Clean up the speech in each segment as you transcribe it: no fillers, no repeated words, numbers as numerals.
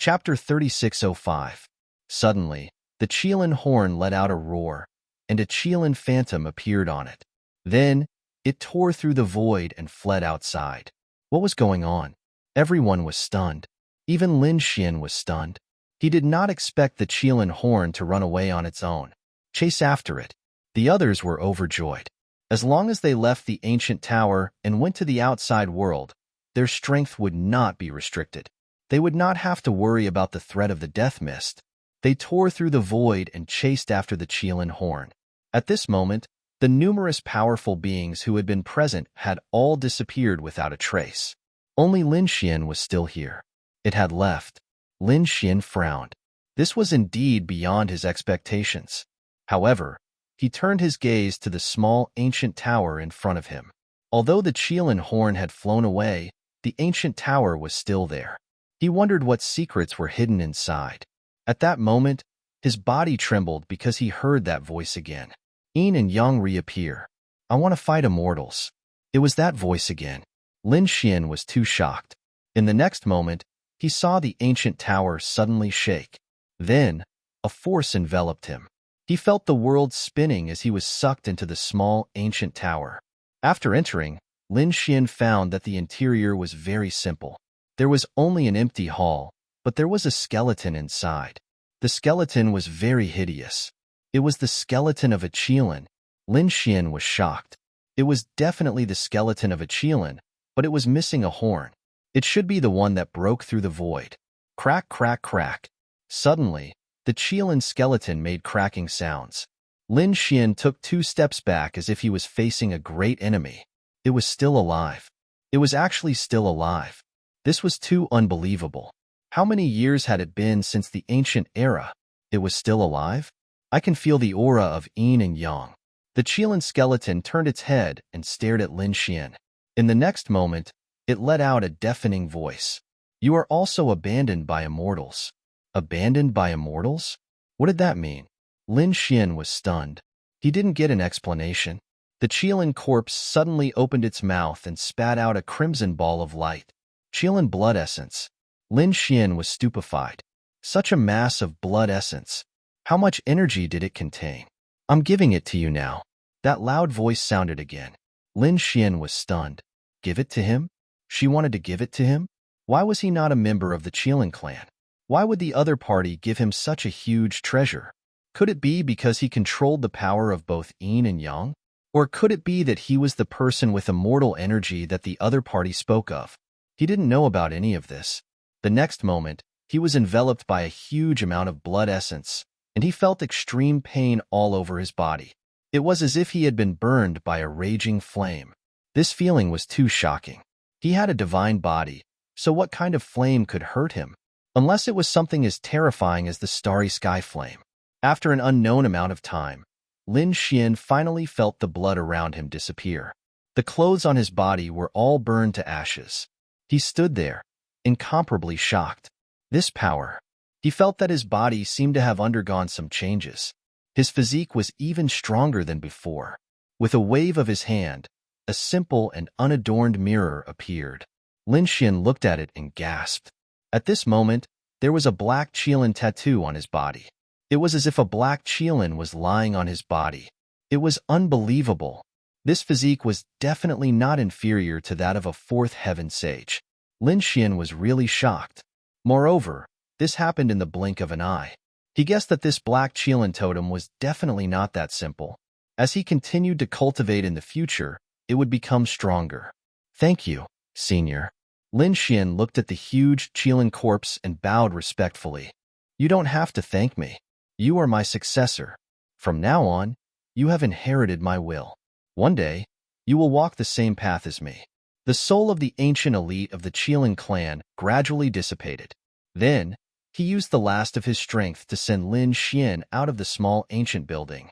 Chapter 3605. Suddenly, the Chelan horn let out a roar, and a Chelan phantom appeared on it. Then, it tore through the void and fled outside. What was going on? Everyone was stunned. Even Lin Xian was stunned. He did not expect the Chelan horn to run away on its own. Chase after it. The others were overjoyed. As long as they left the ancient tower and went to the outside world, their strength would not be restricted. They would not have to worry about the threat of the death mist. They tore through the void and chased after the Chelan horn. At this moment, the numerous powerful beings who had been present had all disappeared without a trace. Only Lin Xian was still here. It had left. Lin Xian frowned. This was indeed beyond his expectations. However, he turned his gaze to the small ancient tower in front of him. Although the Chelan horn had flown away, the ancient tower was still there. He wondered what secrets were hidden inside. At that moment, his body trembled because he heard that voice again. Yin and Yang reappear. I want to fight immortals. It was that voice again. Lin Xian was too shocked. In the next moment, he saw the ancient tower suddenly shake. Then, a force enveloped him. He felt the world spinning as he was sucked into the small ancient tower. After entering, Lin Xian found that the interior was very simple. There was only an empty hall, but there was a skeleton inside. The skeleton was very hideous. It was the skeleton of a Chelan. Lin Xian was shocked. It was definitely the skeleton of a Chelan, but it was missing a horn. It should be the one that broke through the void. Crack, crack, crack. Suddenly, the Chelan skeleton made cracking sounds. Lin Xian took 2 steps back as if he was facing a great enemy. It was still alive. It was actually still alive. This was too unbelievable. How many years had it been since the ancient era? It was still alive? I can feel the aura of Yin and Yang. The Chelan skeleton turned its head and stared at Lin Xian. In the next moment, it let out a deafening voice. You are also abandoned by immortals. Abandoned by immortals? What did that mean? Lin Xian was stunned. He didn't get an explanation. The Chelan corpse suddenly opened its mouth and spat out a crimson ball of light. Chelan blood essence. Lin Xian was stupefied. Such a mass of blood essence. How much energy did it contain? I'm giving it to you now. That loud voice sounded again. Lin Xian was stunned. Give it to him? She wanted to give it to him? Why was he not a member of the Chelan clan? Why would the other party give him such a huge treasure? Could it be because he controlled the power of both Yin and Yang? Or could it be that he was the person with immortal energy that the other party spoke of? He didn't know about any of this. The next moment, he was enveloped by a huge amount of blood essence, and he felt extreme pain all over his body. It was as if he had been burned by a raging flame. This feeling was too shocking. He had a divine body, so what kind of flame could hurt him? Unless it was something as terrifying as the starry sky flame. After an unknown amount of time, Lin Xian finally felt the blood around him disappear. The clothes on his body were all burned to ashes. He stood there, incomparably shocked. This power. He felt that his body seemed to have undergone some changes. His physique was even stronger than before. With a wave of his hand, a simple and unadorned mirror appeared. Lin Xian looked at it and gasped. At this moment, there was a black Chelan tattoo on his body. It was as if a black Chelan was lying on his body. It was unbelievable. This physique was definitely not inferior to that of a 4th heaven sage. Lin Xian was really shocked. Moreover, this happened in the blink of an eye. He guessed that this black Chelan totem was definitely not that simple. As he continued to cultivate in the future, it would become stronger. Thank you, Senior. Lin Xian looked at the huge Chelan corpse and bowed respectfully. You don't have to thank me. You are my successor. From now on, you have inherited my will. One day, you will walk the same path as me. The soul of the ancient elite of the Chelan clan gradually dissipated. Then, he used the last of his strength to send Lin Xian out of the small ancient building.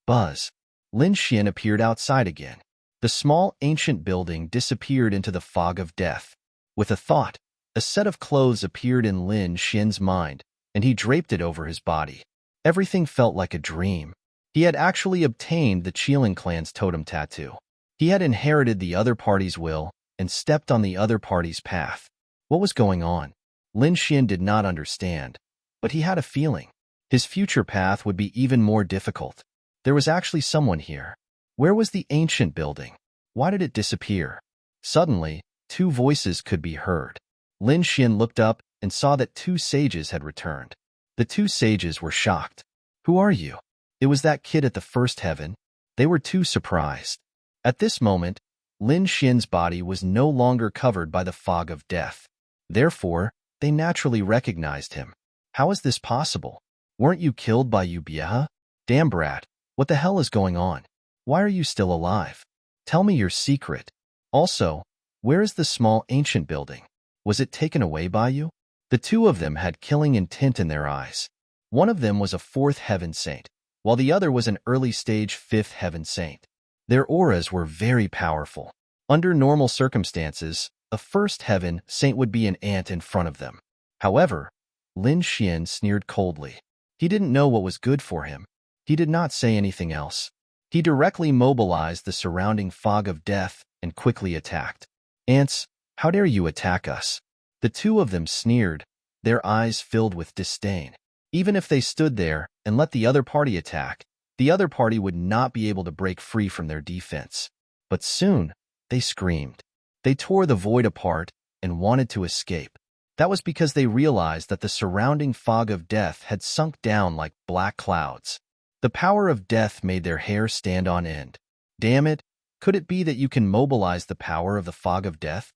Buzz. Lin Xian appeared outside again. The small ancient building disappeared into the fog of death. With a thought, a set of clothes appeared in Lin Xian's mind, and he draped it over his body. Everything felt like a dream. He had actually obtained the Chelan clan's totem tattoo. He had inherited the other party's will and stepped on the other party's path. What was going on? Lin Xian did not understand, but he had a feeling. His future path would be even more difficult. There was actually someone here. Where was the ancient building? Why did it disappear? Suddenly, two voices could be heard. Lin Xian looked up and saw that two sages had returned. The two sages were shocked. Who are you? It was that kid at the first heaven. They were too surprised. At this moment, Lin Xian's body was no longer covered by the fog of death. Therefore, they naturally recognized him. How is this possible? Weren't you killed by Ubieha? Damn brat, what the hell is going on? Why are you still alive? Tell me your secret. Also, where is the small ancient building? Was it taken away by you? The two of them had killing intent in their eyes. One of them was a fourth heaven saint, while the other was an early-stage fifth heaven saint. Their auras were very powerful. Under normal circumstances, a first heaven saint would be an ant in front of them. However, Lin Xian sneered coldly. He didn't know what was good for him. He did not say anything else. He directly mobilized the surrounding fog of death and quickly attacked. Ants, how dare you attack us? The two of them sneered, their eyes filled with disdain. Even if they stood there and let the other party attack, the other party would not be able to break free from their defense. But soon, they screamed. They tore the void apart and wanted to escape. That was because they realized that the surrounding fog of death had sunk down like black clouds. The power of death made their hair stand on end. Damn it, could it be that you can mobilize the power of the fog of death?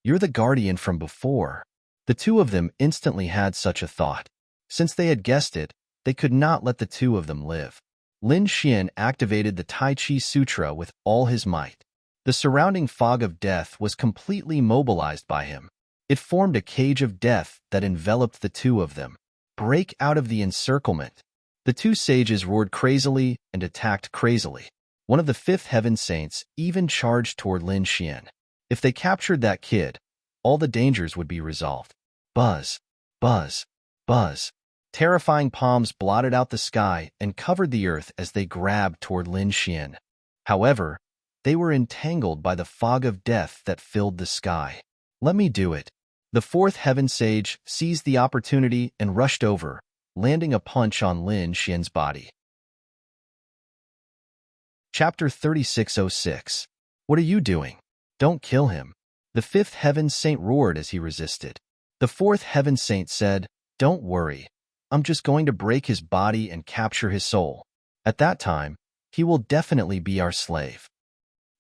You're the guardian from before. The two of them instantly had such a thought. Since they had guessed it, they could not let the two of them live. Lin Xian activated the Tai Chi Sutra with all his might. The surrounding fog of death was completely mobilized by him. It formed a cage of death that enveloped the two of them. Break out of the encirclement. The two sages roared crazily and attacked crazily. One of the fifth heaven saints even charged toward Lin Xian. If they captured that kid, all the dangers would be resolved. Buzz, buzz, buzz. Terrifying palms blotted out the sky and covered the earth as they grabbed toward Lin Xian. However, they were entangled by the fog of death that filled the sky. Let me do it. The fourth heaven sage seized the opportunity and rushed over, landing a punch on Lin Xian's body. Chapter 3606. What are you doing? Don't kill him. The fifth heaven saint roared as he resisted. The fourth heaven saint said, Don't worry. I'm just going to break his body and capture his soul. At that time, he will definitely be our slave.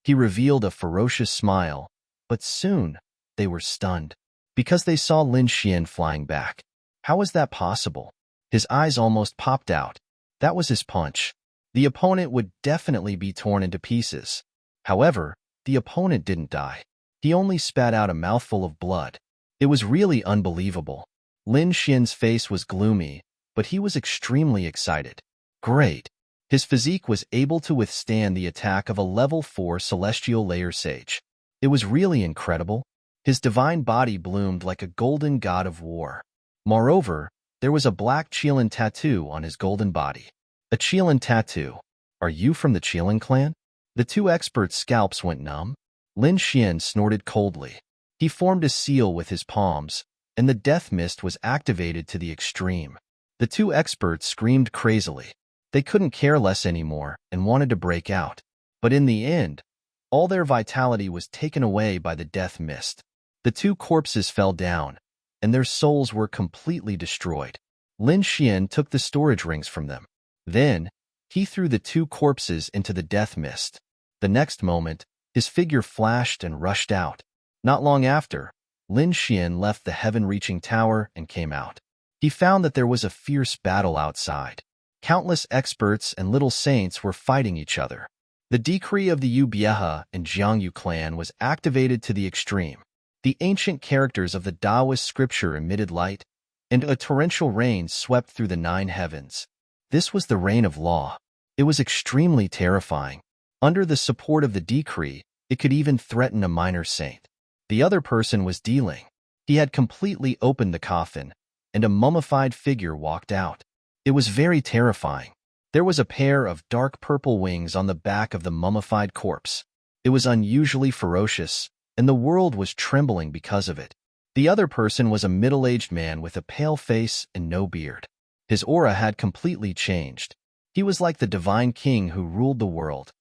He revealed a ferocious smile, but soon they were stunned because they saw Lin Xian flying back. How was that possible? His eyes almost popped out. That was his punch. The opponent would definitely be torn into pieces. However, the opponent didn't die. He only spat out a mouthful of blood. It was really unbelievable. Lin Xian's face was gloomy, but he was extremely excited. Great. His physique was able to withstand the attack of a level 4 celestial layer sage. It was really incredible. His divine body bloomed like a golden god of war. Moreover, there was a black Qilin tattoo on his golden body. A Qilin tattoo. Are you from the Qilin clan? The two experts' scalps went numb. Lin Xian snorted coldly. He formed a seal with his palms, and the death mist was activated to the extreme. The two experts screamed crazily. They couldn't care less anymore and wanted to break out. But in the end, all their vitality was taken away by the death mist. The two corpses fell down, and their souls were completely destroyed. Lin Xian took the storage rings from them. Then, he threw the two corpses into the death mist. The next moment, his figure flashed and rushed out. Not long after, Lin Xian left the heaven-reaching tower and came out. He found that there was a fierce battle outside. Countless experts and little saints were fighting each other. The decree of the Ubieha and Jiangyu clan was activated to the extreme. The ancient characters of the Taoist scripture emitted light, and a torrential rain swept through the 9 heavens. This was the reign of law. It was extremely terrifying. Under the support of the decree, it could even threaten a minor saint. The other person was dealing. He had completely opened the coffin, and a mummified figure walked out. It was very terrifying. There was a pair of dark purple wings on the back of the mummified corpse. It was unusually ferocious, and the world was trembling because of it. The other person was a middle-aged man with a pale face and no beard. His aura had completely changed. He was like the divine king who ruled the world.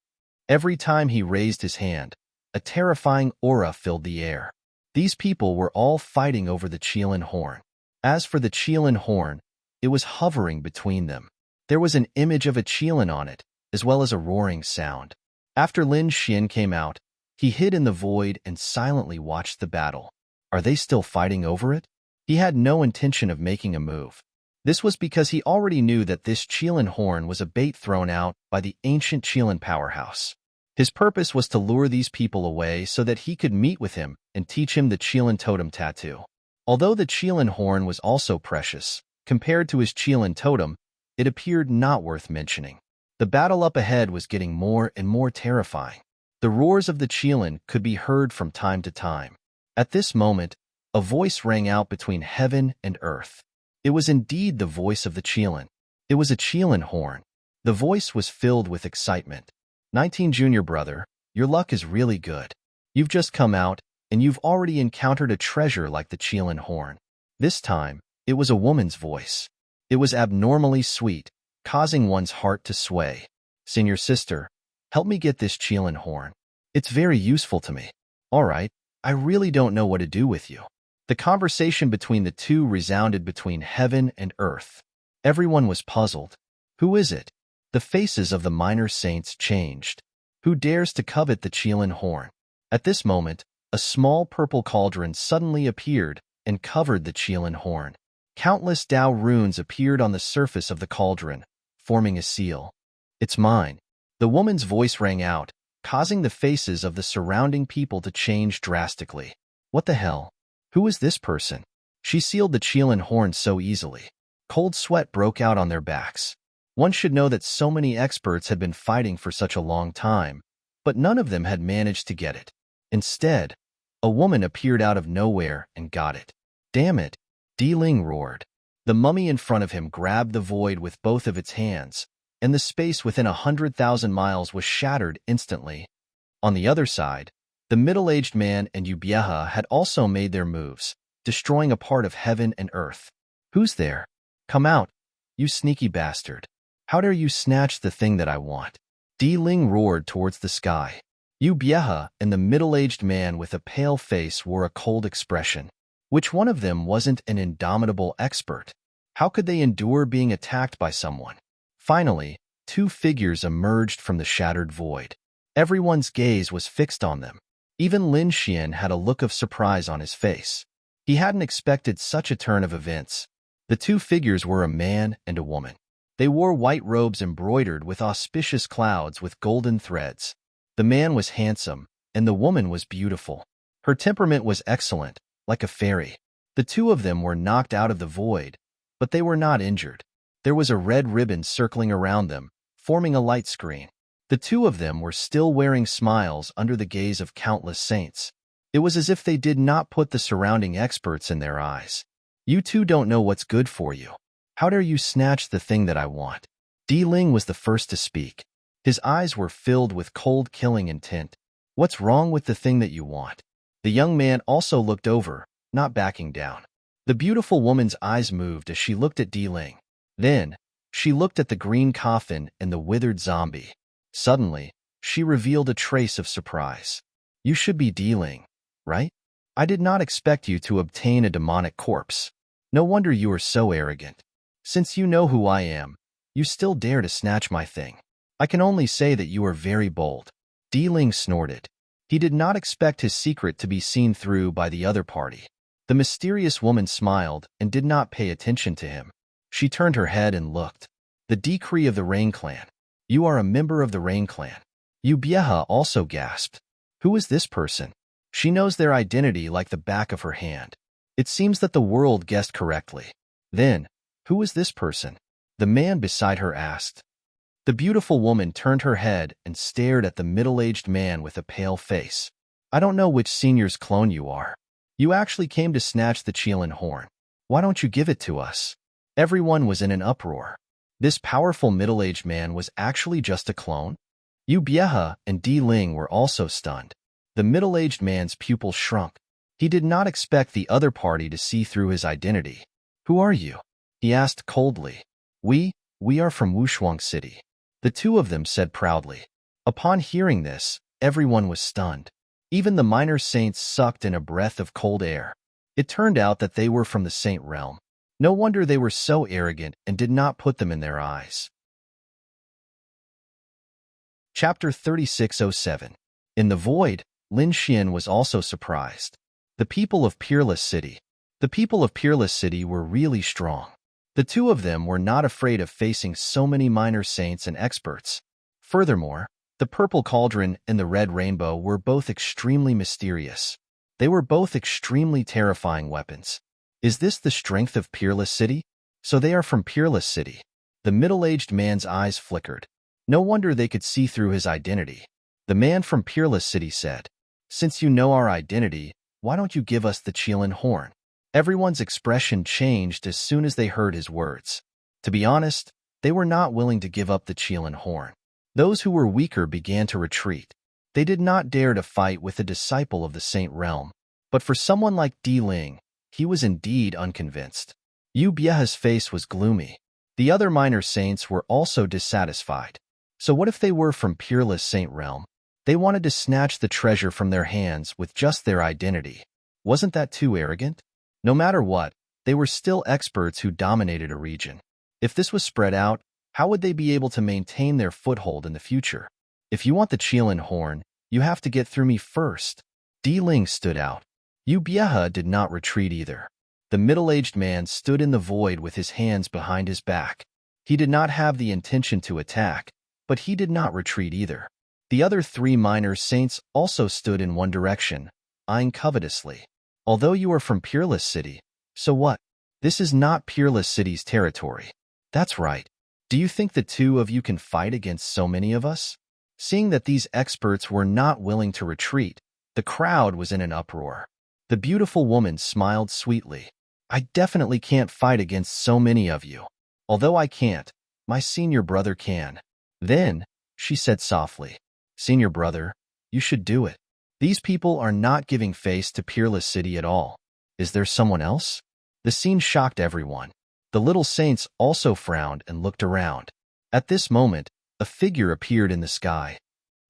Every time he raised his hand, a terrifying aura filled the air. These people were all fighting over the Qilin horn. As for the Qilin horn, it was hovering between them. There was an image of a Qilin on it, as well as a roaring sound. After Lin Xian came out, he hid in the void and silently watched the battle. Are they still fighting over it? He had no intention of making a move. This was because he already knew that this Qilin horn was a bait thrown out by the ancient Qilin powerhouse. His purpose was to lure these people away so that he could meet with him and teach him the Qilin totem tattoo. Although the Qilin horn was also precious, compared to his Qilin totem, it appeared not worth mentioning. The battle up ahead was getting more and more terrifying. The roars of the Qilin could be heard from time to time. At this moment, a voice rang out between heaven and earth. It was indeed the voice of the Qilin. It was a Qilin horn. The voice was filled with excitement. 19 Junior brother, your luck is really good. You've just come out, and you've already encountered a treasure like the Qilin horn. This time, it was a woman's voice. It was abnormally sweet, causing one's heart to sway. Senior sister, help me get this Qilin horn. It's very useful to me. All right, I really don't know what to do with you. The conversation between the two resounded between heaven and earth. Everyone was puzzled. Who is it? The faces of the minor saints changed. Who dares to covet the Qilin horn? At this moment, a small purple cauldron suddenly appeared and covered the Qilin horn. Countless Dao runes appeared on the surface of the cauldron, forming a seal. It's mine. The woman's voice rang out, causing the faces of the surrounding people to change drastically. What the hell? Who is this person? She sealed the Qilin horn so easily. Cold sweat broke out on their backs. One should know that so many experts had been fighting for such a long time, but none of them had managed to get it. Instead, a woman appeared out of nowhere and got it. Damn it! Di Ling roared. The mummy in front of him grabbed the void with both of its hands, and the space within 100,000 miles was shattered instantly. On the other side, the middle-aged man and Ubieha had also made their moves, destroying a part of heaven and earth. Who's there? Come out, you sneaky bastard. How dare you snatch the thing that I want? Di Ling roared towards the sky. Ubieha and the middle-aged man with a pale face wore a cold expression. Which one of them wasn't an indomitable expert? How could they endure being attacked by someone? Finally, two figures emerged from the shattered void. Everyone's gaze was fixed on them. Even Lin Xian had a look of surprise on his face. He hadn't expected such a turn of events. The two figures were a man and a woman. They wore white robes embroidered with auspicious clouds with golden threads. The man was handsome, and the woman was beautiful. Her temperament was excellent, like a fairy. The two of them were knocked out of the void, but they were not injured. There was a red ribbon circling around them, forming a light screen. The two of them were still wearing smiles under the gaze of countless saints. It was as if they did not put the surrounding experts in their eyes. You two don't know what's good for you. How dare you snatch the thing that I want? Di Ling was the first to speak. His eyes were filled with cold killing intent. What's wrong with the thing that you want? The young man also looked over, not backing down. The beautiful woman's eyes moved as she looked at Di Ling. Then, she looked at the green coffin and the withered zombie. Suddenly, she revealed a trace of surprise. You should be Di Ling, right? I did not expect you to obtain a demonic corpse. No wonder you are so arrogant. Since you know who I am, you still dare to snatch my thing. I can only say that you are very bold. Di Ling snorted. He did not expect his secret to be seen through by the other party. The mysterious woman smiled and did not pay attention to him. She turned her head and looked. The decree of the Rain Clan. You are a member of the Rain Clan. Ubieha also gasped. Who is this person? She knows their identity like the back of her hand. It seems that the world guessed correctly. Then, who is this person? The man beside her asked. The beautiful woman turned her head and stared at the middle-aged man with a pale face. I don't know which senior's clone you are. You actually came to snatch the Qilin horn. Why don't you give it to us? Everyone was in an uproar. This powerful middle-aged man was actually just a clone? Ubieha and Di Ling were also stunned. The middle-aged man's pupils shrunk. He did not expect the other party to see through his identity. "Who are you?" he asked coldly. We are from Wushuang City," the two of them said proudly. Upon hearing this, everyone was stunned. Even the minor saints sucked in a breath of cold air. It turned out that they were from the saint realm. No wonder they were so arrogant and did not put them in their eyes. Chapter 3607. In the void, Lin Xian was also surprised. The people of Peerless City. The people of Peerless City were really strong. The two of them were not afraid of facing so many minor saints and experts. Furthermore, the purple cauldron and the red rainbow were both extremely mysterious. They were both extremely terrifying weapons. Is this the strength of Peerless City? So they are from Peerless City. The middle-aged man's eyes flickered. No wonder they could see through his identity. The man from Peerless City said, "Since you know our identity, why don't you give us the Qilin horn?" Everyone's expression changed as soon as they heard his words. To be honest, they were not willing to give up the Qilin horn. Those who were weaker began to retreat. They did not dare to fight with a disciple of the Saint Realm. But for someone like Di Ling, he was indeed unconvinced. Yu Bieha's face was gloomy. The other minor saints were also dissatisfied. So what if they were from Peerless Saint Realm? They wanted to snatch the treasure from their hands with just their identity. Wasn't that too arrogant? No matter what, they were still experts who dominated a region. If this was spread out, how would they be able to maintain their foothold in the future? "If you want the Qilin horn, you have to get through me first." Di Ling stood out. Yu Bieha did not retreat either. The middle-aged man stood in the void with his hands behind his back. He did not have the intention to attack, but he did not retreat either. The other three minor saints also stood in one direction, eyeing covetously. "Although you are from Peerless City, so what? This is not Peerless City's territory." "That's right. Do you think the two of you can fight against so many of us?" Seeing that these experts were not willing to retreat, the crowd was in an uproar. The beautiful woman smiled sweetly. "I definitely can't fight against so many of you. Although I can't, my senior brother can." Then, she said softly, "Senior brother, you should do it. These people are not giving face to Peerless City at all. Is there someone else?" The scene shocked everyone. The little saints also frowned and looked around. At this moment, a figure appeared in the sky.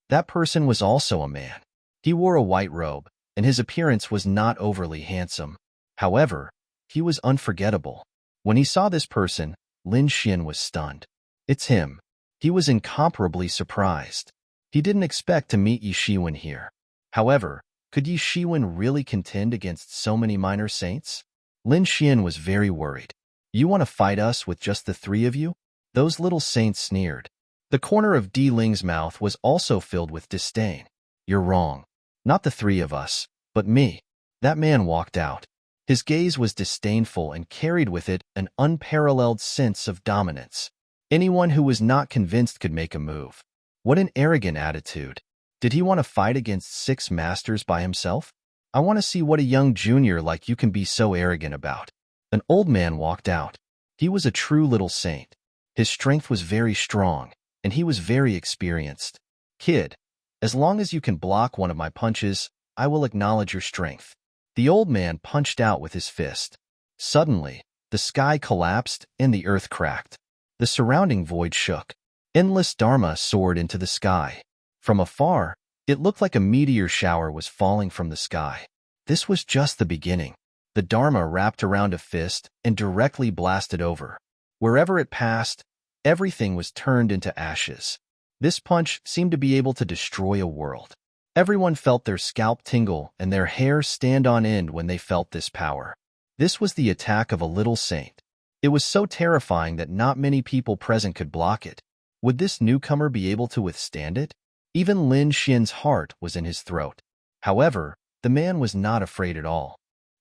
That person was also a man. He wore a white robe, and his appearance was not overly handsome. However, he was unforgettable. When he saw this person, Lin Xian was stunned. "It's him." He was incomparably surprised. He didn't expect to meet Yi Shiwen here. However, could Yi Shiwen really contend against so many minor saints? Lin Xian was very worried. "You want to fight us with just the three of you?" Those little saints sneered. The corner of Di Ling's mouth was also filled with disdain. "You're wrong. Not the three of us, but me." That man walked out. His gaze was disdainful and carried with it an unparalleled sense of dominance. Anyone who was not convinced could make a move. What an arrogant attitude. Did he want to fight against 6 masters by himself? I want to see what a young junior like you can be so arrogant about. An old man walked out. He was a true little saint. His strength was very strong, and he was very experienced. "Kid, as long as you can block one of my punches, I will acknowledge your strength." The old man punched out with his fist. Suddenly, the sky collapsed and the earth cracked. The surrounding void shook. Endless Dharma soared into the sky. From afar, it looked like a meteor shower was falling from the sky. This was just the beginning. The Dharma wrapped around a fist and directly blasted over. Wherever it passed, everything was turned into ashes. This punch seemed to be able to destroy a world. Everyone felt their scalp tingle and their hair stand on end when they felt this power. This was the attack of a little saint. It was so terrifying that not many people present could block it. Would this newcomer be able to withstand it? Even Lin Xian's heart was in his throat. However, the man was not afraid at all.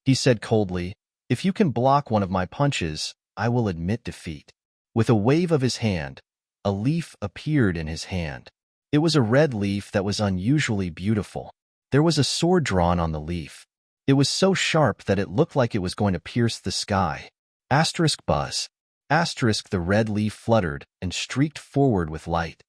He said coldly, "If you can block one of my punches, I will admit defeat." With a wave of his hand, a leaf appeared in his hand. It was a red leaf that was unusually beautiful. There was a sword drawn on the leaf. It was so sharp that it looked like it was going to pierce the sky. Asterisk buzz. Asterisk the red leaf fluttered and streaked forward with light.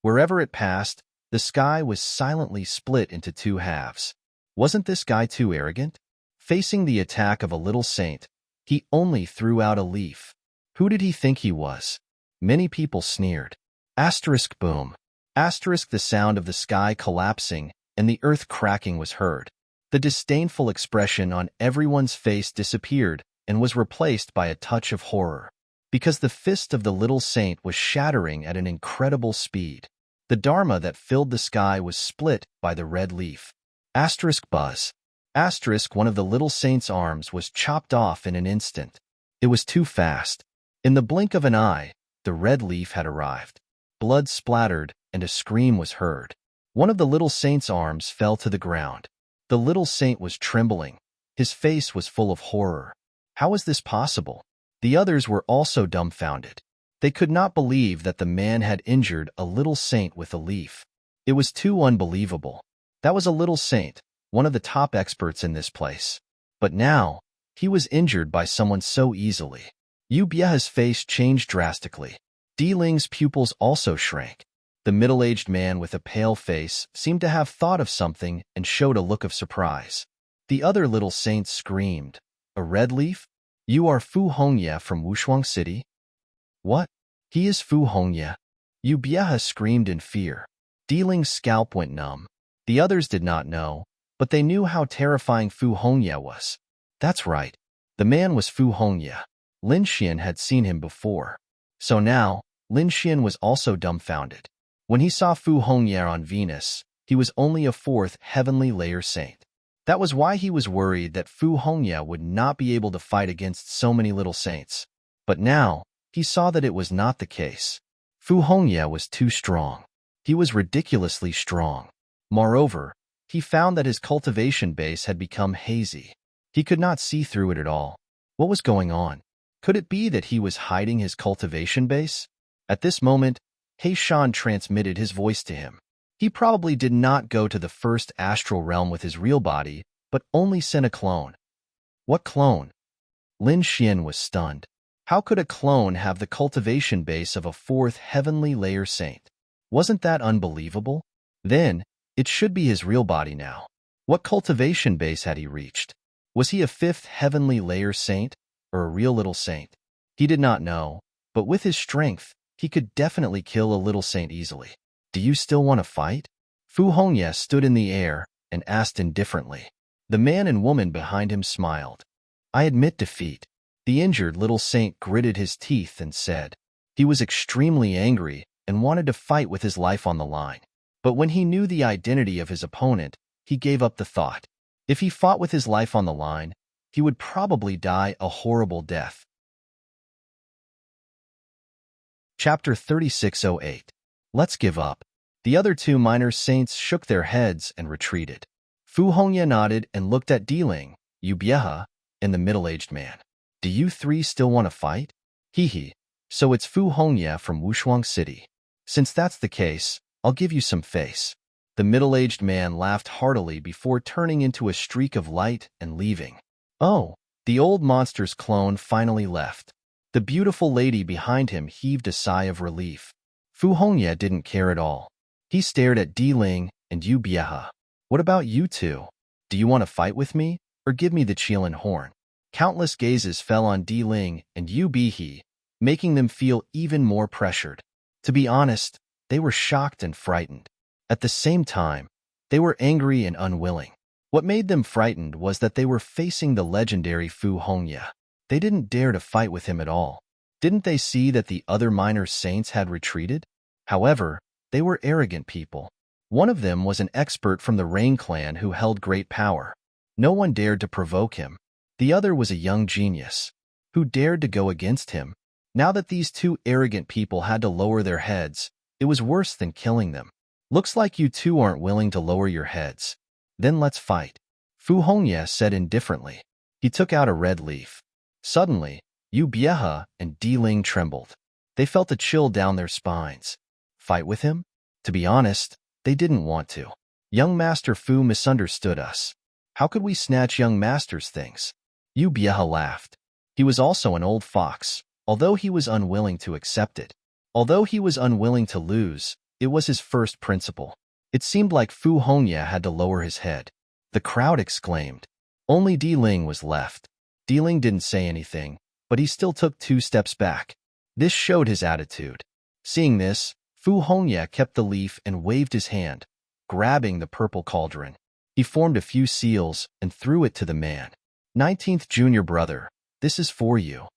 Wherever it passed, the sky was silently split into 2 halves. Wasn't this guy too arrogant? Facing the attack of a little saint, he only threw out a leaf. Who did he think he was? Many people sneered. Asterisk boom. Asterisk the sound of the sky collapsing and the earth cracking was heard. The disdainful expression on everyone's face disappeared and was replaced by a touch of horror. Because the fist of the little saint was shattering at an incredible speed. The dharma that filled the sky was split by the red leaf. Asterisk buzz. Asterisk one of the little saint's arms was chopped off in an instant. It was too fast. In the blink of an eye, the red leaf had arrived. Blood splattered and a scream was heard. One of the little saint's arms fell to the ground. The little saint was trembling. His face was full of horror. How was this possible? The others were also dumbfounded. They could not believe that the man had injured a little saint with a leaf. It was too unbelievable. That was a little saint, one of the top experts in this place. But now, he was injured by someone so easily. Yu Bieha's face changed drastically. Di Ling's pupils also shrank. The middle-aged man with a pale face seemed to have thought of something and showed a look of surprise. The other little saints screamed, "A red leaf? You are Fu Hongye from Wushuang City?" "What? He is Fu Hongye?" Yu Bieha screamed in fear. Di Ling's scalp went numb. The others did not know, but they knew how terrifying Fu Hongye was. That's right. The man was Fu Hongye. Lin Xian had seen him before. So now, Lin Xian was also dumbfounded. When he saw Fu Hongye on Venus, he was only a fourth heavenly layer saint. That was why he was worried that Fu Hongye would not be able to fight against so many little saints. But now, he saw that it was not the case. Fu Hongye was too strong. He was ridiculously strong. Moreover, he found that his cultivation base had become hazy. He could not see through it at all. What was going on? Could it be that he was hiding his cultivation base? At this moment, He Shan transmitted his voice to him. He probably did not go to the first astral realm with his real body, but only sent a clone. What clone? Lin Xian was stunned. How could a clone have the cultivation base of a fourth heavenly layer saint? Wasn't that unbelievable? Then, it should be his real body now. What cultivation base had he reached? Was he a fifth heavenly layer saint, or a real little saint? He did not know, but with his strength, he could definitely kill a little saint easily. Do you still want to fight? Fu Hongye stood in the air and asked indifferently. The man and woman behind him smiled. I admit defeat. The injured little saint gritted his teeth and said. He was extremely angry and wanted to fight with his life on the line. But when he knew the identity of his opponent, he gave up the thought. If he fought with his life on the line, he would probably die a horrible death. Chapter 3608. Let's give up. The other two minor saints shook their heads and retreated. Fu Hongye nodded and looked at Di Ling, Yu Bieha, and the middle-aged man. Do you three still want to fight? Hee. So it's Fu Hongye from Wushuang City. Since that's the case, I'll give you some face. The middle-aged man laughed heartily before turning into a streak of light and leaving. Oh, the old monster's clone finally left. The beautiful lady behind him heaved a sigh of relief. Fu Hongye didn't care at all. He stared at Di Ling and Yu Bieha. What about you two? Do you want to fight with me, or give me the Qilin horn? Countless gazes fell on Di Ling and Yu Bieha, making them feel even more pressured. To be honest, they were shocked and frightened. At the same time, they were angry and unwilling. What made them frightened was that they were facing the legendary Fu Hongye. They didn't dare to fight with him at all. Didn't they see that the other minor saints had retreated? However, they were arrogant people. One of them was an expert from the Rain clan who held great power. No one dared to provoke him. The other was a young genius. Who dared to go against him? Now that these two arrogant people had to lower their heads, it was worse than killing them. Looks like you two aren't willing to lower your heads. Then let's fight. Fu Hongye said indifferently. He took out a red leaf. Suddenly, Yu Bieha and Di Ling trembled. They felt a chill down their spines. Fight with him? To be honest, they didn't want to. Young Master Fu misunderstood us. How could we snatch young master's things? Yu Bieha laughed. He was also an old fox, although he was unwilling to accept it. Although he was unwilling to lose, it was his first principle. It seemed like Fu Hongye had to lower his head. The crowd exclaimed. Only Di Ling was left. Di Ling didn't say anything, but he still took 2 steps back. This showed his attitude. Seeing this, Fu Hongye kept the leaf and waved his hand, grabbing the purple cauldron. He formed a few seals and threw it to the man. 19th junior brother, this is for you.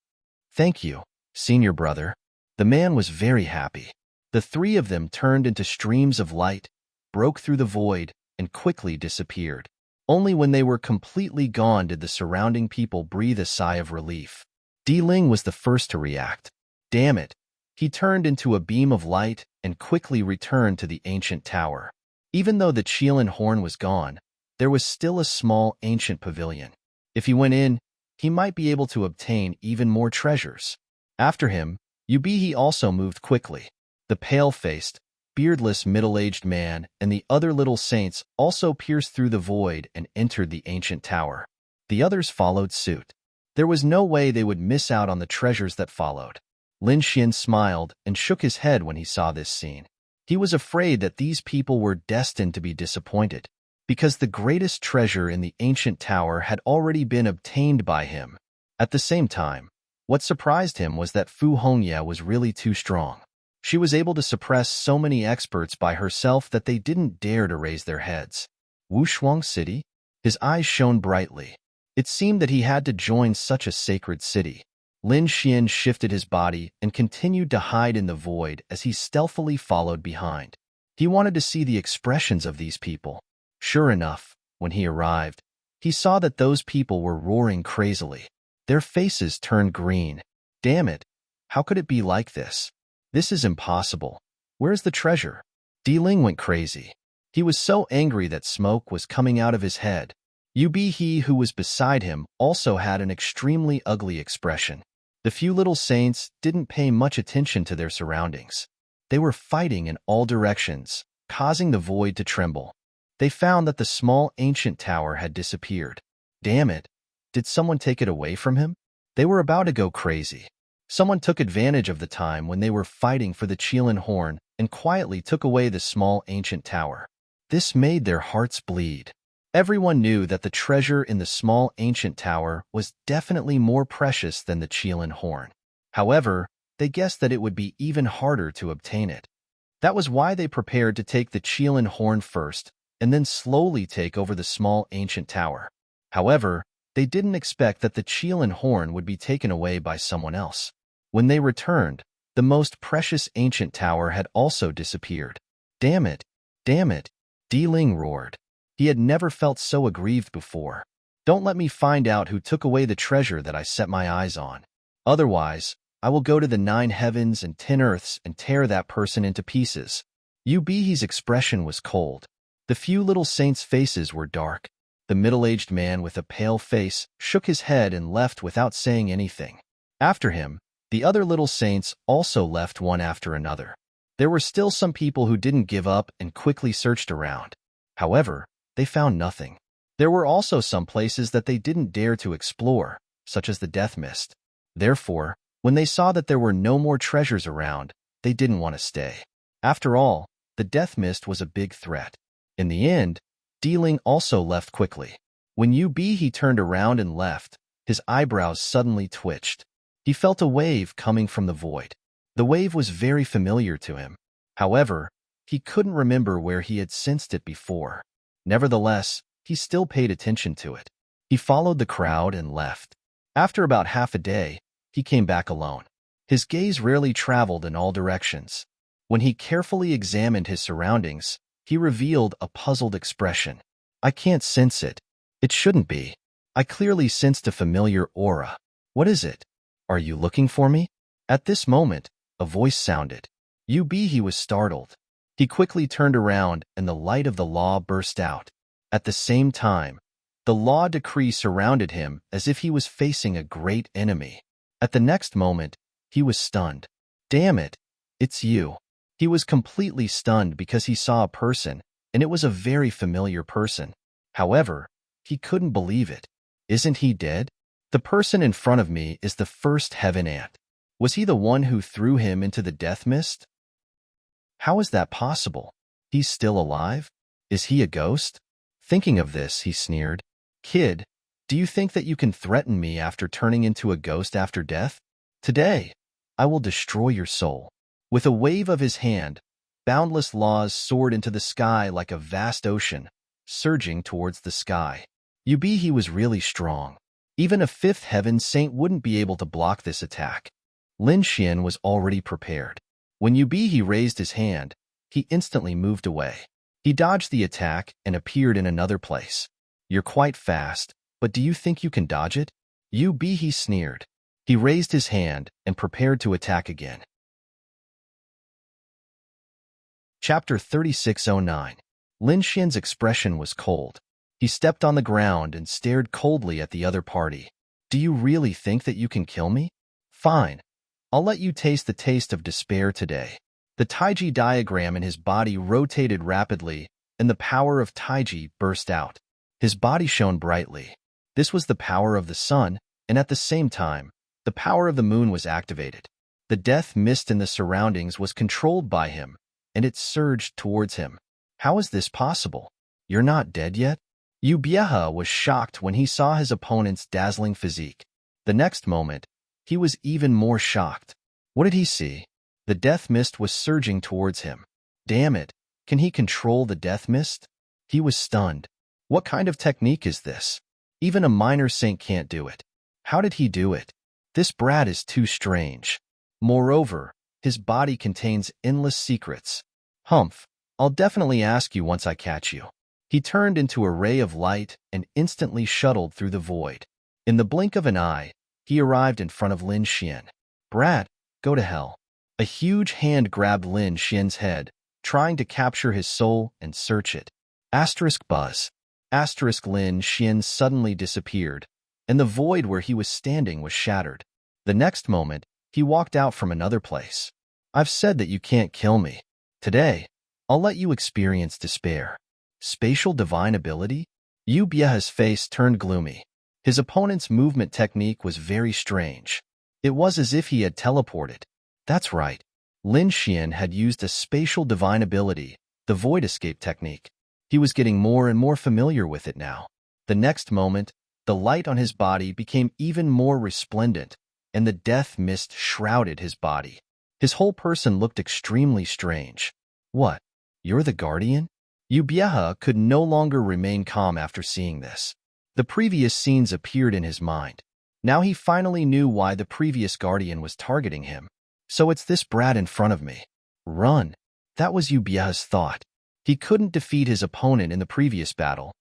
Thank you, senior brother. The man was very happy. The 3 of them turned into streams of light, broke through the void, and quickly disappeared. Only when they were completely gone did the surrounding people breathe a sigh of relief. Di Ling was the first to react. Damn it! He turned into a beam of light and quickly returned to the ancient tower. Even though the Qilin horn was gone, there was still a small ancient pavilion. If he went in, he might be able to obtain even more treasures. After him, Yubihi also moved quickly. The pale-faced, beardless middle-aged man and the other little saints also pierced through the void and entered the ancient tower. The others followed suit. There was no way they would miss out on the treasures that followed. Lin Xian smiled and shook his head when he saw this scene. He was afraid that these people were destined to be disappointed, because the greatest treasure in the ancient tower had already been obtained by him. At the same time, what surprised him was that Fu Hongye was really too strong. She was able to suppress so many experts by herself that they didn't dare to raise their heads. Wushuang City? His eyes shone brightly. It seemed that he had to join such a sacred city. Lin Xian shifted his body and continued to hide in the void as he stealthily followed behind. He wanted to see the expressions of these people. Sure enough, when he arrived, he saw that those people were roaring crazily. Their faces turned green. Damn it! How could it be like this? This is impossible. Where's the treasure? Di Ling went crazy. He was so angry that smoke was coming out of his head. Yubihi, who was beside him, also had an extremely ugly expression. The few little saints didn't pay much attention to their surroundings. They were fighting in all directions, causing the void to tremble. They found that the small ancient tower had disappeared. Damn it! Did someone take it away from him? They were about to go crazy. Someone took advantage of the time when they were fighting for the Qilin horn and quietly took away the small ancient tower. This made their hearts bleed. Everyone knew that the treasure in the small ancient tower was definitely more precious than the Qilin horn. However, they guessed that it would be even harder to obtain it. That was why they prepared to take the Qilin horn first and then slowly take over the small ancient tower. However, they didn't expect that the Qilin horn would be taken away by someone else. When they returned, the most precious ancient tower had also disappeared. Damn it! Damn it! Di Ling roared. He had never felt so aggrieved before. Don't let me find out who took away the treasure that I set my eyes on. Otherwise, I will go to the 9 heavens and 10 earths and tear that person into pieces. Yubihi's expression was cold. The few little saints' faces were dark. The middle-aged man with a pale face shook his head and left without saying anything. After him, the other little saints also left one after another. There were still some people who didn't give up and quickly searched around. However, they found nothing. There were also some places that they didn't dare to explore, such as the death mist. Therefore, when they saw that there were no more treasures around, they didn't want to stay. After all, the death mist was a big threat. In the end, Di Ling also left quickly. When Yubihi turned around and left, his eyebrows suddenly twitched. He felt a wave coming from the void. The wave was very familiar to him. However, he couldn't remember where he had sensed it before. Nevertheless, he still paid attention to it. He followed the crowd and left. After about half a day, he came back alone. His gaze rarely traveled in all directions. When he carefully examined his surroundings, he revealed a puzzled expression. I can't sense it. It shouldn't be. I clearly sensed a familiar aura. What is it? Are you looking for me? At this moment, a voice sounded. Yubihi was startled. He quickly turned around and the light of the law burst out. At the same time, the law decree surrounded him as if he was facing a great enemy. At the next moment, he was stunned. Damn it, it's you. He was completely stunned because he saw a person, and it was a very familiar person. However, he couldn't believe it. Isn't he dead? The person in front of me is the first heaven ant. Was he the one who threw him into the death mist? How is that possible? He's still alive? Is he a ghost? Thinking of this, he sneered. Kid, do you think that you can threaten me after turning into a ghost after death? Today, I will destroy your soul. With a wave of his hand, boundless laws soared into the sky like a vast ocean, surging towards the sky. He was really strong. Even a fifth heaven saint wouldn't be able to block this attack. Lin Xian was already prepared. When he raised his hand, he instantly moved away. He dodged the attack and appeared in another place. You're quite fast, but do you think you can dodge it? He sneered. He raised his hand and prepared to attack again. Chapter 3609. Lin Xian's expression was cold. He stepped on the ground and stared coldly at the other party. Do you really think that you can kill me? Fine. I'll let you taste the taste of despair today. The Taiji diagram in his body rotated rapidly, and the power of Taiji burst out. His body shone brightly. This was the power of the sun, and at the same time, the power of the moon was activated. The death mist in the surroundings was controlled by him, and it surged towards him. How is this possible? You're not dead yet? Bieha was shocked when he saw his opponent's dazzling physique. The next moment, he was even more shocked. What did he see? The death mist was surging towards him. Damn it, can he control the death mist? He was stunned. What kind of technique is this? Even a minor saint can't do it. How did he do it? This brat is too strange. Moreover, his body contains endless secrets. Humph, I'll definitely ask you once I catch you. He turned into a ray of light and instantly shuttled through the void. In the blink of an eye, he arrived in front of Lin Xian. Brat, go to hell. A huge hand grabbed Lin Xian's head, trying to capture his soul and search it. Asterisk buzz. Asterisk Lin Xian suddenly disappeared, and the void where he was standing was shattered. The next moment, he walked out from another place. I've said that you can't kill me. Today, I'll let you experience despair. Spatial divine ability? Bieha's face turned gloomy. His opponent's movement technique was very strange. It was as if he had teleported. That's right. Lin Xian had used a spatial divine ability, the void escape technique. He was getting more and more familiar with it now. The next moment, the light on his body became even more resplendent, and the death mist shrouded his body. His whole person looked extremely strange. What? You're the guardian? Bieha could no longer remain calm after seeing this. The previous scenes appeared in his mind. Now he finally knew why the previous guardian was targeting him. So it's this brat in front of me. Run. That was Bieha's thought. He couldn't defeat his opponent in the previous battle.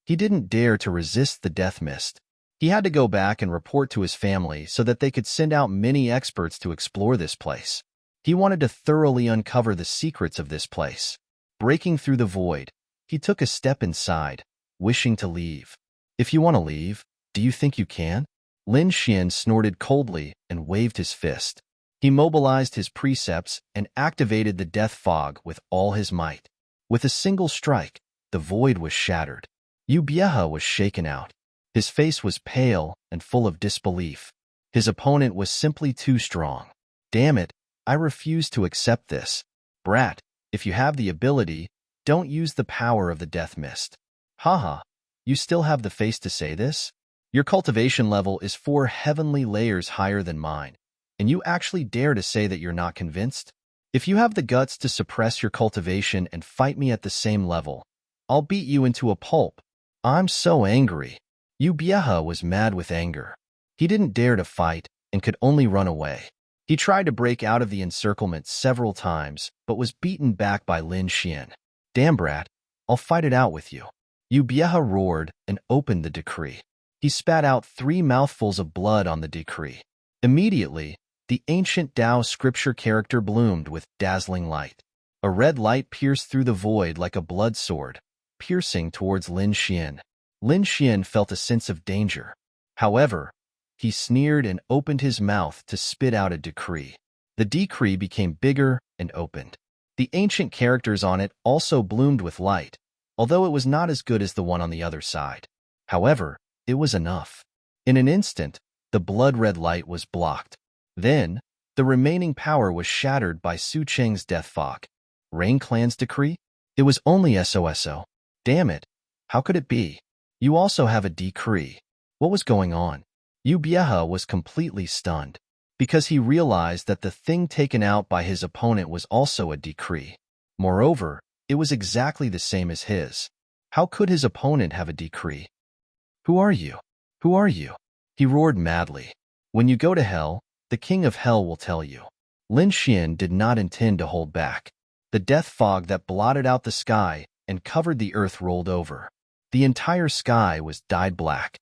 He didn't dare to resist the death mist. He had to go back and report to his family so that they could send out many experts to explore this place. He wanted to thoroughly uncover the secrets of this place. Breaking through the void, he took a step inside, wishing to leave. If you want to leave, do you think you can? Lin Xian snorted coldly and waved his fist. He mobilized his precepts and activated the death fog with all his might. With a single strike, the void was shattered. Bieha was shaken out. His face was pale and full of disbelief. His opponent was simply too strong. Damn it, I refuse to accept this. Brat, if you have the ability, don't use the power of the death mist. Haha, you still have the face to say this? Your cultivation level is 4 heavenly layers higher than mine, and you actually dare to say that you're not convinced? If you have the guts to suppress your cultivation and fight me at the same level, I'll beat you into a pulp. I'm so angry. Bieha was mad with anger. He didn't dare to fight and could only run away. He tried to break out of the encirclement several times, but was beaten back by Lin Xian. Damn brat, I'll fight it out with you. Bieha roared and opened the decree. He spat out 3 mouthfuls of blood on the decree. Immediately, the ancient Tao scripture character bloomed with dazzling light. A red light pierced through the void like a blood sword, piercing towards Lin Xian. Lin Xian felt a sense of danger. However, he sneered and opened his mouth to spit out a decree. The decree became bigger and opened. The ancient characters on it also bloomed with light, although it was not as good as the one on the other side. However, it was enough. In an instant, the blood-red light was blocked. Then, the remaining power was shattered by Su Cheng's death fog. Rain Clan's decree? It was only SOSO. Damn it. How could it be? You also have a decree. What was going on? Ubieha was completely stunned, because he realized that the thing taken out by his opponent was also a decree. Moreover, it was exactly the same as his. How could his opponent have a decree? Who are you? Who are you? He roared madly. When you go to hell, the king of hell will tell you. Lin Xian did not intend to hold back. The death fog that blotted out the sky and covered the earth rolled over. The entire sky was dyed black.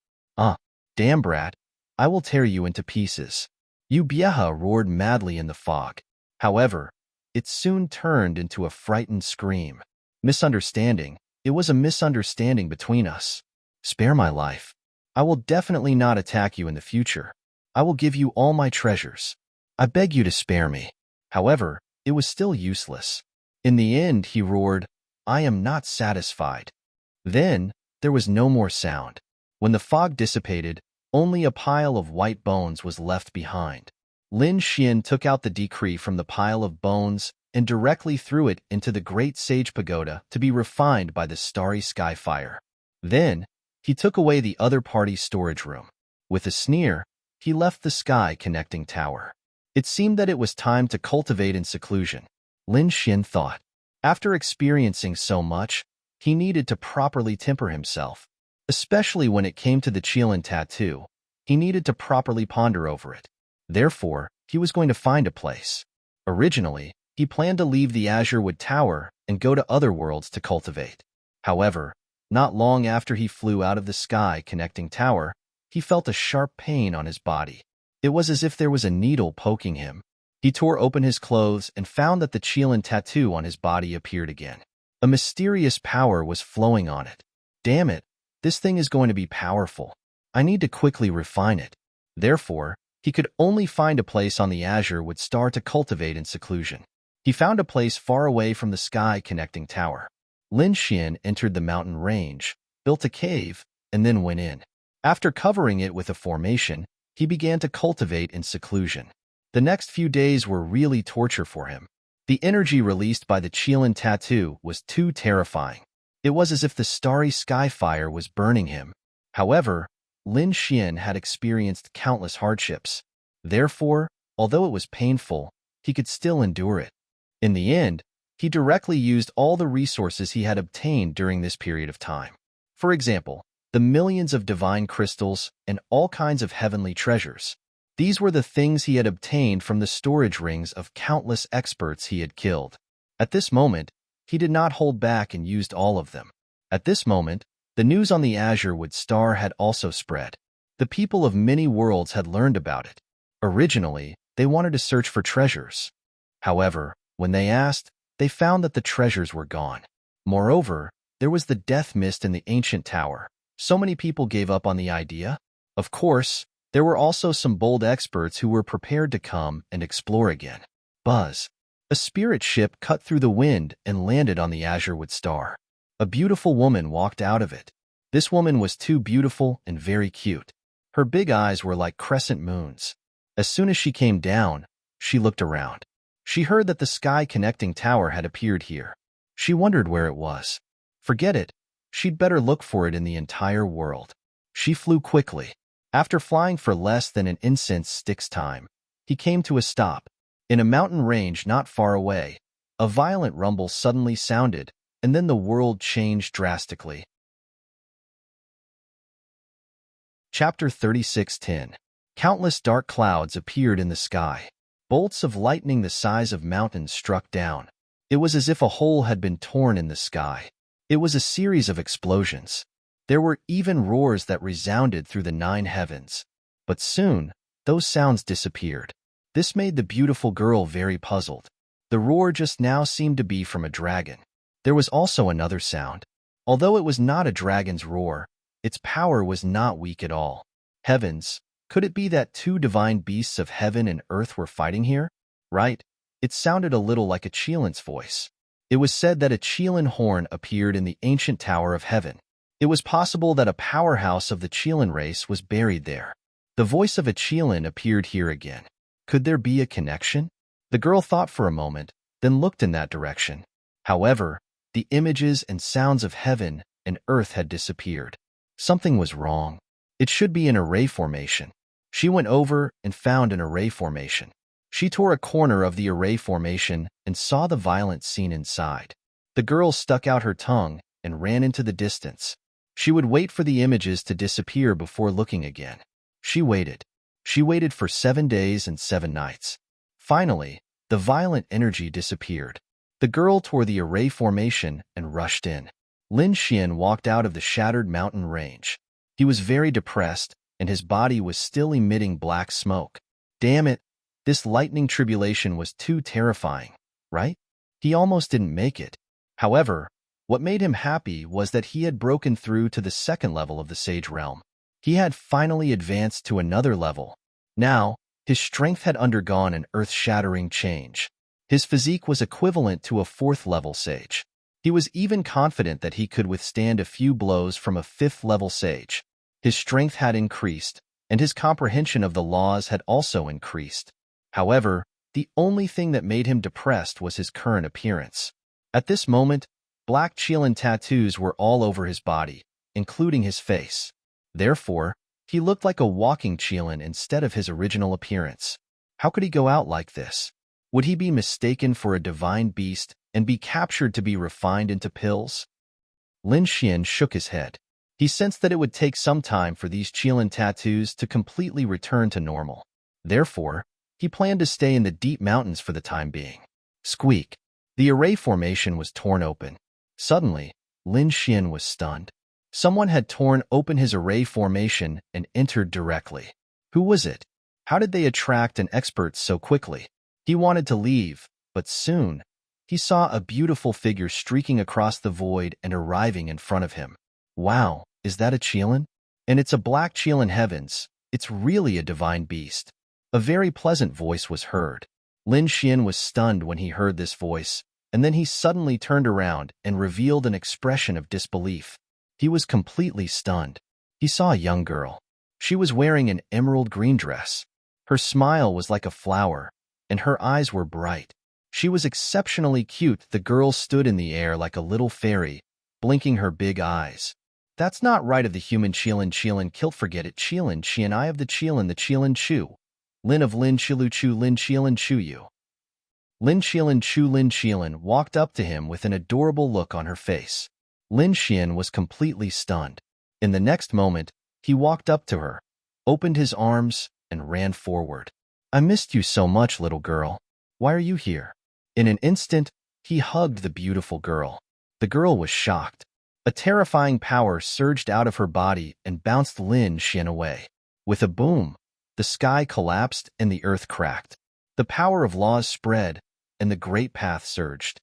Damn brat, I will tear you into pieces. Ubieha roared madly in the fog. However, it soon turned into a frightened scream. Misunderstanding. It was a misunderstanding between us. Spare my life. I will definitely not attack you in the future. I will give you all my treasures. I beg you to spare me. However, it was still useless. In the end, he roared, I am not satisfied. Then, there was no more sound. When the fog dissipated, only a pile of white bones was left behind. Lin Xian took out the decree from the pile of bones and directly threw it into the great sage pagoda to be refined by the starry sky fire. Then, he took away the other party's storage room. With a sneer, he left the sky connecting tower. It seemed that it was time to cultivate in seclusion. Lin Xian thought. After experiencing so much, he needed to properly temper himself. Especially when it came to the Qilin tattoo, he needed to properly ponder over it. Therefore, he was going to find a place. Originally, he planned to leave the Azure Wood Tower and go to other worlds to cultivate. However, not long after he flew out of the sky connecting tower, he felt a sharp pain on his body. It was as if there was a needle poking him. He tore open his clothes and found that the Qilin tattoo on his body appeared again. A mysterious power was flowing on it. Damn it, this thing is going to be powerful. I need to quickly refine it. Therefore, he could only find a place on the Azure Wood Star to cultivate in seclusion. He found a place far away from the sky connecting tower. Lin Xian entered the mountain range, built a cave, and then went in. After covering it with a formation, he began to cultivate in seclusion. The next few days were really torture for him. The energy released by the Qilin tattoo was too terrifying. It was as if the starry sky fire was burning him. However, Lin Xian had experienced countless hardships. Therefore, although it was painful, he could still endure it. In the end, he directly used all the resources he had obtained during this period of time. For example, the millions of divine crystals and all kinds of heavenly treasures. These were the things he had obtained from the storage rings of countless experts he had killed. At this moment, he did not hold back and used all of them. At this moment, the news on the Azure Wood Star had also spread. The people of many worlds had learned about it. Originally, they wanted to search for treasures. However, when they asked, they found that the treasures were gone. Moreover, there was the death mist in the ancient tower. So many people gave up on the idea. Of course, there were also some bold experts who were prepared to come and explore again. Buzz. A spirit ship cut through the wind and landed on the Azure Wood Star. A beautiful woman walked out of it. This woman was too beautiful and very cute. Her big eyes were like crescent moons. As soon as she came down, she looked around. She heard that the sky connecting tower had appeared here. She wondered where it was. Forget it. She'd better look for it in the entire world. She flew quickly. After flying for less than an incense stick's time, he came to a stop. In a mountain range not far away, a violent rumble suddenly sounded, and then the world changed drastically. Chapter 36:10. Countless dark clouds appeared in the sky. Bolts of lightning the size of mountains struck down. It was as if a hole had been torn in the sky. It was a series of explosions. There were even roars that resounded through the 9 heavens. But soon, those sounds disappeared. This made the beautiful girl very puzzled. The roar just now seemed to be from a dragon. There was also another sound. Although it was not a dragon's roar, its power was not weak at all. Heavens, could it be that 2 divine beasts of heaven and earth were fighting here? Right? It sounded a little like a Qilin's voice. It was said that a Qilin horn appeared in the ancient Tower of Heaven. It was possible that a powerhouse of the Qilin race was buried there. The voice of a Qilin appeared here again. Could there be a connection? The girl thought for a moment, then looked in that direction. However, the images and sounds of heaven and Earth had disappeared. Something was wrong. It should be an array formation. She went over and found an array formation. She tore a corner of the array formation and saw the violent scene inside. The girl stuck out her tongue and ran into the distance. She would wait for the images to disappear before looking again. She waited. She waited for 7 days and 7 nights. Finally, the violent energy disappeared. The girl tore the array formation and rushed in. Lin Xian walked out of the shattered mountain range. He was very depressed, and his body was still emitting black smoke. Damn it, this lightning tribulation was too terrifying, right? He almost didn't make it. However, what made him happy was that he had broken through to the second level of the Sage Realm. He had finally advanced to another level. Now, his strength had undergone an earth-shattering change. His physique was equivalent to a 4th-level sage. He was even confident that he could withstand a few blows from a 5th-level sage. His strength had increased, and his comprehension of the laws had also increased. However, the only thing that made him depressed was his current appearance. At this moment, black Qilin tattoos were all over his body, including his face. Therefore, he looked like a walking Qilin instead of his original appearance. How could he go out like this? Would he be mistaken for a divine beast and be captured to be refined into pills? Lin Xian shook his head. He sensed that it would take some time for these Qilin tattoos to completely return to normal. Therefore, he planned to stay in the deep mountains for the time being. Squeak! The array formation was torn open. Suddenly, Lin Xian was stunned. Someone had torn open his array formation and entered directly. Who was it? How did they attract an expert so quickly? He wanted to leave, but soon, he saw a beautiful figure streaking across the void and arriving in front of him. Wow, is that a Qilin? And it's a black Qilin heavens. It's really a divine beast. A very pleasant voice was heard. Lin Xian was stunned when he heard this voice, and then he suddenly turned around and revealed an expression of disbelief. He was completely stunned. He saw a young girl. She was wearing an emerald green dress. Her smile was like a flower, and her eyes were bright. She was exceptionally cute. The girl stood in the air like a little fairy, blinking her big eyes. That's not right of the human Qilin kilt, forget it, Qilin Qian I of the Qilin Chu. Lin of Lin Qilu Chu Lin Qilin Chu Yu. Lin Qilin walked up to him with an adorable look on her face. Lin Xian was completely stunned. In the next moment, he walked up to her, opened his arms, and ran forward. I missed you so much, little girl. Why are you here? In an instant, he hugged the beautiful girl. The girl was shocked. A terrifying power surged out of her body and bounced Lin Xian away. With a boom, the sky collapsed and the earth cracked. The power of laws spread, and the great path surged.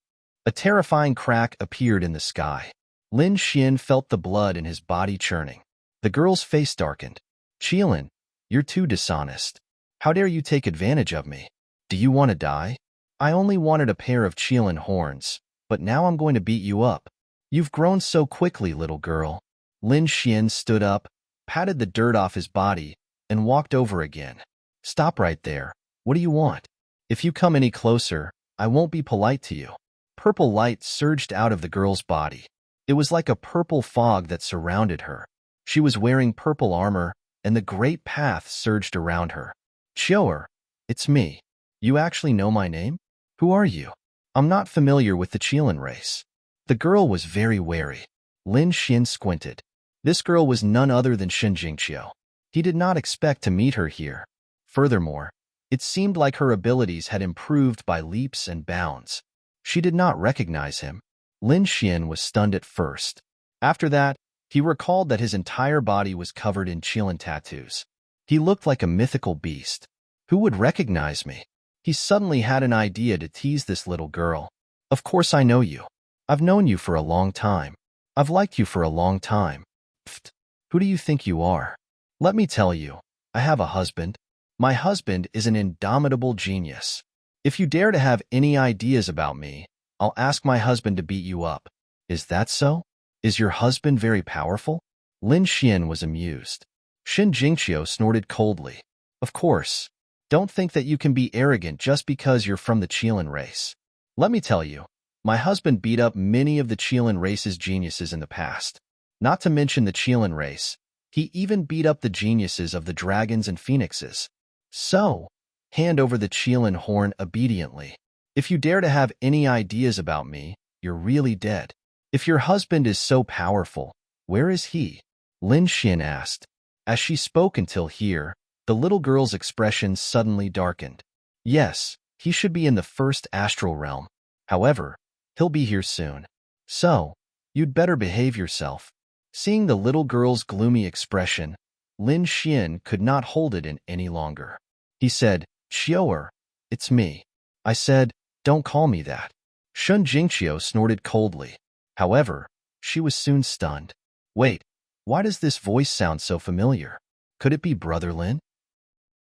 A terrifying crack appeared in the sky. Lin Xian felt the blood in his body churning. The girl's face darkened. Qilin, you're too dishonest. How dare you take advantage of me? Do you want to die? I only wanted a pair of Qilin horns, but now I'm going to beat you up. You've grown so quickly, little girl. Lin Xian stood up, patted the dirt off his body, and walked over again. Stop right there. What do you want? If you come any closer, I won't be polite to you. Purple light surged out of the girl's body. It was like a purple fog that surrounded her. She was wearing purple armor, and the great path surged around her. Xiaoer, it's me. You actually know my name? Who are you? I'm not familiar with the Qilin race. The girl was very wary. Lin Xian squinted. This girl was none other than Shen Jingqiu. He did not expect to meet her here. Furthermore, it seemed like her abilities had improved by leaps and bounds. She did not recognize him. Lin Xian was stunned at first. After that, he recalled that his entire body was covered in Qilin tattoos. He looked like a mythical beast. Who would recognize me? He suddenly had an idea to tease this little girl. Of course I know you. I've known you for a long time. I've liked you for a long time. Pfft. Who do you think you are? Let me tell you, I have a husband. My husband is an indomitable genius. If you dare to have any ideas about me, I'll ask my husband to beat you up. Is that so? Is your husband very powerful? Lin Xian was amused. Shen Jingqiu snorted coldly. Of course. Don't think that you can be arrogant just because you're from the Qilin race. Let me tell you, my husband beat up many of the Qilin race's geniuses in the past. Not to mention the Qilin race. He even beat up the geniuses of the dragons and phoenixes. So, hand over the Qilin horn obediently. If you dare to have any ideas about me, you're really dead. If your husband is so powerful, where is he? Lin Xin asked. As she spoke until here, the little girl's expression suddenly darkened. Yes, he should be in the first astral realm. However, he'll be here soon. So, you'd better behave yourself. Seeing the little girl's gloomy expression, Lin Xin could not hold it in any longer. He said, Xiao, it's me. I said, don't call me that. Shun Jingqiu snorted coldly. However, she was soon stunned. Wait, why does this voice sound so familiar? Could it be Brother Lin?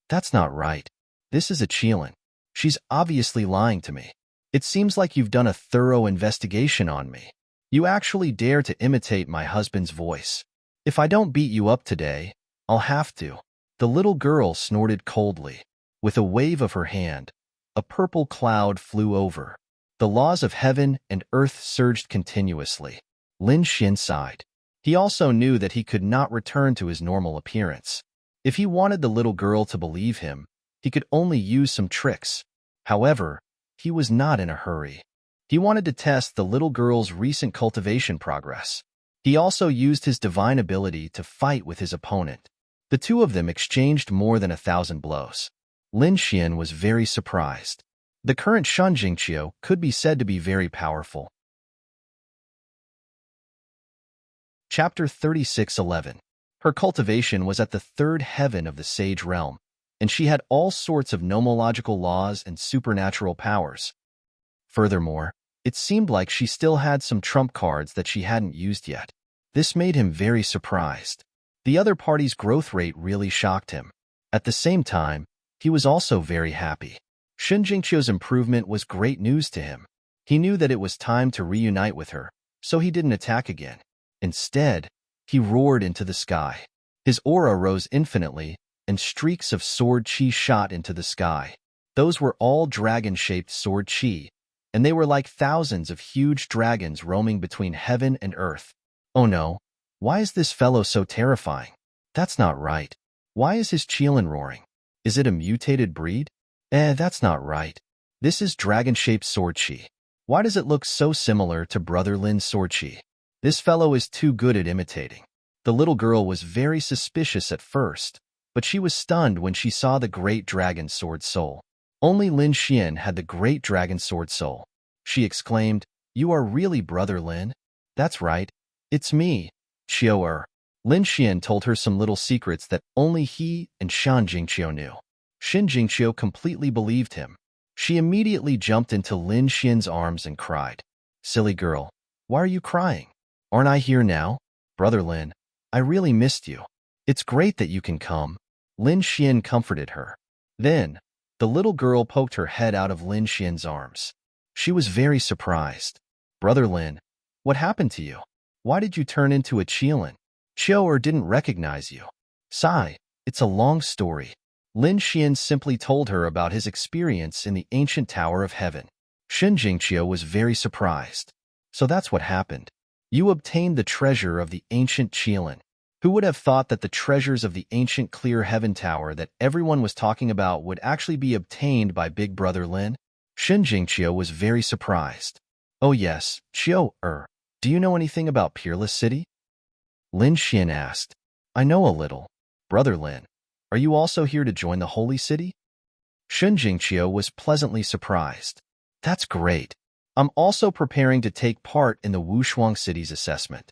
That's not right. This is a Qilin. She's obviously lying to me. It seems like you've done a thorough investigation on me. You actually dare to imitate my husband's voice. If I don't beat you up today, I'll have to. The little girl snorted coldly. With a wave of her hand, a purple cloud flew over. The laws of heaven and earth surged continuously. Lin Xin sighed. He also knew that he could not return to his normal appearance. If he wanted the little girl to believe him, he could only use some tricks. However, he was not in a hurry. He wanted to test the little girl's recent cultivation progress. He also used his divine ability to fight with his opponent. The two of them exchanged more than 1,000 blows. Lin Xin was very surprised. The current Shun Jingqiu could be said to be very powerful. Chapter 36:11. Her cultivation was at the third heaven of the sage realm, and she had all sorts of nomological laws and supernatural powers. Furthermore, it seemed like she still had some trump cards that she hadn't used yet. This made him very surprised. The other party's growth rate really shocked him. At the same time, he was also very happy. Shun Jingqiu's improvement was great news to him. He knew that it was time to reunite with her, so he didn't attack again. Instead, he roared into the sky. His aura rose infinitely, and streaks of sword chi shot into the sky. Those were all dragon-shaped sword chi, and they were like thousands of huge dragons roaming between heaven and earth. Oh no, why is this fellow so terrifying? That's not right. Why is his Qilin roaring? Is it a mutated breed? That's not right. This is dragon-shaped sword chi. Why does it look so similar to Brother Lin's sword chi? This fellow is too good at imitating. The little girl was very suspicious at first, but she was stunned when she saw the great dragon sword soul. Only Lin Xin had the great dragon sword soul. She exclaimed, You are really Brother Lin? That's right. It's me, Xiao. Lin Xin told her some little secrets that only he and Shan Jingqiu knew. Shan Jingqiu completely believed him. She immediately jumped into Lin Xin's arms and cried, Silly girl, why are you crying? Aren't I here now? Brother Lin, I really missed you. It's great that you can come. Lin Xin comforted her. Then, the little girl poked her head out of Lin Xin's arms. She was very surprised. Brother Lin, what happened to you? Why did you turn into a Qilin? Xiao didn't recognize you. Sigh, it's a long story. Lin Xin simply told her about his experience in the ancient Tower of Heaven. Shun Jingqiu was very surprised. So that's what happened. You obtained the treasure of the ancient Qilin. Who would have thought that the treasures of the ancient Clear Heaven Tower that everyone was talking about would actually be obtained by Big Brother Lin? Shun Jingqiu was very surprised. Oh yes, Xiao, do you know anything about Peerless City? Lin Xin asked. I know a little. Brother Lin, are you also here to join the Holy City? Shun Jingqiu was pleasantly surprised. That's great. I'm also preparing to take part in the Wushuang City's assessment.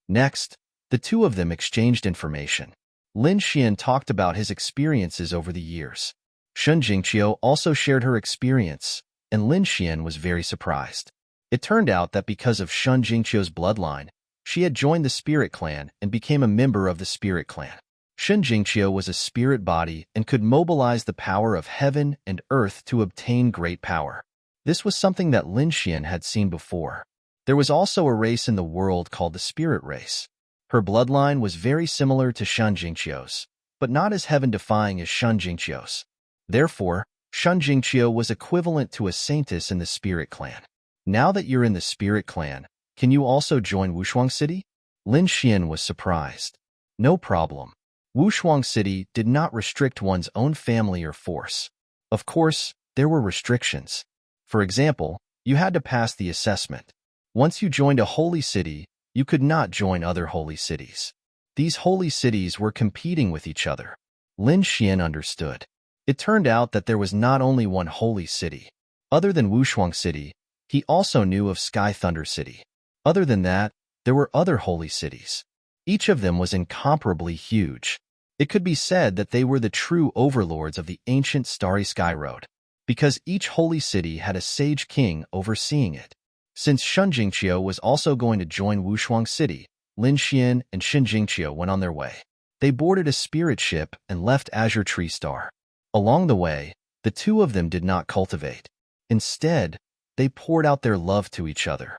Next, the two of them exchanged information. Lin Xin talked about his experiences over the years. Shun Jingqiu also shared her experience, and Lin Xin was very surprised. It turned out that because of Shun Jingqiu's bloodline, she had joined the Spirit Clan and became a member of the Spirit Clan. Shun Jingqiu was a spirit body and could mobilize the power of heaven and earth to obtain great power. This was something that Lin Xin had seen before. There was also a race in the world called the Spirit Race. Her bloodline was very similar to Shun Jingqiu's, but not as heaven-defying as Shun Jingqiu's. Therefore, Shun Jingqiu was equivalent to a saintess in the Spirit Clan. Now that you're in the Spirit Clan, can you also join Wushuang City? Lin Xian was surprised. No problem. Wushuang City did not restrict one's own family or force. Of course, there were restrictions. For example, you had to pass the assessment. Once you joined a holy city, you could not join other holy cities. These holy cities were competing with each other. Lin Xian understood. It turned out that there was not only one holy city. Other than Wushuang City, he also knew of Sky Thunder City. Other than that, there were other holy cities. Each of them was incomparably huge. It could be said that they were the true overlords of the ancient Starry Sky Road, because each holy city had a sage king overseeing it. Since Shun Jingqiu was also going to join Wushuang City, Lin Xian and Shun Jingqiu went on their way. They boarded a spirit ship and left Azure Tree Star. Along the way, the two of them did not cultivate. Instead, they poured out their love to each other.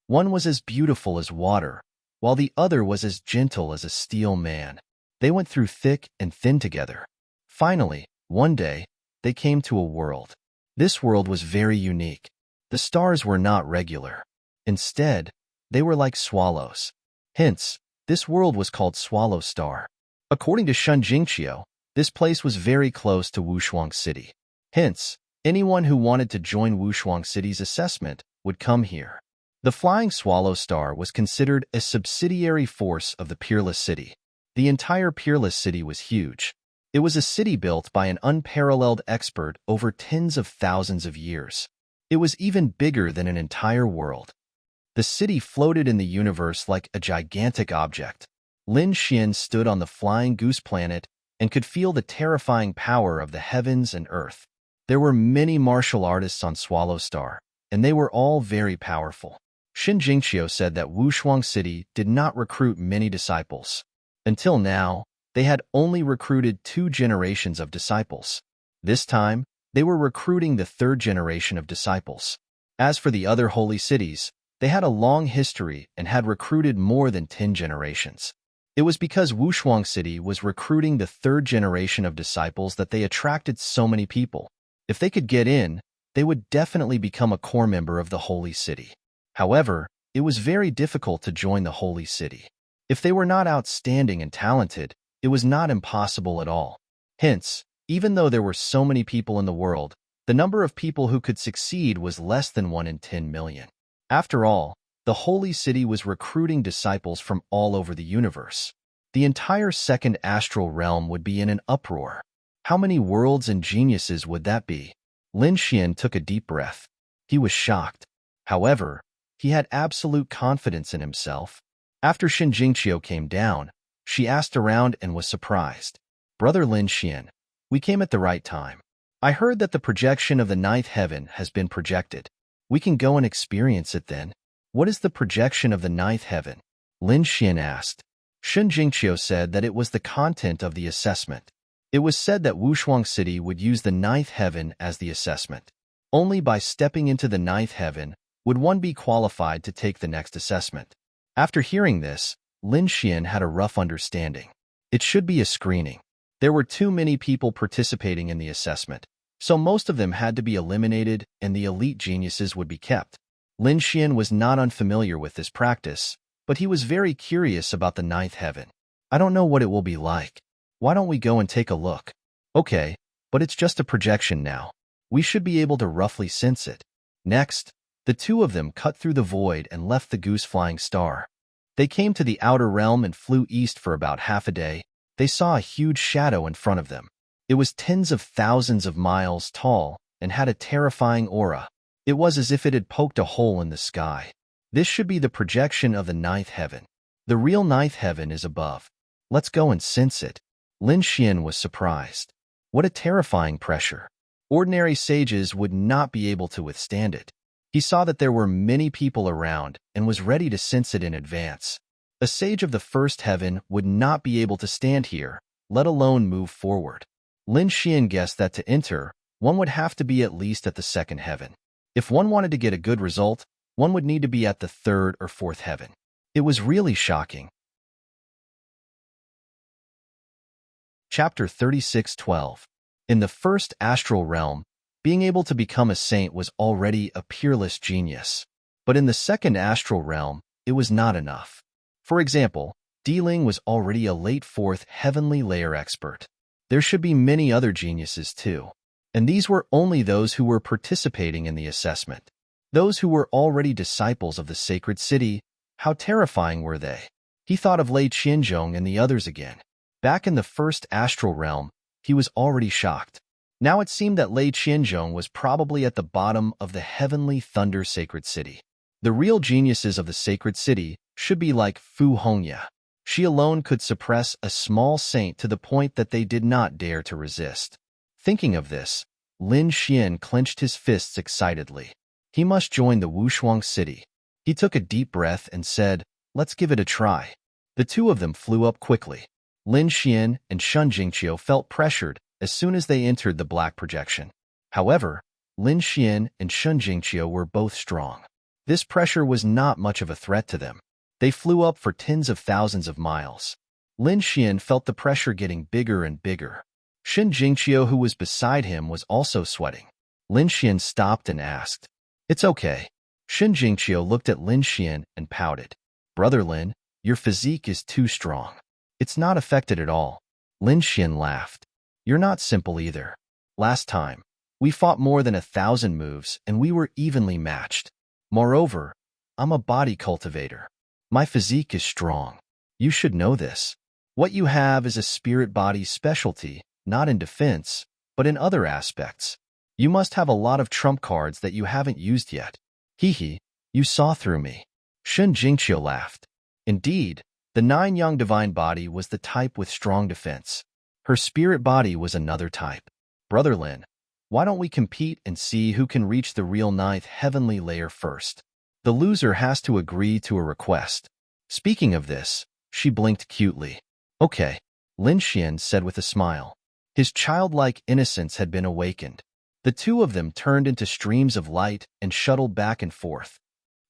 One was as beautiful as water, while the other was as gentle as a steel man. They went through thick and thin together. Finally, one day, they came to a world. This world was very unique. The stars were not regular. Instead, they were like swallows. Hence, this world was called Swallow Star. According to Shun Jingqiu, this place was very close to Wushuang City. Hence, anyone who wanted to join Wushuang City's assessment would come here. The Flying Swallow Star was considered a subsidiary force of the Peerless City. The entire Peerless City was huge. It was a city built by an unparalleled expert over tens of thousands of years. It was even bigger than an entire world. The city floated in the universe like a gigantic object. Lin Xian stood on the Flying Goose Planet and could feel the terrifying power of the heavens and earth. There were many martial artists on Swallow Star, and they were all very powerful. Shun Jingqiu said that Wushuang City did not recruit many disciples. Until now, they had only recruited 2 generations of disciples. This time, they were recruiting the 3rd generation of disciples. As for the other holy cities, they had a long history and had recruited more than 10 generations. It was because Wushuang City was recruiting the 3rd generation of disciples that they attracted so many people. If they could get in, they would definitely become a core member of the holy city. However, it was very difficult to join the holy city. If they were not outstanding and talented, it was not impossible at all. Hence, even though there were so many people in the world, the number of people who could succeed was less than 1 in 10 million. After all, the holy city was recruiting disciples from all over the universe. The entire 2nd astral realm would be in an uproar. How many worlds and geniuses would that be? Lin Xian took a deep breath. He was shocked. However, he had absolute confidence in himself. After Shun Jingqiu came down, she asked around and was surprised. Brother Lin Xian, we came at the right time. I heard that the projection of the 9th heaven has been projected. We can go and experience it then. What is the projection of the 9th heaven? Lin Xian asked. Shun Jingqiu said that it was the content of the assessment. It was said that Wushuang City would use the 9th heaven as the assessment. Only by stepping into the 9th heaven would one be qualified to take the next assessment. After hearing this, Lin Xian had a rough understanding. It should be a screening. There were too many people participating in the assessment, so most of them had to be eliminated and the elite geniuses would be kept. Lin Xian was not unfamiliar with this practice, but he was very curious about the 9th heaven. I don't know what it will be like. Why don't we go and take a look? Okay, but it's just a projection now. We should be able to roughly sense it. Next, the two of them cut through the void and left the goose flying star. They came to the outer realm and flew east for about half a day. They saw a huge shadow in front of them. It was tens of thousands of miles tall and had a terrifying aura. It was as if it had poked a hole in the sky. This should be the projection of the 9th heaven. The real 9th heaven is above. Let's go and sense it. Lin Xian was surprised. What a terrifying pressure. Ordinary sages would not be able to withstand it. He saw that there were many people around and was ready to sense it in advance. A sage of the 1st heaven would not be able to stand here, let alone move forward. Lin Xian guessed that to enter, one would have to be at least at the 2nd heaven. If one wanted to get a good result, one would need to be at the 3rd or 4th heaven. It was really shocking. Chapter 36:12. In the 1st astral realm, being able to become a saint was already a peerless genius. But in the 2nd astral realm, it was not enough. For example, Ling was already a late 4th heavenly layer expert. There should be many other geniuses too. And these were only those who were participating in the assessment. Those who were already disciples of the sacred city, how terrifying were they? He thought of Lei Qianzhong and the others again. Back in the first astral realm, he was already shocked. Now it seemed that Lei Qianzhong was probably at the bottom of the heavenly thunder sacred city. The real geniuses of the sacred city should be like Fu Hongya. She alone could suppress a small saint to the point that they did not dare to resist. Thinking of this, Lin Xian clenched his fists excitedly. He must join the Wushuang city. He took a deep breath and said, "Let's give it a try." The two of them flew up quickly. Lin Xian and Shun Jingqiu felt pressured as soon as they entered the black projection. However, Lin Xian and Shun Jingqiu were both strong. This pressure was not much of a threat to them. They flew up for tens of thousands of miles. Lin Xian felt the pressure getting bigger and bigger. Shun Jingqiu, who was beside him, was also sweating. Lin Xian stopped and asked, "It's okay." Shun Jingqiu looked at Lin Xian and pouted. "Brother Lin, your physique is too strong. It's not affected at all." Lin Xian laughed. "You're not simple either. Last time, we fought more than 1,000 moves and we were evenly matched. Moreover, I'm a body cultivator. My physique is strong. You should know this. What you have is a spirit body specialty, not in defense, but in other aspects. You must have a lot of trump cards that you haven't used yet. Hee, you saw through me." Shun Jingqiu laughed. Indeed, the 9-yang divine body was the type with strong defense. Her spirit body was another type. "Brother Lin, why don't we compete and see who can reach the real 9th heavenly layer first? The loser has to agree to a request." Speaking of this, she blinked cutely. "Okay," Lin Xian said with a smile. His childlike innocence had been awakened. The two of them turned into streams of light and shuttled back and forth.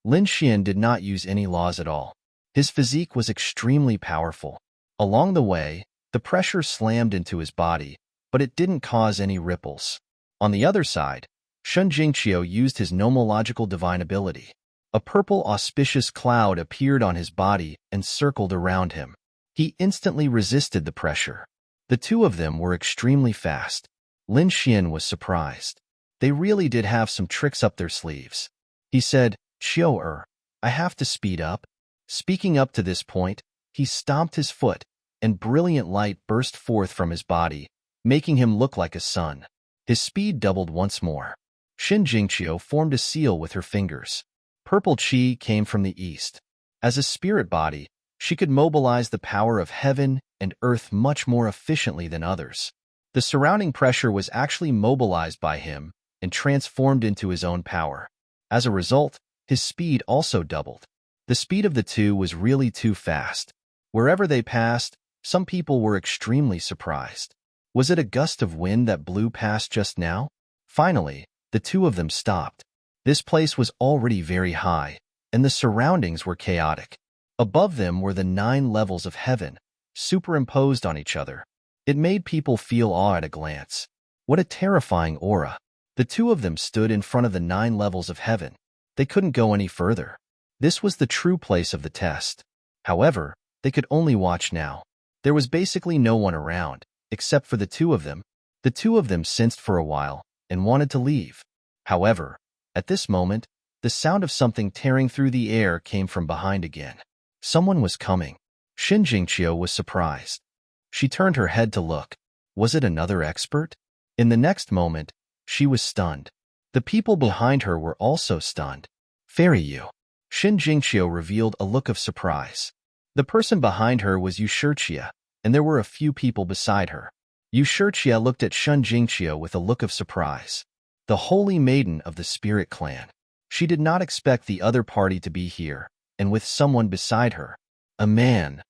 Lin Xian did not use any laws at all. His physique was extremely powerful. Along the way, the pressure slammed into his body, but it didn't cause any ripples. On the other side, Shun Jingqiu used his nomological divine ability. A purple auspicious cloud appeared on his body and circled around him. He instantly resisted the pressure. The two of them were extremely fast. Lin Xian was surprised. They really did have some tricks up their sleeves. He said, "Qiu, I have to speed up." Speaking up to this point, he stomped his foot, and brilliant light burst forth from his body, making him look like a sun. His speed doubled once more. Shun Jingqiu formed a seal with her fingers. Purple qi came from the east. As a spirit body, she could mobilize the power of heaven and earth much more efficiently than others. The surrounding pressure was actually mobilized by him and transformed into his own power. As a result, his speed also doubled. The speed of the two was really too fast. Wherever they passed, some people were extremely surprised. Was it a gust of wind that blew past just now? Finally, the two of them stopped. This place was already very high, and the surroundings were chaotic. Above them were the 9 levels of heaven, superimposed on each other. It made people feel awe at a glance. What a terrifying aura. The two of them stood in front of the 9 levels of heaven. They couldn't go any further. This was the true place of the test. However, they could only watch now. There was basically no one around, except for the two of them. The two of them sensed for a while and wanted to leave. However, at this moment, the sound of something tearing through the air came from behind again. Someone was coming. Shun Jingqiu was surprised. She turned her head to look. Was it another expert? In the next moment, she was stunned. The people behind her were also stunned. "Fairy Yu." Shun Jingqiu revealed a look of surprise. The person behind her was Yu Shirqia, and there were a few people beside her. Yu Shirqia looked at Shun Jingqiu with a look of surprise. The holy maiden of the spirit clan. She did not expect the other party to be here, and with someone beside her. A man.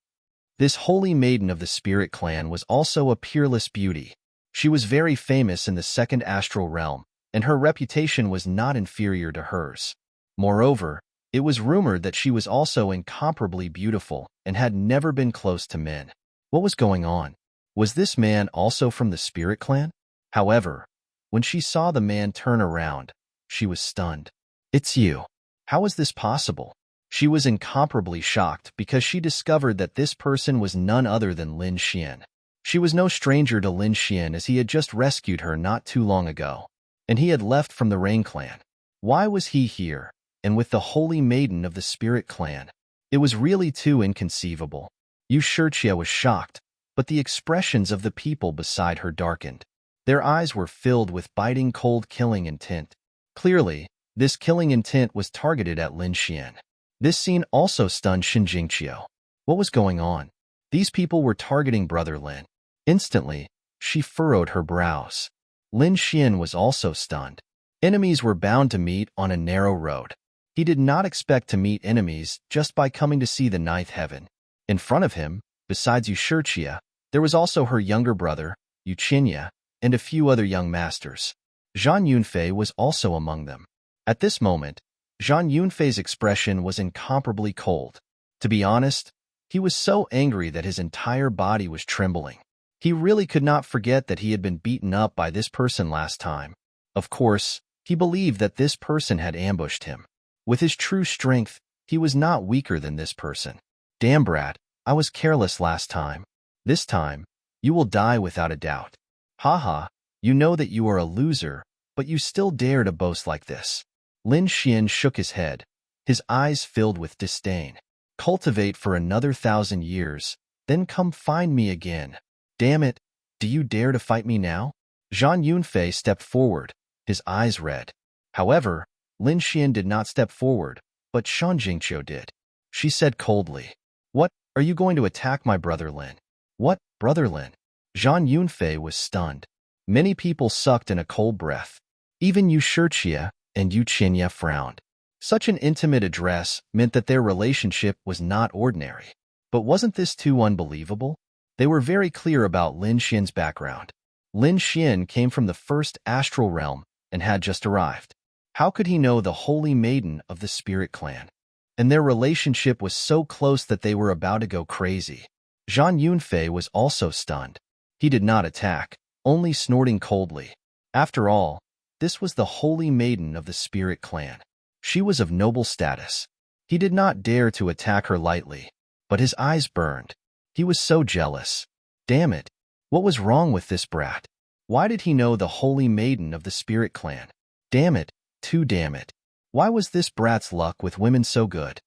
This holy maiden of the spirit clan was also a peerless beauty. She was very famous in the second astral realm, and her reputation was not inferior to hers. Moreover, it was rumored that she was also incomparably beautiful and had never been close to men. What was going on? Was this man also from the spirit clan? However, when she saw the man turn around, she was stunned. "It's you. How is this possible?" She was incomparably shocked because she discovered that this person was none other than Lin Xian. She was no stranger to Lin Xian as he had just rescued her not too long ago, and he had left from the Rain Clan. Why was he here, and with the Holy Maiden of the Spirit Clan? It was really too inconceivable. Yushirchia was shocked, but the expressions of the people beside her darkened. Their eyes were filled with biting cold killing intent. Clearly, this killing intent was targeted at Lin Xian. This scene also stunned Shen Jingqiu. What was going on? These people were targeting Brother Lin. Instantly, she furrowed her brows. Lin Xian was also stunned. Enemies were bound to meet on a narrow road. He did not expect to meet enemies just by coming to see the ninth heaven. In front of him, besides Yushirchia, there was also her younger brother, Yuqinya, and a few other young masters. Zhang Yunfei was also among them. At this moment, Zhang Yunfei's expression was incomparably cold. To be honest, he was so angry that his entire body was trembling. He really could not forget that he had been beaten up by this person last time. Of course, he believed that this person had ambushed him. With his true strength, he was not weaker than this person. Damn brat, I was careless last time. This time, you will die without a doubt. Haha, you know that you are a loser, but you still dare to boast like this. Lin Xian shook his head, his eyes filled with disdain. Cultivate for another 1,000 years, then come find me again. Damn it, do you dare to fight me now? Zhang Yunfei stepped forward, his eyes red. However, Lin Xian did not step forward, but Shen Jingqiu did. She said coldly, "What, are you going to attack my brother Lin?" "What, brother Lin?" Zhang Yunfei was stunned. Many people sucked in a cold breath. Even Yushirchia and Yuqinya frowned. Such an intimate address meant that their relationship was not ordinary. But wasn't this too unbelievable? They were very clear about Lin Xian's background. Lin Xian came from the first astral realm and had just arrived. How could he know the Holy Maiden of the Spirit Clan? And their relationship was so close that they were about to go crazy. Zhang Yunfei was also stunned. He did not attack, only snorting coldly. After all, this was the Holy Maiden of the Spirit Clan. She was of noble status. He did not dare to attack her lightly, but his eyes burned. He was so jealous. Damn it, what was wrong with this brat? Why did he know the Holy Maiden of the Spirit Clan? Damn it, too damn it. Why was this brat's luck with women so good?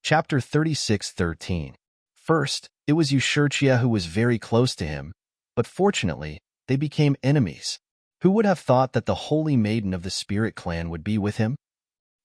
Chapter 36:13. First, it was Yushirchia who was very close to him, but fortunately, they became enemies. Who would have thought that the Holy Maiden of the Spirit Clan would be with him?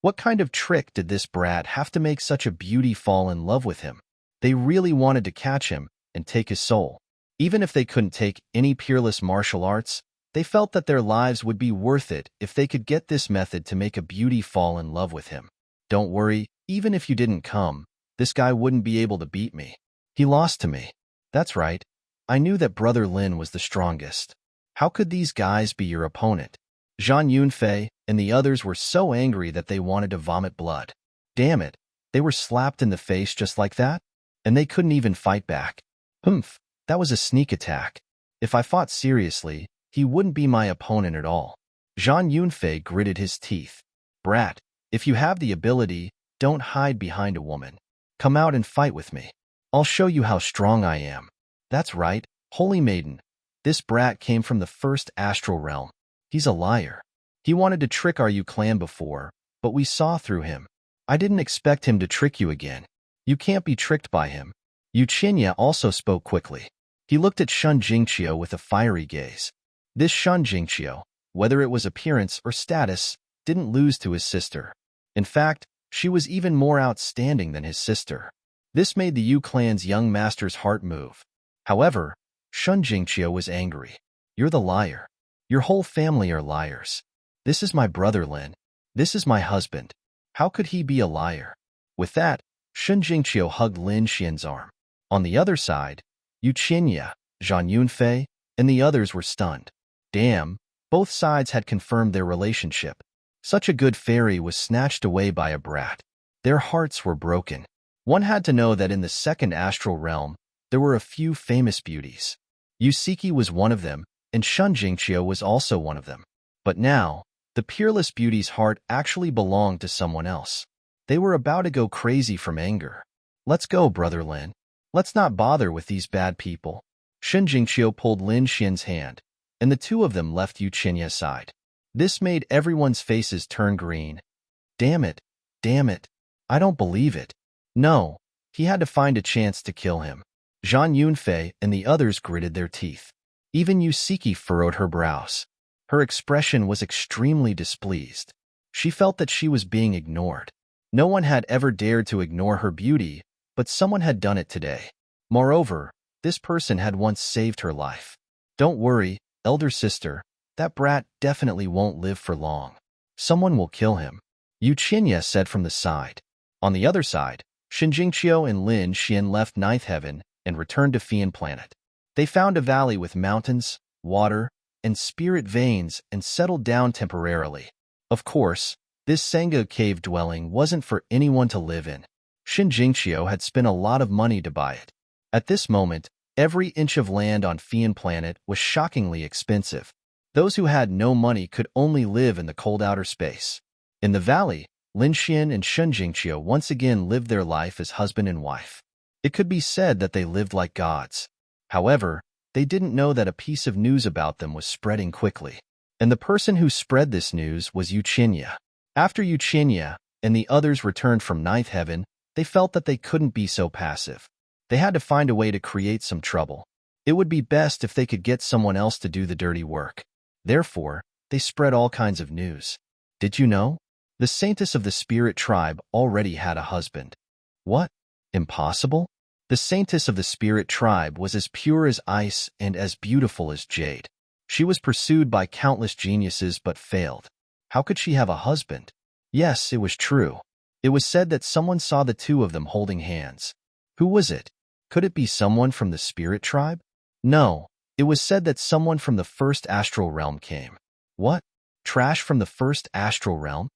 What kind of trick did this brat have to make such a beauty fall in love with him? They really wanted to catch him and take his soul. Even if they couldn't take any peerless martial arts, they felt that their lives would be worth it if they could get this method to make a beauty fall in love with him. Don't worry, even if you didn't come, this guy wouldn't be able to beat me. He lost to me. That's right. I knew that Brother Lin was the strongest. How could these guys be your opponent? Zhang Yunfei and the others were so angry that they wanted to vomit blood. Damn it, they were slapped in the face just like that? And they couldn't even fight back. Humph, that was a sneak attack. If I fought seriously, he wouldn't be my opponent at all. Zhang Yunfei gritted his teeth. Brat, if you have the ability, don't hide behind a woman. Come out and fight with me. I'll show you how strong I am. That's right, Holy Maiden. This brat came from the first astral realm. He's a liar. He wanted to trick our Yu clan before, but we saw through him. I didn't expect him to trick you again. You can't be tricked by him. Yuqinya also spoke quickly. He looked at Shen Jingqiu with a fiery gaze. This Shen Jingqiu, whether it was appearance or status, didn't lose to his sister. In fact, she was even more outstanding than his sister. This made the Yu clan's young master's heart move. However, Shen Jingqiu was angry. You're the liar. Your whole family are liars. This is my brother Lin. This is my husband. How could he be a liar? With that, Shen Jingqiu hugged Lin Xian's arm. On the other side, Yuqinya, Zhang Yunfei, and the others were stunned. Damn, both sides had confirmed their relationship. Such a good fairy was snatched away by a brat. Their hearts were broken. One had to know that in the second astral realm, there were a few famous beauties. Yusiki was one of them, and Shen Jingqiu was also one of them. But now, The peerless beauty's heart actually belonged to someone else. They were about to go crazy from anger. Let's go, Brother Lin. Let's not bother with these bad people. Shen Jingqiu pulled Lin Xian's hand, and the two of them left Yu Qinya's side. This made everyone's faces turn green. Damn it, damn it. I don't believe it. No, he had to find a chance to kill him. Zhang Yunfei and the others gritted their teeth. Even Yu Siki furrowed her brows. Her expression was extremely displeased. She felt that she was being ignored. No one had ever dared to ignore her beauty, but someone had done it today. Moreover, this person had once saved her life. Don't worry, elder sister, that brat definitely won't live for long. Someone will kill him, Yu Qinya said from the side. On the other side, Shen Jingqiu and Lin Xian left Ninth Heaven and returned to Fian Planet. They found a valley with mountains, water, and spirit veins and settled down temporarily. Of course, this Sangha cave dwelling wasn't for anyone to live in. Shen Jingqiu had spent a lot of money to buy it. At this moment, every inch of land on Fian Planet was shockingly expensive. Those who had no money could only live in the cold outer space. In the valley, Lin Xian and Shen Jingqiu once again lived their life as husband and wife. It could be said that they lived like gods. However, they didn't know that a piece of news about them was spreading quickly. And the person who spread this news was Yu Qinya. After Yu Qinya and the others returned from Ninth Heaven, they felt that they couldn't be so passive. They had to find a way to create some trouble. It would be best if they could get someone else to do the dirty work. Therefore, they spread all kinds of news. Did you know? The saintess of the spirit tribe already had a husband. What? Impossible? The saintess of the spirit tribe was as pure as ice and as beautiful as jade. She was pursued by countless geniuses but failed. How could she have a husband? Yes, it was true. It was said that someone saw the two of them holding hands. Who was it? Could it be someone from the spirit tribe? No, it was said that someone from the first astral realm came. What? Trash from the first astral realm?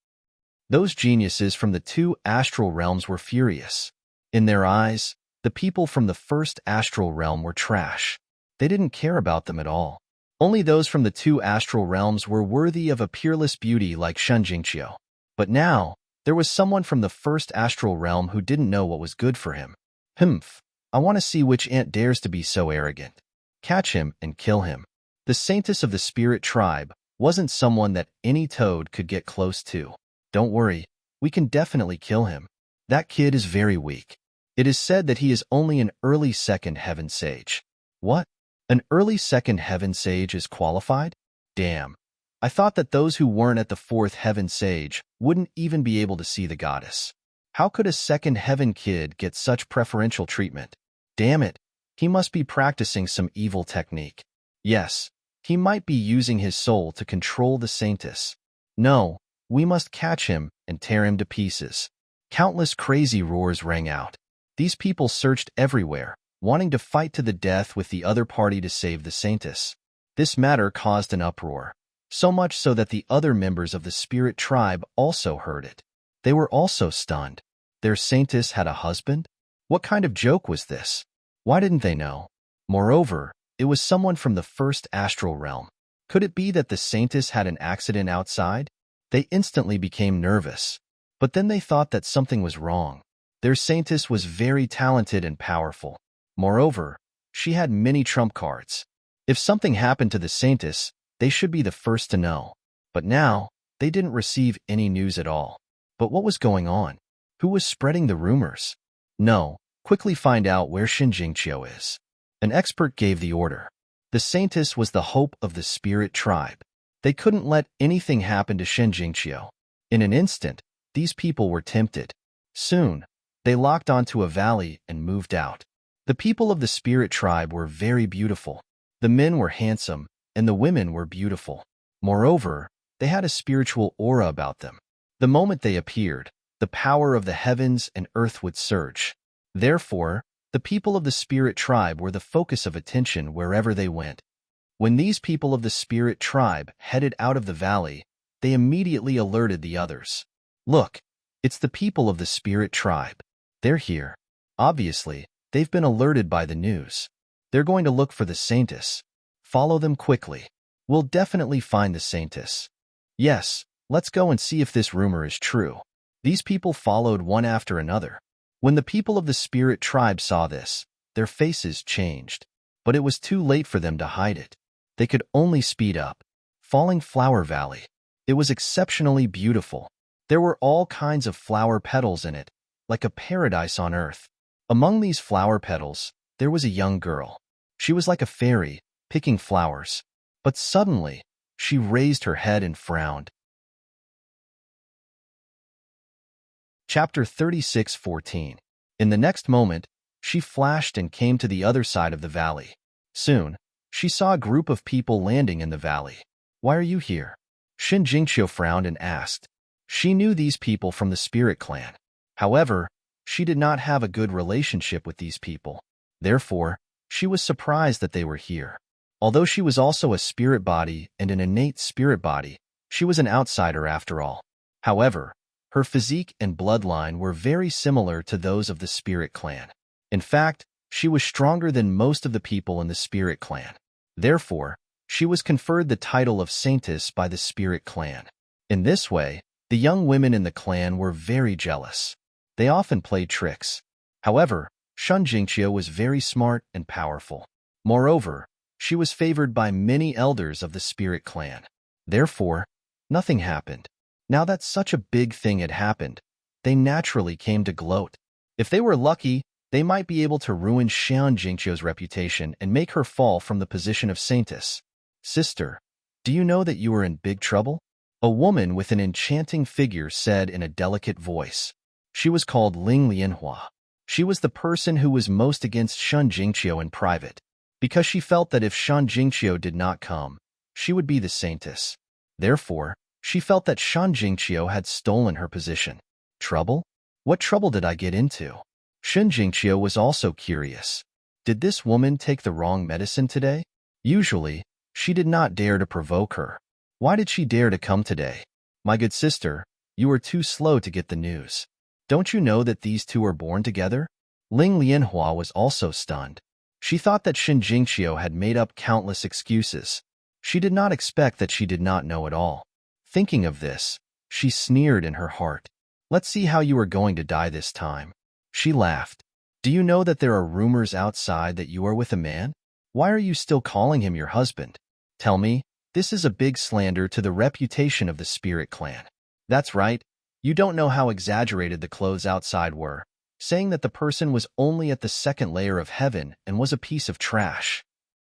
Those geniuses from the two astral realms were furious. In their eyes, the people from the first astral realm were trash. They didn't care about them at all. Only those from the two astral realms were worthy of a peerless beauty like Shen Jingqiu. But now, there was someone from the first astral realm who didn't know what was good for him. Humph, I want to see which ant dares to be so arrogant. Catch him and kill him. The saintess of the spirit tribe wasn't someone that any toad could get close to. Don't worry, we can definitely kill him. That kid is very weak. It is said that he is only an early second heaven sage. What? An early second heaven sage is qualified? Damn. I thought that those who weren't at the fourth heaven sage wouldn't even be able to see the goddess. How could a second heaven kid get such preferential treatment? Damn it. He must be practicing some evil technique. Yes, he might be using his soul to control the saintess. No, we must catch him and tear him to pieces. Countless crazy roars rang out. These people searched everywhere, wanting to fight to the death with the other party to save the saintess. This matter caused an uproar, so much so that the other members of the spirit tribe also heard it. They were also stunned. Their saintess had a husband? What kind of joke was this? Why didn't they know? Moreover, it was someone from the first astral realm. Could it be that the saintess had an accident outside? They instantly became nervous. But then they thought that something was wrong. Their saintess was very talented and powerful. Moreover, she had many trump cards. If something happened to the saintess, they should be the first to know. But now, they didn't receive any news at all. But what was going on? Who was spreading the rumors? No, quickly find out where Shen Jingqiu is. An expert gave the order. The saintess was the hope of the spirit tribe. They couldn't let anything happen to Shen Jingqiu. In an instant, these people were tempted. Soon, they locked onto a valley and moved out. The people of the spirit tribe were very beautiful. The men were handsome, and the women were beautiful. Moreover, they had a spiritual aura about them. The moment they appeared, the power of the heavens and earth would surge. Therefore, the people of the spirit tribe were the focus of attention wherever they went. When these people of the spirit tribe headed out of the valley, they immediately alerted the others. Look, it's the people of the spirit tribe. They're here. Obviously, they've been alerted by the news. They're going to look for the saintess. Follow them quickly. We'll definitely find the saintess. Yes, let's go and see if this rumor is true. These people followed one after another. When the people of the spirit tribe saw this, their faces changed. But it was too late for them to hide it. They could only speed up. Falling Flower Valley. It was exceptionally beautiful. There were all kinds of flower petals in it, like a paradise on earth. Among these flower petals, there was a young girl. She was like a fairy, picking flowers. But suddenly, she raised her head and frowned. Chapter 36:14. In the next moment, she flashed and came to the other side of the valley. Soon, she saw a group of people landing in the valley. Why are you here? Shin Jingqiu frowned and asked. She knew these people from the spirit clan. However, she did not have a good relationship with these people. Therefore, she was surprised that they were here. Although she was also a spirit body and an innate spirit body, she was an outsider after all. However, her physique and bloodline were very similar to those of the spirit clan. In fact, she was stronger than most of the people in the spirit clan. Therefore, she was conferred the title of saintess by the spirit clan. In this way, the young women in the clan were very jealous. They often played tricks. However, Shun Jingqiu was very smart and powerful. Moreover, she was favored by many elders of the spirit clan. Therefore, nothing happened. Now that such a big thing had happened, they naturally came to gloat. If they were lucky, they might be able to ruin Xian Jingqiu's reputation and make her fall from the position of saintess. Sister, do you know that you are in big trouble? A woman with an enchanting figure said in a delicate voice. She was called Ling Lianhua. She was the person who was most against Shun Jingqiu in private, because she felt that if Shun Jingqiu did not come, she would be the saintess. Therefore, she felt that Shun Jingqiu had stolen her position. Trouble? What trouble did I get into? Shun Jingqiu was also curious. Did this woman take the wrong medicine today? Usually, she did not dare to provoke her. Why did she dare to come today? My good sister, you are too slow to get the news. Don't you know that these two are born together? Ling Lianhua was also stunned. She thought that Shin Jingqiu had made up countless excuses. She did not expect that she did not know it all. Thinking of this, she sneered in her heart. Let's see how you are going to die this time. She laughed. Do you know that there are rumors outside that you are with a man? Why are you still calling him your husband? Tell me, this is a big slander to the reputation of the spirit clan. That's right. You don't know how exaggerated the clothes outside were, saying that the person was only at the second layer of heaven and was a piece of trash.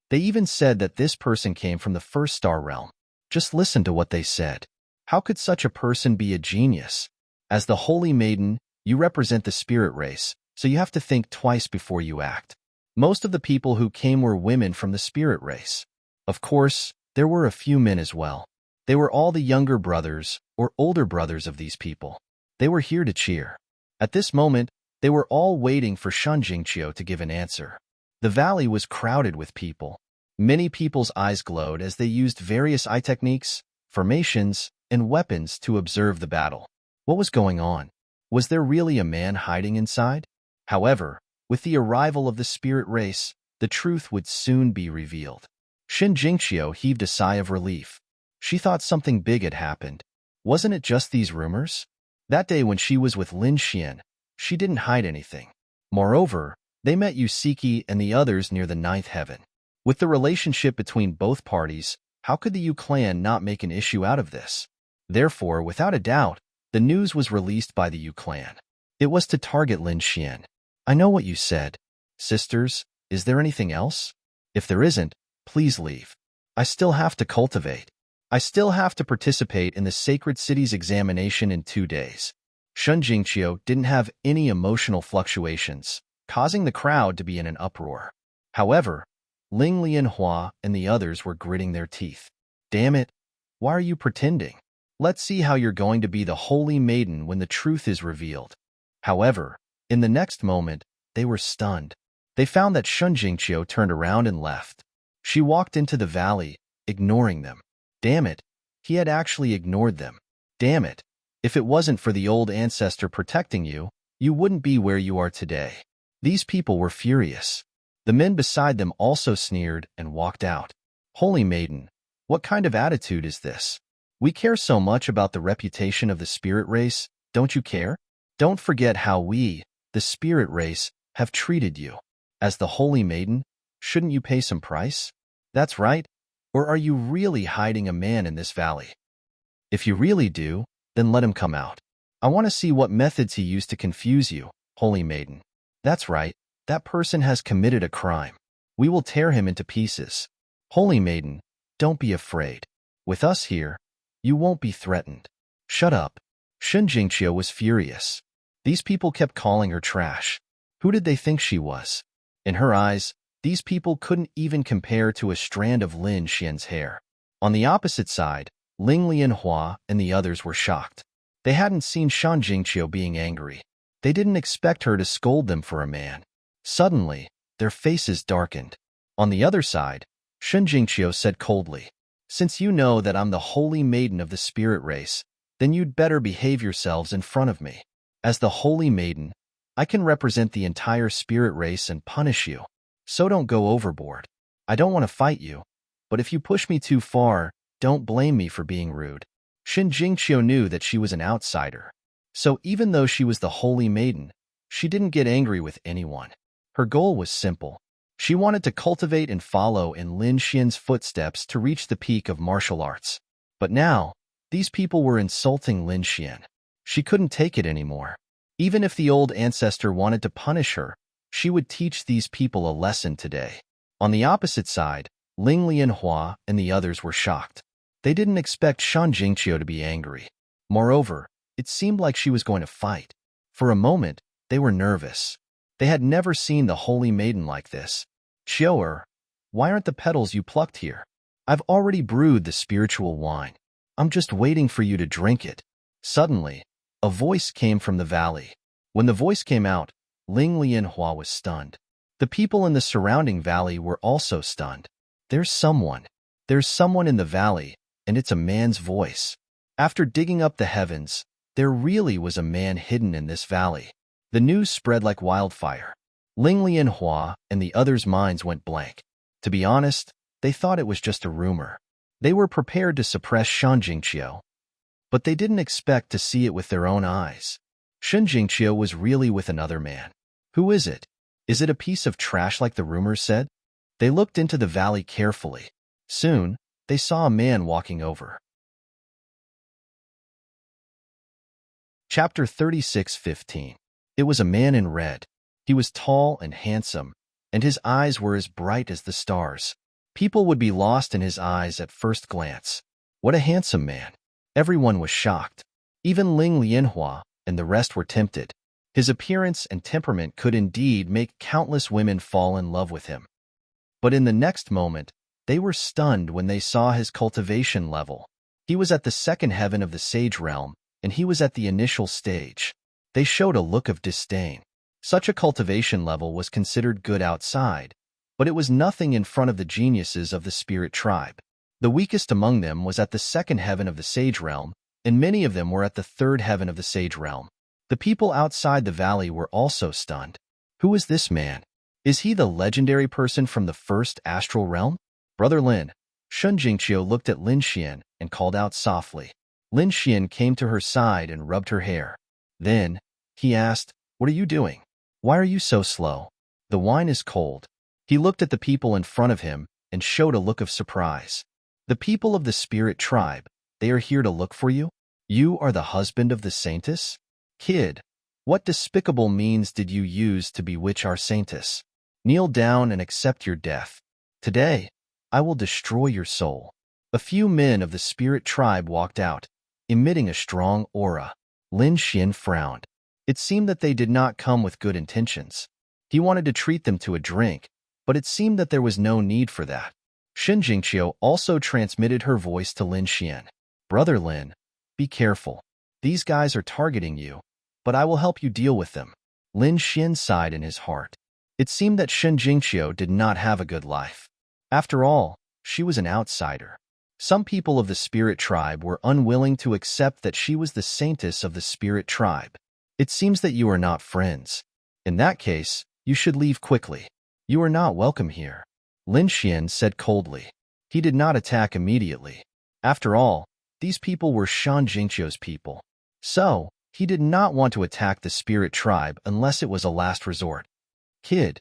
They even said that this person came from the first star realm. Just listen to what they said. How could such a person be a genius? As the holy maiden, you represent the spirit race, so you have to think twice before you act. Most of the people who came were women from the spirit race. Of course, there were a few men as well. They were all the younger brothers or older brothers of these people. They were here to cheer. At this moment, they were all waiting for Shun Jingqiu to give an answer. The valley was crowded with people. Many people's eyes glowed as they used various eye techniques, formations, and weapons to observe the battle. What was going on? Was there really a man hiding inside? However, with the arrival of the spirit race, the truth would soon be revealed. Shin Jingqiu heaved a sigh of relief. She thought something big had happened. Wasn't it just these rumors? That day when she was with Lin Xian, she didn't hide anything. Moreover, they met Yusiki and the others near the ninth heaven. With the relationship between both parties, how could the Yu clan not make an issue out of this? Therefore, without a doubt, the news was released by the Yu clan. It was to target Lin Xian. I know what you said. Sisters, is there anything else? If there isn't, please leave. I still have to cultivate. I still have to participate in the Sacred City's examination in 2 days. Shun Jingqiu didn't have any emotional fluctuations, causing the crowd to be in an uproar. However, Ling Lianhua and the others were gritting their teeth. Damn it, why are you pretending? Let's see how you're going to be the holy maiden when the truth is revealed. However, in the next moment, they were stunned. They found that Shun Jingqiu turned around and left. She walked into the valley, ignoring them. Damn it, he had actually ignored them. Damn it, if it wasn't for the old ancestor protecting you, you wouldn't be where you are today. These people were furious. The men beside them also sneered and walked out. Holy maiden, what kind of attitude is this? We care so much about the reputation of the spirit race, don't you care? Don't forget how we, the spirit race, have treated you. As the holy maiden, shouldn't you pay some price? That's right. Or are you really hiding a man in this valley? If you really do, then let him come out. I want to see what methods he used to confuse you, holy maiden. That's right, that person has committed a crime. We will tear him into pieces. Holy maiden, don't be afraid. With us here, you won't be threatened. Shut up. Shun Jingqiu was furious. These people kept calling her trash. Who did they think she was? In her eyes, these people couldn't even compare to a strand of Lin Xian's hair. On the opposite side, Ling Lianhua and the others were shocked. They hadn't seen Shan Jingqiu being angry. They didn't expect her to scold them for a man. Suddenly, their faces darkened. On the other side, Shun Jingqiu said coldly, "Since you know that I'm the holy maiden of the spirit race, then you'd better behave yourselves in front of me. As the holy maiden, I can represent the entire spirit race and punish you. So don't go overboard. I don't want to fight you, but if you push me too far, don't blame me for being rude." Shin Jingqiu knew that she was an outsider. So even though she was the holy maiden, she didn't get angry with anyone. Her goal was simple. She wanted to cultivate and follow in Lin Xian's footsteps to reach the peak of martial arts. But now, these people were insulting Lin Xian. She couldn't take it anymore. Even if the old ancestor wanted to punish her, she would teach these people a lesson today. On the opposite side, Ling Lianhua and the others were shocked. They didn't expect Shan Jingqiu to be angry. Moreover, it seemed like she was going to fight. For a moment, they were nervous. They had never seen the holy maiden like this. "Xiu'er, why aren't the petals you plucked here? I've already brewed the spiritual wine. I'm just waiting for you to drink it." Suddenly, a voice came from the valley. When the voice came out, Ling Lianhua was stunned. The people in the surrounding valley were also stunned. There's someone in the valley, and it's a man's voice. After digging up the heavens, there really was a man hidden in this valley. The news spread like wildfire. Ling Lianhua and the others' minds went blank. To be honest, they thought it was just a rumor. They were prepared to suppress Shan Jingqiu, but they didn't expect to see it with their own eyes. Shan Jingqiu was really with another man. Who is it? Is it a piece of trash like the rumors said? They looked into the valley carefully. Soon, they saw a man walking over. Chapter 36:15. It was a man in red. He was tall and handsome, and his eyes were as bright as the stars. People would be lost in his eyes at first glance. What a handsome man! Everyone was shocked. Even Ling Lianhua and the rest were tempted. His appearance and temperament could indeed make countless women fall in love with him. But in the next moment, they were stunned when they saw his cultivation level. He was at the second heaven of the sage realm, and he was at the initial stage. They showed a look of disdain. Such a cultivation level was considered good outside, but it was nothing in front of the geniuses of the spirit tribe. The weakest among them was at the second heaven of the sage realm, and many of them were at the third heaven of the sage realm. The people outside the valley were also stunned. Who is this man? Is he the legendary person from the first astral realm? Brother Lin. Shun Jingqiu looked at Lin Xian and called out softly. Lin Xian came to her side and rubbed her hair. Then, he asked, "What are you doing? Why are you so slow? The wine is cold." He looked at the people in front of him and showed a look of surprise. "The people of the spirit tribe, they are here to look for you? You are the husband of the saintess? Kid, what despicable means did you use to bewitch our saintess? Kneel down and accept your death. Today, I will destroy your soul." A few men of the spirit tribe walked out, emitting a strong aura. Lin Xian frowned. It seemed that they did not come with good intentions. He wanted to treat them to a drink, but it seemed that there was no need for that. Shin Jingqiu also transmitted her voice to Lin Xian. "Brother Lin, be careful. These guys are targeting you, but I will help you deal with them." Lin Xian sighed in his heart. It seemed that Shin Jingqiu did not have a good life. After all, she was an outsider. Some people of the spirit tribe were unwilling to accept that she was the saintess of the spirit tribe. "It seems that you are not friends. In that case, you should leave quickly. You are not welcome here," Lin Xian said coldly. He did not attack immediately. After all, these people were Shan Jingqiu's people. So, he did not want to attack the spirit tribe unless it was a last resort. Kid,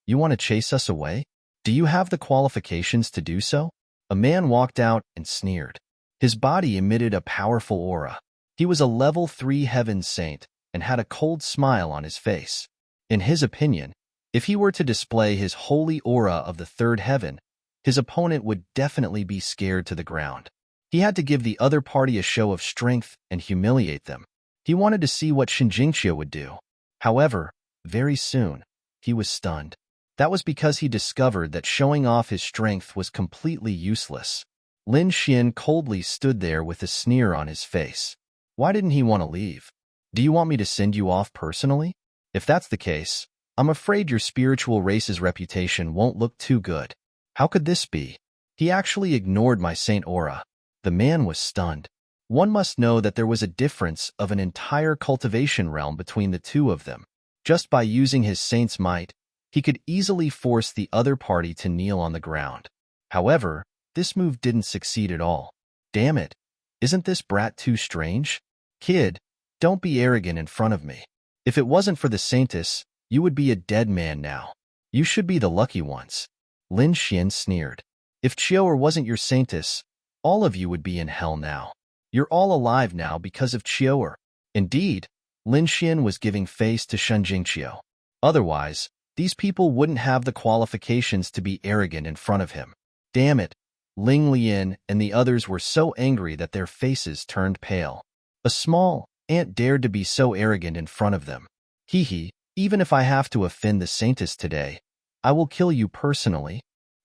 you want to chase us away? Do you have the qualifications to do so? A man walked out and sneered. His body emitted a powerful aura. He was a level 3 heaven saint and had a cold smile on his face. In his opinion, if he were to display his holy aura of the third heaven, his opponent would definitely be scared to the ground. He had to give the other party a show of strength and humiliate them. He wanted to see what Shan Jingqiu would do. However, very soon, he was stunned. That was because he discovered that showing off his strength was completely useless. Lin Xian coldly stood there with a sneer on his face. Why didn't he want to leave? Do you want me to send you off personally? If that's the case, I'm afraid your spiritual race's reputation won't look too good. How could this be? He actually ignored my saint aura. The man was stunned. One must know that there was a difference of an entire cultivation realm between the two of them. Just by using his saint's might, he could easily force the other party to kneel on the ground. However, this move didn't succeed at all. Damn it, isn't this brat too strange? Kid, don't be arrogant in front of me. If it wasn't for the saintess, you would be a dead man now. You should be the lucky ones. Lin Xian sneered. If Chiu'er wasn't your saintess, all of you would be in hell now. You're all alive now because of Chiu'er. Indeed, Lin Xian was giving face to Shan Jingqiu. Otherwise, these people wouldn't have the qualifications to be arrogant in front of him. Damn it, Ling Lian and the others were so angry that their faces turned pale. A small ant dared to be so arrogant in front of them. Hee, even if I have to offend the saintess today, I will kill you personally.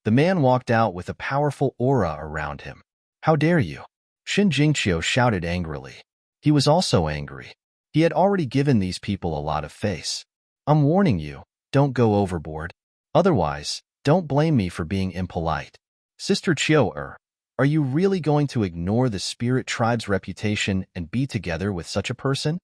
The man walked out with a powerful aura around him. How dare you? Shan Jingqiu shouted angrily. He was also angry. He had already given these people a lot of face. I'm warning you, don't go overboard. Otherwise, don't blame me for being impolite. Sister Chiu'er, are you really going to ignore the spirit tribe's reputation and be together with such a person?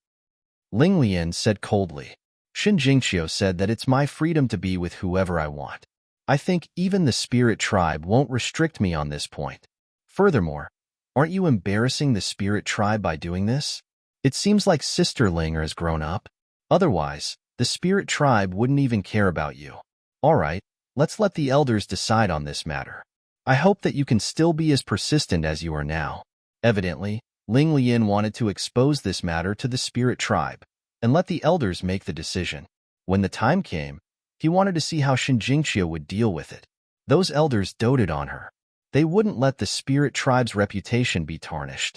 Ling Lian said coldly. Shan Jingqiu said that it's my freedom to be with whoever I want. I think even the spirit tribe won't restrict me on this point. Furthermore, aren't you embarrassing the spirit tribe by doing this? It seems like Sister Ling has grown up. Otherwise, the spirit tribe wouldn't even care about you. All right, let's let the elders decide on this matter. I hope that you can still be as persistent as you are now. Evidently, Ling Lian wanted to expose this matter to the spirit tribe and let the elders make the decision. When the time came, he wanted to see how Shan Jingqiu would deal with it. Those elders doted on her. They wouldn't let the spirit tribe's reputation be tarnished.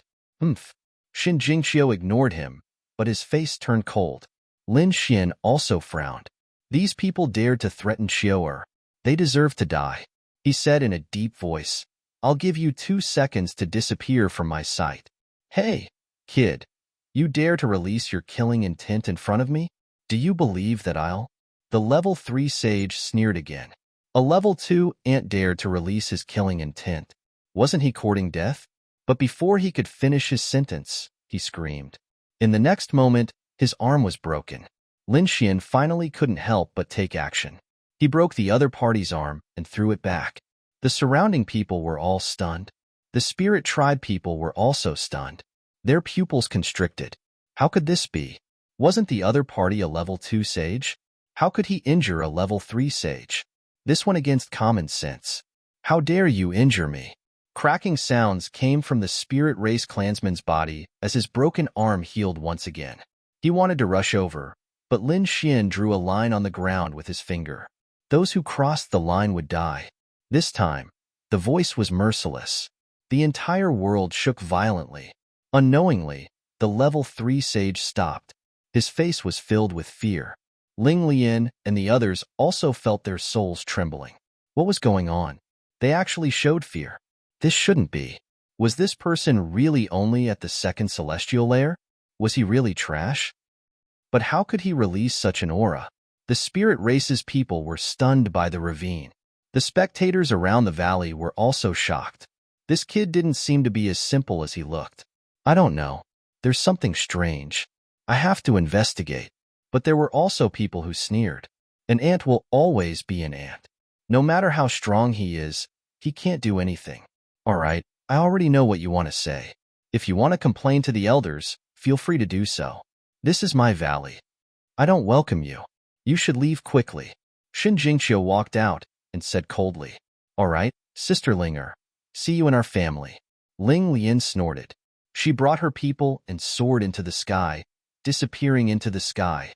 Shan Jingqiu ignored him, but his face turned cold. Lin Xian also frowned. These people dared to threaten Chiu'er. They deserve to die. He said in a deep voice, I'll give you 2 seconds to disappear from my sight. Hey, kid, you dare to release your killing intent in front of me? Do you believe that I'll? The level 3 sage sneered again. A level 2 ant dared to release his killing intent. Wasn't he courting death? But before he could finish his sentence, he screamed. In the next moment, his arm was broken. Lin Xian finally couldn't help but take action. He broke the other party's arm and threw it back. The surrounding people were all stunned. The spirit tribe people were also stunned. Their pupils constricted. How could this be? Wasn't the other party a level 2 sage? How could he injure a level 3 sage? This went against common sense. How dare you injure me? Cracking sounds came from the spirit race clansman's body as his broken arm healed once again. He wanted to rush over, but Lin Xian drew a line on the ground with his finger. Those who crossed the line would die. This time, the voice was merciless. The entire world shook violently. Unknowingly, the level 3 sage stopped. His face was filled with fear. Ling Lian and the others also felt their souls trembling. What was going on? They actually showed fear. This shouldn't be. Was this person really only at the second celestial layer? Was he really trash? But how could he release such an aura? The spirit race's people were stunned by the ravine. The spectators around the valley were also shocked. This kid didn't seem to be as simple as he looked. I don't know. There's something strange. I have to investigate. But there were also people who sneered. An ant will always be an ant. No matter how strong he is, he can't do anything. All right, I already know what you want to say. If you want to complain to the elders, feel free to do so. This is my valley. I don't welcome you. You should leave quickly. Shin Jingqiu walked out and said coldly, All right, Sister Linger. See you in our family. Ling Lian snorted. She brought her people and soared into the sky, disappearing into the sky.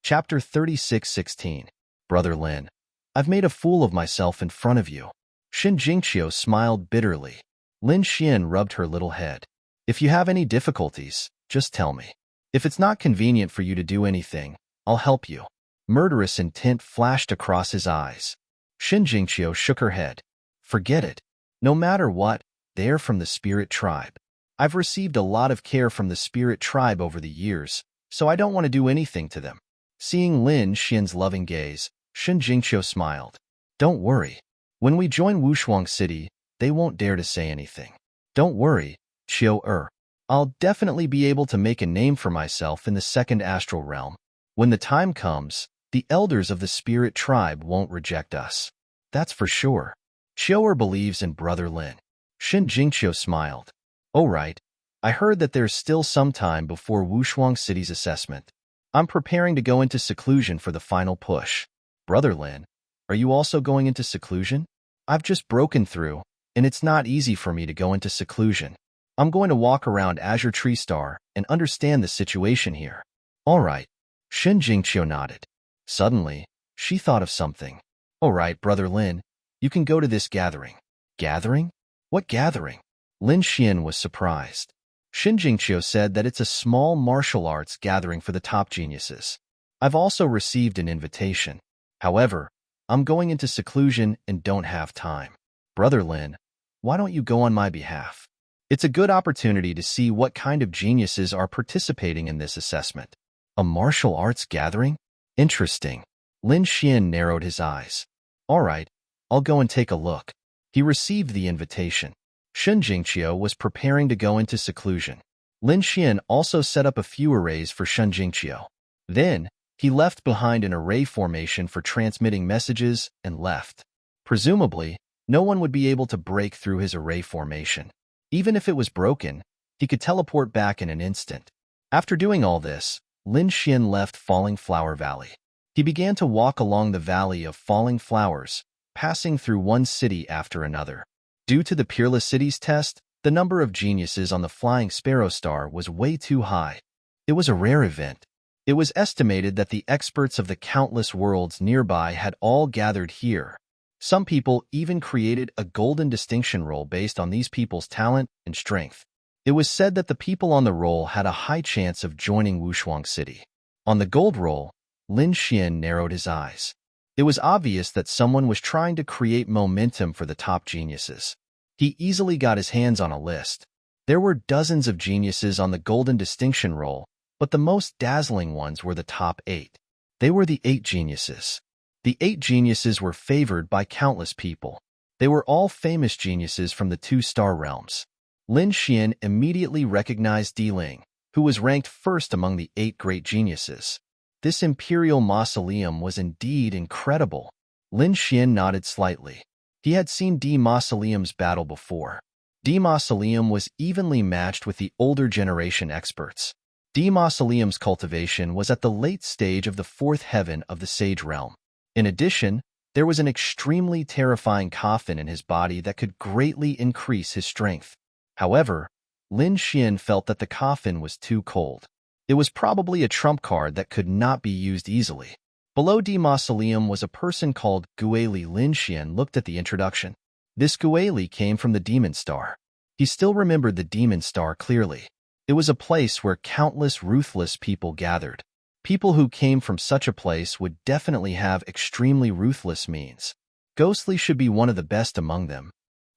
Chapter 36:16. Brother Lin. I've made a fool of myself in front of you. Shin Jingqiu smiled bitterly. Lin Xian rubbed her little head. If you have any difficulties, just tell me. If it's not convenient for you to do anything, I'll help you. Murderous intent flashed across his eyes. Shin Jingqiu shook her head. Forget it. No matter what, they're from the spirit tribe. I've received a lot of care from the spirit tribe over the years, so I don't want to do anything to them. Seeing Lin Xian's loving gaze, Shin Jingqiu smiled. Don't worry. When we join Wushuang City, they won't dare to say anything. Don't worry, Qiu. I'll definitely be able to make a name for myself in the second astral realm. When the time comes, the elders of the spirit tribe won't reject us. That's for sure. Qiu believes in Brother Lin. Shin Jingqiu smiled. Oh right. I heard that there's still some time before Wushuang City's assessment. I'm preparing to go into seclusion for the final push. Brother Lin, are you also going into seclusion? I've just broken through, and it's not easy for me to go into seclusion. I'm going to walk around Azure Tree Star and understand the situation here. All right. Shin Jingqiu nodded. Suddenly, she thought of something. All right, Brother Lin, you can go to this gathering. Gathering? What gathering? Lin Xian was surprised. Shin Jingqiu said that it's a small martial arts gathering for the top geniuses. I've also received an invitation. However, I'm going into seclusion and don't have time. Brother Lin, why don't you go on my behalf? It's a good opportunity to see what kind of geniuses are participating in this assessment. A martial arts gathering? Interesting. Lin Xian narrowed his eyes. All right, I'll go and take a look. He received the invitation. Shin Jingqiu was preparing to go into seclusion. Lin Xian also set up a few arrays for Shin Jingqiu. Then, he left behind an array formation for transmitting messages and left. Presumably, no one would be able to break through his array formation. Even if it was broken, he could teleport back in an instant. After doing all this, Lin Xian left Falling Flower Valley. He began to walk along the Valley of Falling Flowers, passing through one city after another. Due to the Peerless Cities test, the number of geniuses on the Flying Sparrow Star was way too high. It was a rare event. It was estimated that the experts of the countless worlds nearby had all gathered here. Some people even created a golden distinction roll based on these people's talent and strength. It was said that the people on the roll had a high chance of joining Wushuang City. On the gold roll, Lin Xian narrowed his eyes. It was obvious that someone was trying to create momentum for the top geniuses. He easily got his hands on a list. There were dozens of geniuses on the golden distinction roll, but the most dazzling ones were the top 8. They were the 8 geniuses. The 8 geniuses were favored by countless people. They were all famous geniuses from the 2-star realms. Lin Xian immediately recognized Di Ling, who was ranked first among the 8 great geniuses. This imperial mausoleum was indeed incredible. Lin Xian nodded slightly. He had seen Di Mausoleum's battle before. Di Mausoleum was evenly matched with the older generation experts. Di Mausoleum's cultivation was at the late stage of the 4th heaven of the Sage realm. In addition, there was an extremely terrifying coffin in his body that could greatly increase his strength. However, Lin Xian felt that the coffin was too cold. It was probably a trump card that could not be used easily. Below Di Mausoleum was a person called Gueli. Lin Xian looked at the introduction. This Gueli came from the Demon Star. He still remembered the Demon Star clearly. It was a place where countless ruthless people gathered. People who came from such a place would definitely have extremely ruthless means. Ghostly should be one of the best among them.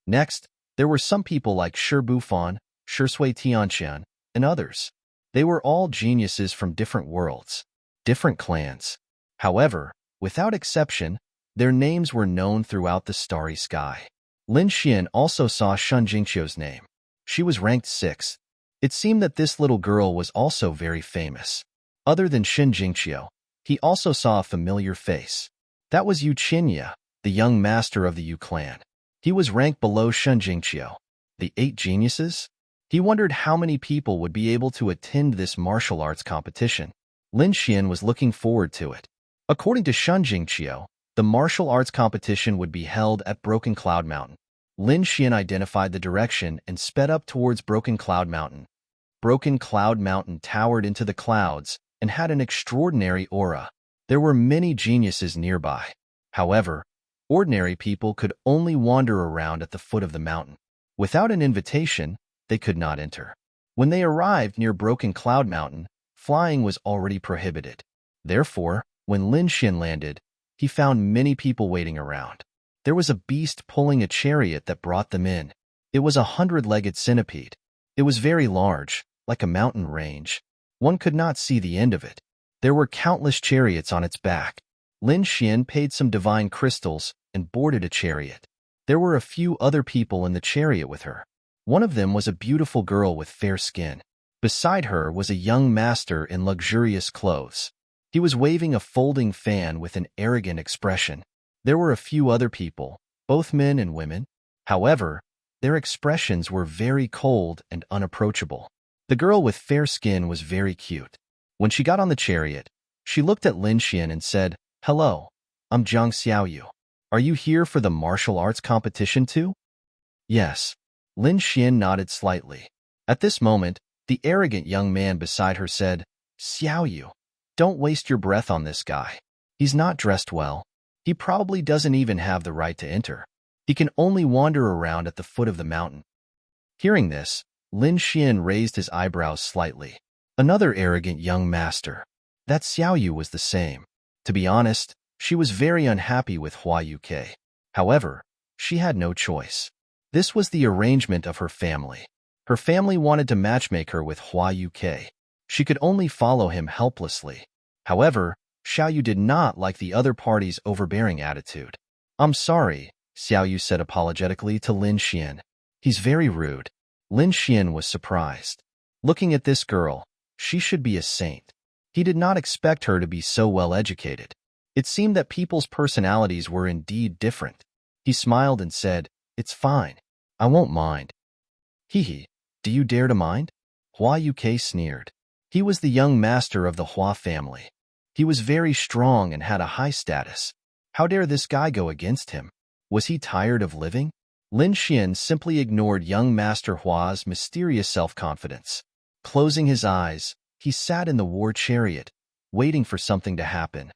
Next, there were some people like Shi Bufan, Shi Sui Tianqian, and others. They were all geniuses from different worlds, different clans. However, without exception, their names were known throughout the starry sky. Lin Xian also saw Shin Jingqiu's name. She was ranked 6th. It seemed that this little girl was also very famous. Other than Shin Jingqiu, he also saw a familiar face. That was Yu Qinya, the young master of the Yu clan. He was ranked below Shun Jingqiu, the 8 geniuses. He wondered how many people would be able to attend this martial arts competition. Lin Xian was looking forward to it. According to Shun Jingqiu, the martial arts competition would be held at Broken Cloud Mountain. Lin Xian identified the direction and sped up towards Broken Cloud Mountain. Broken Cloud Mountain towered into the clouds and had an extraordinary aura. There were many geniuses nearby. However, ordinary people could only wander around at the foot of the mountain. Without an invitation, they could not enter. When they arrived near Broken Cloud Mountain, flying was already prohibited. Therefore, when Lin Xian landed, he found many people waiting around. There was a beast pulling a chariot that brought them in. It was a 100-legged centipede. It was very large, like a mountain range. One could not see the end of it. There were countless chariots on its back. Lin Xian paid some divine crystals and boarded a chariot. There were a few other people in the chariot with her. One of them was a beautiful girl with fair skin. Beside her was a young master in luxurious clothes. He was waving a folding fan with an arrogant expression. There were a few other people, both men and women. However, their expressions were very cold and unapproachable. The girl with fair skin was very cute. When she got on the chariot, she looked at Lin Xian and said, "Hello, I'm Jiang Xiaoyu. Are you here for the martial arts competition too?" "Yes." Lin Xian nodded slightly. At this moment, the arrogant young man beside her said, "Xiaoyu, don't waste your breath on this guy. He's not dressed well. He probably doesn't even have the right to enter. He can only wander around at the foot of the mountain." Hearing this, Lin Xian raised his eyebrows slightly. Another arrogant young master. That Xiaoyu was the same. To be honest, she was very unhappy with Hua Yuk. However, she had no choice. This was the arrangement of her family. Her family wanted to matchmake her with Hua Yuk. She could only follow him helplessly. However, Xiaoyu did not like the other party's overbearing attitude. "I'm sorry," Xiaoyu said apologetically to Lin Xian. "He's very rude." Lin Xian was surprised. Looking at this girl, she should be a saint. He did not expect her to be so well educated. It seemed that people's personalities were indeed different. He smiled and said, "It's fine. I won't mind." "Hee, do you dare to mind?" Hua Yuk sneered. He was the young master of the Hua family. He was very strong and had a high status. How dare this guy go against him? Was he tired of living? Lin Xian simply ignored young Master Hua's mysterious self-confidence. Closing his eyes, he sat in the war chariot, waiting for something to happen.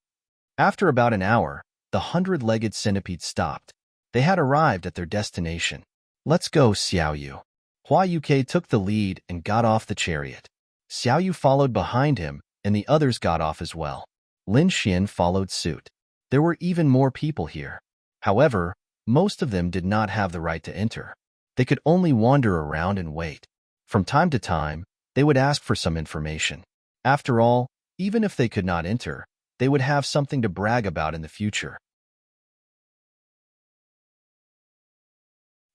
After about an hour, the 100-legged centipede stopped. They had arrived at their destination. "Let's go, Xiaoyu." Hua Yuk took the lead and got off the chariot. Xiaoyu followed behind him, and the others got off as well. Lin Xian followed suit. There were even more people here. However, most of them did not have the right to enter. They could only wander around and wait. From time to time, they would ask for some information. After all, even if they could not enter, they would have something to brag about in the future.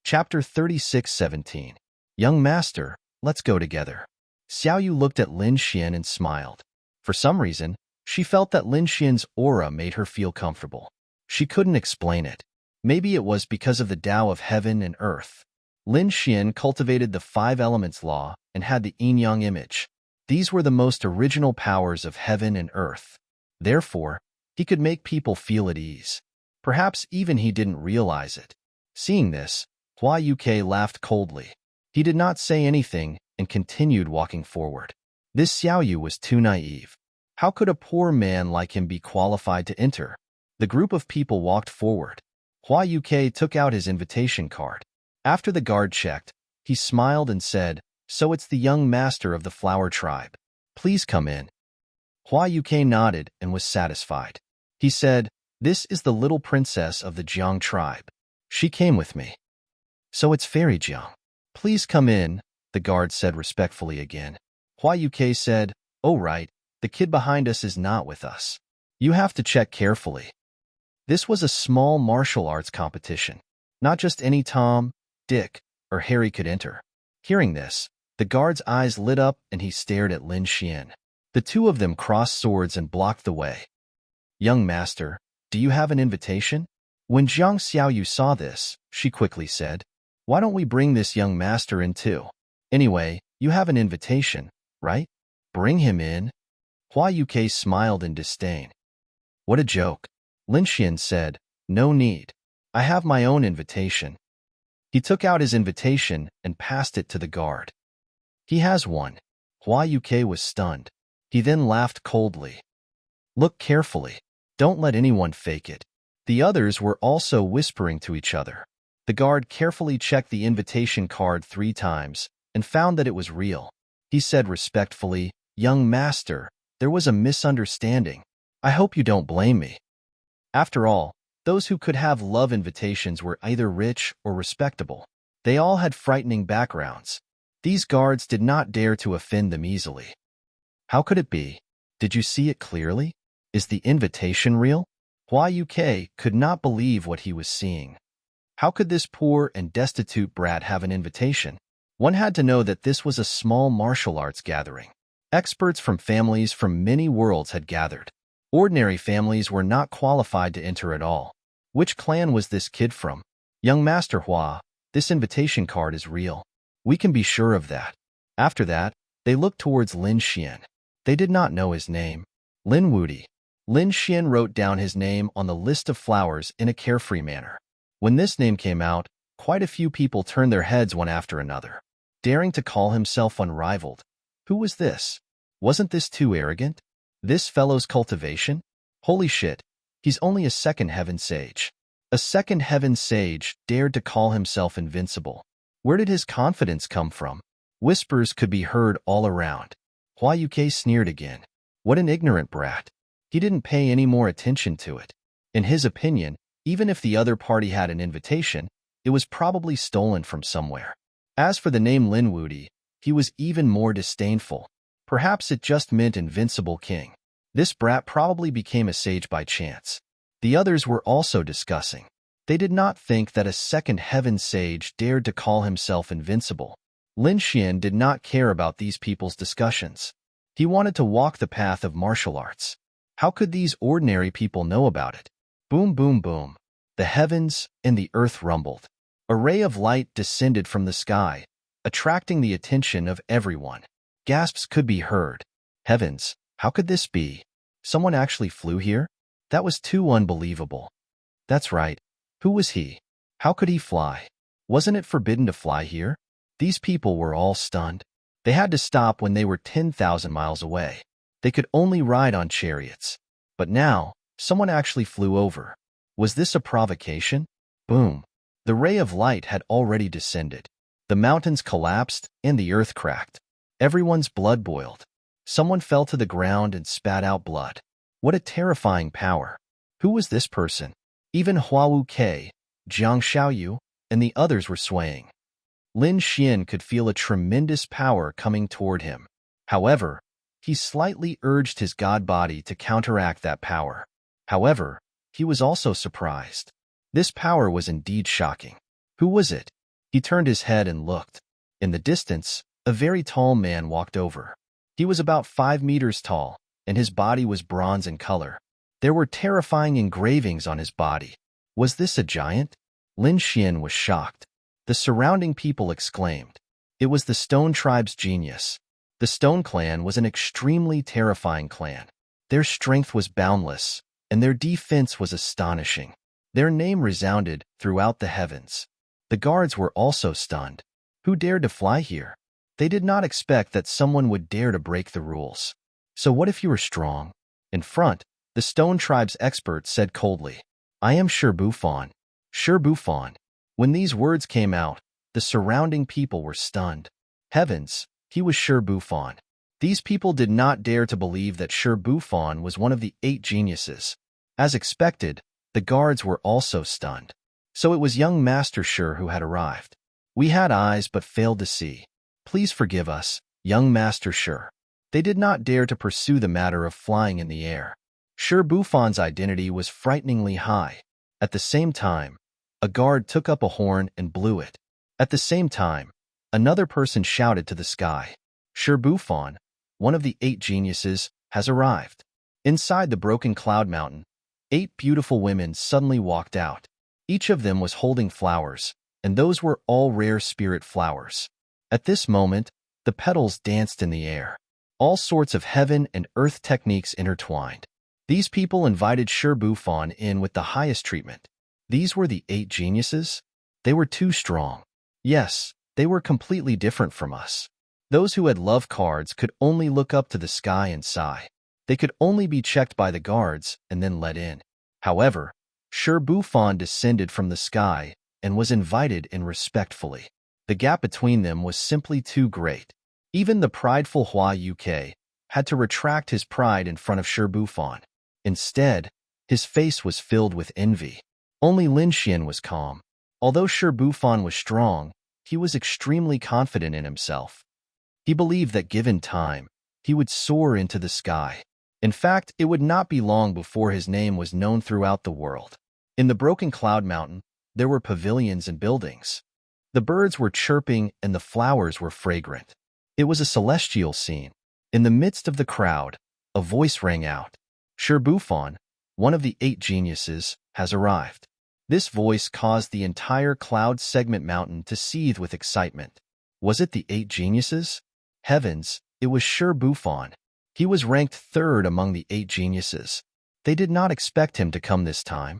Chapter 36:17. Young Master, let's go together. Xiaoyu looked at Lin Xian and smiled. For some reason, she felt that Lin Xian's aura made her feel comfortable. She couldn't explain it. Maybe it was because of the Tao of heaven and earth. Lin Xian cultivated the 5 elements law and had the yin-yang image. These were the most original powers of heaven and earth. Therefore, he could make people feel at ease. Perhaps even he didn't realize it. Seeing this, Hua Yuk laughed coldly. He did not say anything and continued walking forward. This Xiaoyu was too naive. How could a poor man like him be qualified to enter? The group of people walked forward. Hua Yuk took out his invitation card. After the guard checked, he smiled and said, "So it's the young master of the flower tribe. Please come in." Hua Yuk nodded and was satisfied. He said, "This is the little princess of the Jiang tribe. She came with me." "So it's Fairy Jiang. Please come in," the guard said respectfully again. Hua Yuk said, "Oh right, the kid behind us is not with us. You have to check carefully." This was a small martial arts competition. Not just any Tom, Dick, or Harry could enter. Hearing this, the guard's eyes lit up and he stared at Lin Xian. The two of them crossed swords and blocked the way. "Young master, do you have an invitation?" When Jiang Xiaoyu saw this, she quickly said, "Why don't we bring this young master in too? Anyway, you have an invitation, right? Bring him in." Hua Yuke smiled in disdain. "What a joke." Lin Xian said, "No need. I have my own invitation." He took out his invitation and passed it to the guard. "He has one." Hua Yuke was stunned. He then laughed coldly. "Look carefully. Don't let anyone fake it." The others were also whispering to each other. The guard carefully checked the invitation card 3 times and found that it was real. He said respectfully, "Young master, there was a misunderstanding. I hope you don't blame me." After all, those who could have love invitations were either rich or respectable. They all had frightening backgrounds. These guards did not dare to offend them easily. How could it be? Did you see it clearly? Is the invitation real? Hua Yuke could not believe what he was seeing. How could this poor and destitute brat have an invitation? One had to know that this was a small martial arts gathering. Experts from families from many worlds had gathered. Ordinary families were not qualified to enter at all. Which clan was this kid from? "Young Master Hua, this invitation card is real. We can be sure of that." After that, they looked towards Lin Xian. They did not know his name. Lin Wudi. Lin Xian wrote down his name on the list of flowers in a carefree manner. When this name came out, quite a few people turned their heads one after another. Daring to call himself unrivaled. Who was this? Wasn't this too arrogant? This fellow's cultivation? Holy shit, he's only a second heaven sage. A second heaven sage dared to call himself invincible. Where did his confidence come from? Whispers could be heard all around. Hua Yuke sneered again. What an ignorant brat. He didn't pay any more attention to it. In his opinion, even if the other party had an invitation, it was probably stolen from somewhere. As for the name Lin Wudi, he was even more disdainful. Perhaps it just meant invincible king. This brat probably became a sage by chance. The others were also discussing. They did not think that a second heaven sage dared to call himself invincible. Lin Xian did not care about these people's discussions. He wanted to walk the path of martial arts. How could these ordinary people know about it? Boom, boom, boom. The heavens and the earth rumbled. A ray of light descended from the sky, attracting the attention of everyone. Gasps could be heard. Heavens, how could this be? Someone actually flew here? That was too unbelievable. That's right. Who was he? How could he fly? Wasn't it forbidden to fly here? These people were all stunned. They had to stop when they were 10,000 miles away. They could only ride on chariots. But now, someone actually flew over. Was this a provocation? Boom. The ray of light had already descended. The mountains collapsed and the earth cracked. Everyone's blood boiled. Someone fell to the ground and spat out blood. What a terrifying power. Who was this person? Even Hua Wuke, Jiang Xiaoyu, and the others were swaying. Lin Xian could feel a tremendous power coming toward him. However, he slightly urged his god body to counteract that power. However, he was also surprised. This power was indeed shocking. Who was it? He turned his head and looked. In the distance, a very tall man walked over. He was about 5 meters tall, and his body was bronze in color. There were terrifying engravings on his body. Was this a giant? Lin Xian was shocked. The surrounding people exclaimed. It was the Stone Tribe's genius. The Stone Clan was an extremely terrifying clan. Their strength was boundless, and their defense was astonishing. Their name resounded throughout the heavens. The guards were also stunned. Who dared to fly here? They did not expect that someone would dare to break the rules. So what if you were strong? In front, the Stone Tribe's expert said coldly, "I am Shi Bufan." Shi Bufan. When these words came out, the surrounding people were stunned. Heavens, he was Shi Bufan. These people did not dare to believe that Shi Bufan was one of the 8 geniuses. As expected, the guards were also stunned. So it was young Master Shi who had arrived. We had eyes but failed to see. Please forgive us, young Master Shi. They did not dare to pursue the matter of flying in the air. Shi Bufan's identity was frighteningly high. At the same time, a guard took up a horn and blew it. At the same time, another person shouted to the sky, "Shi Bufan, one of the 8 geniuses, has arrived." Inside the broken cloud mountain, 8 beautiful women suddenly walked out. Each of them was holding flowers, and those were all rare spirit flowers. At this moment, the petals danced in the air. All sorts of heaven and earth techniques intertwined. These people invited Shirbufan in with the highest treatment. These were the 8 geniuses? They were too strong. Yes, they were completely different from us. Those who had love cards could only look up to the sky and sigh. They could only be checked by the guards and then let in. However, Shirbufan descended from the sky and was invited in respectfully. The gap between them was simply too great. Even the prideful Hua Uk had to retract his pride in front of Shirbufan. Instead, his face was filled with envy. Only Lin Xian was calm. Although Shirbufan was strong, he was extremely confident in himself. He believed that given time, he would soar into the sky. In fact, it would not be long before his name was known throughout the world. In the broken cloud mountain, there were pavilions and buildings. The birds were chirping and the flowers were fragrant. It was a celestial scene. In the midst of the crowd, a voice rang out. Shirbufan, one of the 8 geniuses, has arrived. This voice caused the entire cloud segment mountain to seethe with excitement. Was it the 8 geniuses? Heavens, it was Shirbufan. He was ranked 3rd among the 8 geniuses. They did not expect him to come this time.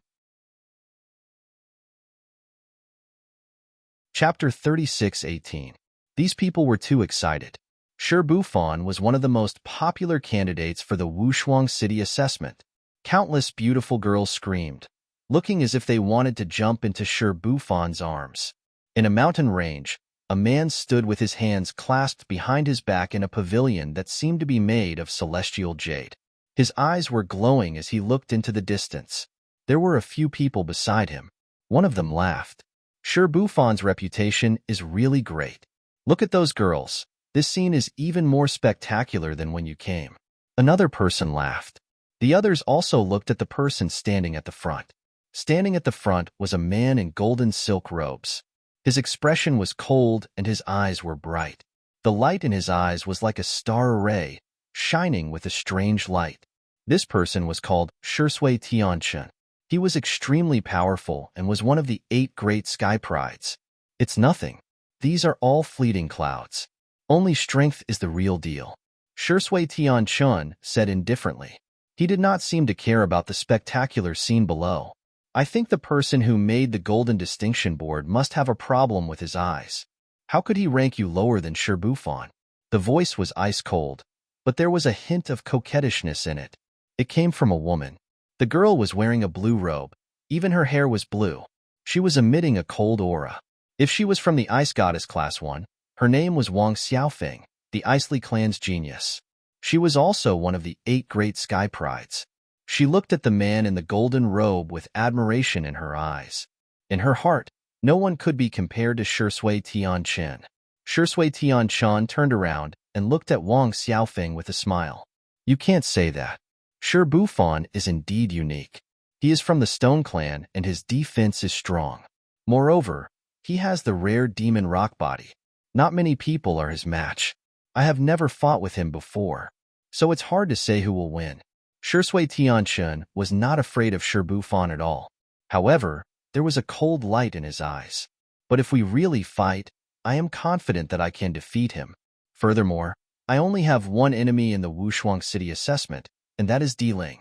Chapter 36:18. These people were too excited. Shirbufan was one of the most popular candidates for the Wushuang City assessment. Countless beautiful girls screamed, looking as if they wanted to jump into Shirbufan's arms. In a mountain range, a man stood with his hands clasped behind his back in a pavilion that seemed to be made of celestial jade. His eyes were glowing as he looked into the distance. There were a few people beside him. One of them laughed. Shirbufan's reputation is really great. Look at those girls. This scene is even more spectacular than when you came. Another person laughed. The others also looked at the person standing at the front. Standing at the front was a man in golden silk robes. His expression was cold and his eyes were bright. The light in his eyes was like a star array, shining with a strange light. This person was called Shisui Tianchen. He was extremely powerful and was one of the 8 great sky prides. It's nothing. These are all fleeting clouds. Only strength is the real deal. Shisui Tianchen said indifferently. He did not seem to care about the spectacular scene below. I think the person who made the golden distinction board must have a problem with his eyes. How could he rank you lower than Shirbufan? The voice was ice cold, but there was a hint of coquettishness in it. It came from a woman. The girl was wearing a blue robe. Even her hair was blue. She was emitting a cold aura. If she was from the Ice Goddess Class 1, her name was Wang Xiaofeng, the Icely clan's genius. She was also one of the 8 great sky prides. She looked at the man in the golden robe with admiration in her eyes. In her heart, no one could be compared to Shisui Tianchen. Shisui Tianchen turned around and looked at Wang Xiaofeng with a smile. You can't say that. Shirbufan is indeed unique. He is from the Stone Clan and his defense is strong. Moreover, he has the rare demon rock body. Not many people are his match. I have never fought with him before, so it's hard to say who will win. Shisui Tianchen was not afraid of Shirbufan at all. However, there was a cold light in his eyes. But if we really fight, I am confident that I can defeat him. Furthermore, I only have one enemy in the Wushuang City assessment, and that is Di Ling.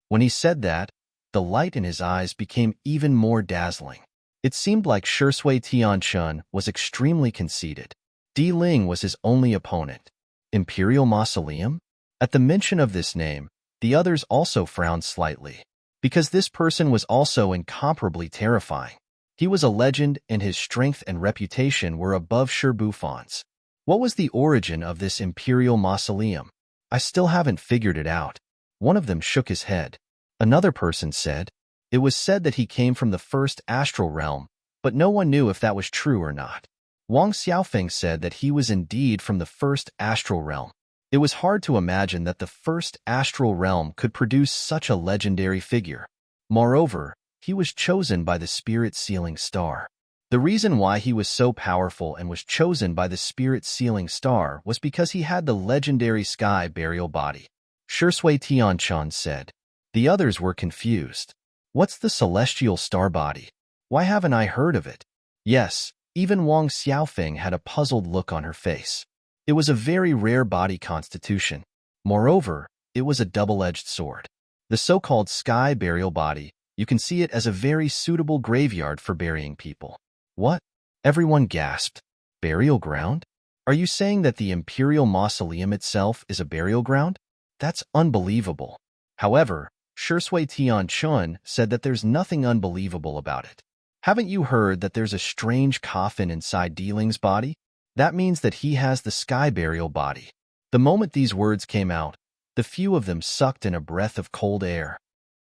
When he said that, the light in his eyes became even more dazzling. It seemed like Shisui Tianchen was extremely conceited. Di Ling was his only opponent. Imperial Mausoleum? At the mention of this name, the others also frowned slightly, because this person was also incomparably terrifying. He was a legend and his strength and reputation were above Shirbufan's. What was the origin of this Imperial Mausoleum? I still haven't figured it out. One of them shook his head. Another person said, it was said that he came from the first astral realm, but no one knew if that was true or not. Wang Xiaofeng said that he was indeed from the first astral realm. It was hard to imagine that the first astral realm could produce such a legendary figure. Moreover, he was chosen by the spirit sealing star. The reason why he was so powerful and was chosen by the spirit sealing star was because he had the legendary sky burial body. Shisui Tianchen said. The others were confused. What's the celestial star body? Why haven't I heard of it? Yes, even Wang Xiaofeng had a puzzled look on her face. It was a very rare body constitution. Moreover, it was a double-edged sword. The so-called sky burial body, you can see it as a very suitable graveyard for burying people. What? Everyone gasped. Burial ground? Are you saying that the imperial mausoleum itself is a burial ground? That's unbelievable. However, Shui Tianchun said that there's nothing unbelievable about it. Haven't you heard that there's a strange coffin inside Ling's body? That means that he has the sky burial body. The moment these words came out, the few of them sucked in a breath of cold air.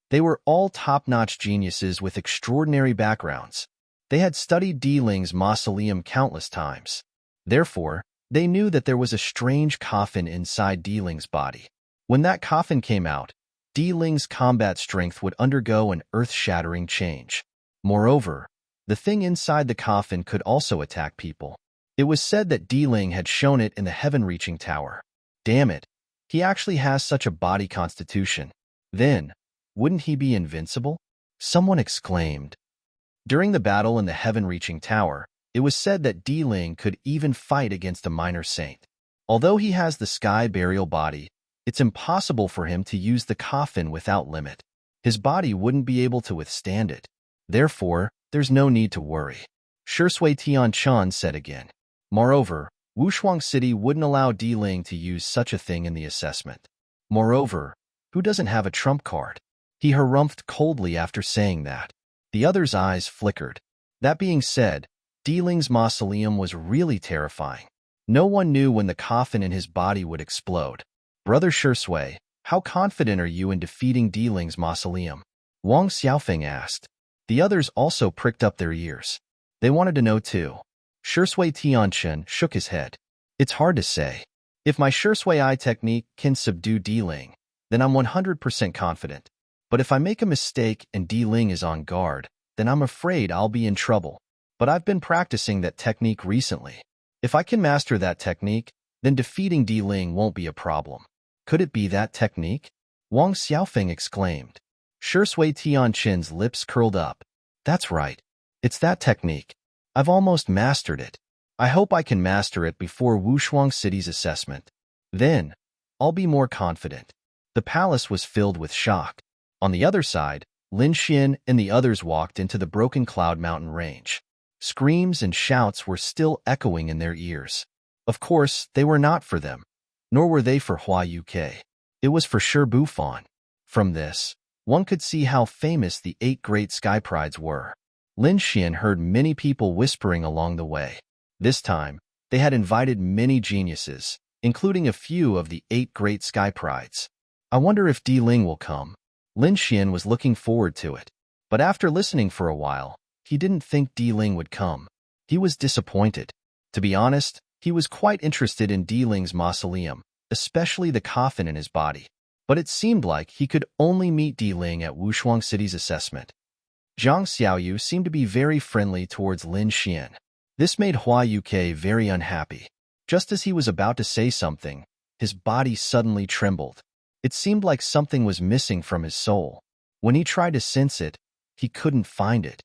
They were all top-notch geniuses with extraordinary backgrounds. They had studied Ling's mausoleum countless times. Therefore, they knew that there was a strange coffin inside Ling's body. When that coffin came out, Ling's combat strength would undergo an earth-shattering change. Moreover, the thing inside the coffin could also attack people. It was said that Ling had shown it in the heaven-reaching tower. Damn it, he actually has such a body constitution. Then, wouldn't he be invincible? Someone exclaimed. During the battle in the heaven-reaching tower, it was said that Ling could even fight against a minor saint. Although he has the sky burial body, it's impossible for him to use the coffin without limit. His body wouldn't be able to withstand it. Therefore, there's no need to worry. Shui Tianchun said again. Moreover, Wushuang City wouldn't allow Ling to use such a thing in the assessment. Moreover, who doesn't have a trump card? He harumphed coldly after saying that. The other's eyes flickered. That being said, Ling's mausoleum was really terrifying. No one knew when the coffin in his body would explode. Brother Shui, how confident are you in defeating Ling's mausoleum? Wang Xiaofeng asked. The others also pricked up their ears. They wanted to know too. Shui Tianchun shook his head. It's hard to say. If my Shui eye technique can subdue Ling, then I'm 100% confident. But if I make a mistake and Ling is on guard, then I'm afraid I'll be in trouble. But I've been practicing that technique recently. If I can master that technique, then defeating Ling won't be a problem. Could it be that technique? Wang Xiaofeng exclaimed. Shui Tianchun's lips curled up. That's right. It's that technique. I've almost mastered it. I hope I can master it before Wushuang City's assessment. Then, I'll be more confident. The palace was filled with shock. On the other side, Lin Xian and the others walked into the broken Cloud Mountain range. Screams and shouts were still echoing in their ears. Of course, they were not for them, nor were they for Hua Uk. It was for sure Bufan. From this, one could see how famous the 8 great sky prides were. Lin Xian heard many people whispering along the way. This time, they had invited many geniuses, including a few of the 8 great sky prides. I wonder if Ling will come. Lin Xian was looking forward to it. But after listening for a while, he didn't think Ling would come. He was disappointed. To be honest, he was quite interested in Ling's mausoleum, especially the coffin in his body. But it seemed like he could only meet Ling at Wushuang City's assessment. Zhang Xiaoyu seemed to be very friendly towards Lin Xian. This made Hua Uk very unhappy. Just as he was about to say something, his body suddenly trembled. It seemed like something was missing from his soul. When he tried to sense it, he couldn't find it.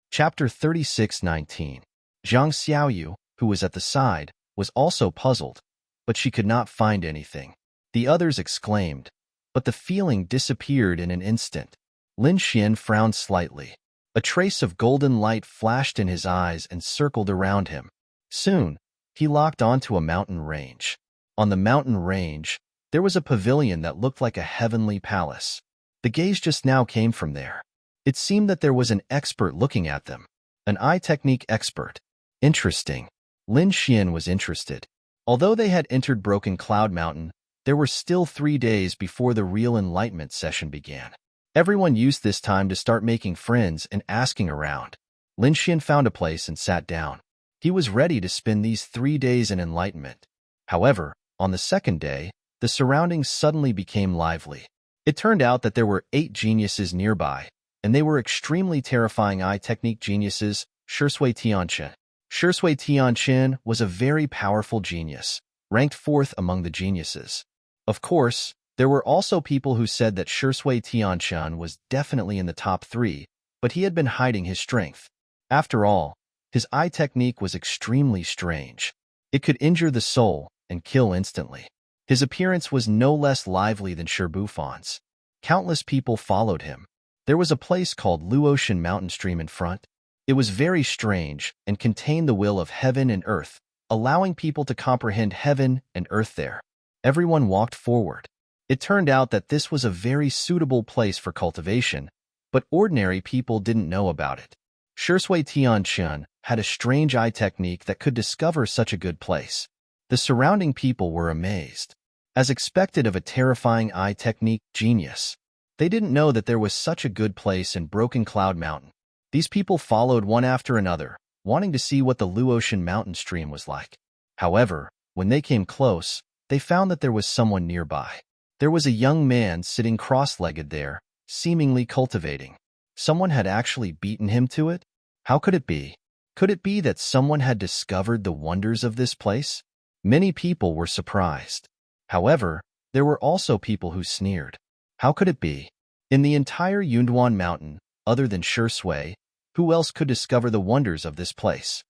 Chapter 36:19. Zhang Xiaoyu, who was at the side, was also puzzled, but she could not find anything. The others exclaimed, but the feeling disappeared in an instant. Lin Xian frowned slightly. A trace of golden light flashed in his eyes and circled around him. Soon, he locked onto a mountain range. On the mountain range, there was a pavilion that looked like a heavenly palace. The gaze just now came from there. It seemed that there was an expert looking at them. An eye technique expert. Interesting. Lin Xian was interested. Although they had entered Broken Cloud Mountain, there were still 3 days before the real enlightenment session began. Everyone used this time to start making friends and asking around. Lin Xian found a place and sat down. He was ready to spend these 3 days in enlightenment. However, on the second day, the surroundings suddenly became lively. It turned out that there were 8 geniuses nearby, and they were extremely terrifying eye technique geniuses. Shui Tianchun. Shui Tianchun was a very powerful genius, ranked 4th among the geniuses. Of course, There were also people who said that Shui Tianshan was definitely in the top 3, but he had been hiding his strength. After all, his eye technique was extremely strange. It could injure the soul and kill instantly. His appearance was no less lively than Sherbufon's. Countless people followed him. There was a place called Luotian Mountain Stream in front. It was very strange and contained the will of heaven and earth, allowing people to comprehend heaven and earth there. Everyone walked forward. It turned out that this was a very suitable place for cultivation, but ordinary people didn't know about it. Shui Tianshan had a strange eye technique that could discover such a good place. The surrounding people were amazed. As expected of a terrifying eye technique genius, they didn't know that there was such a good place in Broken Cloud Mountain. These people followed one after another, wanting to see what the Luotian Mountain Stream was like. However, when they came close, they found that there was someone nearby. There was a young man sitting cross-legged there, seemingly cultivating. Someone had actually beaten him to it? How could it be? Could it be that someone had discovered the wonders of this place? Many people were surprised. However, there were also people who sneered. How could it be? In the entire Yunduan Mountain, other than Shui, who else could discover the wonders of this place?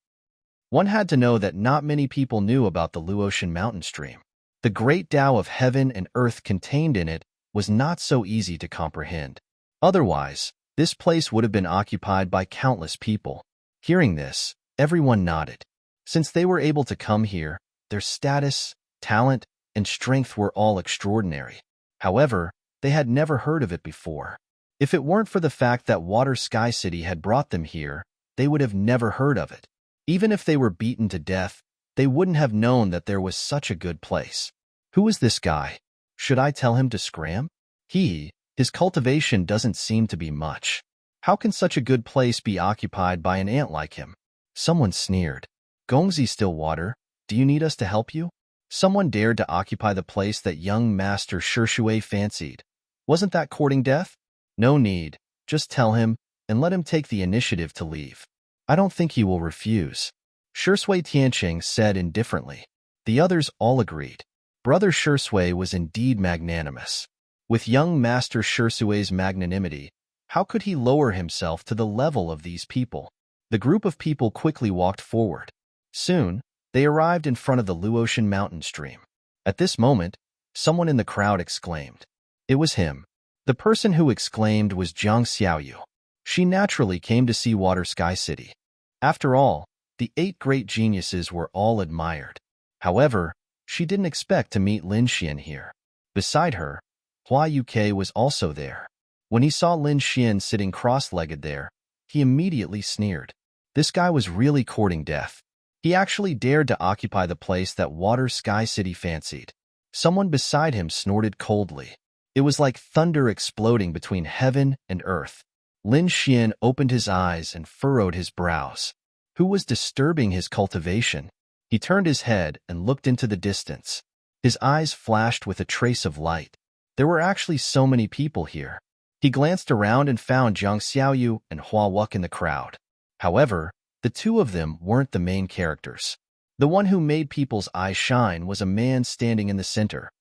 One had to know that not many people knew about the Luotian Mountain Stream. The great Tao of heaven and earth contained in it was not so easy to comprehend. Otherwise, this place would have been occupied by countless people. Hearing this, everyone nodded. Since they were able to come here, their status, talent, and strength were all extraordinary. However, they had never heard of it before. If it weren't for the fact that Water Sky City had brought them here, they would have never heard of it. Even if they were beaten to death, they wouldn't have known that there was such a good place. Who is this guy? Should I tell him to scram? His cultivation doesn't seem to be much. How can such a good place be occupied by an ant like him? Someone sneered. Gongzi Stillwater, do you need us to help you? Someone dared to occupy the place that young Master Shui fancied. Wasn't that courting death? No need. Just tell him, and let him take the initiative to leave. I don't think he will refuse. Shui Tianqing said indifferently. The others all agreed. Brother Shui was indeed magnanimous. With young Master Shui's magnanimity, how could he lower himself to the level of these people? The group of people quickly walked forward. Soon, they arrived in front of the Luotian Mountain Stream. At this moment, someone in the crowd exclaimed. It was him. The person who exclaimed was Jiang Xiaoyu. She naturally came to see Water Sky City. After all, the 8 great geniuses were all admired. However, she didn't expect to meet Lin Xian here. Beside her, Hua Yuke was also there. When he saw Lin Xian sitting cross-legged there, he immediately sneered. This guy was really courting death. He actually dared to occupy the place that Water Sky City fancied. Someone beside him snorted coldly. It was like thunder exploding between heaven and earth. Lin Xian opened his eyes and furrowed his brows. Who was disturbing his cultivation? He turned his head and looked into the distance. His eyes flashed with a trace of light. There were actually so many people here. He glanced around and found Jiang Xiaoyu and Hua Wuk in the crowd. However, the two of them weren't the main characters. The one who made people's eyes shine was a man standing in the center.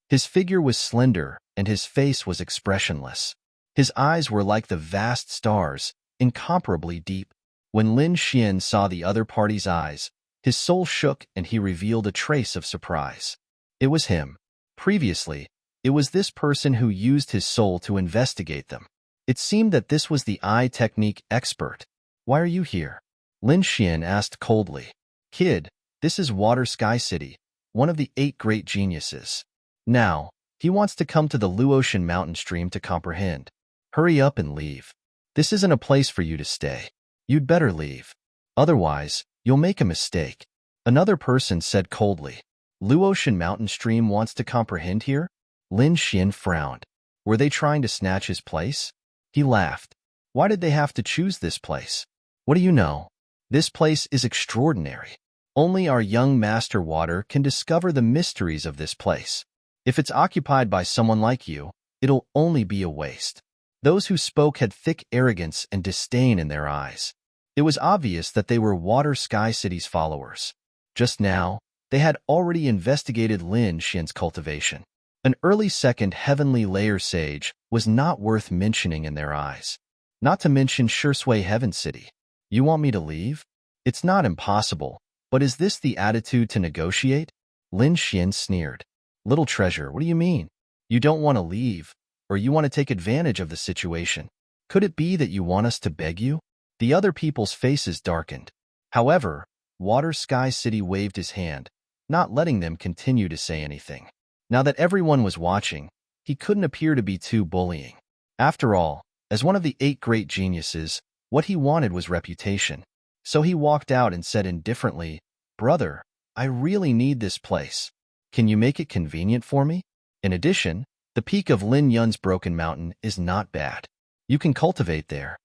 His figure was slender and his face was expressionless. His eyes were like the vast stars, incomparably deep. When Lin Xian saw the other party's eyes, his soul shook and he revealed a trace of surprise. It was him. Previously, it was this person who used his soul to investigate them. It seemed that this was the eye technique expert. Why are you here? Lin Xian asked coldly. Kid, this is Water Sky City, one of the 8 great geniuses. Now, he wants to come to the Luotian Mountain Stream to comprehend. Hurry up and leave. This isn't a place for you to stay. You'd better leave. Otherwise, you'll make a mistake. Another person said coldly. Luotian Mountain Stream wants to comprehend here? Lin Xian frowned. Were they trying to snatch his place? He laughed. Why did they have to choose this place? What do you know? This place is extraordinary. Only our young Master Water can discover the mysteries of this place. If it's occupied by someone like you, it'll only be a waste. Those who spoke had thick arrogance and disdain in their eyes. It was obvious that they were Water Sky City's followers. Just now, they had already investigated Lin Xian's cultivation. An early second heavenly layer sage was not worth mentioning in their eyes. Not to mention Shursui Heaven City. You want me to leave? It's not impossible, but is this the attitude to negotiate? Lin Xian sneered. Little treasure, what do you mean? You don't want to leave, or you want to take advantage of the situation? Could it be that you want us to beg you? The other people's faces darkened. However, Water Sky City waved his hand, not letting them continue to say anything. Now that everyone was watching, he couldn't appear to be too bullying. After all, as one of the 8 great geniuses, what he wanted was reputation. So he walked out and said indifferently, "Brother, I really need this place. Can you make it convenient for me? In addition, the peak of Lin Yun's Broken Mountain is not bad. You can cultivate there."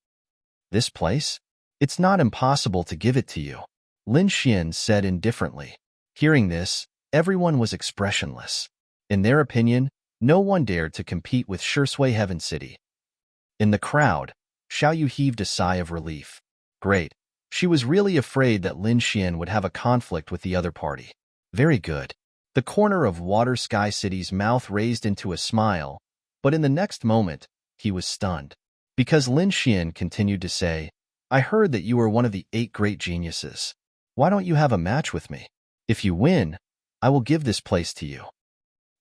"This place? It's not impossible to give it to you," Lin Xian said indifferently. Hearing this, everyone was expressionless. In their opinion, no one dared to compete with Shursui Heaven City. In the crowd, Xiaoyu heaved a sigh of relief. Great. She was really afraid that Lin Xian would have a conflict with the other party. Very good. The corner of Water Sky City's mouth raised into a smile, but in the next moment, he was stunned. Because Lin Xian continued to say, "I heard that you are one of the 8 great geniuses. Why don't you have a match with me? If you win, I will give this place to you."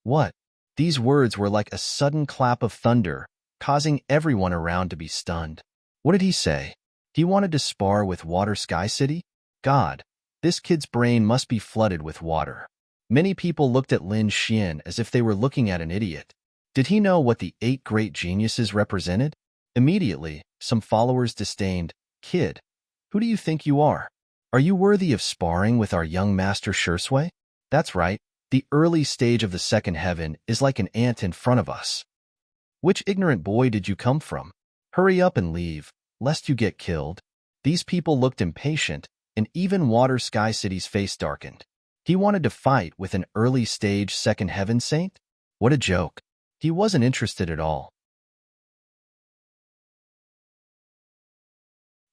What? These words were like a sudden clap of thunder, causing everyone around to be stunned. What did he say? He wanted to spar with Water Sky City? God, this kid's brain must be flooded with water. Many people looked at Lin Xian as if they were looking at an idiot. Did he know what the 8 great geniuses represented? Immediately, some followers disdained, "Kid, who do you think you are? Are you worthy of sparring with our young master Shursui? That's right, the early stage of the second heaven is like an ant in front of us. Which ignorant boy did you come from? Hurry up and leave, lest you get killed." These people looked impatient, and even Water Sky City's face darkened. He wanted to fight with an early stage second heaven saint? What a joke. He wasn't interested at all.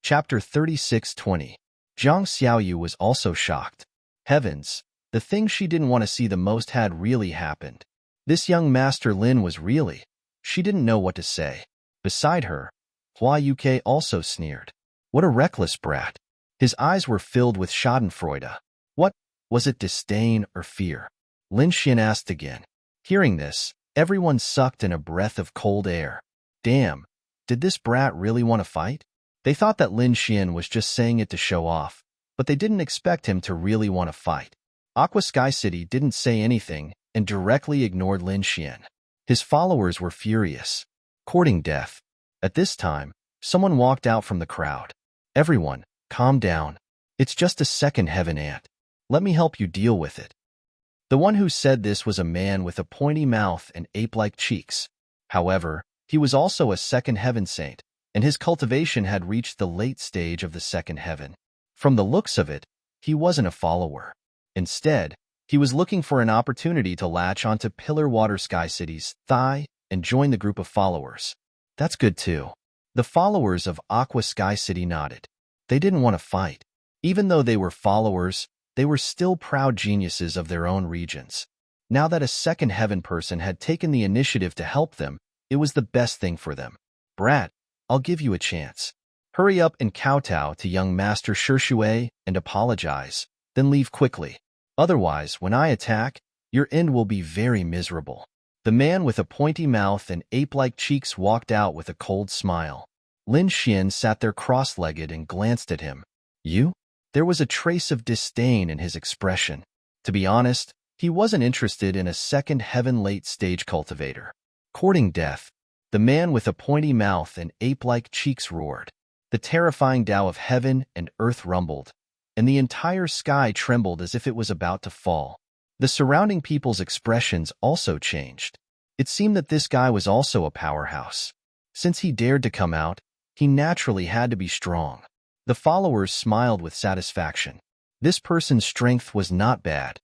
Chapter 36:20. Zhang Xiaoyu was also shocked. Heavens, the thing she didn't want to see the most had really happened. This young Master Lin was really. She didn't know what to say. Beside her, Hua Yuke also sneered. What a reckless brat. His eyes were filled with schadenfreude. What? Was it disdain or fear? Lin Xian asked again. Hearing this, everyone sucked in a breath of cold air. Damn, did this brat really want to fight? They thought that Lin Xian was just saying it to show off, but they didn't expect him to really want to fight. Aqua Sky City didn't say anything and directly ignored Lin Xian. His followers were furious. Courting death. At this time, someone walked out from the crowd. Everyone, calm down. It's just a second heaven ant. Let me help you deal with it. The one who said this was a man with a pointy mouth and ape-like cheeks. However, he was also a second heaven saint, and his cultivation had reached the late stage of the second heaven. From the looks of it, he wasn't a follower. Instead, he was looking for an opportunity to latch onto Pillar Water Sky City's thigh and join the group of followers. That's good too. The followers of Aqua Sky City nodded. They didn't want to fight. Even though they were followers, they were still proud geniuses of their own regions. Now that a second heaven person had taken the initiative to help them, it was the best thing for them. Brat, I'll give you a chance. Hurry up and kowtow to young Master Shursui and apologize, then leave quickly. Otherwise, when I attack, your end will be very miserable. The man with a pointy mouth and ape-like cheeks walked out with a cold smile. Lin Xian sat there cross-legged and glanced at him. You? There was a trace of disdain in his expression. To be honest, he wasn't interested in a second heaven late-stage cultivator. Courting death. The man with a pointy mouth and ape-like cheeks roared. The terrifying Tao of heaven and earth rumbled, and the entire sky trembled as if it was about to fall. The surrounding people's expressions also changed. It seemed that this guy was also a powerhouse. Since he dared to come out, he naturally had to be strong. The followers smiled with satisfaction. This person's strength was not bad.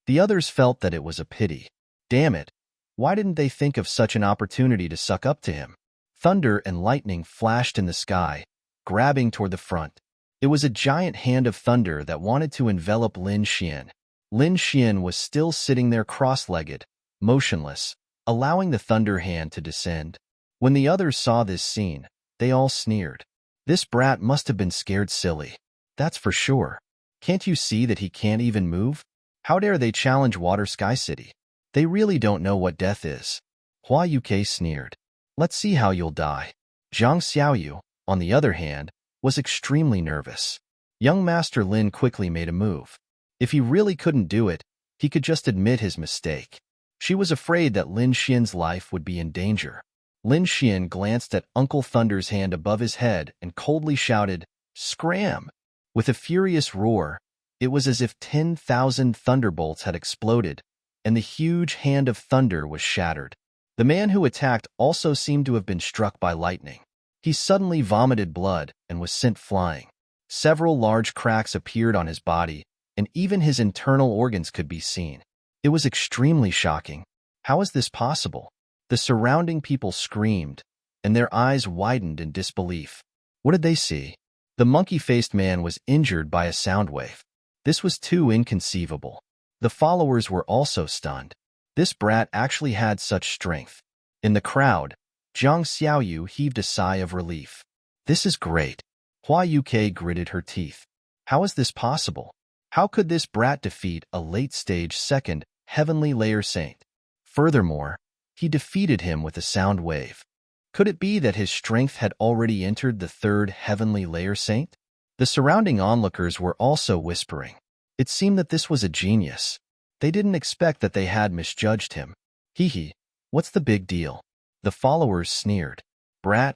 The others felt that it was a pity. Damn it. Why didn't they think of such an opportunity to suck up to him? Thunder and lightning flashed in the sky, grabbing toward the front. It was a giant hand of thunder that wanted to envelop Lin Xian. Lin Xian was still sitting there cross-legged, motionless, allowing the Thunder Hand to descend. When the others saw this scene, they all sneered. This brat must have been scared silly. That's for sure. Can't you see that he can't even move? How dare they challenge Water Sky City? They really don't know what death is. Hua Yuke sneered. Let's see how you'll die. Zhang Xiaoyu, on the other hand, was extremely nervous. Young Master Lin quickly made a move. If he really couldn't do it, he could just admit his mistake. She was afraid that Lin Xian's life would be in danger. Lin Xian glanced at Uncle Thunder's hand above his head and coldly shouted, "Scram!" With a furious roar, it was as if 10,000 thunderbolts had exploded, and the huge hand of thunder was shattered. The man who attacked also seemed to have been struck by lightning. He suddenly vomited blood and was sent flying. Several large cracks appeared on his body, and even his internal organs could be seen. It was extremely shocking. How is this possible? The surrounding people screamed, and their eyes widened in disbelief. What did they see? The monkey-faced man was injured by a sound wave. This was too inconceivable. The followers were also stunned. This brat actually had such strength. In the crowd, Zhang Xiaoyu heaved a sigh of relief. This is great. Hua Yuke gritted her teeth. How is this possible? How could this brat defeat a late-stage second heavenly layer saint? Furthermore, he defeated him with a sound wave. Could it be that his strength had already entered the third heavenly layer saint? The surrounding onlookers were also whispering. It seemed that this was a genius. They didn't expect that they had misjudged him. Hee, what's the big deal? The followers sneered. Brat,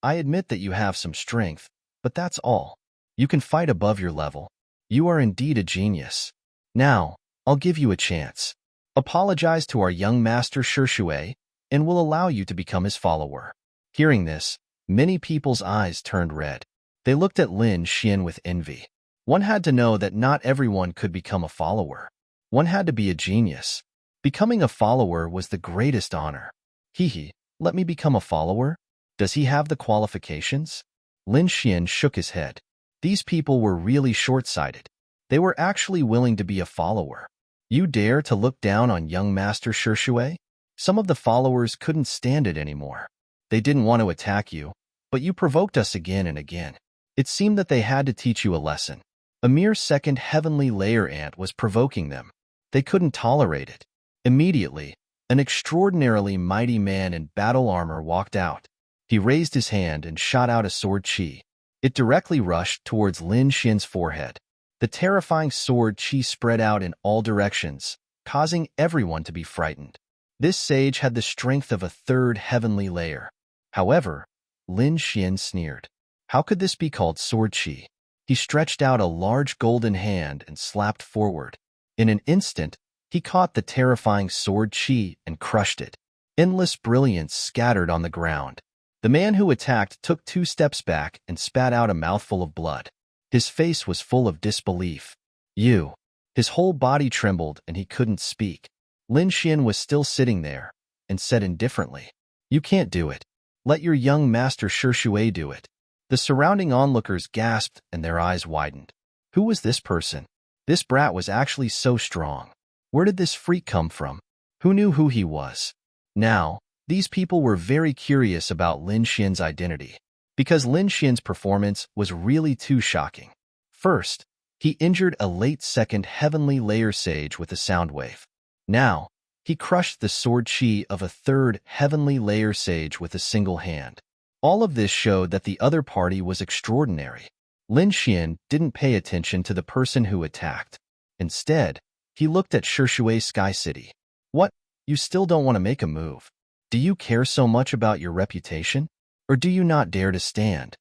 I admit that you have some strength, but that's all. You can fight above your level. You are indeed a genius. Now, I'll give you a chance. Apologize to our young master Shishui, and we'll allow you to become his follower. Hearing this, many people's eyes turned red. They looked at Lin Xian with envy. One had to know that not everyone could become a follower. One had to be a genius. Becoming a follower was the greatest honor. Let me become a follower? Does he have the qualifications? Lin Xian shook his head. These people were really short-sighted. They were actually willing to be a follower. You dare to look down on young Master Shishui? Some of the followers couldn't stand it anymore. They didn't want to attack you, but you provoked us again and again. It seemed that they had to teach you a lesson. A mere second heavenly layer ant was provoking them. They couldn't tolerate it. Immediately, an extraordinarily mighty man in battle armor walked out. He raised his hand and shot out a sword chi. It directly rushed towards Lin Xian's forehead. The terrifying sword chi spread out in all directions, causing everyone to be frightened. This sage had the strength of a third heavenly layer. However, Lin Xian sneered. How could this be called sword chi? He stretched out a large golden hand and slapped forward. In an instant, he caught the terrifying sword chi and crushed it. Endless brilliance scattered on the ground. The man who attacked took 2 steps back and spat out a mouthful of blood. His face was full of disbelief. His whole body trembled and he couldn't speak. Lin Xian was still sitting there and said indifferently, You can't do it. Let your young master Shishui do it. The surrounding onlookers gasped and their eyes widened. Who was this person? This brat was actually so strong. Where did this freak come from? Who knew who he was? Now, these people were very curious about Lin Xian's identity, because Lin Xian's performance was really too shocking. First, he injured a late-second heavenly layer sage with a sound wave. Now, he crushed the sword chi of a third heavenly layer sage with a single hand. All of this showed that the other party was extraordinary. Lin Xian didn't pay attention to the person who attacked. Instead, he looked at Shishui Sky City. What? You still don't want to make a move? Do you care so much about your reputation? Or do you not dare to stand?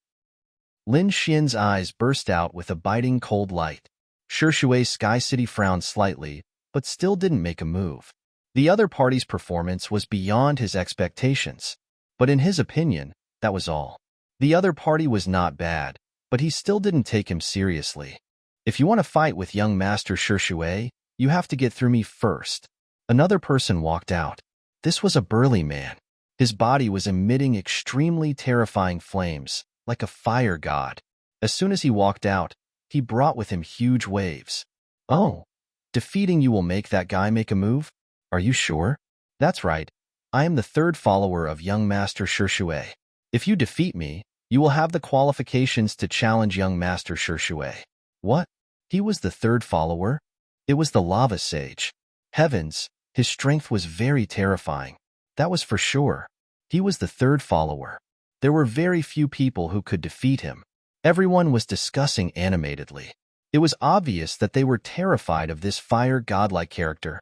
Lin Xian's eyes burst out with a biting cold light. Shishui Sky City frowned slightly, but still didn't make a move. The other party's performance was beyond his expectations. But in his opinion, that was all. The other party was not bad, but he still didn't take him seriously. If you want to fight with young Master Shishui, you have to get through me first. Another person walked out. This was a burly man. His body was emitting extremely terrifying flames, like a fire god. As soon as he walked out, he brought with him huge waves. Oh, defeating you will make that guy make a move? Are you sure? That's right. I am the third follower of young Master Shishue. If you defeat me, you will have the qualifications to challenge young Master Shishue. What? He was the third follower? It was the lava sage. Heavens, his strength was very terrifying. That was for sure. He was the third follower. There were very few people who could defeat him. Everyone was discussing animatedly. It was obvious that they were terrified of this fire godlike character.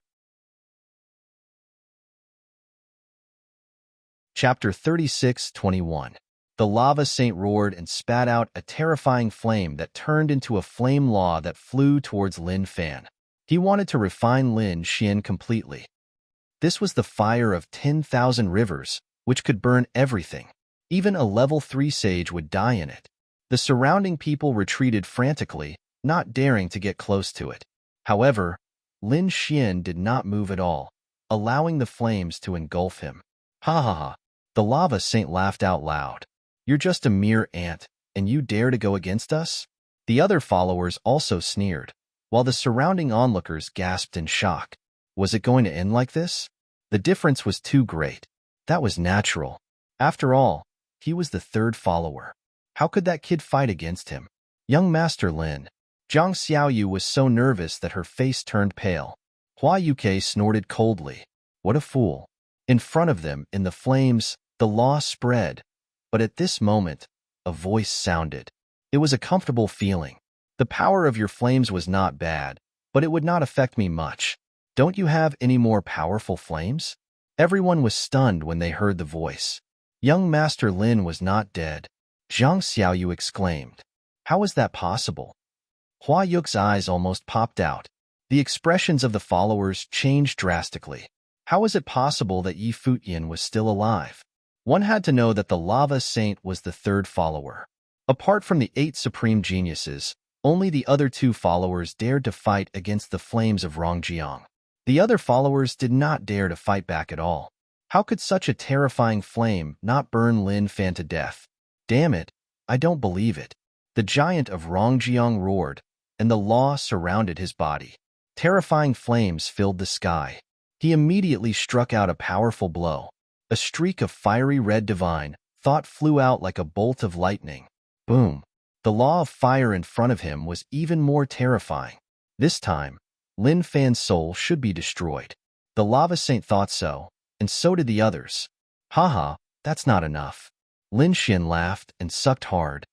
Chapter 36:21. The lava saint roared and spat out a terrifying flame that turned into a flame law that flew towards Lin Fan. He wanted to refine Lin Xian completely. This was the fire of 10,000 rivers, which could burn everything. Even a level 3 sage would die in it. The surrounding people retreated frantically, not daring to get close to it. However, Lin Xian did not move at all, allowing the flames to engulf him. Ha ha ha. The lava saint laughed out loud. You're just a mere ant, and you dare to go against us? The other followers also sneered, while the surrounding onlookers gasped in shock. Was it going to end like this? The difference was too great. That was natural. After all, he was the third follower. How could that kid fight against him? Young Master Lin. Zhang Xiaoyu was so nervous that her face turned pale. Hua Yuke snorted coldly. What a fool. In front of them, in the flames, the law spread. But at this moment, a voice sounded. It was a comfortable feeling. The power of your flames was not bad, but it would not affect me much. Don't you have any more powerful flames? Everyone was stunned when they heard the voice. Young Master Lin was not dead. Zhang Xiaoyu exclaimed. How is that possible? Hua Yuke's eyes almost popped out. The expressions of the followers changed drastically. How is it possible that Yi Fuyin was still alive? One had to know that the lava saint was the third follower. Apart from the 8 supreme geniuses, only the other 2 followers dared to fight against the flames of Rongjiang. The other followers did not dare to fight back at all. How could such a terrifying flame not burn Lin Fan to death? Damn it, I don't believe it. The giant of Rongjiang roared, and the law surrounded his body. Terrifying flames filled the sky. He immediately struck out a powerful blow. A streak of fiery red divine thought flew out like a bolt of lightning. Boom. The law of fire in front of him was even more terrifying. This time, Lin Fan's soul should be destroyed. The lava saint thought so, and so did the others. Haha, that's not enough. Lin Xian laughed and sucked hard.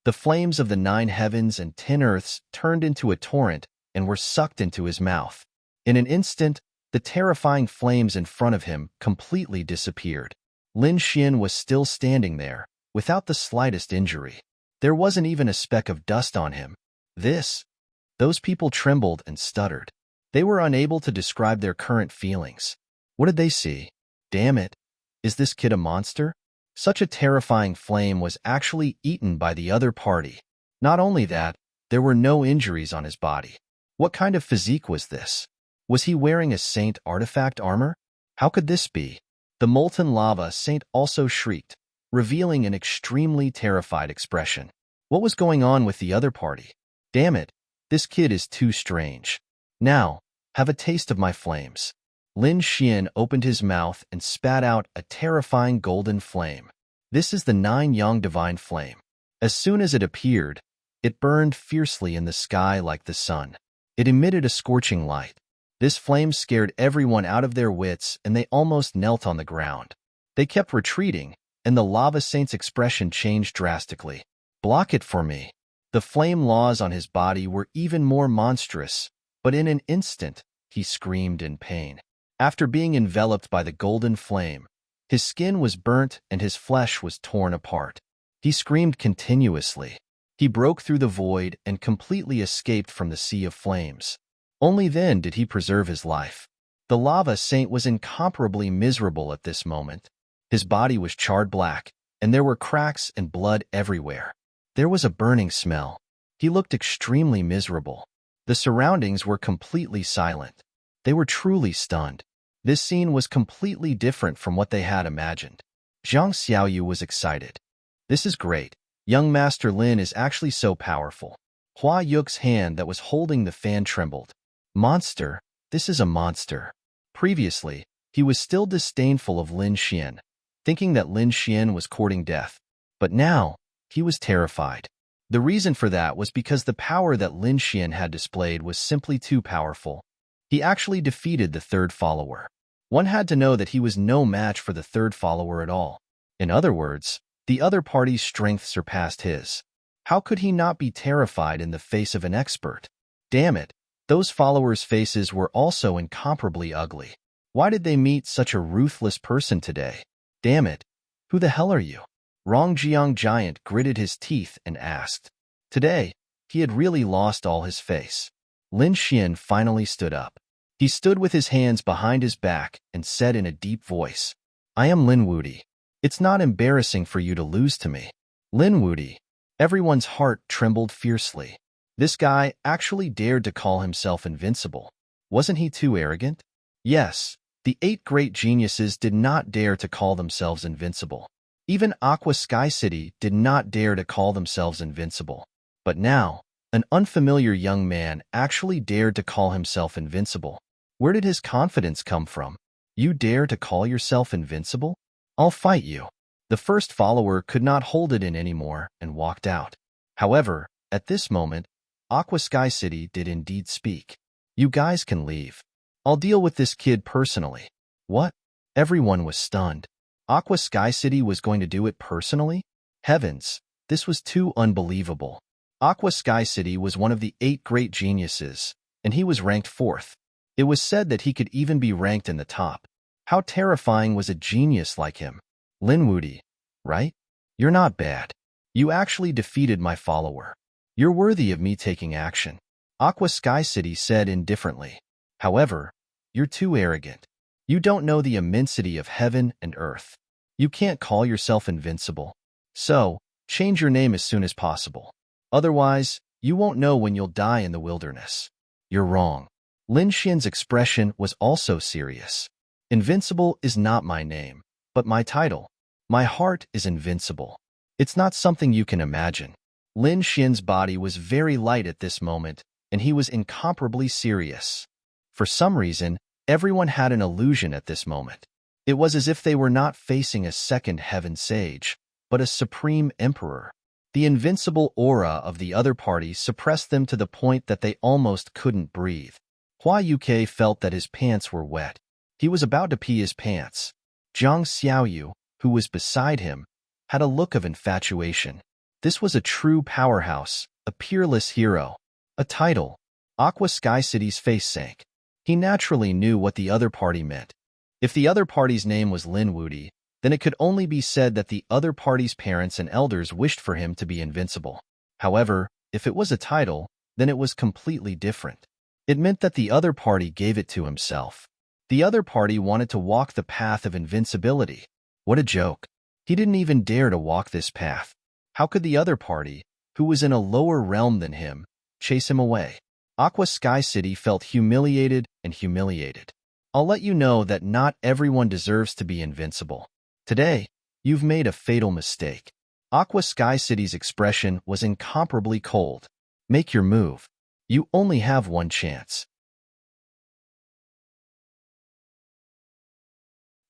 The flames of the 9 heavens and 10 earths turned into a torrent and were sucked into his mouth. In an instant, the terrifying flames in front of him completely disappeared. Lin Xian was still standing there, without the slightest injury. There wasn't even a speck of dust on him. Those people trembled and stuttered. They were unable to describe their current feelings. What did they see? Damn it. Is this kid a monster? Such a terrifying flame was actually eaten by the other party. Not only that, there were no injuries on his body. What kind of physique was this? Was he wearing a saint artifact armor? How could this be? The molten lava saint also shrieked, revealing an extremely terrified expression. What was going on with the other party? Damn it, this kid is too strange. Now, have a taste of my flames. Lin Xian opened his mouth and spat out a terrifying golden flame. This is the 9 Yang divine flame. As soon as it appeared, it burned fiercely in the sky like the sun. It emitted a scorching light. This flame scared everyone out of their wits and they almost knelt on the ground. They kept retreating, and the lava saint's expression changed drastically. Block it for me. The flame laws on his body were even more monstrous, but in an instant, he screamed in pain. After being enveloped by the golden flame, his skin was burnt and his flesh was torn apart. He screamed continuously. He broke through the void and completely escaped from the sea of flames. Only then did he preserve his life. The lava saint was incomparably miserable at this moment. His body was charred black, and there were cracks and blood everywhere. There was a burning smell. He looked extremely miserable. The surroundings were completely silent. They were truly stunned. This scene was completely different from what they had imagined. Zhang Xiaoyu was excited. This is great. Young Master Lin is actually so powerful. Hua Yuke's hand that was holding the fan trembled. Monster, this is a monster. Previously, He was still disdainful of Lin Xian, thinking that Lin Xian was courting death. But now, he was terrified. The reason for that was because the power that Lin Xian had displayed was simply too powerful. He actually defeated the third follower. One had to know that he was no match for the third follower at all. In other words, the other party's strength surpassed his. How could he not be terrified in the face of an expert? Damn it, those followers' faces were also incomparably ugly. Why did they meet such a ruthless person today? Damn it, who the hell are you? Rongjiang Giant gritted his teeth and asked. Today, he had really lost all his face. Lin Xian finally stood up. He stood with his hands behind his back and said in a deep voice, I am Lin Wudi. It's not embarrassing for you to lose to me. Lin Wudi. Everyone's heart trembled fiercely. This guy actually dared to call himself invincible. Wasn't he too arrogant? Yes, the 8 great geniuses did not dare to call themselves invincible. Even Aqua Sky City did not dare to call themselves invincible. But now, an unfamiliar young man actually dared to call himself invincible. Where did his confidence come from? You dare to call yourself invincible? I'll fight you. The first follower could not hold it in anymore and walked out. However, at this moment, Aqua Sky City did indeed speak. You guys can leave. I'll deal with this kid personally. What? Everyone was stunned. Aqua Sky City was going to do it personally? Heavens, this was too unbelievable. Aqua Sky City was one of the 8 great geniuses, and he was ranked 4th. It was said that he could even be ranked in the top. How terrifying was a genius like him? Lin Wudi, right? You're not bad. You actually defeated my follower. You're worthy of me taking action. Aqua Sky City said indifferently. However, you're too arrogant. You don't know the immensity of heaven and earth. You can't call yourself invincible. So, change your name as soon as possible. Otherwise, you won't know when you'll die in the wilderness. You're wrong. Lin Xian's expression was also serious. Invincible is not my name, but my title. My heart is invincible. It's not something you can imagine. Lin Xian's body was very light at this moment, and he was incomparably serious. For some reason, everyone had an illusion at this moment. It was as if they were not facing a second heaven sage, but a supreme emperor. The invincible aura of the other party suppressed them to the point that they almost couldn't breathe. Hua Yuke felt that his pants were wet. He was about to pee his pants. Zhang Xiaoyu, who was beside him, had a look of infatuation. This was a true powerhouse, a peerless hero. A title. Aqua Sky City's face sank. He naturally knew what the other party meant. If the other party's name was Lin Wudi, then it could only be said that the other party's parents and elders wished for him to be invincible. However, if it was a title, then it was completely different. It meant that the other party gave it to himself. The other party wanted to walk the path of invincibility. What a joke. He didn't even dare to walk this path. How could the other party, who was in a lower realm than him, chase him away? Aqua Sky City felt humiliated and humiliated. I'll let you know that not everyone deserves to be invincible. Today, you've made a fatal mistake. Aqua Sky City's expression was incomparably cold. Make your move. You only have one chance.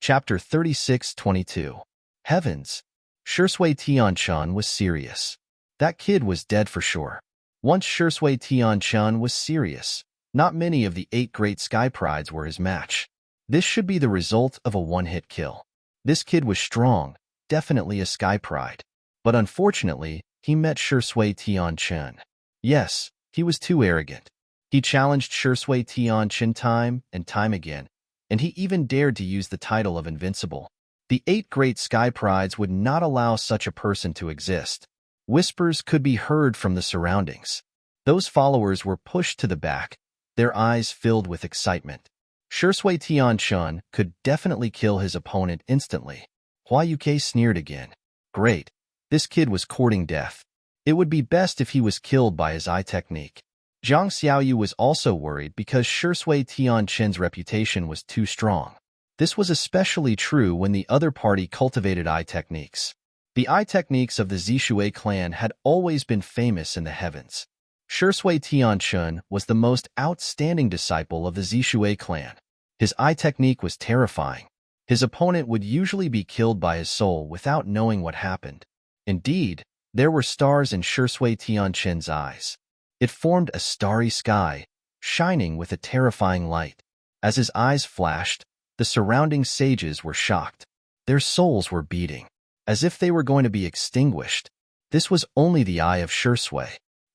Chapter 36-22. Heavens. Shui Tianchan was serious. That kid was dead for sure. Once Shui Tianchan was serious, not many of the 8 great sky prides were his match. This should be the result of a one-hit kill. This kid was strong, definitely a sky pride. But unfortunately, he met Shui Tianchan. Yes, he was too arrogant. He challenged Shui Tianchan time and time again, and he even dared to use the title of invincible. The 8 great sky prides would not allow such a person to exist. Whispers could be heard from the surroundings. Those followers were pushed to the back, their eyes filled with excitement. Shui Tianchan could definitely kill his opponent instantly. Hua Yuke sneered again. Great. This kid was courting death. It would be best if he was killed by his eye technique. Zhang Xiaoyu was also worried because Shui Tianchan's reputation was too strong. This was especially true when the other party cultivated eye techniques. The eye techniques of the Zishui clan had always been famous in the heavens. Shui Tianchan was the most outstanding disciple of the Zishui clan. His eye technique was terrifying. His opponent would usually be killed by his soul without knowing what happened. Indeed, there were stars in Shui Tianqin's eyes. It formed a starry sky, shining with a terrifying light. As his eyes flashed, the surrounding sages were shocked. Their souls were beating, as if they were going to be extinguished. This was only the eye of Shui.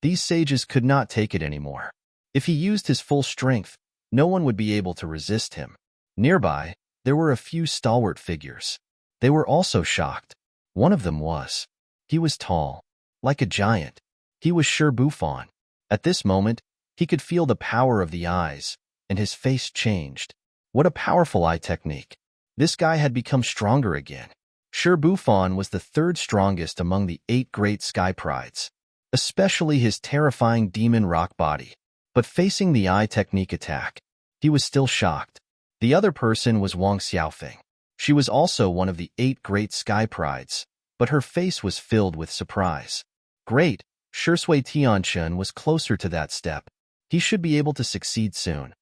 These sages could not take it anymore. If he used his full strength, no one would be able to resist him. Nearby, there were a few stalwart figures. They were also shocked. One of them was. He was tall, like a giant. He was Shi Bufan. At this moment, he could feel the power of the eyes, and his face changed. What a powerful eye technique. This guy had become stronger again. Shi Bufan was the third strongest among the 8 great sky prides, especially his terrifying demon rock body. But facing the eye technique attack, he was still shocked. The other person was Wang Xiaofeng. She was also one of the 8 great sky prides, but her face was filled with surprise. Great, Shui Tianqin was closer to that step. He should be able to succeed soon.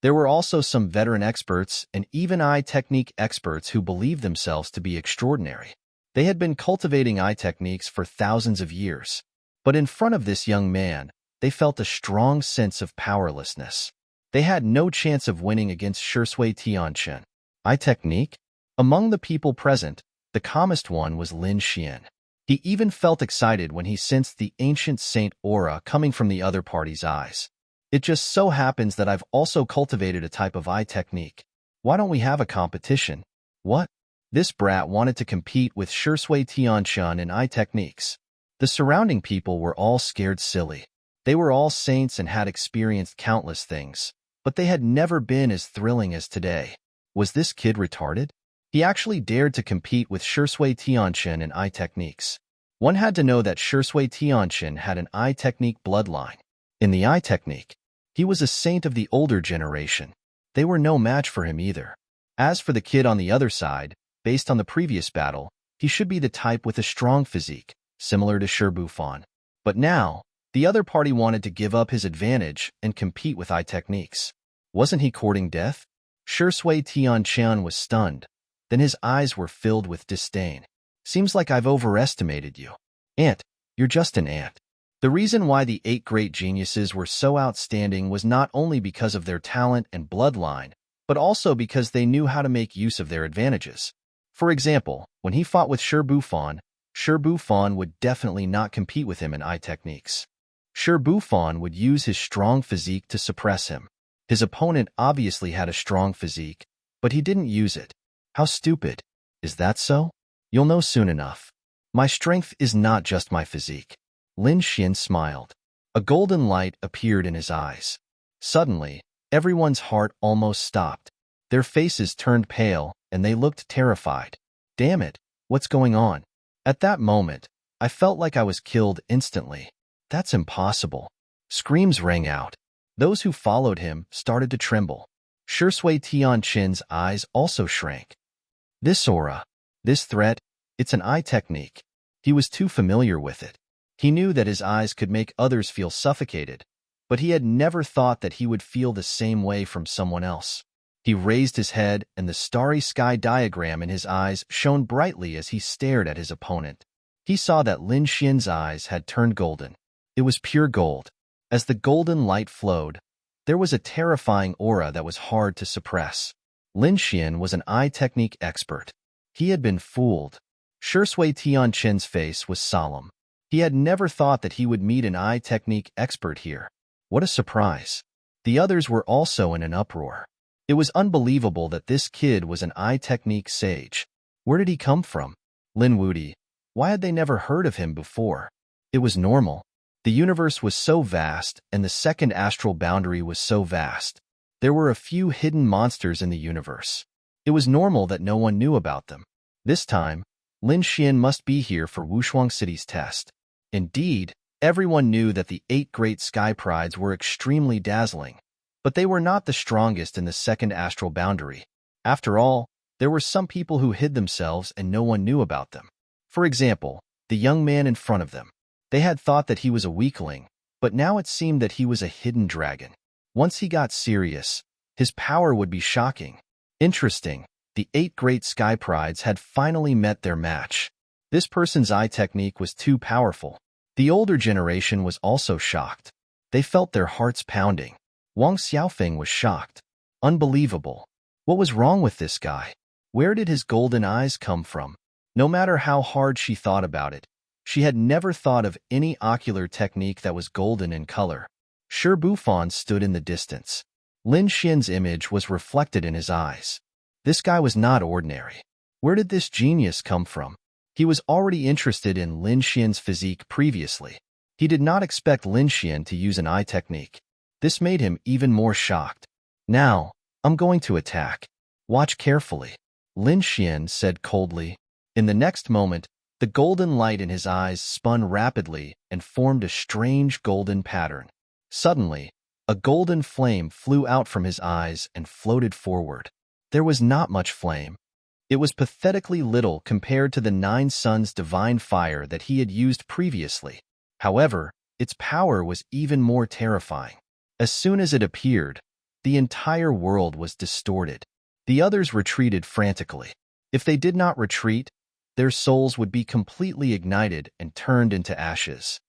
There were also some veteran experts and even eye technique experts who believed themselves to be extraordinary. They had been cultivating eye techniques for thousands of years. But in front of this young man, they felt a strong sense of powerlessness. They had no chance of winning against Shui Tianqin. Eye technique? Among the people present, the calmest one was Lin Xian. He even felt excited when he sensed the ancient saint aura coming from the other party's eyes. It just so happens that I've also cultivated a type of eye technique. Why don't we have a competition? What? This brat wanted to compete with Shui Tianqin in eye techniques. The surrounding people were all scared silly. They were all saints and had experienced countless things, but they had never been as thrilling as today. Was this kid retarded? He actually dared to compete with Shui Tianqin in eye techniques. One had to know that Shui Tianqin had an eye technique bloodline. In the eye technique, he was a saint of the older generation. They were no match for him either. As for the kid on the other side, based on the previous battle, he should be the type with a strong physique, similar to Shi Bufan. But now, the other party wanted to give up his advantage and compete with eye techniques. Wasn't he courting death? Shui Tianqin was stunned. Then his eyes were filled with disdain. Seems like I've overestimated you. Ant, you're just an ant. The reason why the 8 great geniuses were so outstanding was not only because of their talent and bloodline, but also because they knew how to make use of their advantages. For example, when he fought with Shi Bufan would definitely not compete with him in eye techniques. Shi Bufan would use his strong physique to suppress him. His opponent obviously had a strong physique, but he didn't use it. How stupid. Is that so? You'll know soon enough. My strength is not just my physique. Lin Xian smiled. A golden light appeared in his eyes. Suddenly, everyone's heart almost stopped. Their faces turned pale, and they looked terrified. Damn it, what's going on? At that moment, I felt like I was killed instantly. That's impossible. Screams rang out. Those who followed him started to tremble. Shui Tianqin's eyes also shrank. This aura, this threat, it's an eye technique. He was too familiar with it. He knew that his eyes could make others feel suffocated, but he had never thought that he would feel the same way from someone else. He raised his head, and the starry sky diagram in his eyes shone brightly as he stared at his opponent. He saw that Lin Xian's eyes had turned golden. It was pure gold. As the golden light flowed, there was a terrifying aura that was hard to suppress. Lin Xian was an eye technique expert. He had been fooled. Shui Tianqin's face was solemn. He had never thought that he would meet an eye technique expert here. What a surprise. The others were also in an uproar. It was unbelievable that this kid was an eye technique sage. Where did he come from? Lin Wudi. Why had they never heard of him before? It was normal. The universe was so vast, and the second astral boundary was so vast. There were a few hidden monsters in the universe. It was normal that no one knew about them. This time, Lin Xian must be here for Wushuang City's test. Indeed, everyone knew that the 8 great sky prides were extremely dazzling, but they were not the strongest in the second astral boundary. After all, there were some people who hid themselves and no one knew about them. For example, the young man in front of them. They had thought that he was a weakling, but now it seemed that he was a hidden dragon. Once he got serious, His power would be shocking. Interesting, the 8 great sky prides had finally met their match. This person's eye technique was too powerful. The older generation was also shocked. They felt their hearts pounding. Wang Xiaofeng was shocked. Unbelievable. What was wrong with this guy? Where did his golden eyes come from? No matter how hard she thought about it, she had never thought of any ocular technique that was golden in color. Shi Bufan stood in the distance. Lin Xian's image was reflected in his eyes. This guy was not ordinary. Where did this genius come from? He was already interested in Lin Xian's physique previously. He did not expect Lin Xian to use an eye technique. This made him even more shocked. Now, I'm going to attack. Watch carefully, Lin Xian said coldly. In the next moment, the golden light in his eyes spun rapidly and formed a strange golden pattern. Suddenly, a golden flame flew out from his eyes and floated forward. There was not much flame. It was pathetically little compared to the 9 suns' divine fire that he had used previously. However, its power was even more terrifying. As soon as it appeared, the entire world was distorted. The others retreated frantically. If they did not retreat, their souls would be completely ignited and turned into ashes.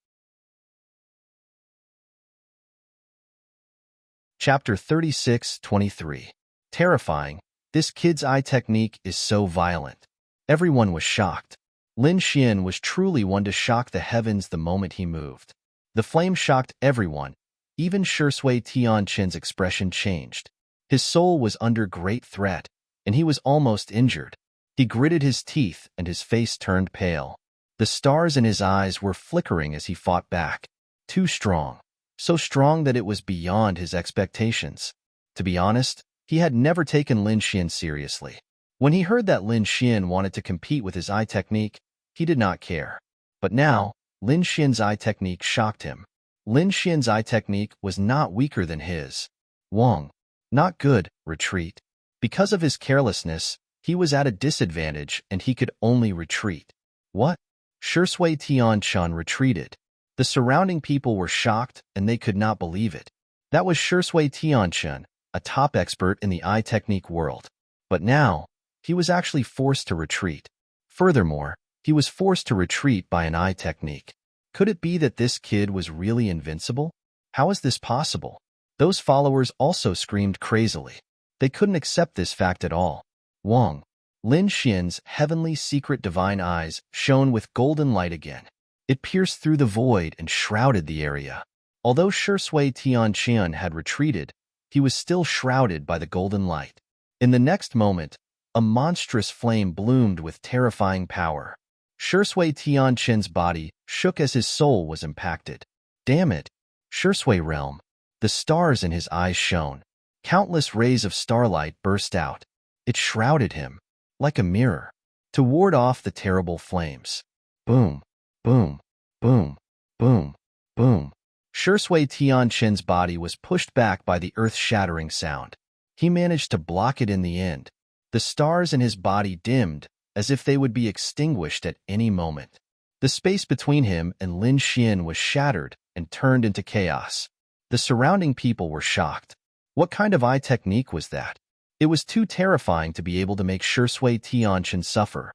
Chapter 36:23. Terrifying. This kid's eye technique is so violent. Everyone was shocked. Lin Xian was truly one to shock the heavens the moment he moved. The flame shocked everyone. Even Shui Tianchen's expression changed. His soul was under great threat, and he was almost injured. He gritted his teeth and his face turned pale. The stars in his eyes were flickering as he fought back. Too strong. So strong that it was beyond his expectations. To be honest, he had never taken Lin Xian seriously. When he heard that Lin Xian wanted to compete with his eye technique, he did not care. But now, Lin Xian's eye technique shocked him. Lin Xian's eye technique was not weaker than his. Wang. Not good, retreat. Because of his carelessness, he was at a disadvantage and he could only retreat. What? Shui Tianchen retreated. The surrounding people were shocked and they could not believe it. That was Shui Tianchen, a top expert in the eye technique world. But now, he was actually forced to retreat. Furthermore, he was forced to retreat by an eye technique. Could it be that this kid was really invincible? How is this possible? Those followers also screamed crazily. They couldn't accept this fact at all. Wang. Lin Xian's heavenly secret divine eyes shone with golden light again. It pierced through the void and shrouded the area. Although Shui Tianchen had retreated, he was still shrouded by the golden light. In the next moment, a monstrous flame bloomed with terrifying power. Shui Tianchen's body shook as his soul was impacted. Damn it! Shui realm. The stars in his eyes shone. Countless rays of starlight burst out. It shrouded him, like a mirror, to ward off the terrible flames. Boom, boom, boom, boom, boom. Shui Tianchen's body was pushed back by the earth-shattering sound. He managed to block it in the end. The stars in his body dimmed, as if they would be extinguished at any moment. The space between him and Lin Xian was shattered and turned into chaos. The surrounding people were shocked. What kind of eye technique was that? It was too terrifying to be able to make Shui Tianchen suffer.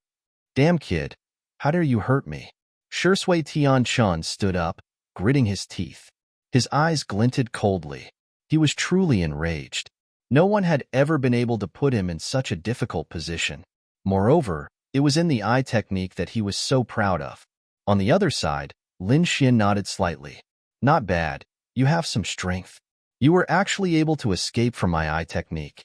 Damn kid, how dare you hurt me? Shui Tianchen stood up, gritting his teeth. His eyes glinted coldly. He was truly enraged. No one had ever been able to put him in such a difficult position. Moreover, it was in the eye technique that he was so proud of. On the other side, Lin Xian nodded slightly. Not bad. You have some strength. You were actually able to escape from my eye technique.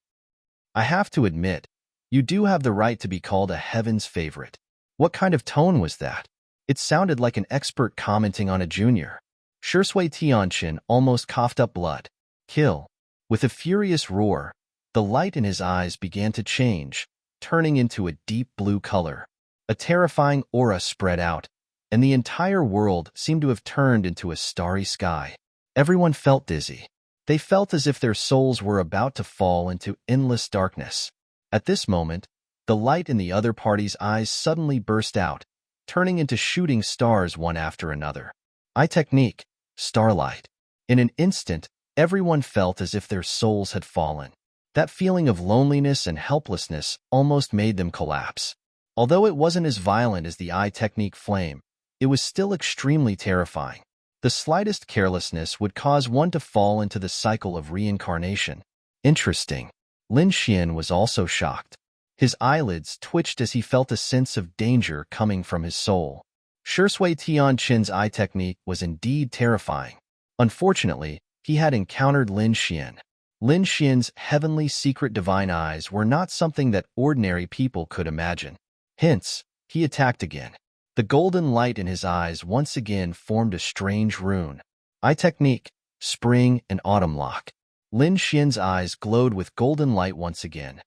I have to admit, you do have the right to be called a heaven's favorite. What kind of tone was that? It sounded like an expert commenting on a junior. Shui Tianchen almost coughed up blood. Kill. With a furious roar, the light in his eyes began to change, turning into a deep blue color. A terrifying aura spread out, and the entire world seemed to have turned into a starry sky. Everyone felt dizzy. They felt as if their souls were about to fall into endless darkness. At this moment, the light in the other party's eyes suddenly burst out, turning into shooting stars one after another. Eye technique, starlight. In an instant, everyone felt as if their souls had fallen. That feeling of loneliness and helplessness almost made them collapse. Although it wasn't as violent as the eye technique flame, it was still extremely terrifying. The slightest carelessness would cause one to fall into the cycle of reincarnation. Interesting. Lin Xian was also shocked. His eyelids twitched as he felt a sense of danger coming from his soul. Shui Tianqin's eye technique was indeed terrifying. Unfortunately, he had encountered Lin Xian. Lin Xian's heavenly secret divine eyes were not something that ordinary people could imagine. Hence, he attacked again. The golden light in his eyes once again formed a strange rune. Eye technique, spring and autumn lock. Lin Xian's eyes glowed with golden light once again.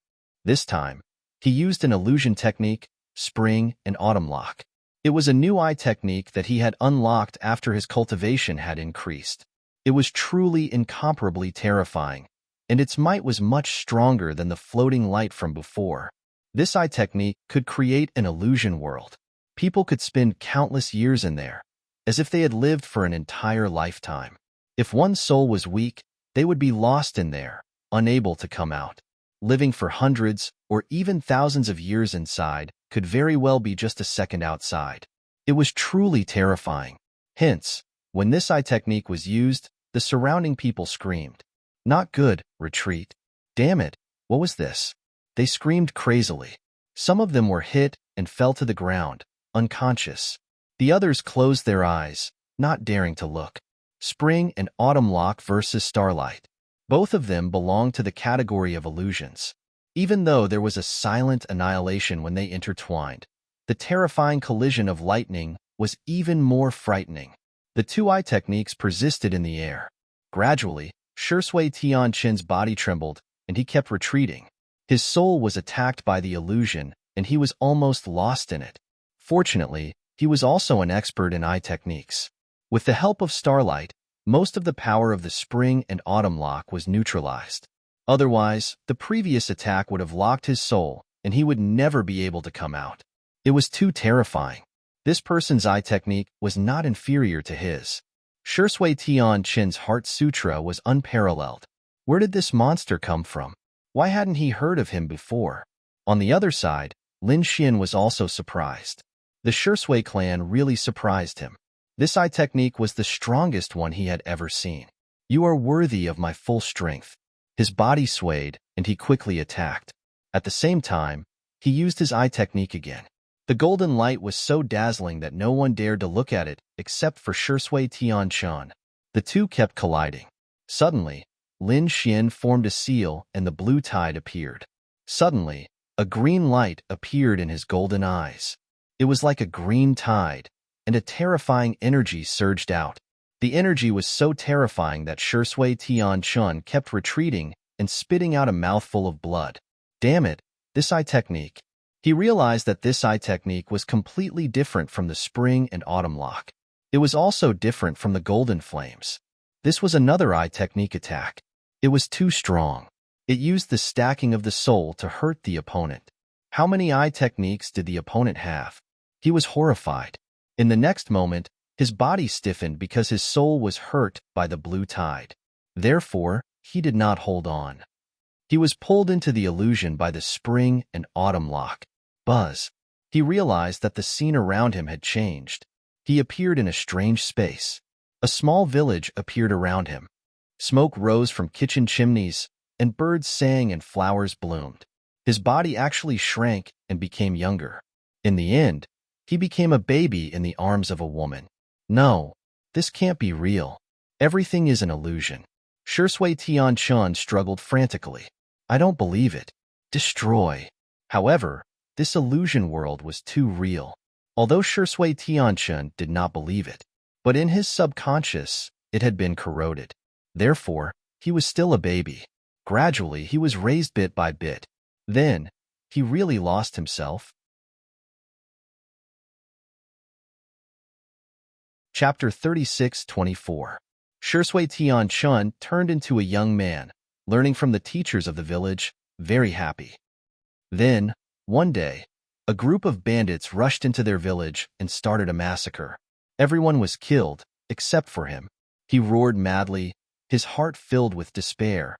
This time, he used an illusion technique, spring and autumn lock. It was a new eye technique that he had unlocked after his cultivation had increased. It was truly incomparably terrifying, and its might was much stronger than the floating light from before. This eye technique could create an illusion world. People could spend countless years in there, as if they had lived for an entire lifetime. If one's soul was weak, they would be lost in there, unable to come out. Living for hundreds or even thousands of years inside could very well be just a second outside. It was truly terrifying. Hence, when this eye technique was used, the surrounding people screamed, "Not good, retreat." Damn it, what was this? They screamed crazily. Some of them were hit and fell to the ground, unconscious. The others closed their eyes, not daring to look. Spring and autumn lock versus starlight. Both of them belonged to the category of illusions. Even though there was a silent annihilation when they intertwined, the terrifying collision of lightning was even more frightening. The two eye techniques persisted in the air. Gradually, Shui Tianqin's body trembled, and he kept retreating. His soul was attacked by the illusion, and he was almost lost in it. Fortunately, he was also an expert in eye techniques. With the help of starlight, most of the power of the spring and autumn lock was neutralized. Otherwise, the previous attack would have locked his soul, and he would never be able to come out. It was too terrifying. This person's eye technique was not inferior to his. Shui Tianqin's Heart Sutra was unparalleled. Where did this monster come from? Why hadn't he heard of him before? On the other side, Lin Xian was also surprised. The Shui clan really surprised him. This eye technique was the strongest one he had ever seen. "You are worthy of my full strength." His body swayed, and he quickly attacked. At the same time, he used his eye technique again. The golden light was so dazzling that no one dared to look at it except for Shui Tianqin. The two kept colliding. Suddenly, Lin Xian formed a seal and the blue tide appeared. Suddenly, a green light appeared in his golden eyes. It was like a green tide, and a terrifying energy surged out. The energy was so terrifying that Shui Tianqin kept retreating and spitting out a mouthful of blood. Damn it, this eye technique. He realized that this eye technique was completely different from the spring and autumn lock. It was also different from the golden flames. This was another eye technique attack. It was too strong. It used the stacking of the soul to hurt the opponent. How many eye techniques did the opponent have? He was horrified. In the next moment, his body stiffened because his soul was hurt by the blue tide. Therefore, he did not hold on. He was pulled into the illusion by the spring and autumn lock. Buzz. He realized that the scene around him had changed. He appeared in a strange space. A small village appeared around him. Smoke rose from kitchen chimneys, and birds sang and flowers bloomed. His body actually shrank and became younger. In the end, he became a baby in the arms of a woman. No, this can't be real. Everything is an illusion. Shui Tianqin struggled frantically. I don't believe it. Destroy. However, this illusion world was too real. Although Shui Tianqin did not believe it, but in his subconscious, it had been corroded. Therefore, he was still a baby. Gradually, he was raised bit by bit. Then, he really lost himself. Chapter 36-24. Shui Tianqin turned into a young man, learning from the teachers of the village, very happy. Then, one day, a group of bandits rushed into their village and started a massacre. Everyone was killed, except for him. He roared madly, his heart filled with despair.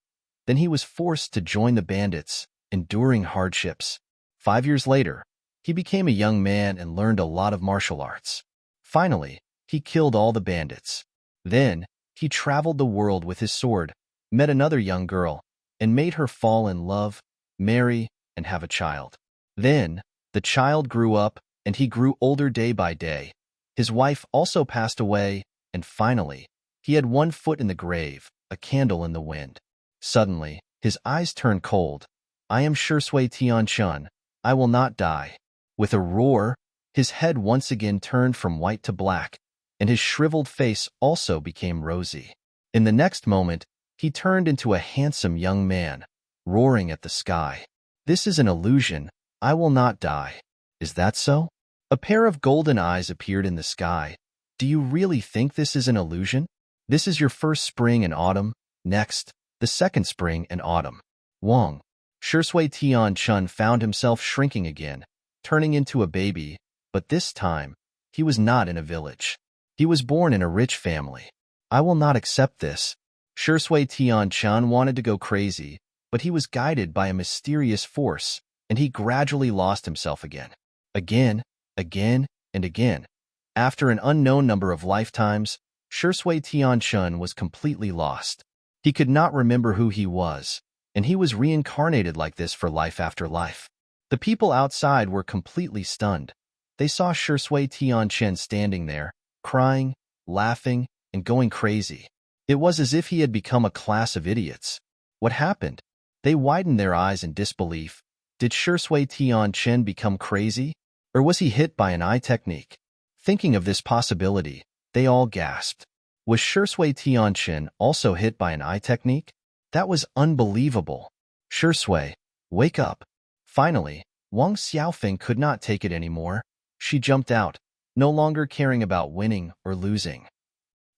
Then he was forced to join the bandits, enduring hardships. 5 years later, he became a young man and learned a lot of martial arts. Finally, he killed all the bandits. Then, he traveled the world with his sword, met another young girl, and made her fall in love, marry, and have a child. Then, the child grew up, and he grew older day by day. His wife also passed away, and finally, he had one foot in the grave, a candle in the wind. Suddenly, his eyes turned cold. I am Shui Tian Chun. I will not die. With a roar, his head once again turned from white to black, and his shriveled face also became rosy. In the next moment, he turned into a handsome young man, roaring at the sky. This is an illusion. I will not die. Is that so? A pair of golden eyes appeared in the sky. Do you really think this is an illusion? This is your first spring and autumn. Next, the second spring and autumn. Wang. Shui Tian Chun found himself shrinking again, turning into a baby, but this time, he was not in a village. He was born in a rich family. I will not accept this. Shui Tian Chun wanted to go crazy, but he was guided by a mysterious force, and he gradually lost himself again. Again, and again. After an unknown number of lifetimes, Shui Tian Chun was completely lost. He could not remember who he was, and he was reincarnated like this for life after life. The people outside were completely stunned. They saw Shui Tian Chun standing there, crying, laughing, and going crazy. It was as if he had become a class of idiots. What happened? They widened their eyes in disbelief. Did Shui Tian Chun become crazy? Or was he hit by an eye technique? Thinking of this possibility, they all gasped. Was Shui Tian Chun also hit by an eye technique? That was unbelievable. Shui, wake up. Finally, Wang Xiaofeng could not take it anymore. She jumped out, no longer caring about winning or losing.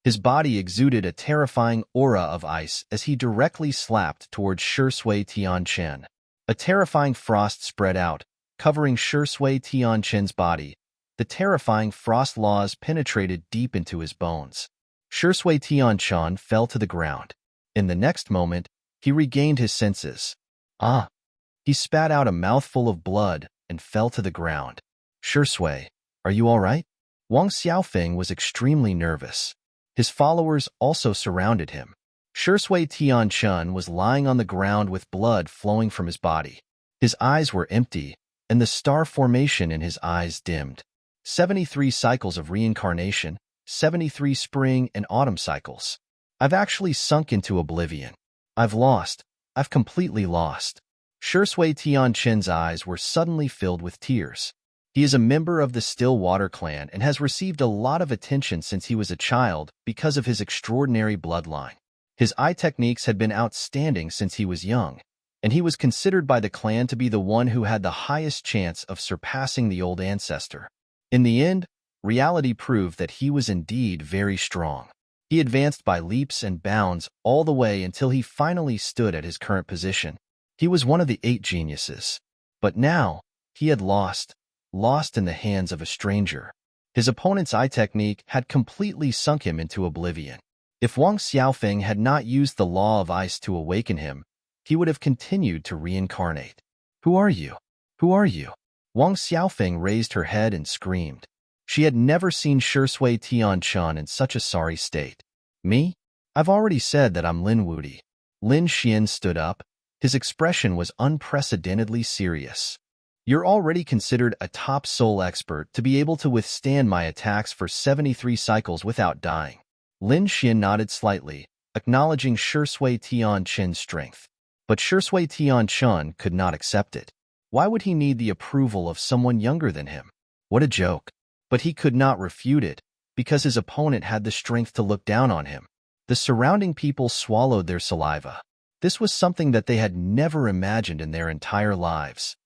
His body exuded a terrifying aura of ice as he directly slapped towards Shui Tian Chun. A terrifying frost spread out, covering Shui Tian Chun's body. The terrifying frost laws penetrated deep into his bones. Shui Tian Chun fell to the ground. In the next moment, he regained his senses. Ah! He spat out a mouthful of blood and fell to the ground. Shui, are you all right? Wang Xiaofeng was extremely nervous. His followers also surrounded him. Shui Tian Chun was lying on the ground with blood flowing from his body. His eyes were empty, and the star formation in his eyes dimmed. 73 cycles of reincarnation, 73 spring and autumn cycles. I've actually sunk into oblivion. I've completely lost. Shui Tian Chun's eyes were suddenly filled with tears. He is a member of the Stillwater clan and has received a lot of attention since he was a child because of his extraordinary bloodline. His eye techniques had been outstanding since he was young, and he was considered by the clan to be the one who had the highest chance of surpassing the old ancestor. In the end, reality proved that he was indeed very strong. He advanced by leaps and bounds all the way until he finally stood at his current position. He was one of the 8 geniuses. But now, he had lost in the hands of a stranger. His opponent's eye technique had completely sunk him into oblivion. If Wang Xiaofeng had not used the law of ice to awaken him, he would have continued to reincarnate. Who are you? Who are you? Wang Xiaofeng raised her head and screamed. She had never seen Shui Tian Chun in such a sorry state. Me? I've already said that I'm Lin Wuti. Lin Xian stood up. His expression was unprecedentedly serious. You're already considered a top soul expert to be able to withstand my attacks for 73 cycles without dying. Lin Xian nodded slightly, acknowledging Shui Tian Chun's strength. But Shui Tian Chun could not accept it. Why would he need the approval of someone younger than him? What a joke. But he could not refute it, because his opponent had the strength to look down on him. The surrounding people swallowed their saliva. This was something that they had never imagined in their entire lives.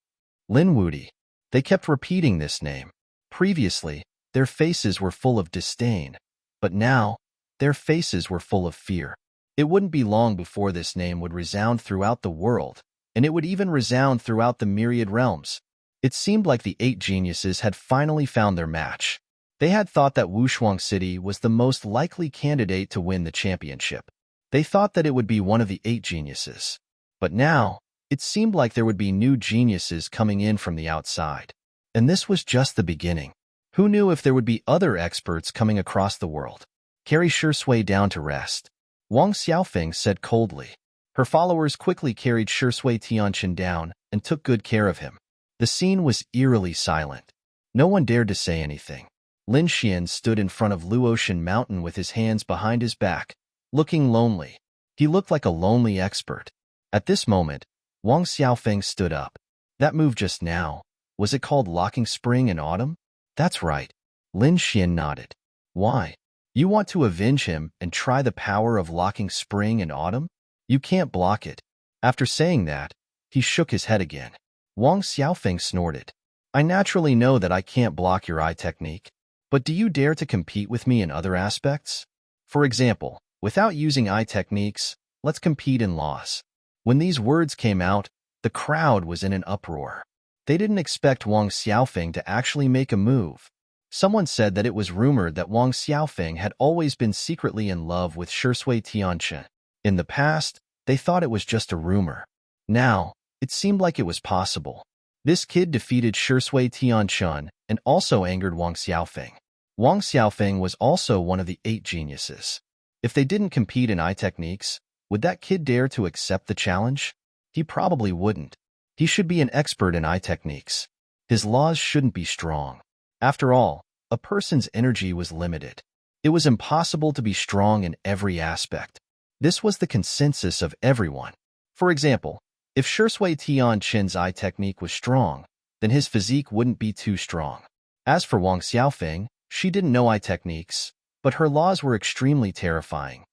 Lin Wuti. They kept repeating this name. Previously, their faces were full of disdain, but now, their faces were full of fear. It wouldn't be long before this name would resound throughout the world, and it would even resound throughout the myriad realms. It seemed like the 8 geniuses had finally found their match. They had thought that Wushuang City was the most likely candidate to win the championship. They thought that it would be one of the 8 geniuses. But now, it seemed like there would be new geniuses coming in from the outside. And this was just the beginning. Who knew if there would be other experts coming across the world? Carry Shui down to rest, Wang Xiaofeng said coldly. Her followers quickly carried Shui Tianqin down and took good care of him. The scene was eerily silent. No one dared to say anything. Lin Xian stood in front of Luotian Mountain with his hands behind his back, looking lonely. He looked like a lonely expert. At this moment, Wang Xiaofeng stood up. That move just now, was it called locking spring in autumn? That's right. Lin Xian nodded. Why? You want to avenge him and try the power of locking spring in autumn? You can't block it. After saying that, he shook his head again. Wang Xiaofeng snorted. I naturally know that I can't block your eye technique. But do you dare to compete with me in other aspects? For example, without using eye techniques, let's compete in laws. When these words came out, the crowd was in an uproar. They didn't expect Wang Xiaofeng to actually make a move. Someone said that it was rumored that Wang Xiaofeng had always been secretly in love with Shui Tianqin. In the past, they thought it was just a rumor. Now, it seemed like it was possible. This kid defeated Shui Tianqin and also angered Wang Xiaofeng. Wang Xiaofeng was also one of the 8 geniuses. If they didn't compete in eye techniques, would that kid dare to accept the challenge? He probably wouldn't. He should be an expert in eye techniques. His laws shouldn't be strong. After all, a person's energy was limited. It was impossible to be strong in every aspect. This was the consensus of everyone. For example, if Shui Tianqin's eye technique was strong, then his physique wouldn't be too strong. As for Wang Xiaofeng, she didn't know eye techniques, but her laws were extremely terrifying.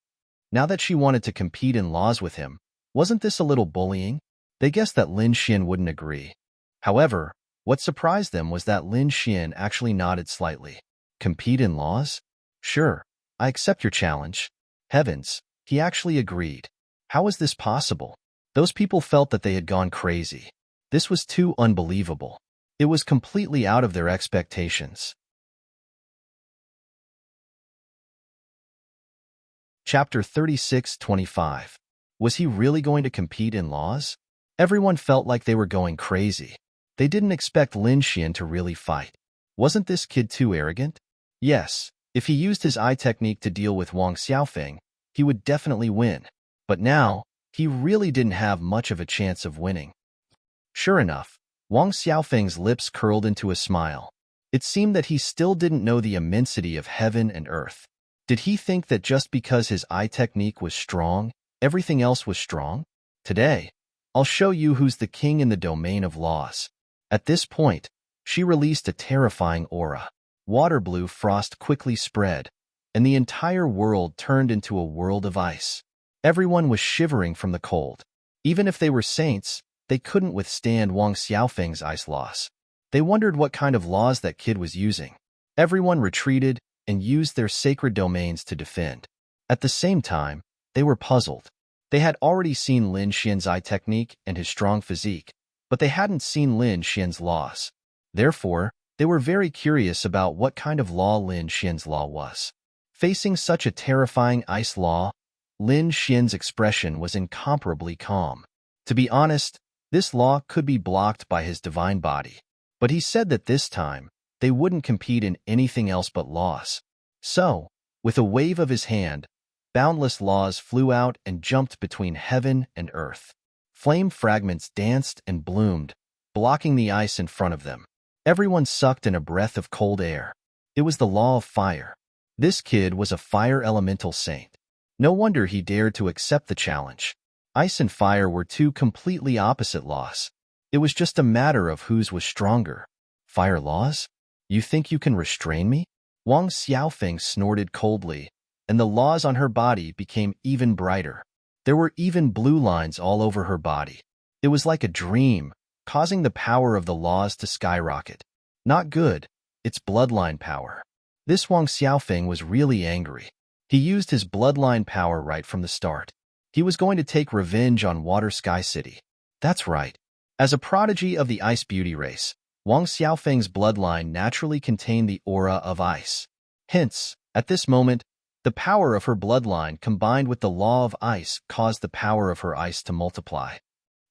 Now that she wanted to compete in laws with him, wasn't this a little bullying? They guessed that Lin Xian wouldn't agree. However, what surprised them was that Lin Xian actually nodded slightly. Compete in laws? Sure, I accept your challenge. Heavens, he actually agreed. How is this possible? Those people felt that they had gone crazy. This was too unbelievable. It was completely out of their expectations. Chapter 36-25. Was he really going to compete in laws? Everyone felt like they were going crazy. They didn't expect Lin Xian to really fight. Wasn't this kid too arrogant? Yes, if he used his eye technique to deal with Wang Xiaofeng, he would definitely win. But now, he really didn't have much of a chance of winning. Sure enough, Wang Xiaofeng's lips curled into a smile. It seemed that he still didn't know the immensity of heaven and earth. Did he think that just because his eye technique was strong, everything else was strong? Today, I'll show you who's the king in the domain of laws. At this point, she released a terrifying aura. Water blue frost quickly spread, and the entire world turned into a world of ice. Everyone was shivering from the cold. Even if they were saints, they couldn't withstand Wang Xiaofeng's ice laws. They wondered what kind of laws that kid was using. Everyone retreated and used their sacred domains to defend. At the same time, they were puzzled. They had already seen Lin Xian's eye technique and his strong physique, but they hadn't seen Lin Xian's laws. Therefore, they were very curious about what kind of law Lin Xian's law was. Facing such a terrifying ice law, Lin Xian's expression was incomparably calm. To be honest, this law could be blocked by his divine body. But he said that this time, they wouldn't compete in anything else but laws. So, with a wave of his hand, boundless laws flew out and jumped between heaven and earth. Flame fragments danced and bloomed, blocking the ice in front of them. Everyone sucked in a breath of cold air. It was the law of fire. This kid was a fire elemental saint. No wonder he dared to accept the challenge. Ice and fire were two completely opposite laws. It was just a matter of whose was stronger. Fire laws? You think you can restrain me? Wang Xiaofeng snorted coldly, and the laws on her body became even brighter. There were even blue lines all over her body. It was like a dream, causing the power of the laws to skyrocket. Not good. It's bloodline power. This Wang Xiaofeng was really angry. He used his bloodline power right from the start. He was going to take revenge on Water Sky City. That's right. As a prodigy of the Ice Beauty race, Wang Xiaofeng's bloodline naturally contained the aura of ice. Hence, at this moment, the power of her bloodline combined with the law of ice caused the power of her ice to multiply.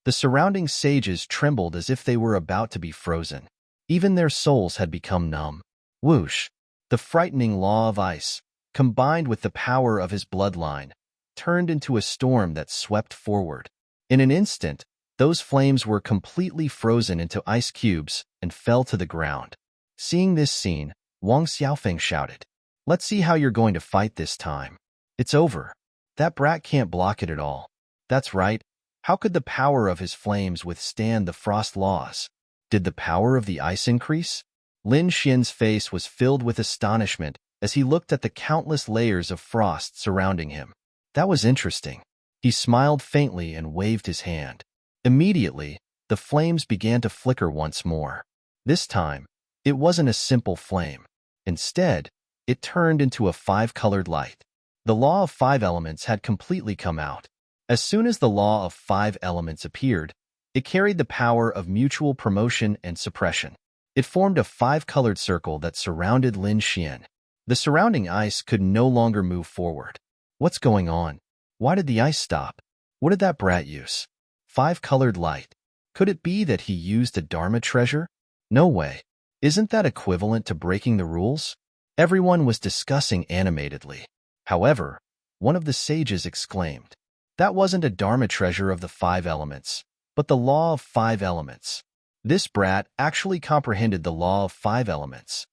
The surrounding sages trembled as if they were about to be frozen. Even their souls had become numb. Whoosh! The frightening law of ice, combined with the power of his bloodline, turned into a storm that swept forward. In an instant, those flames were completely frozen into ice cubes and fell to the ground. Seeing this scene, Wang Xiaofeng shouted, "Let's see how you're going to fight this time. It's over. That brat can't block it at all." That's right. How could the power of his flames withstand the frost laws? Did the power of the ice increase? Lin Xian's face was filled with astonishment as he looked at the countless layers of frost surrounding him. That was interesting. He smiled faintly and waved his hand. Immediately, the flames began to flicker once more. This time, it wasn't a simple flame. Instead, it turned into a five-colored light. The law of five elements had completely come out. As soon as the law of five elements appeared, it carried the power of mutual promotion and suppression. It formed a five-colored circle that surrounded Lin Xian. The surrounding ice could no longer move forward. What's going on? Why did the ice stop? What did that brat use? Five-colored light. Could it be that he used a Dharma treasure? No way. Isn't that equivalent to breaking the rules? Everyone was discussing animatedly. However, one of the sages exclaimed, "That wasn't a Dharma treasure of the five elements, but the law of five elements." This brat actually comprehended the law of five elements.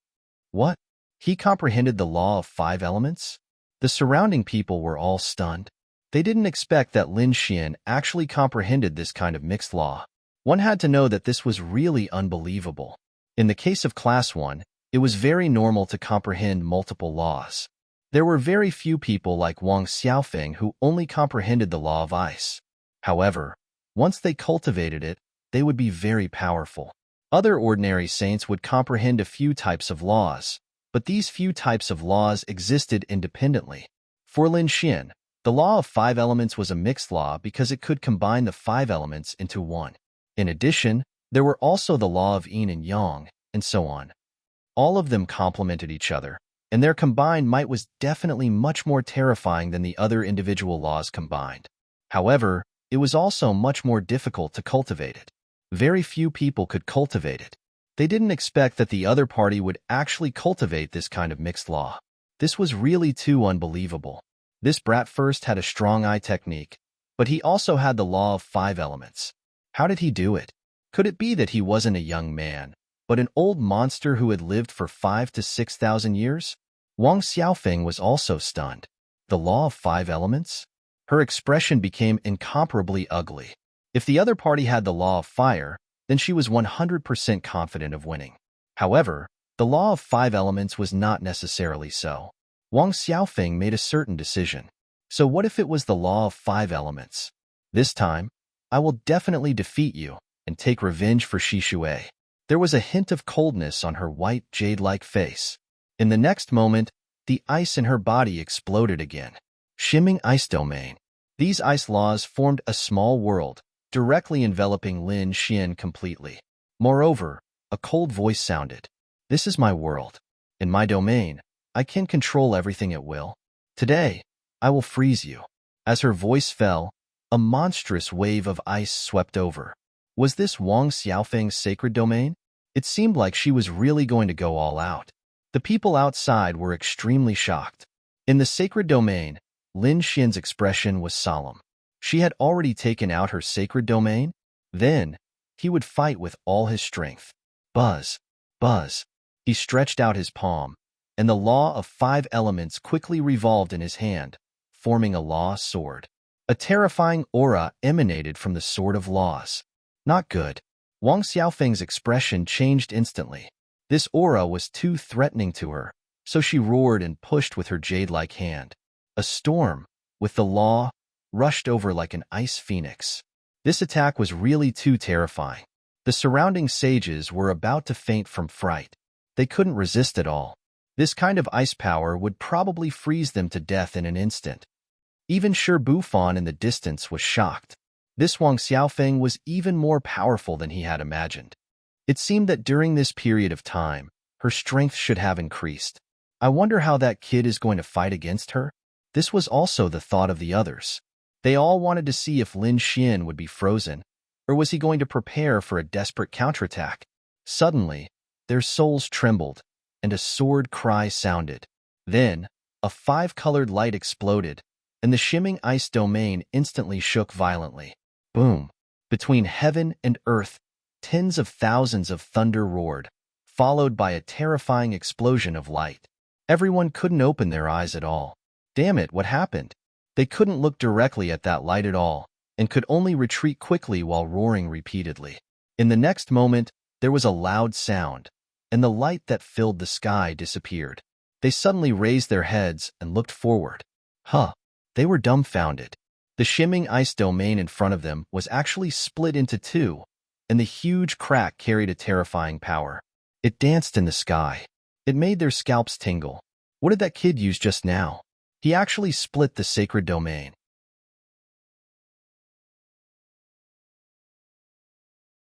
What? He comprehended the law of five elements? The surrounding people were all stunned. They didn't expect that Lin Xian actually comprehended this kind of mixed law. One had to know that this was really unbelievable. In the case of Class 1, it was very normal to comprehend multiple laws. There were very few people like Wang Xiaofeng who only comprehended the law of ice. However, once they cultivated it, they would be very powerful. Other ordinary saints would comprehend a few types of laws, but these few types of laws existed independently. For Lin Xian, the law of five elements was a mixed law because it could combine the five elements into one. In addition, there were also the law of yin and yang, and so on. All of them complemented each other, and their combined might was definitely much more terrifying than the other individual laws combined. However, it was also much more difficult to cultivate it. Very few people could cultivate it. They didn't expect that the other party would actually cultivate this kind of mixed law. This was really too unbelievable. This brat first had a strong eye technique, but he also had the law of five elements. How did he do it? Could it be that he wasn't a young man, but an old monster who had lived for 5,000 to 6,000 years? Wang Xiaofeng was also stunned. The law of five elements? Her expression became incomparably ugly. If the other party had the law of fire, then she was 100% confident of winning. However, the law of five elements was not necessarily so. Wang Xiaofeng made a certain decision. So what if it was the law of five elements? This time, I will definitely defeat you and take revenge for Shishui. There was a hint of coldness on her white, jade-like face. In the next moment, the ice in her body exploded again. Shimming ice domain. These ice laws formed a small world, directly enveloping Lin Xian completely. Moreover, a cold voice sounded. "This is my world. In my domain, I can control everything at will. Today, I will freeze you." As her voice fell, a monstrous wave of ice swept over. Was this Wang Xiaofeng's sacred domain? It seemed like she was really going to go all out. The people outside were extremely shocked. In the sacred domain, Lin Xian's expression was solemn. She had already taken out her sacred domain? Then, he would fight with all his strength. Buzz, buzz. He stretched out his palm, and the law of five elements quickly revolved in his hand, forming a law sword. A terrifying aura emanated from the sword of laws. Not good. Wang Xiaofeng's expression changed instantly. This aura was too threatening to her, so she roared and pushed with her jade-like hand. A storm, with the law, rushed over like an ice phoenix. This attack was really too terrifying. The surrounding sages were about to faint from fright. They couldn't resist at all. This kind of ice power would probably freeze them to death in an instant. Even Shi Bufan in the distance was shocked. This Wang Xiaofeng was even more powerful than he had imagined. It seemed that during this period of time, her strength should have increased. I wonder how that kid is going to fight against her? This was also the thought of the others. They all wanted to see if Lin Xian would be frozen, Or was he going to prepare for a desperate counterattack? Suddenly, their souls trembled, and a sword cry sounded. Then, a five-colored light exploded, and the shimmering ice domain instantly shook violently. Boom! Between heaven and earth, tens of thousands of thunder roared, followed by a terrifying explosion of light. Everyone couldn't open their eyes at all. Damn it, what happened? They couldn't look directly at that light at all, and could only retreat quickly while roaring repeatedly. In the next moment, there was a loud sound, and the light that filled the sky disappeared. They suddenly raised their heads and looked forward. They were dumbfounded. The shimmering ice domain in front of them was actually split into two, and the huge crack carried a terrifying power. It danced in the sky. It made their scalps tingle. What did that kid use just now? He actually split the sacred domain.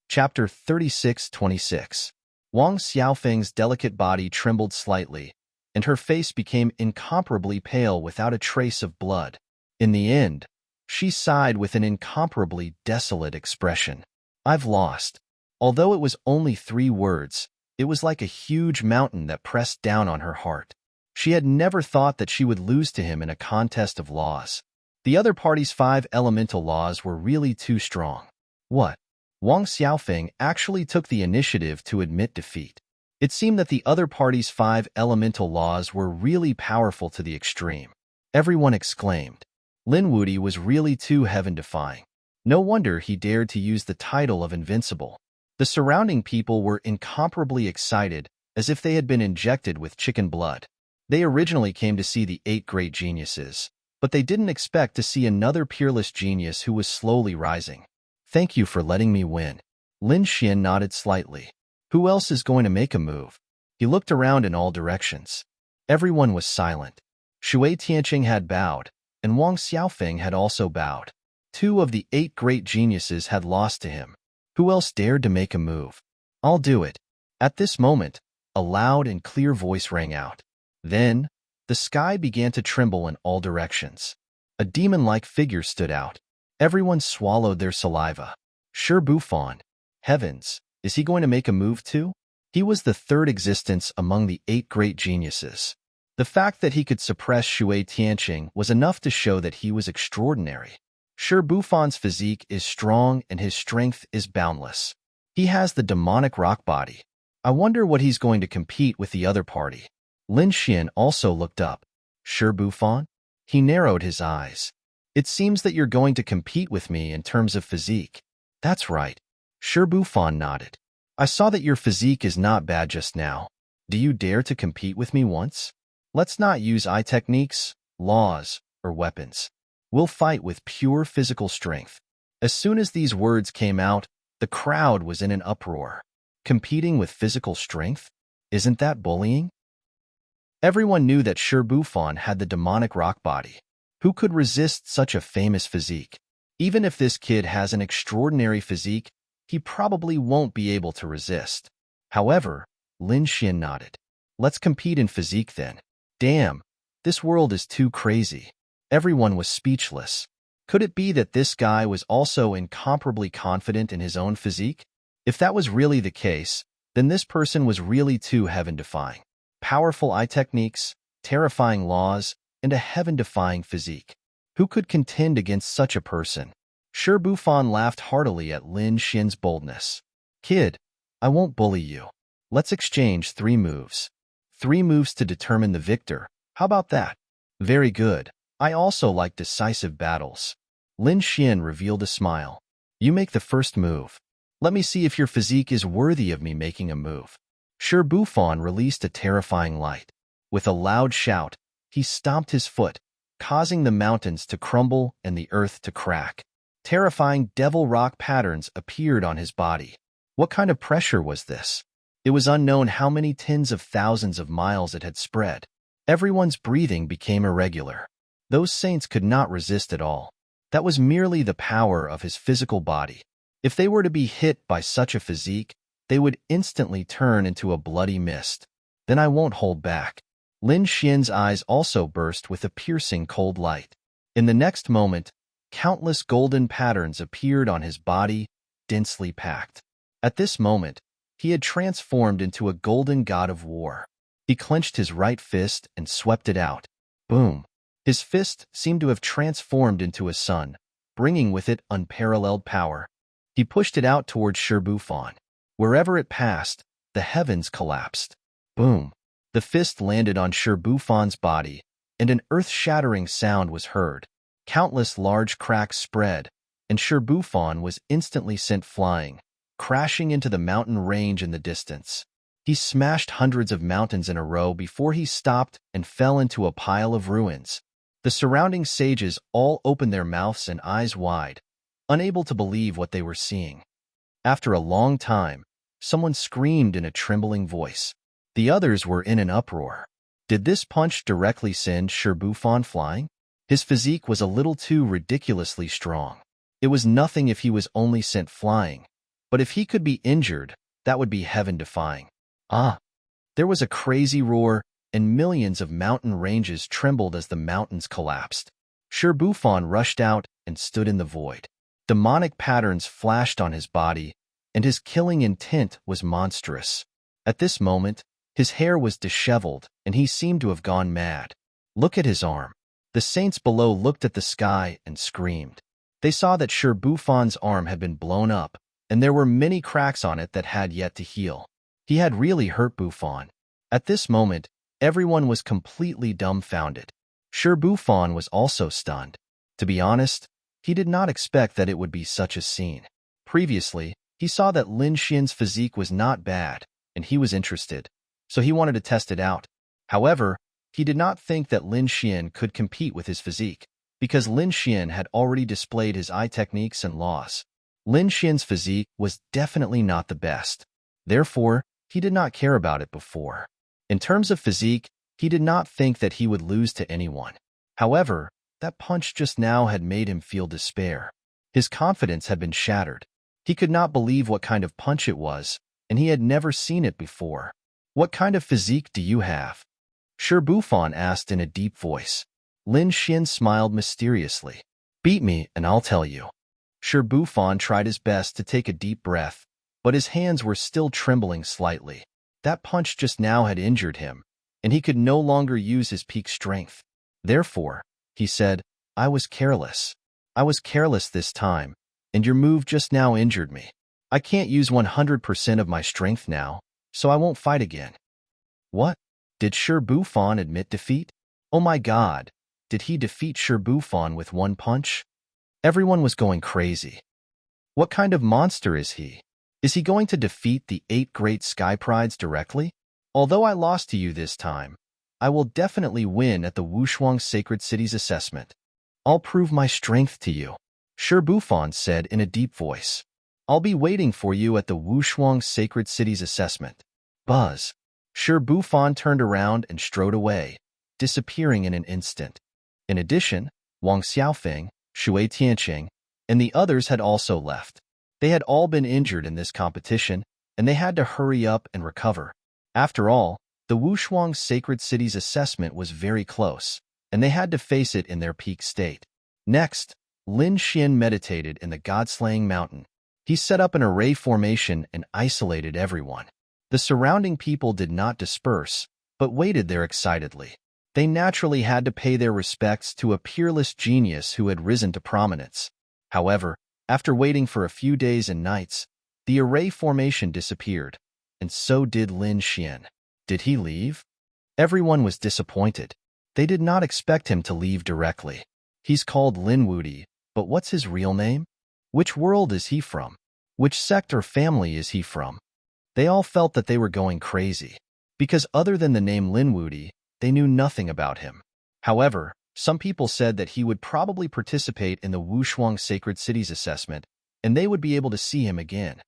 Chapter 36-26. Wang Xiaofeng's delicate body trembled slightly, and her face became incomparably pale without a trace of blood. In the end, she sighed with an incomparably desolate expression. I've lost. Although it was only 3 words, it was like a huge mountain that pressed down on her heart. She had never thought that she would lose to him in a contest of laws. The other party's 5 elemental laws were really too strong. What? Wang Xiaofeng actually took the initiative to admit defeat. It seemed that the other party's 5 elemental laws were really powerful to the extreme. Everyone exclaimed. Lin Wudi was really too heaven-defying. No wonder he dared to use the title of invincible. The surrounding people were incomparably excited, as if they had been injected with chicken blood. They originally came to see the 8 great geniuses, but they didn't expect to see another peerless genius who was slowly rising. Thank you for letting me win. Lin Xian nodded slightly. Who else is going to make a move? He looked around in all directions. Everyone was silent. Shui Tianqing had bowed, and Wang Xiaofeng had also bowed. 2 of the 8 great geniuses had lost to him. Who else dared to make a move? I'll do it. At this moment, a loud and clear voice rang out. Then, the sky began to tremble in all directions. A demon-like figure stood out. Everyone swallowed their saliva. Shi Bufan. Heavens, is he going to make a move too? He was the 3rd existence among the 8 great geniuses. The fact that he could suppress Shui Tianqing was enough to show that he was extraordinary. Shi Bufan's physique is strong and his strength is boundless. He has the demonic rock body. I wonder what he's going to compete with the other party. Lin Xian also looked up. Shi Bufan? He narrowed his eyes. It seems that you're going to compete with me in terms of physique. That's right. Shi Bufan nodded. I saw that your physique is not bad just now. Do you dare to compete with me once? Let's not use eye techniques, laws, or weapons. We'll fight with pure physical strength. As soon as these words came out, the crowd was in an uproar. Competing with physical strength? Isn't that bullying? Everyone knew that Shi Bufan had the demonic rock body. Who could resist such a famous physique? Even if this kid has an extraordinary physique, he probably won't be able to resist. However, Lin Xian nodded. Let's compete in physique then. Damn, this world is too crazy. Everyone was speechless. Could it be that this guy was also incomparably confident in his own physique? If that was really the case, then this person was really too heaven-defying. Powerful eye techniques, terrifying laws, and a heaven-defying physique. Who could contend against such a person? Shi Bufan laughed heartily at Lin Xian's boldness. Kid, I won't bully you. Let's exchange 3 moves. 3 moves to determine the victor. How about that? Very good. I also like decisive battles. Lin Xian revealed a smile. You make the first move. Let me see if your physique is worthy of me making a move. Shi Bufan released a terrifying light. With a loud shout, he stomped his foot, causing the mountains to crumble and the earth to crack. Terrifying devil rock patterns appeared on his body. What kind of pressure was this? It was unknown how many tens of thousands of miles it had spread. Everyone's breathing became irregular. Those saints could not resist at all. That was merely the power of his physical body. If they were to be hit by such a physique, they would instantly turn into a bloody mist. Then I won't hold back. Lin Xian's eyes also burst with a piercing cold light. In the next moment, countless golden patterns appeared on his body, densely packed. At this moment, he had transformed into a golden god of war. He clenched his right fist and swept it out. Boom! His fist seemed to have transformed into a sun, bringing with it unparalleled power. He pushed it out towards Shirbufan. Wherever it passed, the heavens collapsed. Boom! The fist landed on Shirbufan's body, and an earth-shattering sound was heard. Countless large cracks spread, and Shirbufan was instantly sent flying, crashing into the mountain range in the distance. He smashed hundreds of mountains in a row before he stopped and fell into a pile of ruins. The surrounding sages all opened their mouths and eyes wide, unable to believe what they were seeing. After a long time, someone screamed in a trembling voice. The others were in an uproar. Did this punch directly send Shirbufan flying? His physique was a little too ridiculously strong. It was nothing if he was only sent flying, but if he could be injured, that would be heaven-defying. Ah! There was a crazy roar, and millions of mountain ranges trembled as the mountains collapsed. Shirbufan rushed out and stood in the void. Demonic patterns flashed on his body, and his killing intent was monstrous. At this moment, his hair was disheveled, and he seemed to have gone mad. Look at his arm. The saints below looked at the sky and screamed. They saw that Shirbufan's arm had been blown up, and there were many cracks on it that had yet to heal. He had really hurt Bufan. At this moment, everyone was completely dumbfounded. Shirbufan was also stunned. To be honest, he did not expect that it would be such a scene. Previously, he saw that Lin Xian's physique was not bad, and he was interested, so he wanted to test it out. However, he did not think that Lin Xian could compete with his physique, because Lin Xian had already displayed his eye techniques and laws. Lin Xian's physique was definitely not the best. Therefore, he did not care about it before. In terms of physique, he did not think that he would lose to anyone. However, that punch just now had made him feel despair. His confidence had been shattered. He could not believe what kind of punch it was, and he had never seen it before. What kind of physique do you have? Shirbufan asked in a deep voice. Lin Xian smiled mysteriously. Beat me, and I'll tell you. Shirbufan tried his best to take a deep breath, but his hands were still trembling slightly. That punch just now had injured him, and he could no longer use his peak strength. Therefore, he said, I was careless. I was careless this time, and your move just now injured me. I can't use 100% of my strength now, so I won't fight again. What? Did Shirbufan admit defeat? Oh my god, did he defeat Shirbufan with one punch? Everyone was going crazy. What kind of monster is he? Is he going to defeat the 8 great sky prides directly? Although I lost to you this time, I will definitely win at the Wushuang Sacred City's assessment. I'll prove my strength to you, Shirbufan said in a deep voice. I'll be waiting for you at the Wushuang Sacred City's assessment. Buzz. Shirbufan turned around and strode away, disappearing in an instant. In addition, Wang Xiaofeng, Shui Tianqing, and the others had also left. They had all been injured in this competition, and they had to hurry up and recover. After all, the Wushuang Sacred City's assessment was very close, and they had to face it in their peak state. Next, Lin Xian meditated in the God-slaying mountain. He set up an array formation and isolated everyone. The surrounding people did not disperse, but waited there excitedly. They naturally had to pay their respects to a peerless genius who had risen to prominence. However, after waiting for a few days and nights, the array formation disappeared, and so did Lin Xian. Did he leave? Everyone was disappointed. They did not expect him to leave directly. He's called Lin Wudi, but what's his real name? Which world is he from? Which sect or family is he from? They all felt that they were going crazy, because other than the name Lin Wudi, they knew nothing about him. However, some people said that he would probably participate in the Wushuang Sacred City's assessment, and they would be able to see him again.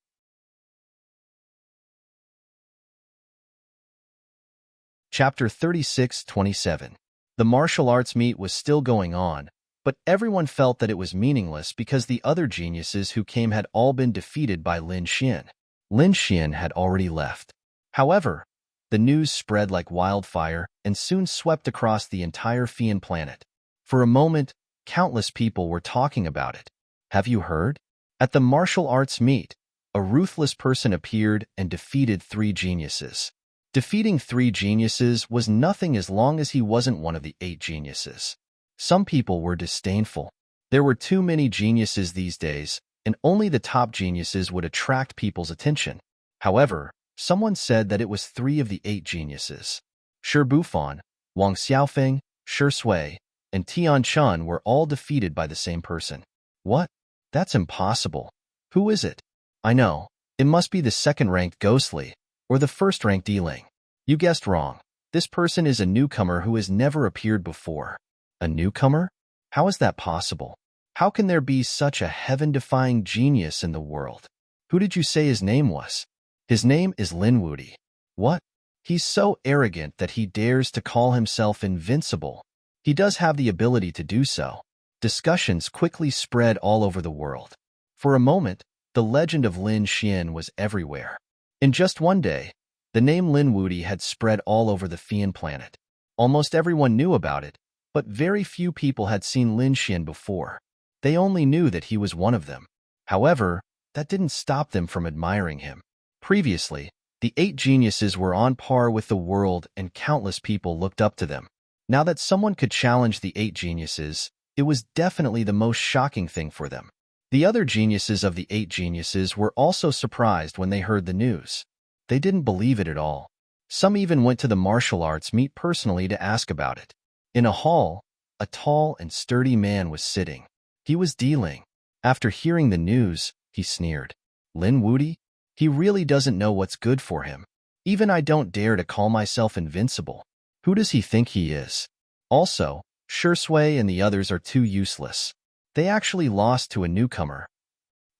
Chapter 36-27. The martial arts meet was still going on, but everyone felt that it was meaningless because the other geniuses who came had all been defeated by Lin Xian. Lin Xian had already left. However, the news spread like wildfire and soon swept across the entire Fian planet. For a moment, countless people were talking about it. Have you heard? At the martial arts meet, a ruthless person appeared and defeated 3 geniuses. Defeating 3 geniuses was nothing as long as he wasn't one of the 8 geniuses. Some people were disdainful. There were too many geniuses these days, and only the top geniuses would attract people's attention. However, someone said that it was 3 of the 8 geniuses. Shi Bufan, Wang Xiaofeng, Shi Sui, and Tian Chun were all defeated by the same person. What? That's impossible. Who is it? I know. It must be the second-ranked Ghostly, or the first-ranked Deling. You guessed wrong. This person is a newcomer who has never appeared before. A newcomer? How is that possible? How can there be such a heaven-defying genius in the world? Who did you say his name was? His name is Lin Wuti. What? He's so arrogant that he dares to call himself invincible. He does have the ability to do so. Discussions quickly spread all over the world. For a moment, the legend of Lin Xian was everywhere. In just one day, the name Lin Wuti had spread all over the Fian planet. Almost everyone knew about it, but very few people had seen Lin Xian before. They only knew that he was one of them. However, that didn't stop them from admiring him. Previously, the 8 geniuses were on par with the world and countless people looked up to them. Now that someone could challenge the 8 geniuses, it was definitely the most shocking thing for them. The other geniuses of the 8 geniuses were also surprised when they heard the news. They didn't believe it at all. Some even went to the martial arts meet personally to ask about it. In a hall, a tall and sturdy man was sitting. He was Deling. After hearing the news, he sneered. Lin Wuti? He really doesn't know what's good for him. Even I don't dare to call myself invincible. Who does he think he is? Also, Shi Sui and the others are too useless. They actually lost to a newcomer.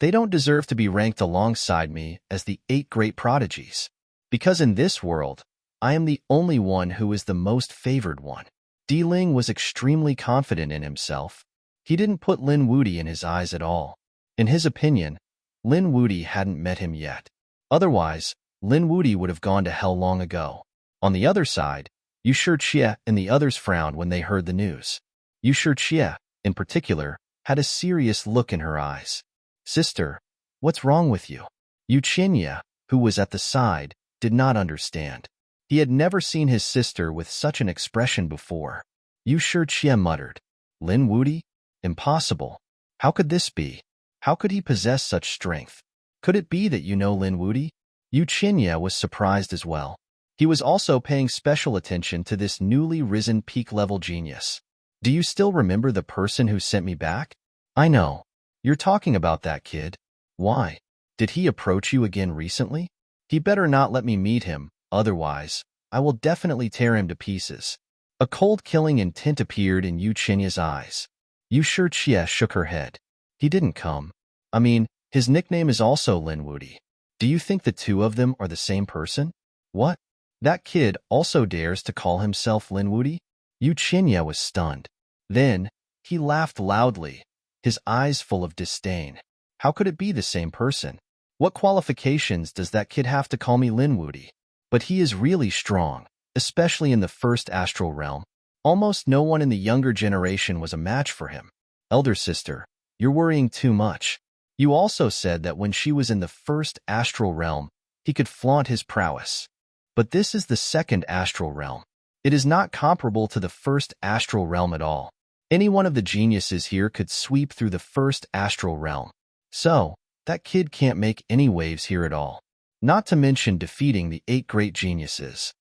They don't deserve to be ranked alongside me as the 8 great prodigies. Because in this world, I am the only one who is the most favored one. Deling was extremely confident in himself. He didn't put Lin Wuti in his eyes at all. In his opinion, Lin Wuti hadn't met him yet. Otherwise, Lin Wuti would have gone to hell long ago. On the other side, Yu Shijie and the others frowned when they heard the news. Yu Shijie, in particular, had a serious look in her eyes. Sister, what's wrong with you? Yu Qianye, who was at the side, did not understand. He had never seen his sister with such an expression before. Yu Shijie muttered, Lin Wuti? Impossible. How could this be? How could he possess such strength? Could it be that you know Lin Wuti? Yu Qianye was surprised as well. He was also paying special attention to this newly risen peak-level genius. Do you still remember the person who sent me back? I know. You're talking about that kid. Why? Did he approach you again recently? He better not let me meet him, otherwise, I will definitely tear him to pieces. A cold killing intent appeared in Yu Qianye's eyes. Yu Shijie shook her head. He didn't come. I mean, his nickname is also Lin Wuti. Do you think the two of them are the same person? What? That kid also dares to call himself Lin Wuti? Yu Qianye was stunned. Then, he laughed loudly, his eyes full of disdain. How could it be the same person? What qualifications does that kid have to call me Lin Wuti? But he is really strong, especially in the first astral realm. Almost no one in the younger generation was a match for him. Elder sister, you're worrying too much. You also said that when she was in the first astral realm, he could flaunt his prowess. But this is the second astral realm. It is not comparable to the first astral realm at all. Any one of the geniuses here could sweep through the first astral realm. So, that kid can't make any waves here at all. Not to mention defeating the 8 great geniuses.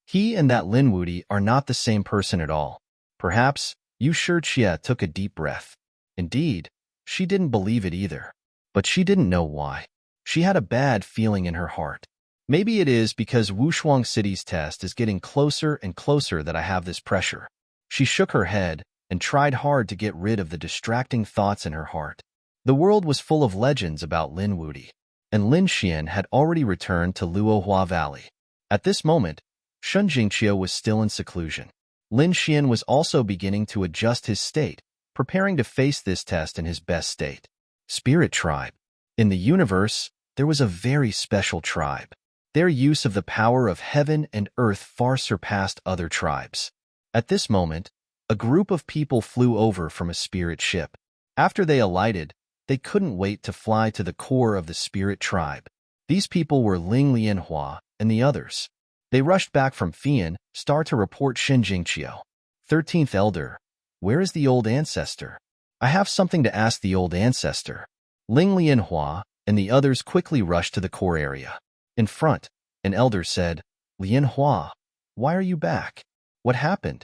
He and that Lin Wuti are not the same person at all. Perhaps, Yu Shijie took a deep breath. Indeed, she didn't believe it either. But she didn't know why. She had a bad feeling in her heart. Maybe it is because Wushuang City's test is getting closer and closer that I have this pressure. She shook her head and tried hard to get rid of the distracting thoughts in her heart. The world was full of legends about Lin Wuti, and Lin Xian had already returned to Luohua Valley. At this moment, Shun Jingqiu was still in seclusion. Lin Xian was also beginning to adjust his state, preparing to face this test in his best state. Spirit Tribe. In the universe, there was a very special tribe. Their use of the power of heaven and earth far surpassed other tribes. At this moment, a group of people flew over from a spirit ship. After they alighted, They couldn't wait to fly to the core of the spirit tribe. These people were Ling Lianhua and the others. They rushed back from Fian Star to report Shinjingqiu. 13th Elder, where is the old ancestor? I have something to ask the old ancestor. Ling Lianhua and the others quickly rushed to the core area. In front, an elder said, Lianhua, why are you back? What happened?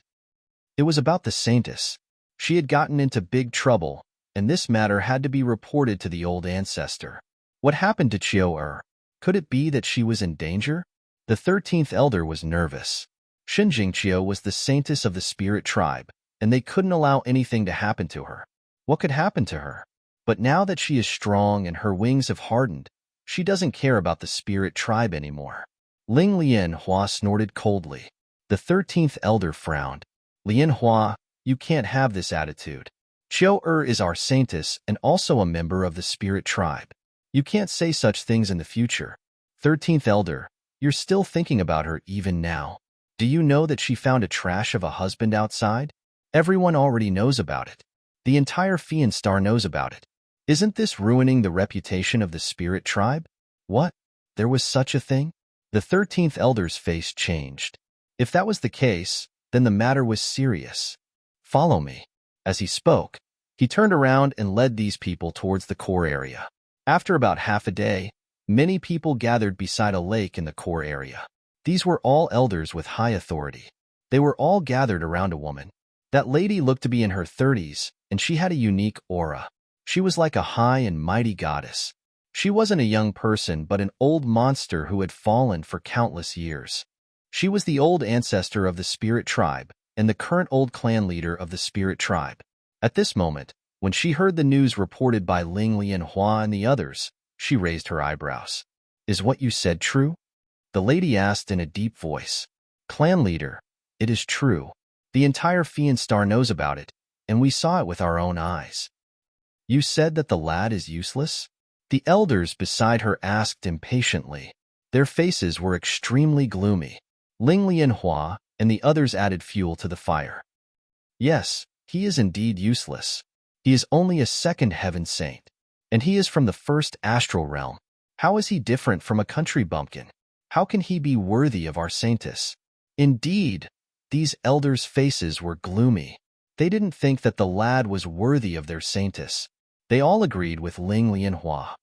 It was about the saintess. She had gotten into big trouble, and this matter had to be reported to the old ancestor. What happened to Qiu? Could it be that she was in danger? The 13th elder was nervous. Shinjingqiu was the saintess of the spirit tribe, and they couldn't allow anything to happen to her. What could happen to her? But now that she is strong and her wings have hardened, she doesn't care about the spirit tribe anymore. Ling Lianhua snorted coldly. The 13th elder frowned. Lianhua, you can't have this attitude. Qiu is our saintess and also a member of the spirit tribe. You can't say such things in the future. 13th elder, you're still thinking about her even now. Do you know that she found a trash of a husband outside? Everyone already knows about it. The entire Fian Star knows about it. Isn't this ruining the reputation of the spirit tribe? What? There was such a thing? The 13th elder's face changed. If that was the case, then the matter was serious. Follow me. As he spoke, he turned around and led these people towards the core area. After about half a day, many people gathered beside a lake in the core area. These were all elders with high authority. They were all gathered around a woman. That lady looked to be in her 30s, and she had a unique aura. She was like a high and mighty goddess. She wasn't a young person, but an old monster who had fallen for countless years. She was the old ancestor of the spirit tribe and the current old clan leader of the spirit tribe. At this moment, when she heard the news reported by Ling Lianhua and the others, she raised her eyebrows. Is what you said true? The lady asked in a deep voice. Clan leader, it is true. The entire Fian Star knows about it, and we saw it with our own eyes. You said that the lad is useless? The elders beside her asked impatiently. Their faces were extremely gloomy. Ling Lianhua and the others added fuel to the fire. Yes, he is indeed useless. He is only a second heaven saint, and he is from the first astral realm. How is he different from a country bumpkin? How can he be worthy of our saintess? Indeed, these elders' faces were gloomy. They didn't think that the lad was worthy of their saintess. They all agreed with Ling Lianhua.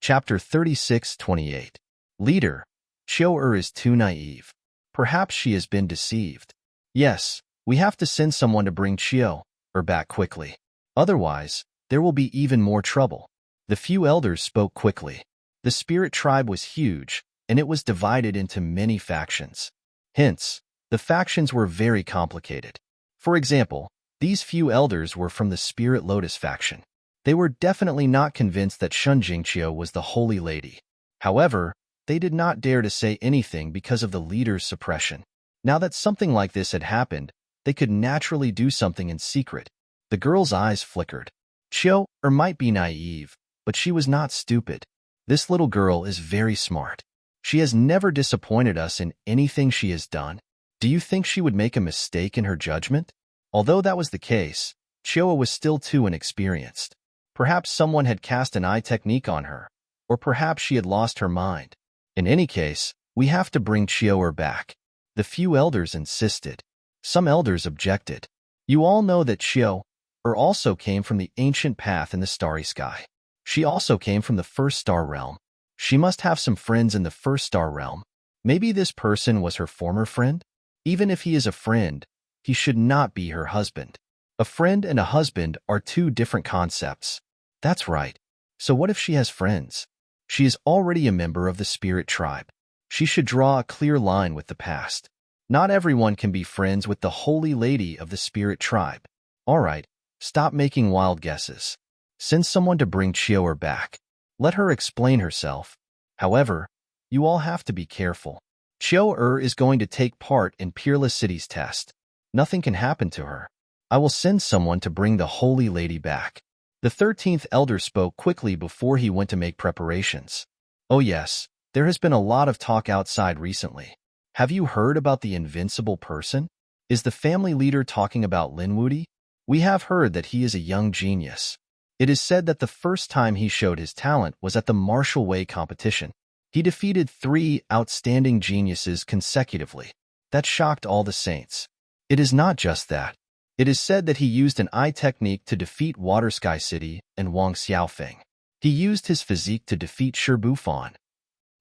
Chapter 36-28. Leader, Qiu is too naive. Perhaps she has been deceived. Yes, we have to send someone to bring Qiu back quickly. Otherwise, there will be even more trouble. The few elders spoke quickly. The spirit tribe was huge, and it was divided into many factions. Hence, the factions were very complicated. For example, these few elders were from the Spirit Lotus faction. They were definitely not convinced that Shinjingqiu was the Holy Lady. However, they did not dare to say anything because of the leader's suppression. Now that something like this had happened, they could naturally do something in secret. The girl's eyes flickered. Qiu might be naive, but she was not stupid. This little girl is very smart. She has never disappointed us in anything she has done. Do you think she would make a mistake in her judgment? Although that was the case, Qiu was still too inexperienced. Perhaps someone had cast an eye technique on her, or perhaps she had lost her mind. In any case, we have to bring Qiu back. The few elders insisted. Some elders objected. You all know that Qiu also came from the ancient path in the starry sky. She also came from the first star realm. She must have some friends in the first star realm. Maybe this person was her former friend? Even if he is a friend, he should not be her husband. A friend and a husband are two different concepts. That's right. So what if she has friends? She is already a member of the spirit tribe. She should draw a clear line with the past. Not everyone can be friends with the holy lady of the spirit tribe. All right, stop making wild guesses. Send someone to bring Qiu back. Let her explain herself. However, you all have to be careful. Qiu is going to take part in Peerless City's test. Nothing can happen to her. I will send someone to bring the holy lady back. The 13th elder spoke quickly before he went to make preparations. Oh yes, there has been a lot of talk outside recently. Have you heard about the invincible person? Is the family leader talking about Lin Wudi? We have heard that he is a young genius. It is said that the first time he showed his talent was at the martial way competition. He defeated 3 outstanding geniuses consecutively. That shocked all the saints. It is not just that. It is said that he used an eye technique to defeat Water Sky City and Wang Xiaofeng. He used his physique to defeat Shi Bufan.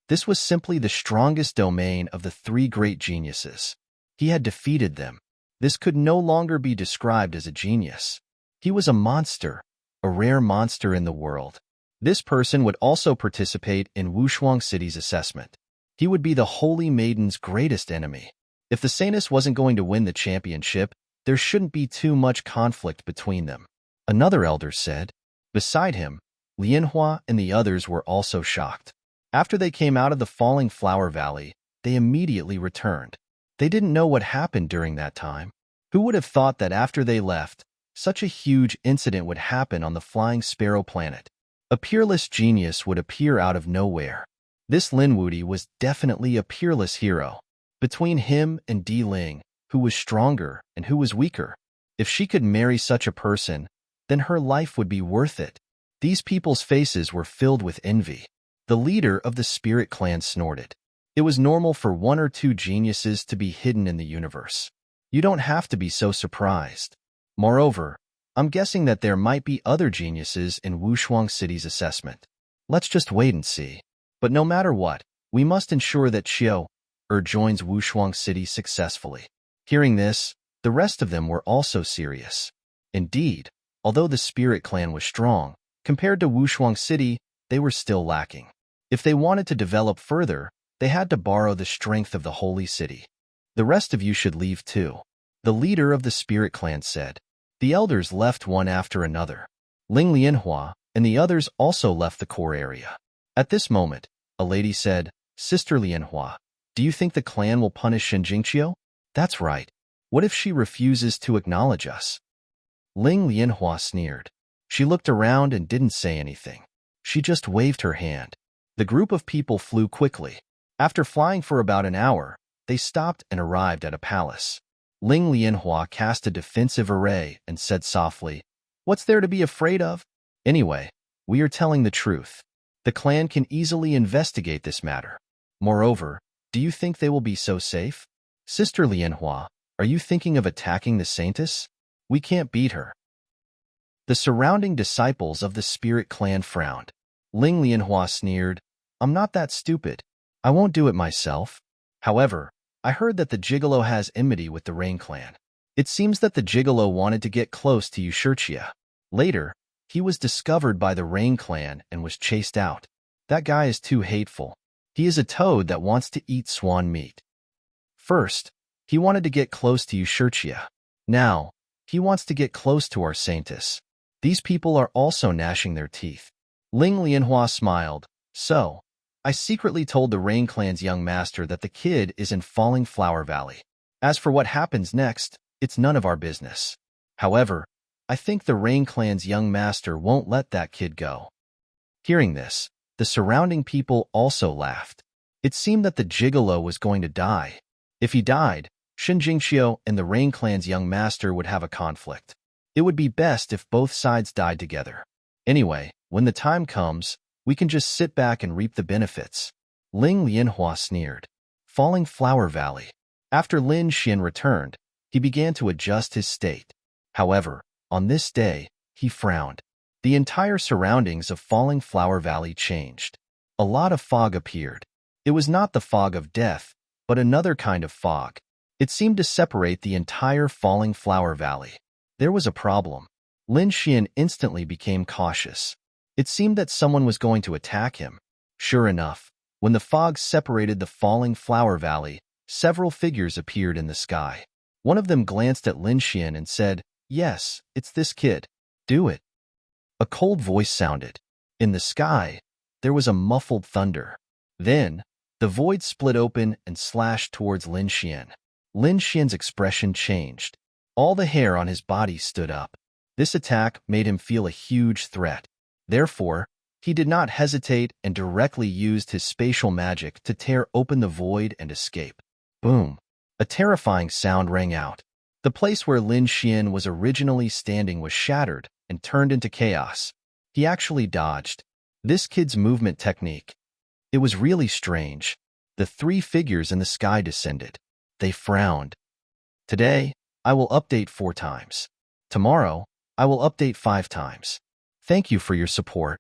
This was simply the strongest domain of the 3 great geniuses. He had defeated them. This could no longer be described as a genius. He was a monster, a rare monster in the world. This person would also participate in Wushuang City's assessment. He would be the Holy Maiden's greatest enemy. If the Saintess wasn't going to win the championship, there shouldn't be too much conflict between them. Another elder said. Beside him, Lianhua and the others were also shocked. After they came out of the Falling Flower Valley, they immediately returned. They didn't know what happened during that time. Who would have thought that after they left, such a huge incident would happen on the Flying Sparrow planet? A peerless genius would appear out of nowhere. This Lin Wudi was definitely a peerless hero. Between him and Di Ling, who was stronger and who was weaker, if she could marry such a person, then her life would be worth it. These people's faces were filled with envy. The leader of the Spirit Clan snorted. It was normal for 1 or 2 geniuses to be hidden in the universe. You don't have to be so surprised. Moreover, I'm guessing that there might be other geniuses in Wushuang City's assessment. Let's just wait and see. But no matter what, we must ensure that Xiao joins Wushuang City successfully. Hearing this, the rest of them were also serious. Indeed, although the Spirit Clan was strong, compared to Wushuang City, they were still lacking. If they wanted to develop further, they had to borrow the strength of the Holy City. The rest of you should leave too, the leader of the Spirit Clan said. The elders left one after another. Ling Lianhua and the others also left the core area. At this moment, a lady said, Sister Lianhua, do you think the clan will punish Shinjingqiu? That's right. What if she refuses to acknowledge us? Ling Lianhua sneered. She looked around and didn't say anything. She just waved her hand. The group of people flew quickly. After flying for about an hour, they stopped and arrived at a palace. Ling Lianhua cast a defensive array and said softly, What's there to be afraid of? Anyway, we are telling the truth. The clan can easily investigate this matter. Moreover, do you think they will be so safe? Sister Lianhua, are you thinking of attacking the Saintess? We can't beat her. The surrounding disciples of the Spirit Clan frowned. Ling Lianhua sneered, I'm not that stupid. I won't do it myself. However, I heard that the Gigolo has enmity with the Rain Clan. It seems that the Gigolo wanted to get close to Yushirchia. Later, he was discovered by the Rain Clan and was chased out. That guy is too hateful. He is a toad that wants to eat swan meat. First, he wanted to get close to Yushirchia. Now, he wants to get close to our Saintess. These people are also gnashing their teeth. Ling Lianhua smiled. So, I secretly told the Rain Clan's young master that the kid is in Falling Flower Valley. As for what happens next, it's none of our business. However, I think the Rain Clan's young master won't let that kid go. Hearing this, the surrounding people also laughed. It seemed that the Gigolo was going to die. If he died, Shinjingqiu and the Rain Clan's young master would have a conflict. It would be best if both sides died together. Anyway, when the time comes, we can just sit back and reap the benefits. Ling Lianhua sneered. Falling Flower Valley. After Lin Xian returned, he began to adjust his state. However, on this day, he frowned. The entire surroundings of Falling Flower Valley changed. A lot of fog appeared. It was not the fog of death, but another kind of fog. It seemed to separate the entire Falling Flower Valley. There was a problem. Lin Xian instantly became cautious. It seemed that someone was going to attack him. Sure enough, when the fog separated the Falling Flower Valley, several figures appeared in the sky. One of them glanced at Lin Xian and said, Yes, it's this kid. Do it. A cold voice sounded. In the sky, there was a muffled thunder. Then, the void split open and slashed towards Lin Xian. Lin Xian's expression changed. All the hair on his body stood up. This attack made him feel a huge threat. Therefore, he did not hesitate and directly used his spatial magic to tear open the void and escape. Boom! A terrifying sound rang out. The place where Lin Xian was originally standing was shattered and turned into chaos. He actually dodged this kid's movement technique. It was really strange. The three figures in the sky descended. They frowned. Today, I will update 4 times. Tomorrow, I will update 5 times. Thank you for your support.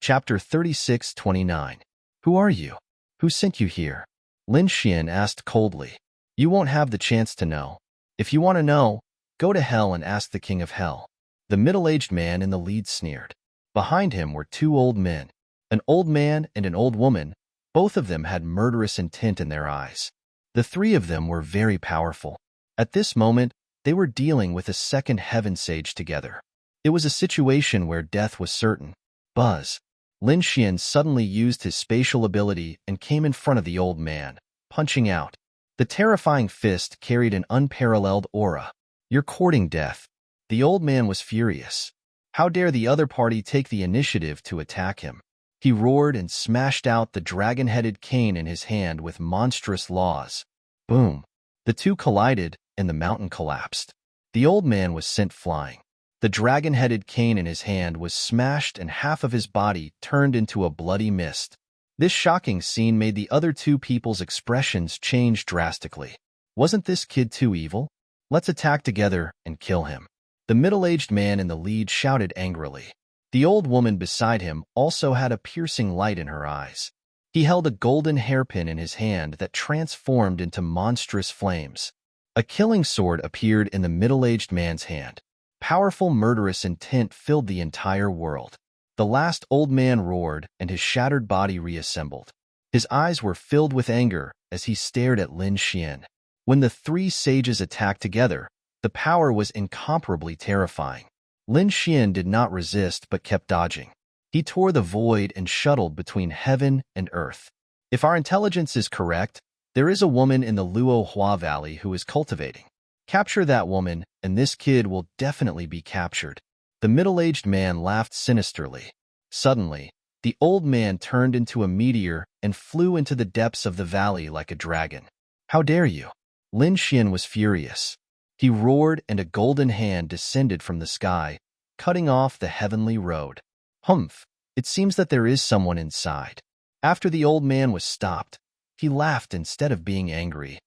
Chapter 36-29. Who are you? Who sent you here? Lin Xian asked coldly. You won't have the chance to know. If you want to know, go to hell and ask the king of hell. The middle-aged man in the lead sneered. Behind him were 2 old men, an old man and an old woman. Both of them had murderous intent in their eyes. The 3 of them were very powerful. At this moment, they were dealing with a second heaven sage together. It was a situation where death was certain. Buzz. Lin Xian suddenly used his spatial ability and came in front of the old man, punching out. The terrifying fist carried an unparalleled aura. You're courting death. The old man was furious. How dare the other party take the initiative to attack him? He roared and smashed out the dragon-headed cane in his hand with monstrous laws. Boom! The 2 collided, and the mountain collapsed. The old man was sent flying. The dragon-headed cane in his hand was smashed and half of his body turned into a bloody mist. This shocking scene made the other 2 people's expressions change drastically. Wasn't this kid too evil? Let's attack together and kill him. The middle-aged man in the lead shouted angrily. The old woman beside him also had a piercing light in her eyes. He held a golden hairpin in his hand that transformed into monstrous flames. A killing sword appeared in the middle-aged man's hand. Powerful murderous intent filled the entire world. The last old man roared, and his shattered body reassembled. His eyes were filled with anger as he stared at Lin Xian. When the 3 sages attacked together, the power was incomparably terrifying. Lin Xian did not resist but kept dodging. He tore the void and shuttled between heaven and earth. If our intelligence is correct, there is a woman in the Luo Hua Valley who is cultivating. Capture that woman, and this kid will definitely be captured. The middle-aged man laughed sinisterly. Suddenly, the old man turned into a meteor and flew into the depths of the valley like a dragon. How dare you? Lin Xian was furious. He roared and a golden hand descended from the sky, cutting off the heavenly road. Humph, it seems that there is someone inside. After the old man was stopped, he laughed instead of being angry.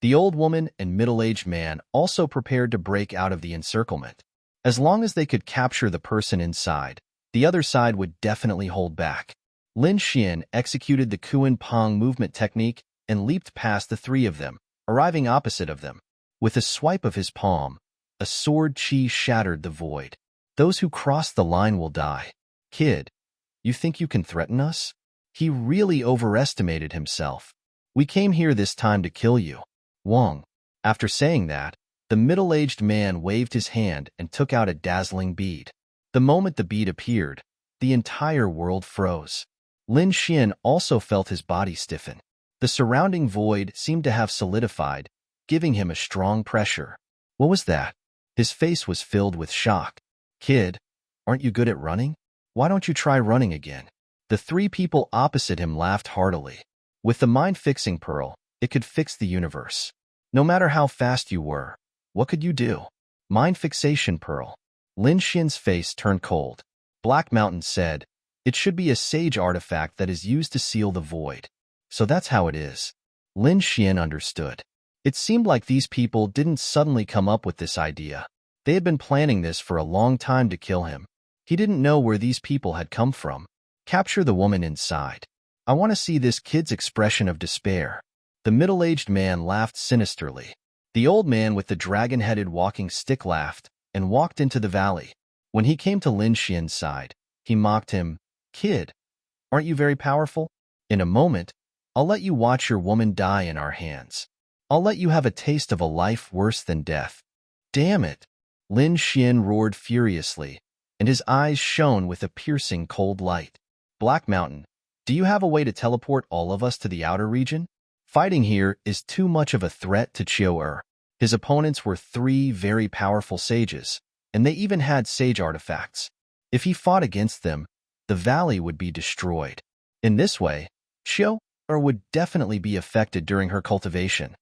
The old woman and middle-aged man also prepared to break out of the encirclement. As long as they could capture the person inside, the other side would definitely hold back. Lin Xian executed the Kuan Pong movement technique and leaped past the 3 of them, arriving opposite of them. With a swipe of his palm, a sword chi shattered the void. Those who cross the line will die. Kid, you think you can threaten us? He really overestimated himself. We came here this time to kill you. Wong. After saying that, the middle-aged man waved his hand and took out a dazzling bead. The moment the bead appeared, the entire world froze. Lin Xian also felt his body stiffen. The surrounding void seemed to have solidified, giving him a strong pressure. What was that? His face was filled with shock. Kid, aren't you good at running? Why don't you try running again? The 3 people opposite him laughed heartily. With the mind-fixing pearl, it could fix the universe. No matter how fast you were, what could you do? Mind fixation pearl. Lin Xian's face turned cold. Black Mountain said, it should be a sage artifact that is used to seal the void. So that's how it is. Lin Xian understood. It seemed like these people didn't suddenly come up with this idea. They had been planning this for a long time to kill him. He didn't know where these people had come from. Capture the woman inside. I want to see this kid's expression of despair. The middle-aged man laughed sinisterly. The old man with the dragon-headed walking stick laughed and walked into the valley. When he came to Lin Xian's side, he mocked him. Kid, aren't you very powerful? In a moment, I'll let you watch your woman die in our hands. I'll let you have a taste of a life worse than death. Damn it! Lin Xian roared furiously, and his eyes shone with a piercing cold light. Black Mountain, do you have a way to teleport all of us to the outer region? Fighting here is too much of a threat to Chiu-Er. His opponents were 3 very powerful sages, and they even had sage artifacts. If he fought against them, the valley would be destroyed. In this way, Chiu-Er or would definitely be affected during her cultivation.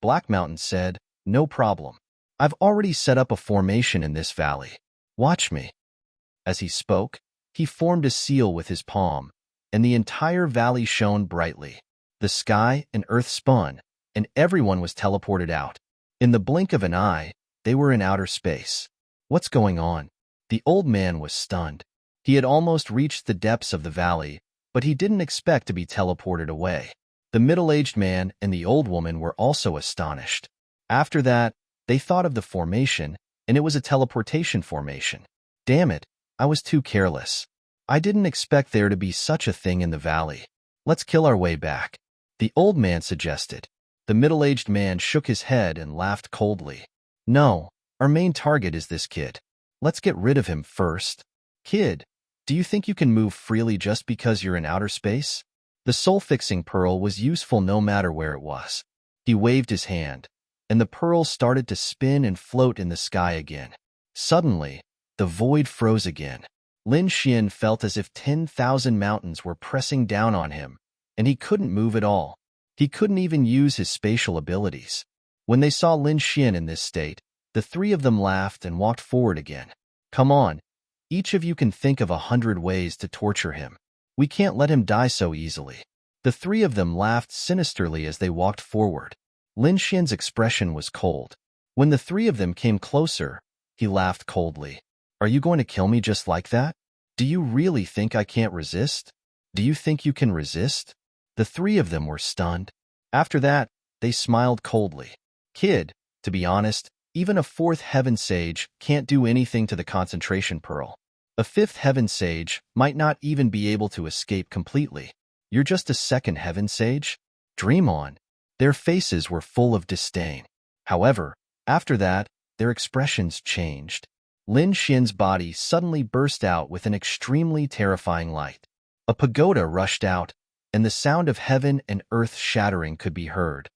Black Mountain said, "No problem. I've already set up a formation in this valley. Watch me." As he spoke, he formed a seal with his palm, and the entire valley shone brightly. The sky and earth spun, and everyone was teleported out. In the blink of an eye, they were in outer space. What's going on? The old man was stunned. He had almost reached the depths of the valley, but he didn't expect to be teleported away. The middle-aged man and the old woman were also astonished. After that, they thought of the formation, and it was a teleportation formation. Damn it, I was too careless. I didn't expect there to be such a thing in the valley. Let's kill our way back, the old man suggested. The middle-aged man shook his head and laughed coldly. No, our main target is this kid. Let's get rid of him first. Kid, do you think you can move freely just because you're in outer space? The soul-fixing pearl was useful no matter where it was. He waved his hand, and the pearl started to spin and float in the sky again. Suddenly, the void froze again. Lin Xian felt as if 10,000 mountains were pressing down on him, and he couldn't move at all. He couldn't even use his spatial abilities. When they saw Lin Xian in this state, the three of them laughed and walked forward again. Come on, each of you can think of 100 ways to torture him. We can't let him die so easily. The three of them laughed sinisterly as they walked forward. Lin Xian's expression was cold. When the three of them came closer, he laughed coldly. Are you going to kill me just like that? Do you really think I can't resist? Do you think you can resist? The three of them were stunned. After that, they smiled coldly. Kid, to be honest, even a fourth heaven sage can't do anything to the concentration pearl. A fifth heaven sage might not even be able to escape completely. You're just a second heaven sage? Dream on. Their faces were full of disdain. However, after that, their expressions changed. Lin Xian's body suddenly burst out with an extremely terrifying light. A pagoda rushed out, and the sound of heaven and earth shattering could be heard.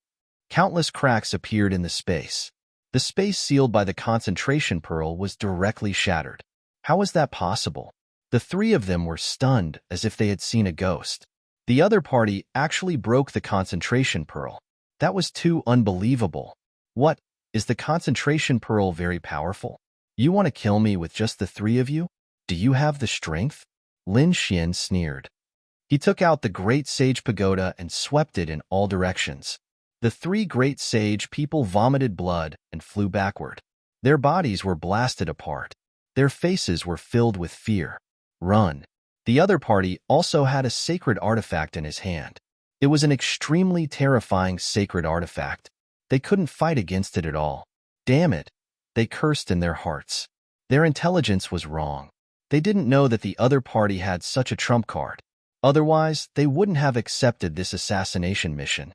Countless cracks appeared in the space. The space sealed by the concentration pearl was directly shattered. How was that possible? The three of them were stunned as if they had seen a ghost. The other party actually broke the concentration pearl. That was too unbelievable. What, is the concentration pearl very powerful? You want to kill me with just the three of you? Do you have the strength? Lin Xian sneered. He took out the Great Sage Pagoda and swept it in all directions. The three Great Sage people vomited blood and flew backward. Their bodies were blasted apart. Their faces were filled with fear. Run. The other party also had a sacred artifact in his hand. It was an extremely terrifying sacred artifact. They couldn't fight against it at all. Damn it, they cursed in their hearts. Their intelligence was wrong. They didn't know that the other party had such a trump card. Otherwise, they wouldn't have accepted this assassination mission.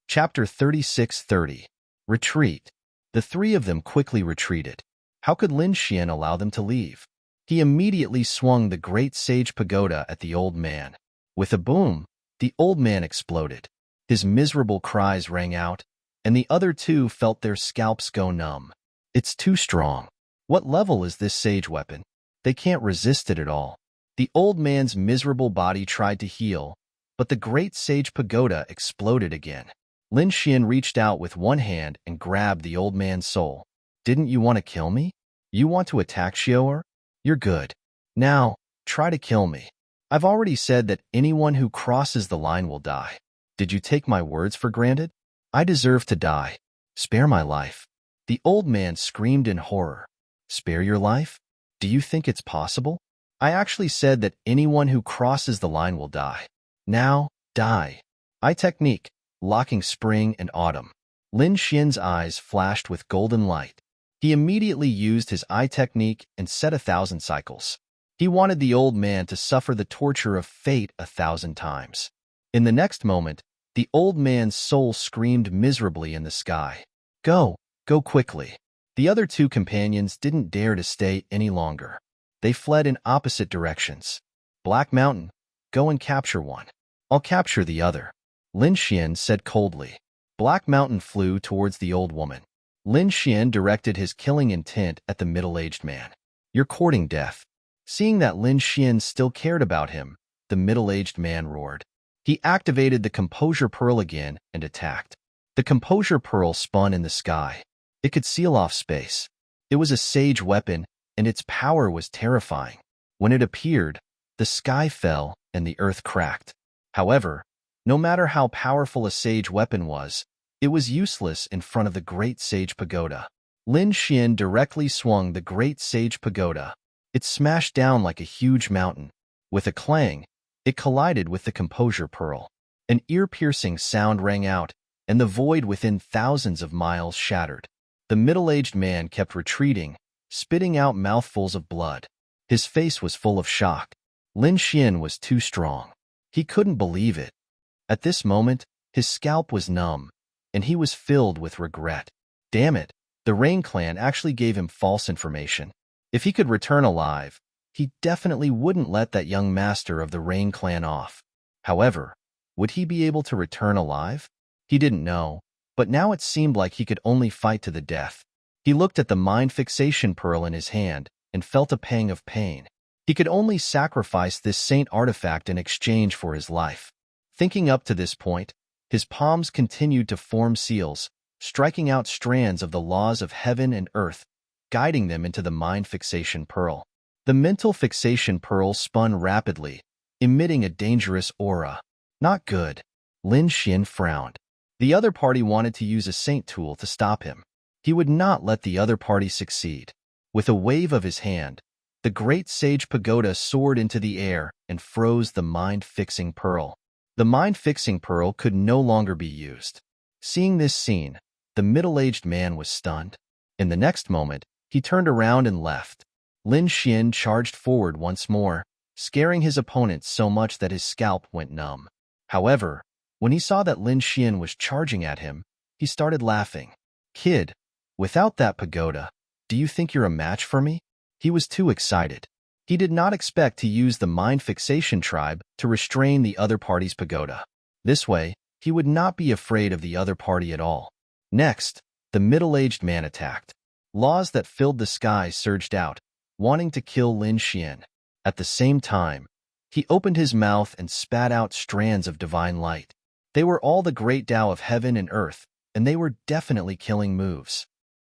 Chapter 36:30. Retreat. The three of them quickly retreated. How could Lin Xian allow them to leave? He immediately swung the Great Sage Pagoda at the old man. With a boom, the old man exploded. His miserable cries rang out, and the other two felt their scalps go numb. It's too strong. What level is this sage weapon? They can't resist it at all. The old man's miserable body tried to heal, but the Great Sage Pagoda exploded again. Lin Xian reached out with one hand and grabbed the old man's soul. Didn't you want to kill me? You want to attack Xiaoer? You're good. Now, try to kill me. I've already said that anyone who crosses the line will die. Did you take my words for granted? I deserve to die. Spare my life. The old man screamed in horror. Spare your life? Do you think it's possible? I actually said that anyone who crosses the line will die. Now, die. Eye technique, locking spring and autumn. Lin Xian's eyes flashed with golden light. He immediately used his eye technique and set 1,000 cycles. He wanted the old man to suffer the torture of fate 1,000 times. In the next moment, the old man's soul screamed miserably in the sky. Go quickly. The other two companions didn't dare to stay any longer. They fled in opposite directions. Black Mountain, go and capture one. I'll capture the other. Lin Xian said coldly. Black Mountain flew towards the old woman. Lin Xian directed his killing intent at the middle-aged man. You're courting death. Seeing that Lin Xian still cared about him, the middle-aged man roared. He activated the Composure Pearl again and attacked. The Composure Pearl spun in the sky. It could seal off space. It was a sage weapon, and its power was terrifying. When it appeared, the sky fell and the earth cracked. However, no matter how powerful a sage weapon was, it was useless in front of the Great Sage Pagoda. Lin Xian directly swung the Great Sage Pagoda. It smashed down like a huge mountain. With a clang, it collided with the Composure Pearl. An ear-piercing sound rang out, and the void within thousands of miles shattered. The middle-aged man kept retreating, spitting out mouthfuls of blood. His face was full of shock. Lin Xian was too strong. He couldn't believe it. At this moment, his scalp was numb, and he was filled with regret. Damn it, the Rain Clan actually gave him false information. If he could return alive, he definitely wouldn't let that young master of the Rain Clan off. However, would he be able to return alive? He didn't know, but now it seemed like he could only fight to the death. He looked at the mind fixation pearl in his hand and felt a pang of pain. He could only sacrifice this saint artifact in exchange for his life. Thinking up to this point, his palms continued to form seals, striking out strands of the laws of heaven and earth, guiding them into the mind fixation pearl. The mental fixation pearl spun rapidly, emitting a dangerous aura. Not good. Lin Xian frowned. The other party wanted to use a saint tool to stop him. He would not let the other party succeed. With a wave of his hand, the Great Sage Pagoda soared into the air and froze the mind-fixing pearl. The mind-fixing pearl could no longer be used. Seeing this scene, the middle-aged man was stunned. In the next moment, he turned around and left. Lin Xian charged forward once more, scaring his opponent so much that his scalp went numb. However, when he saw that Lin Xian was charging at him, he started laughing. "Kid, without that pagoda, do you think you're a match for me?" He was too excited. He did not expect to use the mind fixation tribe to restrain the other party's pagoda. This way, he would not be afraid of the other party at all. Next, the middle-aged man attacked. Laws that filled the sky surged out, wanting to kill Lin Xian. At the same time, he opened his mouth and spat out strands of divine light. They were all the great Tao of heaven and earth, and they were definitely killing moves.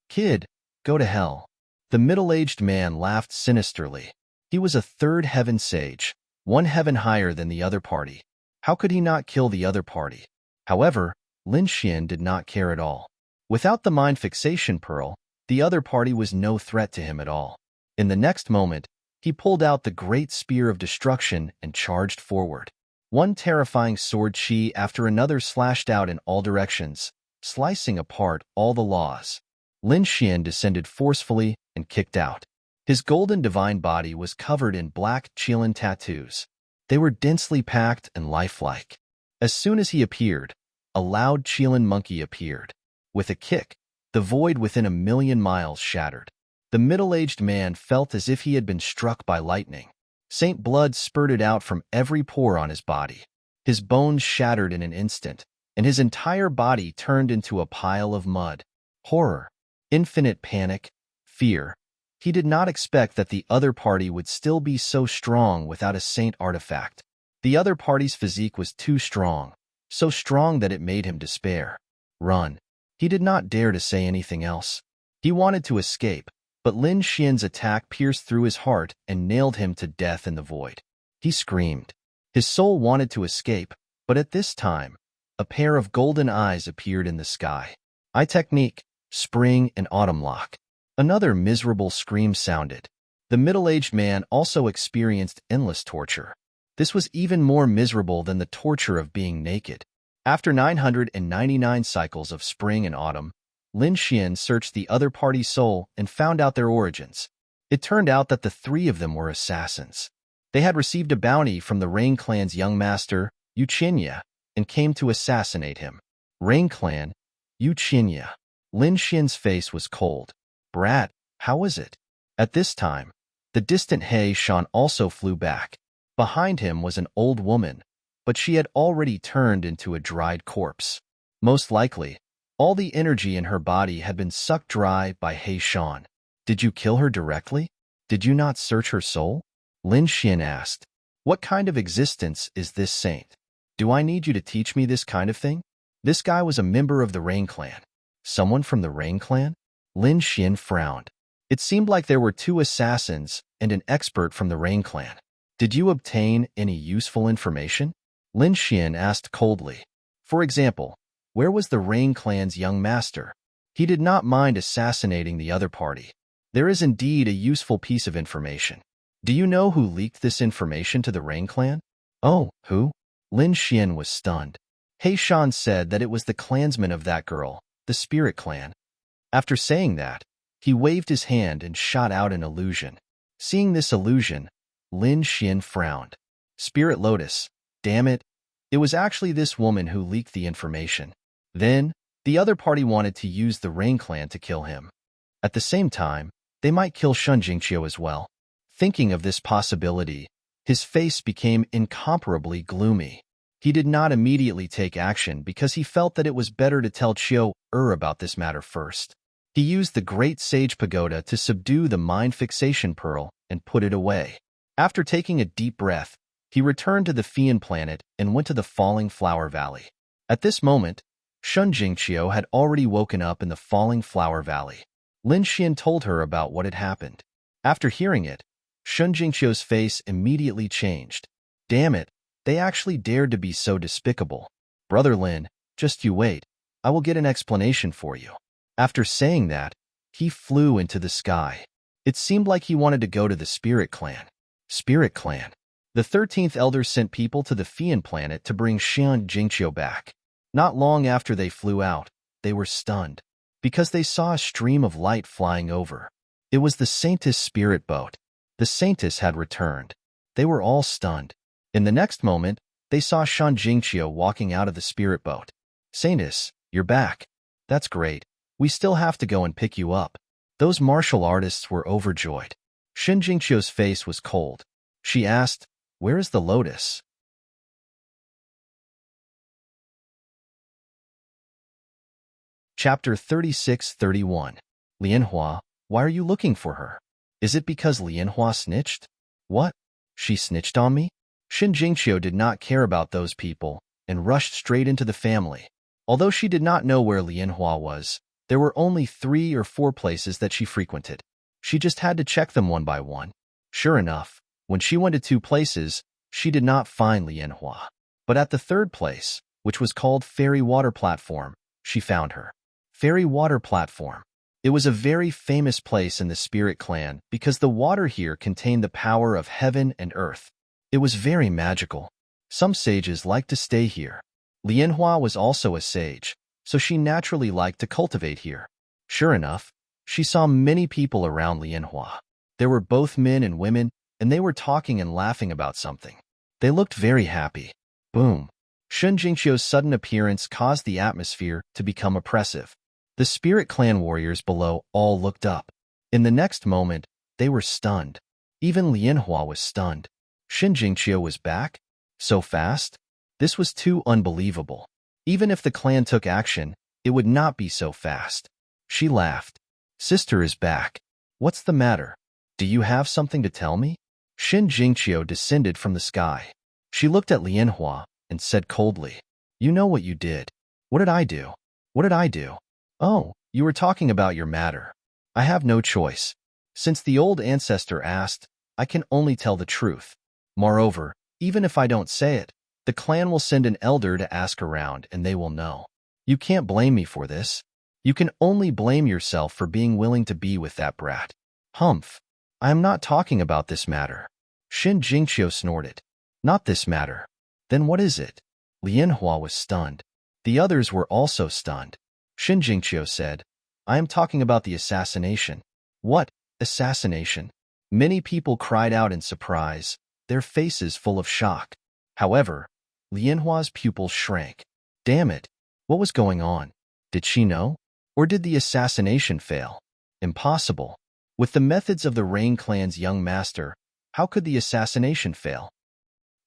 "Kid, go to hell." The middle-aged man laughed sinisterly. He was a third heaven sage, one heaven higher than the other party. How could he not kill the other party? However, Lin Xian did not care at all. Without the mind fixation pearl, the other party was no threat to him at all. In the next moment, he pulled out the great spear of destruction and charged forward. One terrifying sword chi after another slashed out in all directions, slicing apart all the laws. Lin Xian descended forcefully and kicked out. His golden divine body was covered in black Qilin tattoos. They were densely packed and lifelike. As soon as he appeared, a loud Qilin monkey appeared. With a kick, the void within 1,000,000 miles shattered. The middle-aged man felt as if he had been struck by lightning. Saint blood spurted out from every pore on his body. His bones shattered in an instant, and his entire body turned into a pile of mud. Horror, infinite panic, fear. He did not expect that the other party would still be so strong without a saint artifact. The other party's physique was too strong, so strong that it made him despair. Run. He did not dare to say anything else. He wanted to escape, but Lin Xian's attack pierced through his heart and nailed him to death in the void. He screamed. His soul wanted to escape, but at this time, a pair of golden eyes appeared in the sky. Eye technique, spring and autumn lock. Another miserable scream sounded. The middle-aged man also experienced endless torture. This was even more miserable than the torture of being naked. After 999 cycles of spring and autumn, Lin Xian searched the other party's soul and found out their origins. It turned out that the three of them were assassins. They had received a bounty from the Rain Clan's young master, Yuqinya, and came to assassinate him. Rain Clan, Yuqinya. Lin Xian's face was cold. "Brat, how is it?" At this time, the distant He Shan also flew back. Behind him was an old woman, but she had already turned into a dried corpse. Most likely, all the energy in her body had been sucked dry by He Shan. "Did you kill her directly? Did you not search her soul?" Lin Xian asked. What kind of existence is this saint? Do I need you to teach me this kind of thing? This guy was a member of the Rain Clan. Someone from the Rain Clan? Lin Xian frowned. It seemed like there were 2 assassins and an expert from the Rain Clan. Did you obtain any useful information? Lin Xian asked coldly. For example, where was the Rain Clan's young master? He did not mind assassinating the other party. There is indeed a useful piece of information. Do you know who leaked this information to the Rain Clan? Oh, who? Lin Xian was stunned. He Shan said that it was the clansman of that girl, the Spirit Clan. After saying that, he waved his hand and shot out an illusion. Seeing this illusion, Lin Xian frowned. Spirit Lotus, damn it. It was actually this woman who leaked the information. Then, the other party wanted to use the Rain Clan to kill him. At the same time, they might kill Shun Jingqiu as well. Thinking of this possibility, his face became incomparably gloomy. He did not immediately take action because he felt that it was better to tell Chiu about this matter first. He used the Great Sage Pagoda to subdue the mind fixation pearl and put it away. After taking a deep breath, he returned to the Fian planet and went to the Falling Flower Valley. At this moment, Shun Jingqiu had already woken up in the Falling Flower Valley. Lin Xian told her about what had happened. After hearing it, Shun Jingqiu's face immediately changed. Damn it, they actually dared to be so despicable. Brother Lin, just you wait. I will get an explanation for you. After saying that, he flew into the sky. It seemed like he wanted to go to the Spirit Clan. Spirit Clan. The 13th Elder sent people to the Fian planet to bring Shun Jingqiu back. Not long after they flew out, they were stunned, because they saw a stream of light flying over. It was the Saintess spirit boat. The Saintess had returned. They were all stunned. In the next moment, they saw Shun Jingqiu walking out of the spirit boat. Saintess, you're back. That's great. We still have to go and pick you up. Those martial artists were overjoyed. Shun Jingqiu's face was cold. She asked, where is the lotus? Chapter 36-31. Lianhua, why are you looking for her? Is it because Lianhua snitched? What? She snitched on me? Shun Jingqiu did not care about those people and rushed straight into the family. Although she did not know where Lianhua was, there were only 3 or 4 places that she frequented. She just had to check them one by one. Sure enough, when she went to 2 places, she did not find Lianhua. But at the 3rd place, which was called Fairy Water Platform, she found her. Fairy Water Platform. It was a very famous place in the Spirit Clan because the water here contained the power of heaven and earth. It was very magical. Some sages liked to stay here. Lianhua was also a sage, so she naturally liked to cultivate here. Sure enough, she saw many people around Lianhua. There were both men and women, and they were talking and laughing about something. They looked very happy. Boom. Shun Jingqiu's sudden appearance caused the atmosphere to become oppressive. The Spirit Clan warriors below all looked up. In the next moment, they were stunned. Even Lianhua was stunned. Shun Jingqiu was back? So fast? This was too unbelievable. Even if the clan took action, it would not be so fast. She laughed. Sister is back. What's the matter? Do you have something to tell me? Shun Jingqiu descended from the sky. She looked at Lianhua and said coldly, you know what you did. What did I do? What did I do? Oh, you were talking about your matter. I have no choice. Since the old ancestor asked, I can only tell the truth. Moreover, even if I don't say it, the clan will send an elder to ask around and they will know. You can't blame me for this. You can only blame yourself for being willing to be with that brat. Humph. I am not talking about this matter. Shun Jingqiu snorted. Not this matter. Then what is it? Lianhua was stunned. The others were also stunned. Shun Jingqiu said, I am talking about the assassination. What? Assassination? Many people cried out in surprise, their faces full of shock. However, Lianhua's pupils shrank. Damn it. What was going on? Did she know? Or did the assassination fail? Impossible. With the methods of the Rain Clan's young master, how could the assassination fail?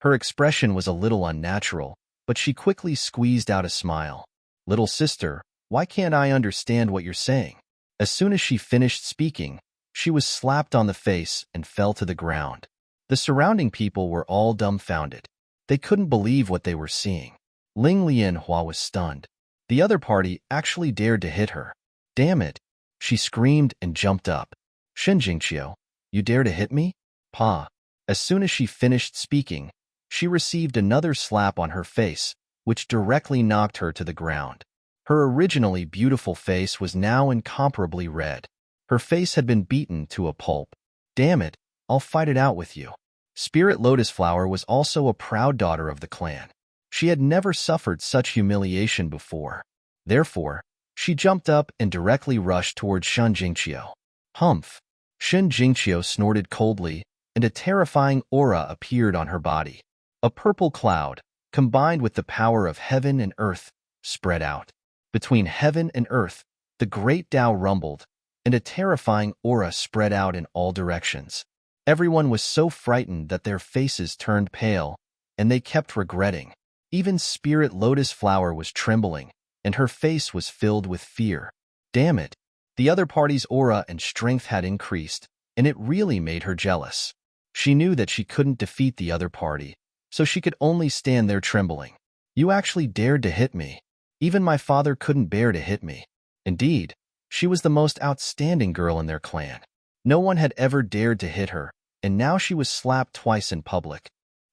Her expression was a little unnatural, but she quickly squeezed out a smile. Little sister, why can't I understand what you're saying? As soon as she finished speaking, she was slapped on the face and fell to the ground. The surrounding people were all dumbfounded. They couldn't believe what they were seeing. Ling Lianhua was stunned. The other party actually dared to hit her. Damn it! She screamed and jumped up. Shen Jingqiu, you dare to hit me? Pa! As soon as she finished speaking, she received another slap on her face, which directly knocked her to the ground. Her originally beautiful face was now incomparably red. Her face had been beaten to a pulp. Damn it, I'll fight it out with you. Spirit Lotus Flower was also a proud daughter of the clan. She had never suffered such humiliation before. Therefore, she jumped up and directly rushed towards Shen Jingqiu. Humph! Shen Jingqiu snorted coldly, and a terrifying aura appeared on her body. A purple cloud, combined with the power of heaven and earth, spread out. Between heaven and earth, the great Tao rumbled, and a terrifying aura spread out in all directions. Everyone was so frightened that their faces turned pale, and they kept regretting. Even Spirit Lotus Flower was trembling, and her face was filled with fear. Damn it! The other party's aura and strength had increased, and it really made her jealous. She knew that she couldn't defeat the other party, so she could only stand there trembling. You actually dared to hit me. Even my father couldn't bear to hit me. Indeed, she was the most outstanding girl in their clan. No one had ever dared to hit her, and now she was slapped twice in public.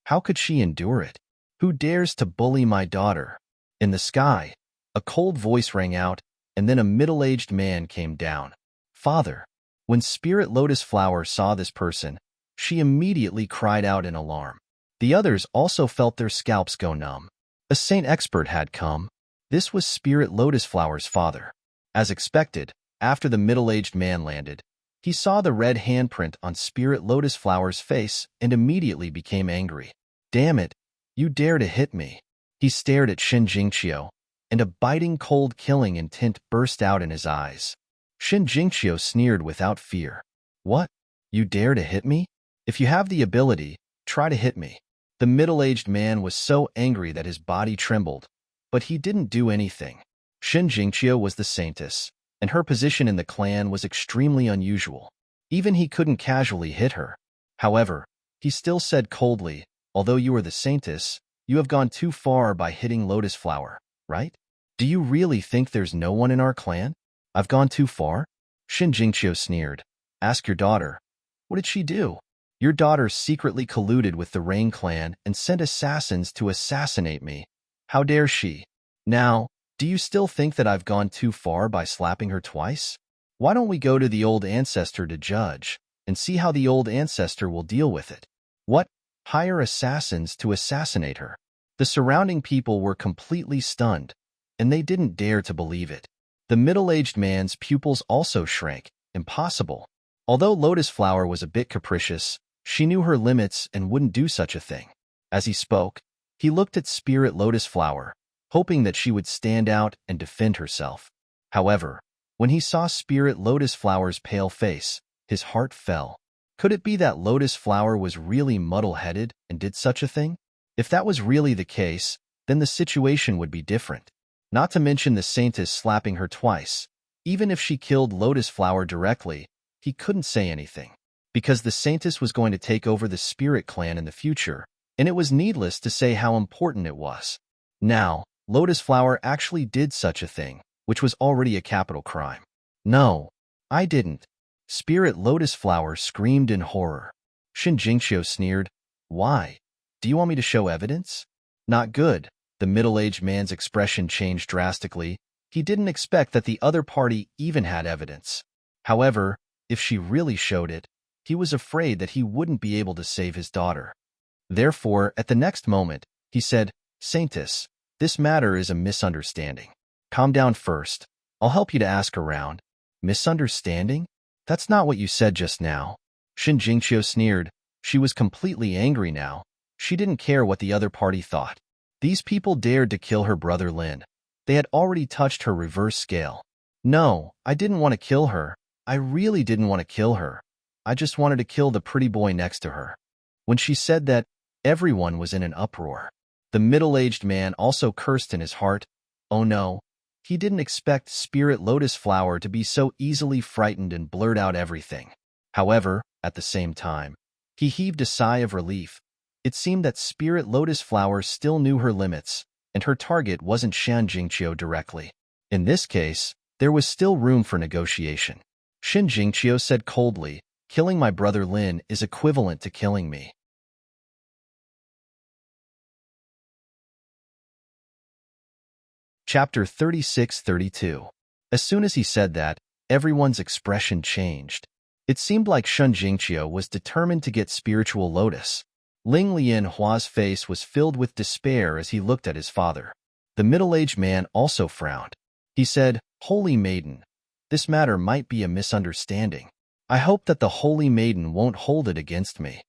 How could she endure it? Who dares to bully my daughter? In the sky, a cold voice rang out, and then a middle-aged man came down. Father! When Spirit Lotus Flower saw this person, she immediately cried out in alarm. The others also felt their scalps go numb. A saint expert had come. This was Spirit Lotus Flower's father. As expected, after the middle-aged man landed, he saw the red handprint on Spirit Lotus Flower's face and immediately became angry. Damn it! You dare to hit me! He stared at Shen Jingqiu, and a biting cold killing intent burst out in his eyes. Shen Jingqiu sneered without fear. What? You dare to hit me? If you have the ability, try to hit me. The middle-aged man was so angry that his body trembled, but he didn't do anything. Shen Jingqiu was the saintess, and her position in the clan was extremely unusual. Even he couldn't casually hit her. However, he still said coldly, although you are the saintess, you have gone too far by hitting Lotus Flower, right? Do you really think there's no one in our clan? I've gone too far? Shen Jingqiu sneered. Ask your daughter. What did she do? Your daughter secretly colluded with the Rain clan and sent assassins to assassinate me. How dare she? Now, do you still think that I've gone too far by slapping her twice? Why don't we go to the old ancestor to judge, and see how the old ancestor will deal with it? What? Hire assassins to assassinate her? The surrounding people were completely stunned, and they didn't dare to believe it. The middle-aged man's pupils also shrank. Impossible. Although Lotus Flower was a bit capricious, she knew her limits and wouldn't do such a thing. As he spoke, he looked at Spirit Lotus Flower, hoping that she would stand out and defend herself. However, when he saw Spirit Lotus Flower's pale face, his heart fell. Could it be that Lotus Flower was really muddle-headed and did such a thing? If that was really the case, then the situation would be different. Not to mention the saintess slapping her twice. Even if she killed Lotus Flower directly, he couldn't say anything, because the saintess was going to take over the Spirit Clan in the future, and it was needless to say how important it was. Now, Lotus Flower actually did such a thing, which was already a capital crime. No, I didn't. Spirit Lotus Flower screamed in horror. Shen Jingqiu sneered. Why? Do you want me to show evidence? Not good. The middle-aged man's expression changed drastically. He didn't expect that the other party even had evidence. However, if she really showed it, he was afraid that he wouldn't be able to save his daughter. Therefore, at the next moment, he said, Saintess, this matter is a misunderstanding. Calm down first. I'll help you to ask around. Misunderstanding? That's not what you said just now. Shen Jingqiu sneered. She was completely angry now. She didn't care what the other party thought. These people dared to kill her brother Lin. They had already touched her reverse scale. No, I didn't want to kill her. I really didn't want to kill her. I just wanted to kill the pretty boy next to her. When she said that, everyone was in an uproar. The middle-aged man also cursed in his heart. Oh no, he didn't expect Spirit Lotus Flower to be so easily frightened and blurt out everything. However, at the same time, He heaved a sigh of relief. It seemed that Spirit Lotus Flower still knew her limits, and her target wasn't Shan Jingqiu directly. In this case, there was still room for negotiation. Shan Jingqiu said coldly, "Killing my brother Lin is equivalent to killing me." Chapter 36-32. As soon as he said that, everyone's expression changed. It seemed like Shan Jingqiu was determined to get Spiritual Lotus. Ling Lianhua's face was filled with despair as he looked at his father. The middle-aged man also frowned. He said, "Holy Maiden, this matter might be a misunderstanding. I hope that the Holy Maiden won't hold it against me.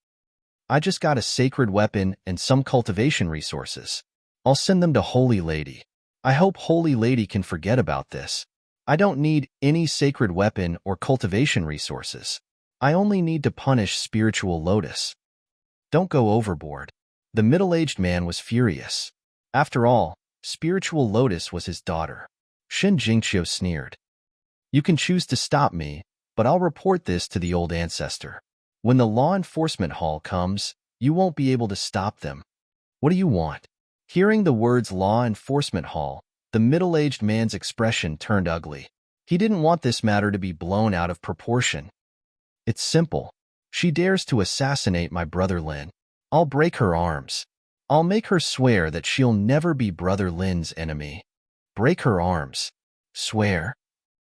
I just got a sacred weapon and some cultivation resources. I'll send them to Holy Lady. I hope Holy Lady can forget about this. I don't need any sacred weapon or cultivation resources. I only need to punish Spiritual Lotus. Don't go overboard." The middle-aged man was furious. After all, Spiritual Lotus was his daughter. Shan Jingqiu sneered. "You can choose to stop me, but I'll report this to the old ancestor. When the law enforcement hall comes, you won't be able to stop them. What do you want?" Hearing the words law enforcement hall, the middle-aged man's expression turned ugly. He didn't want this matter to be blown out of proportion. "It's simple. She dares to assassinate my brother Lin. I'll break her arms. I'll make her swear that she'll never be brother Lin's enemy." Break her arms. Swear?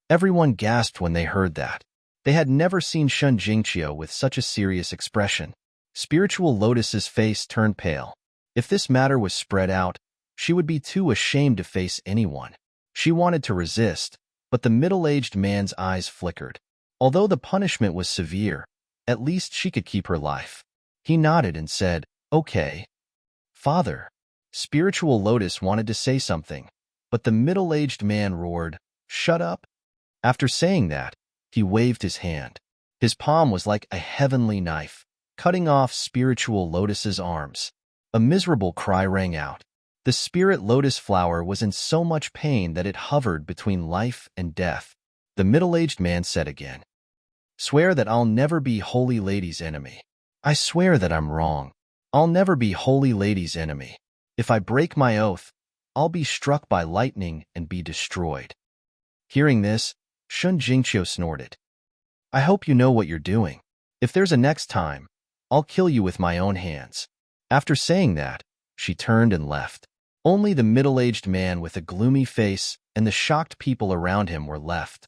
Everyone gasped when they heard that. They had never seen Shan Jingqiu with such a serious expression. Spiritual Lotus's face turned pale. If this matter was spread out, she would be too ashamed to face anyone. She wanted to resist, but the middle-aged man's eyes flickered. Although the punishment was severe, at least she could keep her life. He nodded and said, "Okay." "Father." Spiritual Lotus wanted to say something, but the middle-aged man roared, "Shut up." After saying that, he waved his hand. His palm was like a heavenly knife, cutting off Spiritual Lotus's arms. A miserable cry rang out. The Spirit Lotus flower was in so much pain that it hovered between life and death. The middle-aged man said again, "Swear that I'll never be Holy Lady's enemy." "I swear that I'm wrong. I'll never be Holy Lady's enemy. If I break my oath, I'll be struck by lightning and be destroyed." Hearing this, Shan Jingqiu snorted. "I hope you know what you're doing. If there's a next time, I'll kill you with my own hands." After saying that, she turned and left. Only the middle-aged man with a gloomy face and the shocked people around him were left.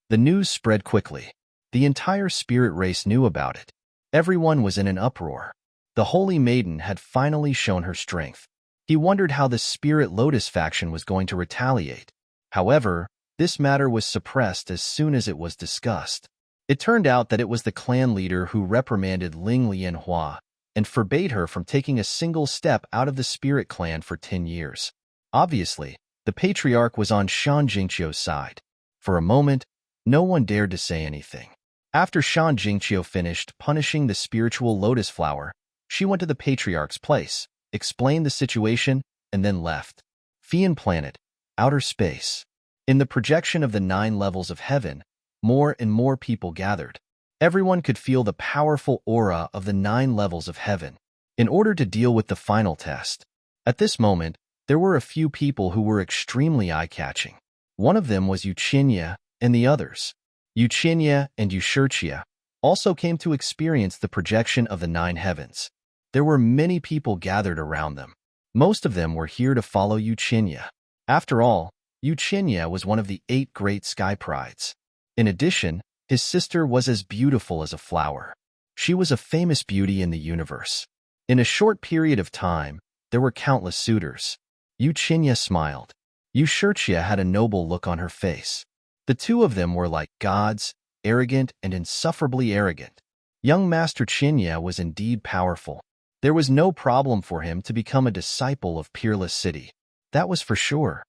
The news spread quickly. The entire spirit race knew about it. Everyone was in an uproar. The Holy Maiden had finally shown her strength. He wondered how the Spirit Lotus faction was going to retaliate. However, this matter was suppressed as soon as it was discussed. It turned out that it was the clan leader who reprimanded Ling Lianhua and forbade her from taking a single step out of the spirit clan for 10 years. Obviously, the patriarch was on Shan Jingqiu's side. For a moment, no one dared to say anything. After Shan Jingqiu finished punishing the Spiritual Lotus flower, she went to the patriarch's place, explained the situation, and then left. Fian Planet, outer space. In the projection of the 9 levels of heaven, more and more people gathered. Everyone could feel the powerful aura of the 9 levels of heaven. In order to deal with the final test, at this moment, there were a few people who were extremely eye-catching. One of them was Yuqinya and the others. Yuqinya and Yushirchia also came to experience the projection of the 9 heavens. There were many people gathered around them. Most of them were here to follow Yuqinya. After all, Yuqinya was one of the 8 great sky prides. In addition, his sister was as beautiful as a flower. She was a famous beauty in the universe. In a short period of time, there were countless suitors. Yuqinya smiled. Yushirchia had a noble look on her face. The two of them were like gods, arrogant and insufferably arrogant. Young Master Qinya was indeed powerful. There was no problem for him to become a disciple of Peerless City. That was for sure.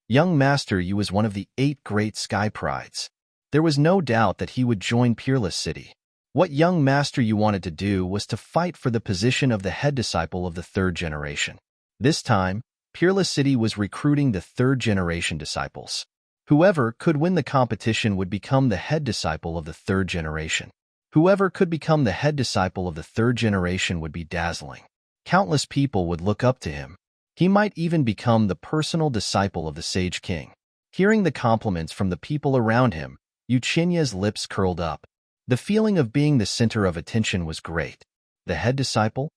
Young Master Yu was one of the 8 great sky prides. There was no doubt that he would join Peerless City. What young Master Yu wanted to do was to fight for the position of the head disciple of the 3rd generation. This time, Peerless City was recruiting the 3rd generation disciples. Whoever could win the competition would become the head disciple of the 3rd generation. Whoever could become the head disciple of the third generation would be dazzling. Countless people would look up to him. He might even become the personal disciple of the Sage King. Hearing the compliments from the people around him, Uchinya's lips curled up. The feeling of being the center of attention was great. The head disciple?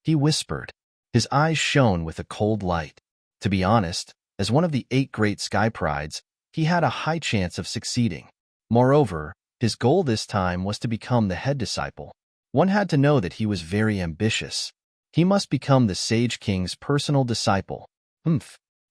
He whispered. His eyes shone with a cold light. To be honest, as one of the 8 great sky prides, he had a high chance of succeeding. Moreover, his goal this time was to become the head disciple. One had to know that he was very ambitious. He must become the Sage King's personal disciple.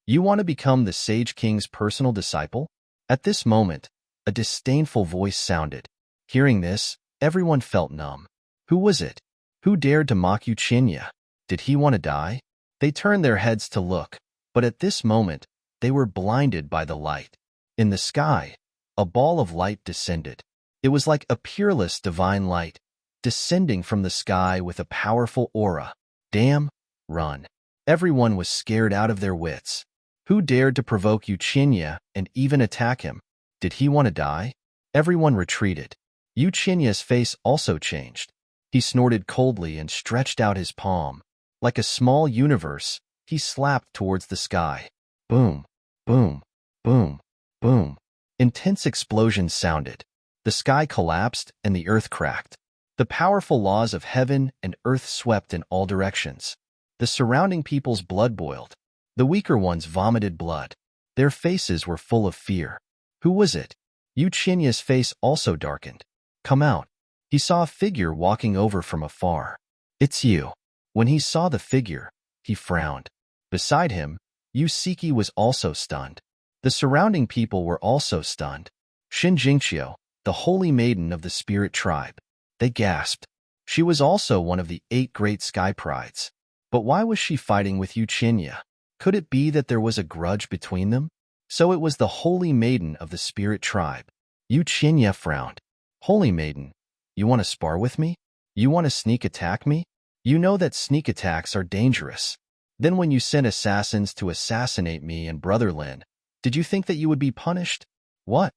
You want to become the Sage King's personal disciple? At this moment, a disdainful voice sounded. Hearing this, everyone felt numb. Who was it? Who dared to mock Uchinya? Did he want to die? They turned their heads to look, but at this moment, they were blinded by the light. In the sky, a ball of light descended. It was like a peerless divine light, descending from the sky with a powerful aura. Damn, run. Everyone was scared out of their wits. Who dared to provoke Uchinya and even attack him? Did he want to die? Everyone retreated. Uchinya's face also changed. He snorted coldly and stretched out his palm. Like a small universe, he slapped towards the sky. Boom, boom, boom, boom. Intense explosions sounded. The sky collapsed and the earth cracked. The powerful laws of heaven and earth swept in all directions. The surrounding people's blood boiled. The weaker ones vomited blood. Their faces were full of fear. Who was it? Uchinya's face also darkened. Come out. He saw a figure walking over from afar. It's you. When he saw the figure, he frowned. Beside him, Yusiki was also stunned. The surrounding people were also stunned. Shinjingqiu, the holy maiden of the spirit tribe. They gasped. She was also one of the 8 great sky prides. But why was she fighting with Uchinya? Could it be that there was a grudge between them? So it was the holy maiden of the spirit tribe. Uchinya frowned. Holy maiden, you want to spar with me? You want to sneak attack me? You know that sneak attacks are dangerous. Then when you sent assassins to assassinate me and Brother Lin, did you think that you would be punished? What?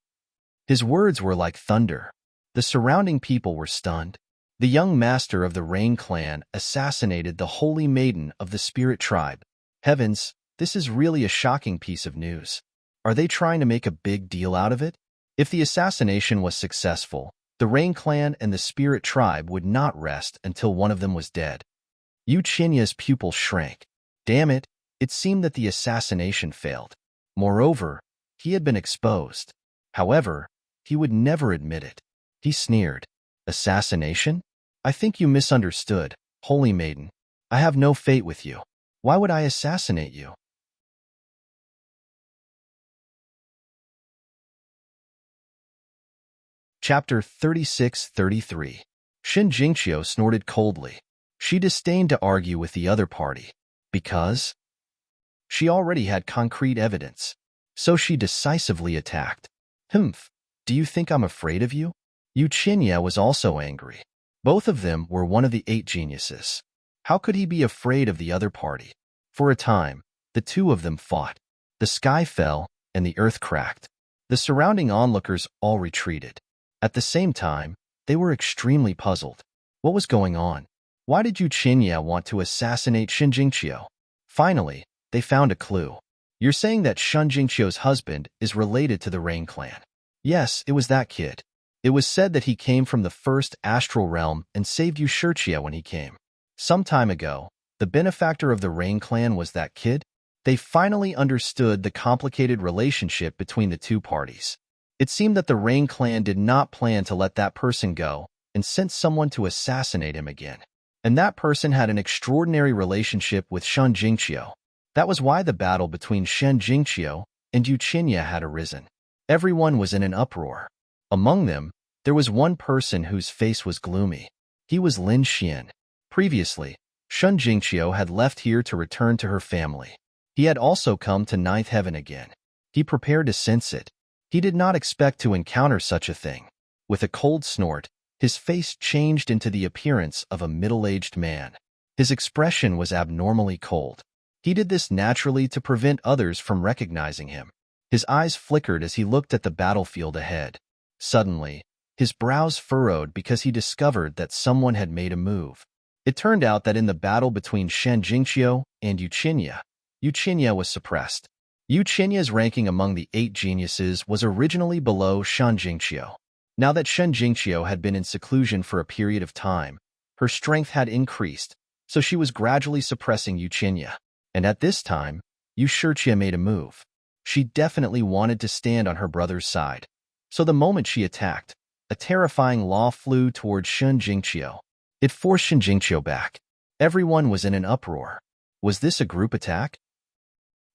His words were like thunder. The surrounding people were stunned. The young master of the Rain clan assassinated the holy maiden of the spirit tribe. Heavens, this is really a shocking piece of news. Are they trying to make a big deal out of it? If the assassination was successful, the Rain clan and the spirit tribe would not rest until one of them was dead. Uchinya's pupil shrank. Damn it, it seemed that the assassination failed. Moreover, he had been exposed. However, he would never admit it. He sneered. Assassination? I think you misunderstood, holy maiden. I have no fate with you. Why would I assassinate you? Chapter 36-33. Shinjingqiu snorted coldly. She disdained to argue with the other party, because she already had concrete evidence. So she decisively attacked. Do you think I'm afraid of you? Uchinya was also angry. Both of them were one of the 8 geniuses. How could he be afraid of the other party? For a time, the two of them fought. The sky fell, and the earth cracked. The surrounding onlookers all retreated. At the same time, they were extremely puzzled. What was going on? Why did Uchinya want to assassinate Shinjingqiu? Finally, they found a clue. You're saying that Shinjingqiu's husband is related to the Rain clan. Yes, it was that kid. It was said that he came from the first astral realm and saved Ushurchia when he came. Some time ago, the benefactor of the Rain clan was that kid. They finally understood the complicated relationship between the two parties. It seemed that the Rain clan did not plan to let that person go and sent someone to assassinate him again. And that person had an extraordinary relationship with Shinjingqiu. That was why the battle between Shinjingqiu and Uchinya had arisen. Everyone was in an uproar. Among them, there was one person whose face was gloomy. He was Lin Xian. Previously, Shinjingqiu had left here to return to her family. He had also come to Ninth Heaven again. He prepared to sense it. He did not expect to encounter such a thing. With a cold snort, his face changed into the appearance of a middle-aged man. His expression was abnormally cold. He did this naturally to prevent others from recognizing him. His eyes flickered as he looked at the battlefield ahead. Suddenly, His brows furrowed because he discovered that someone had made a move. It turned out that in the battle between Shen Jingqiu and Yuqinya was suppressed. Yuqinya's ranking among the 8 geniuses was originally below Shen Jingqiu. Now that Shen Jingqiu had been in seclusion for a period of time, her strength had increased, so she was gradually suppressing Yuqinya. And at this time, Yu Shiqie made a move. She definitely wanted to stand on her brother's side. So the moment she attacked, a terrifying law flew towards Shen Jingqiu. It forced Shen Jingqiu back. Everyone was in an uproar. Was this a group attack?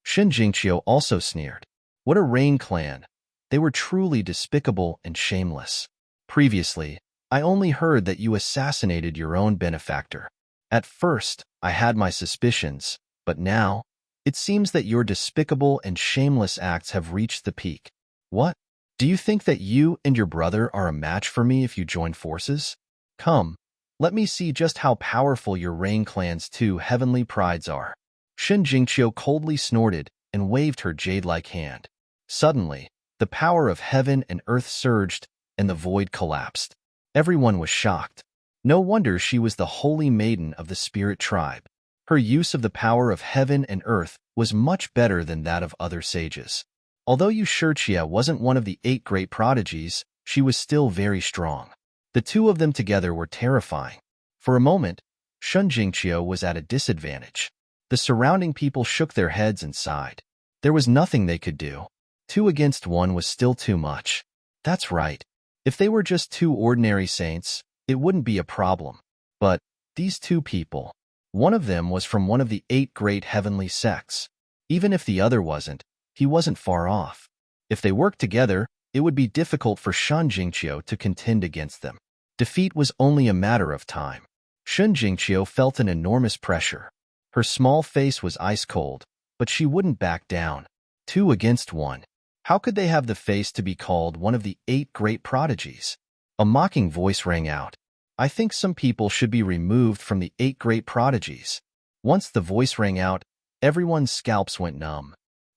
Shen Jingqiu also sneered. What a Rain clan! They were truly despicable and shameless. Previously, I only heard that you assassinated your own benefactor. At first, I had my suspicions, but now, it seems that your despicable and shameless acts have reached the peak. What? Do you think that you and your brother are a match for me if you join forces? Come, let me see just how powerful your Rain clan's 2 heavenly prides are. Shen Jingqiu coldly snorted and waved her jade-like hand. Suddenly, the power of heaven and earth surged, and the void collapsed. Everyone was shocked. No wonder she was the holy maiden of the spirit tribe. Her use of the power of heaven and earth was much better than that of other sages. Although Yu Shiqie wasn't one of the 8 great prodigies, she was still very strong. The 2 of them together were terrifying. For a moment, Shen Jingqiu was at a disadvantage. The surrounding people shook their heads and sighed. There was nothing they could do. 2 against 1 was still too much. That's right. If they were just 2 ordinary saints, it wouldn't be a problem. But these 2 people, one of them was from one of the 8 great heavenly sects. Even if the other wasn't, he wasn't far off. If they worked together, it would be difficult for Shen Jingqiu to contend against them. Defeat was only a matter of time. Shen Jingqiu felt an enormous pressure. Her small face was ice-cold, but she wouldn't back down. 2 against 1. How could they have the face to be called one of the 8 great prodigies? A mocking voice rang out. I think some people should be removed from the 8 great prodigies. Once the voice rang out, everyone's scalps went numb.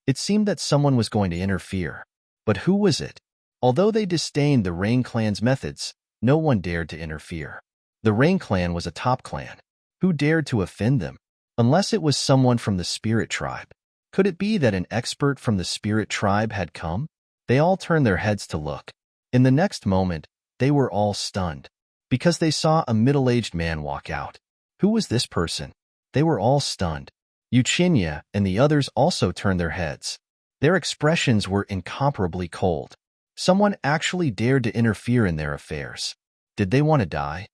It seemed that someone was going to interfere. But who was it? Although they disdained the Rain clan's methods, no one dared to interfere. The Rain clan was a top clan. Who dared to offend them? Unless it was someone from the spirit tribe. Could it be that an expert from the spirit tribe had come? They all turned their heads to look. In the next moment, they were all stunned, because they saw a middle-aged man walk out. Who was this person? They were all stunned. Yuqinya and the others also turned their heads. Their expressions were incomparably cold. Someone actually dared to interfere in their affairs. Did they want to die?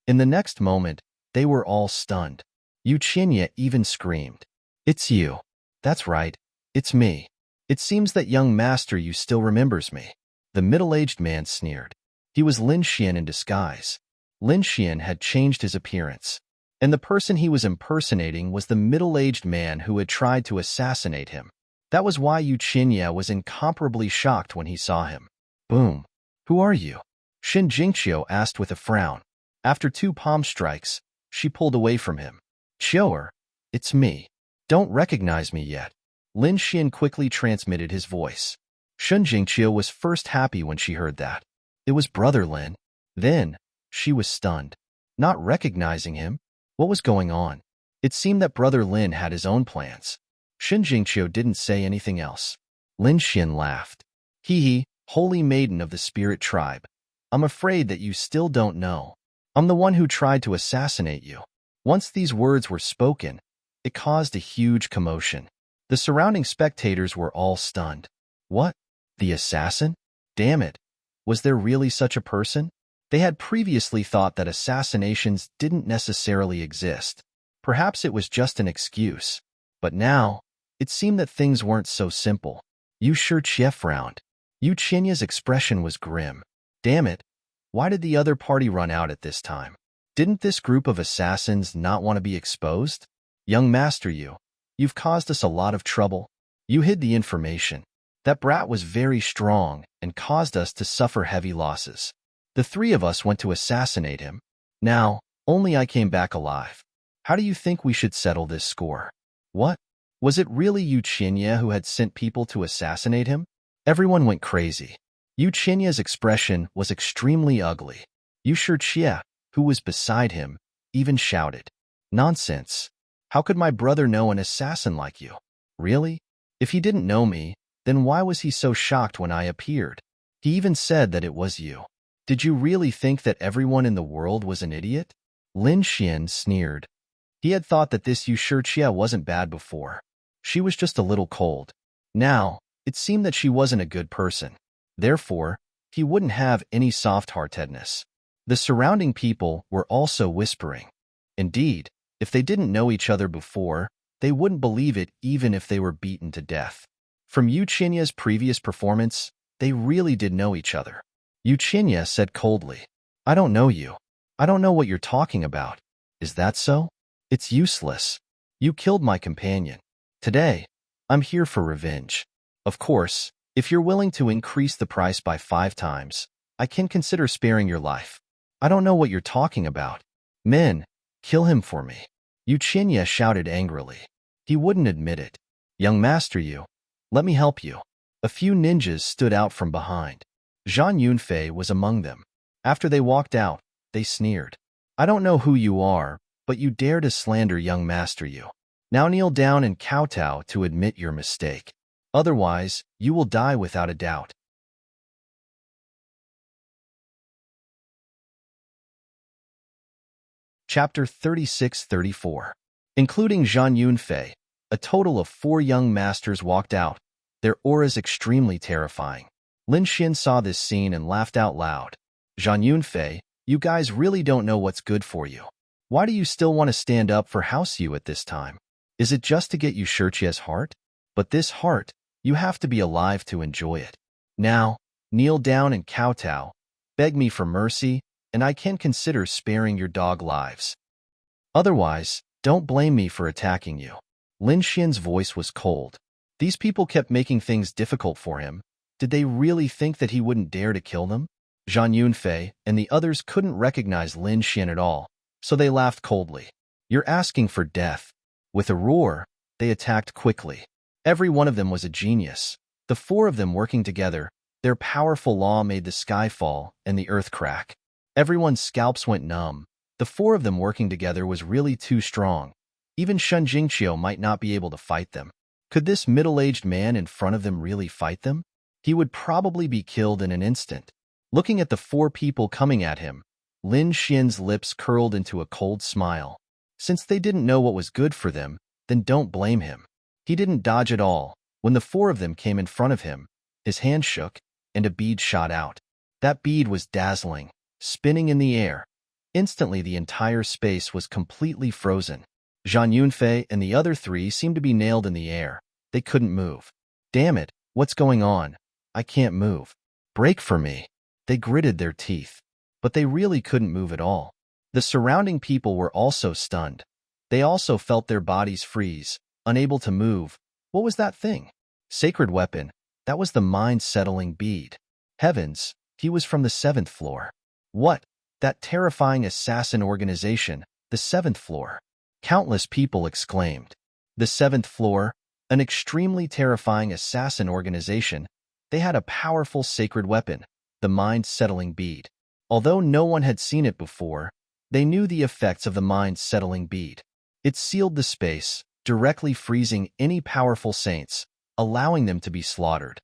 In the next moment, they were all stunned. Yuqinya even screamed. It's you. That's right. It's me. It seems that young master you still remembers me. The middle-aged man sneered. He was Lin Xian in disguise. Lin Xian had changed his appearance, and the person he was impersonating was the middle-aged man who had tried to assassinate him. That was why Yuqinya was incomparably shocked when he saw him. Boom. Who are you? Shen Jingqiu asked with a frown. After 2 palm strikes, she pulled away from him. Qiu'er, it's me. Don't recognize me yet. Lin Xian quickly transmitted his voice. Shen Jingqiu was first happy when she heard that. It was Brother Lin. Then, she was stunned. Not recognizing him? What was going on? It seemed that Brother Lin had his own plans. Shen Jingqiu didn't say anything else. Lin Xian laughed. Hee, holy maiden of the spirit tribe. I'm afraid that you still don't know. I'm the one who tried to assassinate you. Once these words were spoken, it caused a huge commotion. The surrounding spectators were all stunned. What? The assassin? Damn it. Was there really such a person? They had previously thought that assassinations didn't necessarily exist. Perhaps it was just an excuse. But now, it seemed that things weren't so simple. Yu Shiqie frowned. Yuqinya's expression was grim. Damn it. Why did the other party run out at this time? Didn't this group of assassins not want to be exposed? Young master you've caused us a lot of trouble. You hid the information. That brat was very strong and caused us to suffer heavy losses. The 3 of us went to assassinate him. Now, only I came back alive. How do you think we should settle this score? What? Was it really Yuqinya who had sent people to assassinate him? Everyone went crazy. Yu Qinya's expression was extremely ugly. Yu Shijie, who was beside him, even shouted, "Nonsense! How could my brother know an assassin like you? Really? If he didn't know me, then why was he so shocked when I appeared? He even said that it was you. Did you really think that everyone in the world was an idiot?" Lin Xian sneered. He had thought that this Yu Shijie wasn't bad before. She was just a little cold. Now, it seemed that she wasn't a good person. Therefore, he wouldn't have any soft-heartedness. The surrounding people were also whispering. Indeed, if they didn't know each other before, they wouldn't believe it even if they were beaten to death. From Yu Qinya's previous performance, they really did know each other. Yu Qinya said coldly, "I don't know you. I don't know what you're talking about. Is that so? It's useless. You killed my companion. Today, I'm here for revenge. Of course, if you're willing to increase the price by 5 times, I can consider sparing your life. I don't know what you're talking about. Men, kill him for me." Yu Qinya shouted angrily. He wouldn't admit it. "Young master Yu, let me help you." A few ninjas stood out from behind. Zhang Yunfei was among them. After they walked out, they sneered. "I don't know who you are, but you dare to slander young master Yu. Now kneel down and kowtow to admit your mistake. Otherwise, you will die without a doubt." Chapter 36-34. Including Zhang Yunfei, a total of 4 young masters walked out, their auras extremely terrifying. Lin Xian saw this scene and laughed out loud. "Zhang Yunfei, you guys really don't know what's good for you. Why do you still want to stand up for House Yu at this time? Is it just to get Yu Shijie's heart? But this heart, you have to be alive to enjoy it. Now, kneel down and kowtow, beg me for mercy, and I can consider sparing your dog lives. Otherwise, don't blame me for attacking you." Lin Xian's voice was cold. These people kept making things difficult for him. Did they really think that he wouldn't dare to kill them? Zhang Yunfei and the others couldn't recognize Lin Xian at all, so they laughed coldly. "You're asking for death." With a roar, they attacked quickly. Every one of them was a genius. The 4 of them working together, their powerful law made the sky fall and the earth crack. Everyone's scalps went numb. The 4 of them working together was really too strong. Even Shun Jingqiu might not be able to fight them. Could this middle-aged man in front of them really fight them? He would probably be killed in an instant. Looking at the 4 people coming at him, Lin Xian's lips curled into a cold smile. Since they didn't know what was good for them, then don't blame him. He didn't dodge at all. When the 4 of them came in front of him, his hand shook, and a bead shot out. That bead was dazzling, spinning in the air. Instantly, the entire space was completely frozen. Zhang Yunfei and the other 3 seemed to be nailed in the air. They couldn't move. "Damn it, what's going on? I can't move. Break for me." They gritted their teeth. But they really couldn't move at all. The surrounding people were also stunned. They also felt their bodies freeze, unable to move. What was that thing? Sacred weapon. That was the mind-settling bead. Heavens, he was from the 7th floor. What? That terrifying assassin organization, the 7th floor. Countless people exclaimed. The 7th floor, an extremely terrifying assassin organization. They had a powerful sacred weapon, the mind-settling bead. Although no one had seen it before, they knew the effects of the mind-settling bead. It sealed the space, directly freezing any powerful saints, allowing them to be slaughtered.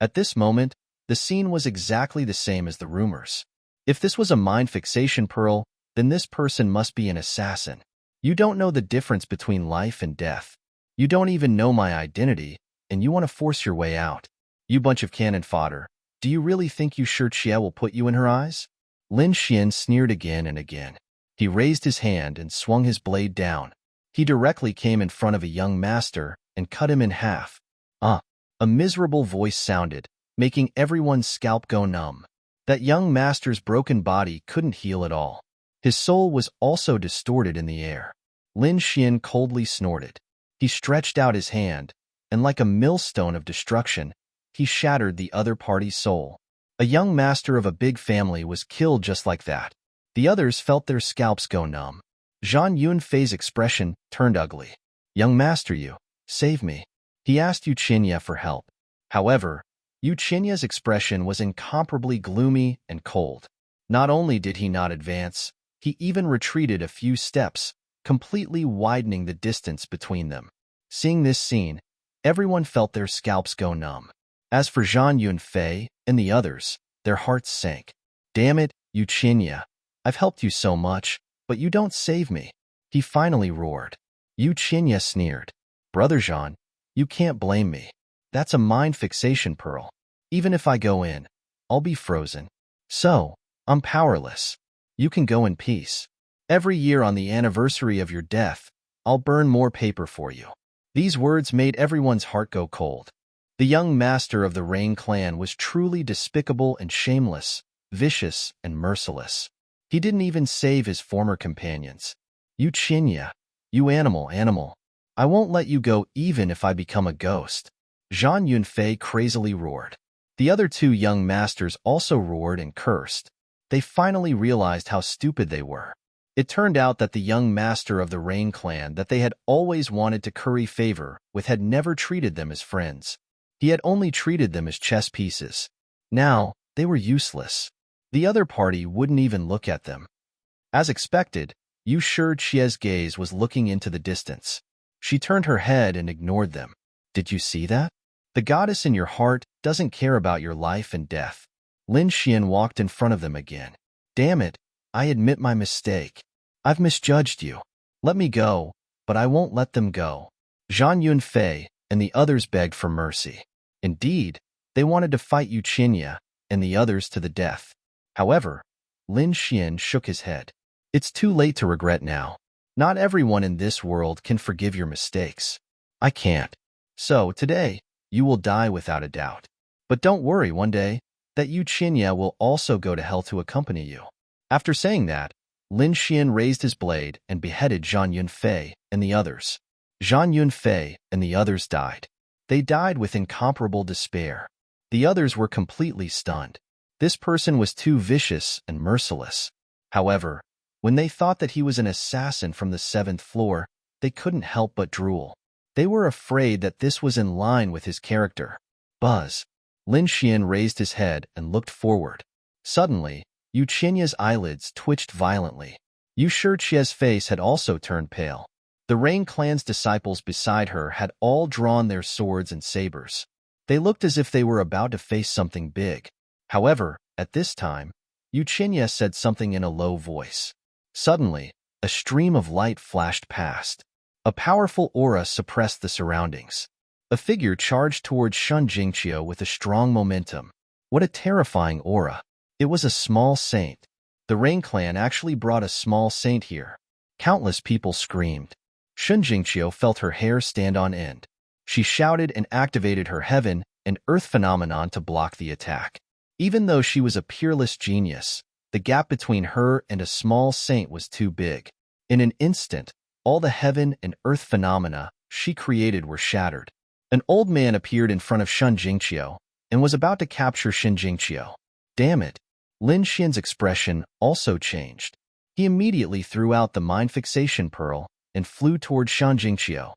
At this moment, the scene was exactly the same as the rumors. If this was a mind fixation pearl, then this person must be an assassin. You don't know the difference between life and death. You don't even know my identity, and you want to force your way out. You bunch of cannon fodder. Do you really think Yu Shijie will put you in her eyes? Lin Xian sneered again and again. He raised his hand and swung his blade down. He directly came in front of a young master and cut him in half. A miserable voice sounded, making everyone's scalp go numb. That young master's broken body couldn't heal at all. His soul was also distorted in the air. Lin Xian coldly snorted. He stretched out his hand, and like a millstone of destruction, he shattered the other party's soul. A young master of a big family was killed just like that. The others felt their scalps go numb. Zhang Yunfei's expression turned ugly. "Young master Yu, save me." He asked Yu Qinya for help. However, Yu Qinya's expression was incomparably gloomy and cold. Not only did he not advance, he even retreated a few steps, completely widening the distance between them. Seeing this scene, everyone felt their scalps go numb. As for Zhang Yunfei and the others, their hearts sank. Damn it, Yu Qinya. I've helped you so much, but you don't save me. He finally roared. Yu Qinya sneered. Brother Zhang, you can't blame me. That's a mind fixation pearl. Even if I go in, I'll be frozen. So, I'm powerless. You can go in peace. Every year on the anniversary of your death, I'll burn more paper for you. These words made everyone's heart go cold. The young master of the Rain clan was truly despicable and shameless, vicious and merciless. He didn't even save his former companions. You Qinya, you animal. I won't let you go even if I become a ghost. Zhang Yunfei crazily roared. The other two young masters also roared and cursed. They finally realized how stupid they were. It turned out that the young master of the Rain clan that they had always wanted to curry favor with had never treated them as friends. He had only treated them as chess pieces. Now, they were useless. The other party wouldn't even look at them. As expected, Yu Shi's gaze was looking into the distance. She turned her head and ignored them. Did you see that? The goddess in your heart doesn't care about your life and death. Lin Xian walked in front of them again. Damn it, I admit my mistake. I've misjudged you. Let me go, but I won't let them go. Zhang Yunfei and the others begged for mercy. Indeed, they wanted to fight Yu Qinya and the others to the death. However, Lin Xian shook his head. It's too late to regret now. Not everyone in this world can forgive your mistakes. I can't. So, today, you will die without a doubt. But don't worry, one day, that Yu Qinya will also go to hell to accompany you. After saying that, Lin Xian raised his blade and beheaded Zhang Yunfei and the others. Zhang Yunfei and the others died. They died with incomparable despair. The others were completely stunned. This person was too vicious and merciless. However, when they thought that he was an assassin from the 7th floor, they couldn't help but drool. They were afraid that this was in line with his character. Buzz. Lin Xian raised his head and looked forward. Suddenly, Yu Qinya's eyelids twitched violently. Yu Shi's face had also turned pale. The Rain clan's disciples beside her had all drawn their swords and sabers. They looked as if they were about to face something big. However, at this time, Yu Qinya said something in a low voice. Suddenly, a stream of light flashed past. A powerful aura suppressed the surroundings. A figure charged towards Shun Jingqiu with a strong momentum. What a terrifying aura. It was a small saint. The Rain clan actually brought a small saint here. Countless people screamed. Shun Jingqiu felt her hair stand on end. She shouted and activated her heaven and earth phenomenon to block the attack. Even though she was a peerless genius, the gap between her and a small saint was too big. In an instant, all the heaven and earth phenomena she created were shattered. An old man appeared in front of Shun Jingqiu and was about to capture Shun Jingqiu. Damn it! Lin Xian's expression also changed. He immediately threw out the mind fixation pearl and flew toward Shun Jingqiu.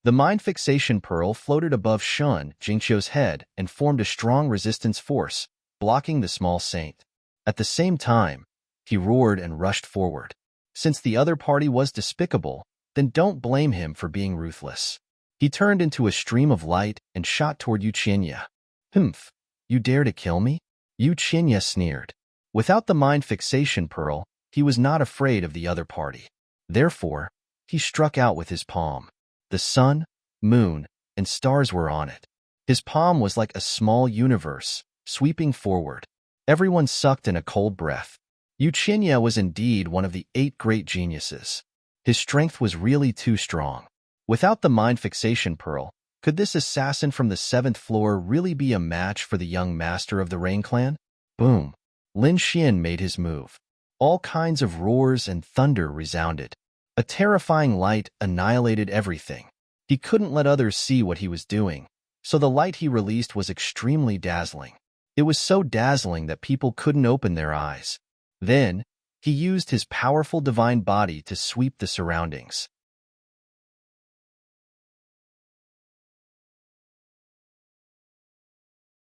The mind fixation pearl floated above Shun Jingqiu's head and formed a strong resistance force, blocking the small saint. At the same time, he roared and rushed forward. Since the other party was despicable, then don't blame him for being ruthless. He turned into a stream of light and shot toward Yu Qinya. Humph, you dare to kill me? Yu Qinya sneered. Without the mind fixation pearl, he was not afraid of the other party. Therefore, he struck out with his palm. The sun, moon, and stars were on it. His palm was like a small universe, sweeping forward. Everyone sucked in a cold breath. Yu Qinya was indeed one of the 8 great geniuses. His strength was really too strong. Without the mind fixation pearl, could this assassin from the 7th floor really be a match for the young master of the Rain clan? Boom! Lin Xian made his move. All kinds of roars and thunder resounded. A terrifying light annihilated everything. He couldn't let others see what he was doing, so the light he released was extremely dazzling. It was so dazzling that people couldn't open their eyes. Then, he used his powerful divine body to sweep the surroundings.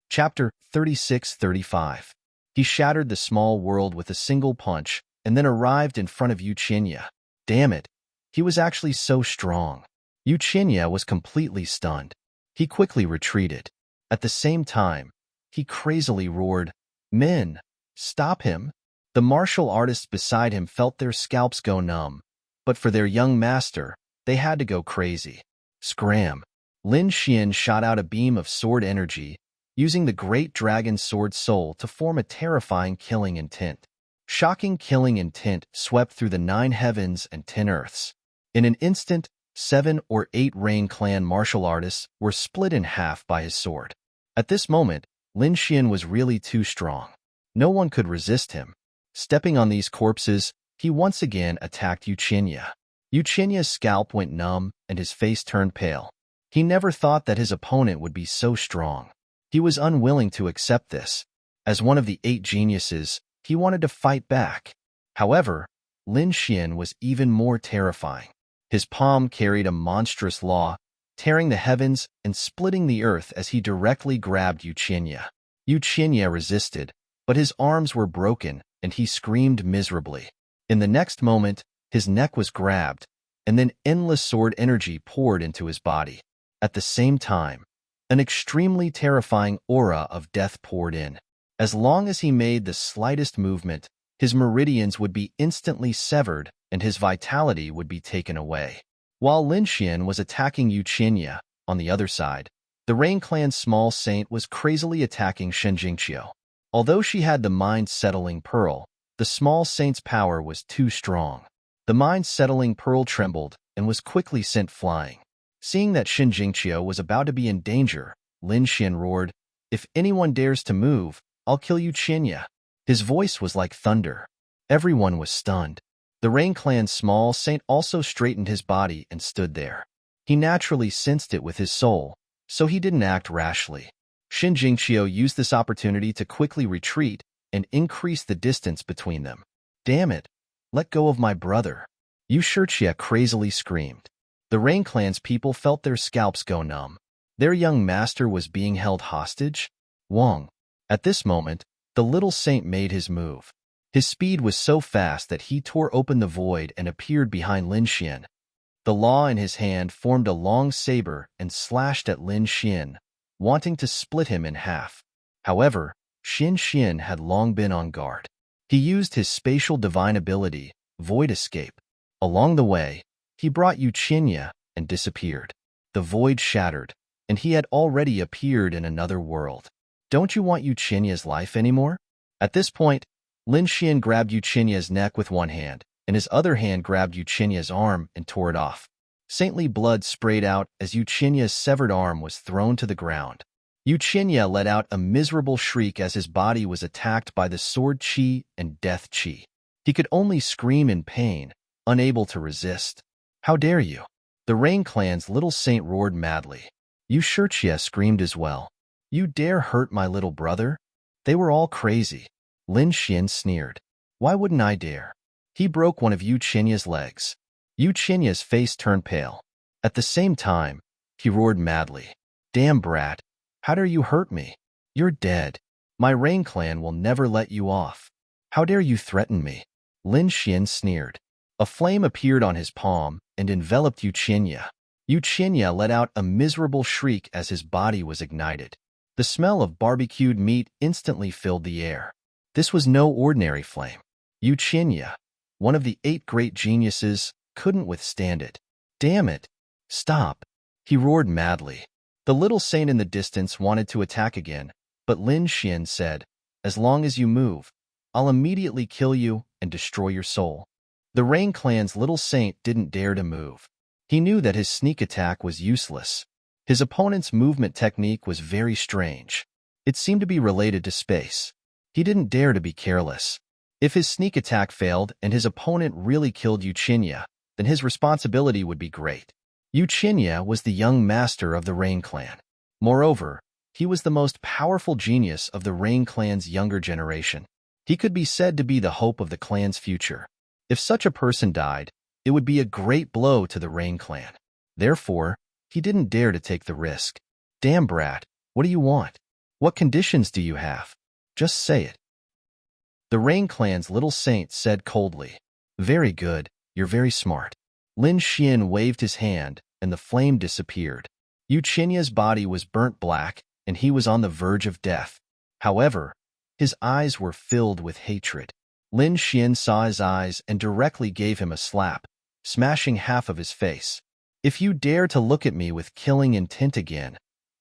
Chapter 36-35. He shattered the small world with a single punch and then arrived in front of Yuchinya. Damn it, he was actually so strong. Yuchinya was completely stunned. He quickly retreated. At the same time, he crazily roared, "Men, stop him!" The martial artists beside him felt their scalps go numb, but for their young master, they had to go crazy. Scram! Lin Xian shot out a beam of sword energy, using the great dragon sword soul to form a terrifying killing intent. Shocking killing intent swept through the 9 heavens and 10 earths. In an instant, 7 or 8 Rain Clan martial artists were split in half by his sword. At this moment, Lin Xian was really too strong. No one could resist him. Stepping on these corpses, he once again attacked Yuchinya. Yuchinya's scalp went numb and his face turned pale. He never thought that his opponent would be so strong. He was unwilling to accept this. As one of the 8 geniuses, he wanted to fight back. However, Lin Xian was even more terrifying. His palm carried a monstrous law, tearing the heavens and splitting the earth as he directly grabbed Yuchinya. Yuchinya resisted, but his arms were broken and he screamed miserably. In the next moment, his neck was grabbed, and then endless sword energy poured into his body. At the same time, an extremely terrifying aura of death poured in. As long as he made the slightest movement, his meridians would be instantly severed and his vitality would be taken away. While Lin Xian was attacking Yuchinya, on the other side, the Rain Clan's small saint was crazily attacking Shinjingqiu. Although she had the mind-settling pearl, the small saint's power was too strong. The mind-settling pearl trembled and was quickly sent flying. Seeing that Shinjingqiu was about to be in danger, Lin Xian roared, "If anyone dares to move, I'll kill Yuchinya." His voice was like thunder. Everyone was stunned. The Rain Clan's small saint also straightened his body and stood there. He naturally sensed it with his soul, so he didn't act rashly. Shinjingqiu used this opportunity to quickly retreat and increase the distance between them. "Damn it! Let go of my brother!" Yushirchia crazily screamed. The Rain Clan's people felt their scalps go numb. Their young master was being held hostage? Wong. At this moment, the little saint made his move. His speed was so fast that he tore open the void and appeared behind Lin Xian. The law in his hand formed a long saber and slashed at Lin Xian, wanting to split him in half. However, Xin Xian had long been on guard. He used his spatial divine ability, Void Escape. Along the way, he brought Yuchinya and disappeared. The void shattered, and he had already appeared in another world. "Don't you want Yuchinya's life anymore?" At this point, Lin Xian grabbed Yuchinya's neck with one hand, and his other hand grabbed Yuchinya's arm and tore it off. Saintly blood sprayed out as Yuchinya's severed arm was thrown to the ground. Yuchinya let out a miserable shriek as his body was attacked by the sword chi and death chi. He could only scream in pain, unable to resist. "How dare you!" The Rain Clan's little saint roared madly. Yushirchia screamed as well. "You dare hurt my little brother?" They were all crazy. Lin Xian sneered. "Why wouldn't I dare?" He broke one of Yuchinya's legs. Yuchinya's face turned pale. At the same time, he roared madly. "Damn brat, how dare you hurt me? You're dead. My Rain Clan will never let you off. How dare you threaten me?" Lin Xian sneered. A flame appeared on his palm and enveloped Yuchinya. Yuchinya let out a miserable shriek as his body was ignited. The smell of barbecued meat instantly filled the air. This was no ordinary flame. Yuchinya, one of the 8 great geniuses, couldn't withstand it. "Damn it! Stop!" He roared madly. The little saint in the distance wanted to attack again, but Lin Xian said, "As long as you move, I'll immediately kill you and destroy your soul." The Rain Clan's little saint didn't dare to move. He knew that his sneak attack was useless. His opponent's movement technique was very strange. It seemed to be related to space. He didn't dare to be careless. If his sneak attack failed and his opponent really killed Yuchinya, then his responsibility would be great. Yuchinya was the young master of the Rain Clan. Moreover, he was the most powerful genius of the Rain Clan's younger generation. He could be said to be the hope of the clan's future. If such a person died, it would be a great blow to the Rain Clan. Therefore, he didn't dare to take the risk. "Damn brat, what do you want?" What conditions do you have? Just say it. The Rain Clan's little saint said coldly. Very good, you're very smart. Lin Xian waved his hand, and the flame disappeared. Yu Qinya's body was burnt black, and he was on the verge of death. However, his eyes were filled with hatred. Lin Xian saw his eyes and directly gave him a slap, smashing half of his face. If you dare to look at me with killing intent again,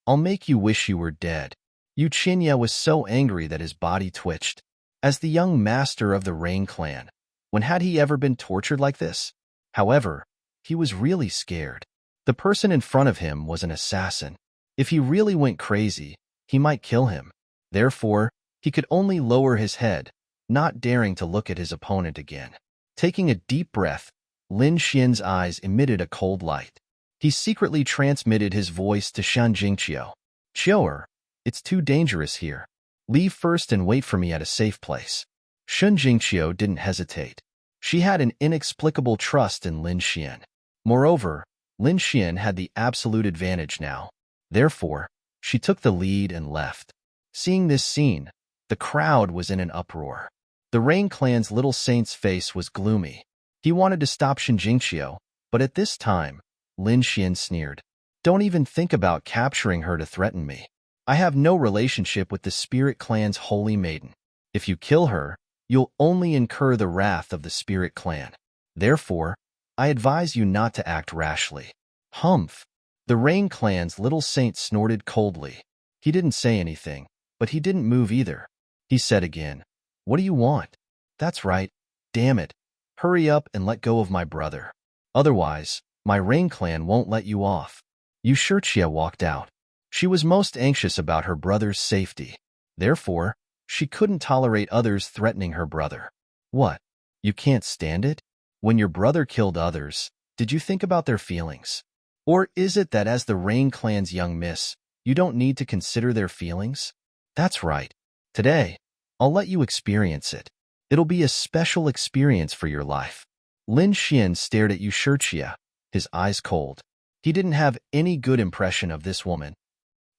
I'll make you wish you were dead. Yu Qinya was so angry that his body twitched. As the young master of the Rain Clan, when had he ever been tortured like this? However, he was really scared. The person in front of him was an assassin. If he really went crazy, he might kill him. Therefore, he could only lower his head, not daring to look at his opponent again. Taking a deep breath, Lin Xian's eyes emitted a cold light. He secretly transmitted his voice to Shan Jingqiu. Qiu'er, it's too dangerous here. Leave first and wait for me at a safe place. Shan Jingqiu didn't hesitate. She had an inexplicable trust in Lin Xian. Moreover, Lin Xian had the absolute advantage now. Therefore, she took the lead and left. Seeing this scene, the crowd was in an uproar. The Rain Clan's little saint's face was gloomy. He wanted to stop Shan Jingqiu, but at this time, Lin Xian sneered. Don't even think about capturing her to threaten me. I have no relationship with the Spirit Clan's holy maiden. If you kill her, you'll only incur the wrath of the Spirit Clan. Therefore, I advise you not to act rashly. Humph! The Rain Clan's little saint snorted coldly. He didn't say anything, but he didn't move either. He said again, What do you want? That's right. Damn it. Hurry up and let go of my brother. Otherwise, my Rain Clan won't let you off. Yu Shijie walked out. She was most anxious about her brother's safety. Therefore, she couldn't tolerate others threatening her brother. What? You can't stand it? When your brother killed others, did you think about their feelings? Or is it that as the Rain Clan's young miss, you don't need to consider their feelings? That's right. Today, I'll let you experience it. It'll be a special experience for your life. Lin Xian stared at Yu Shijie, his eyes cold. He didn't have any good impression of this woman.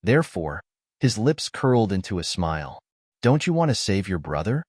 Therefore, his lips curled into a smile. Don't you want to save your brother?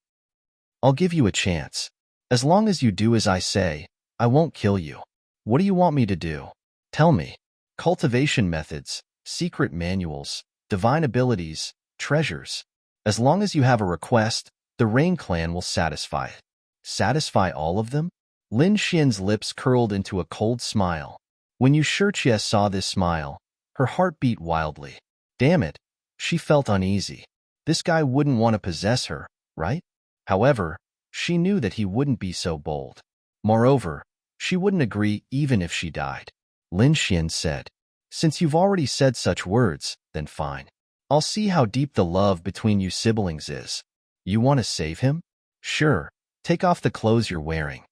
I'll give you a chance. As long as you do as I say, I won't kill you. What do you want me to do? Tell me. Cultivation methods, secret manuals, divine abilities, treasures. As long as you have a request, the Rain Clan will satisfy it. Satisfy all of them? Lin Xian's lips curled into a cold smile. When Yu Shijie saw this smile, her heart beat wildly. Damn it, she felt uneasy. This guy wouldn't want to possess her, right? However, she knew that he wouldn't be so bold. Moreover, she wouldn't agree even if she died. Lin Xian said, Since you've already said such words, then fine. I'll see how deep the love between you siblings is. You want to save him? Sure, take off the clothes you're wearing.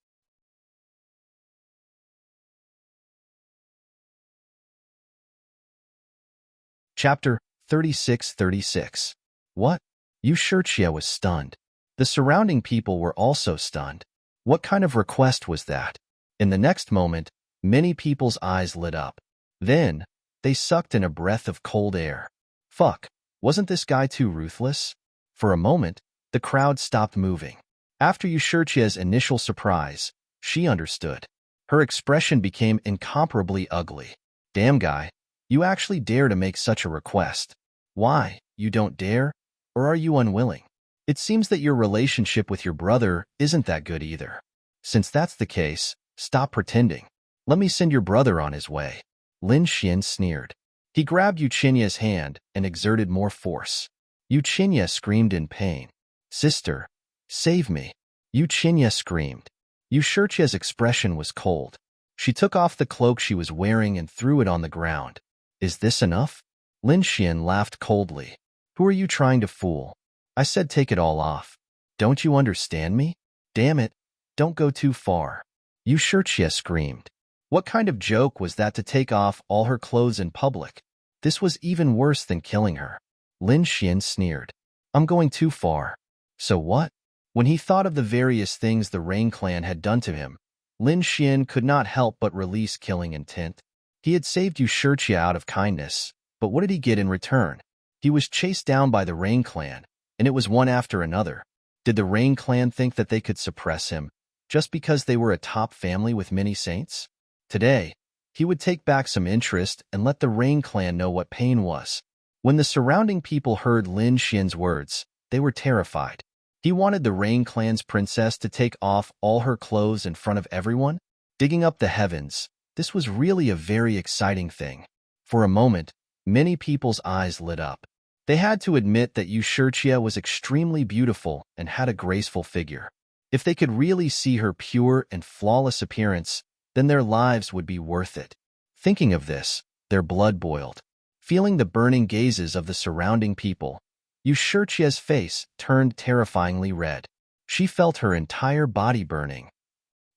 Chapter 36-36. What? Yu Shijie was stunned. The surrounding people were also stunned. What kind of request was that? In the next moment, many people's eyes lit up. Then, they sucked in a breath of cold air. Fuck, wasn't this guy too ruthless? For a moment, the crowd stopped moving. After Yu Shijie's initial surprise, she understood. Her expression became incomparably ugly. Damn guy, you actually dare to make such a request. Why, you don't dare? Or are you unwilling? It seems that your relationship with your brother isn't that good either. Since that's the case, stop pretending. Let me send your brother on his way. Lin Xian sneered. He grabbed Yu Qinya's hand and exerted more force. Yu Qinya screamed in pain. Sister, save me. Yu Qinya screamed. Yu Shijie's expression was cold. She took off the cloak she was wearing and threw it on the ground. Is this enough? Lin Xian laughed coldly. Who are you trying to fool? I said take it all off. Don't you understand me? Damn it, don't go too far. Yu Shijie screamed. What kind of joke was that to take off all her clothes in public? This was even worse than killing her. Lin Xian sneered. I'm going too far. So what? When he thought of the various things the Rain Clan had done to him, Lin Xian could not help but release killing intent. He had saved Yu Shijie out of kindness, but what did he get in return? He was chased down by the Rain Clan, and it was one after another. Did the Rain Clan think that they could suppress him just because they were a top family with many saints? Today, he would take back some interest and let the Rain Clan know what pain was. When the surrounding people heard Lin Xian's words, they were terrified. He wanted the Rain Clan's princess to take off all her clothes in front of everyone. Digging up the heavens, this was really a very exciting thing. For a moment, many people's eyes lit up. They had to admit that Yushirchia was extremely beautiful and had a graceful figure. If they could really see her pure and flawless appearance, then their lives would be worth it. Thinking of this, their blood boiled. Feeling the burning gazes of the surrounding people, Yushirchia's face turned terrifyingly red. She felt her entire body burning.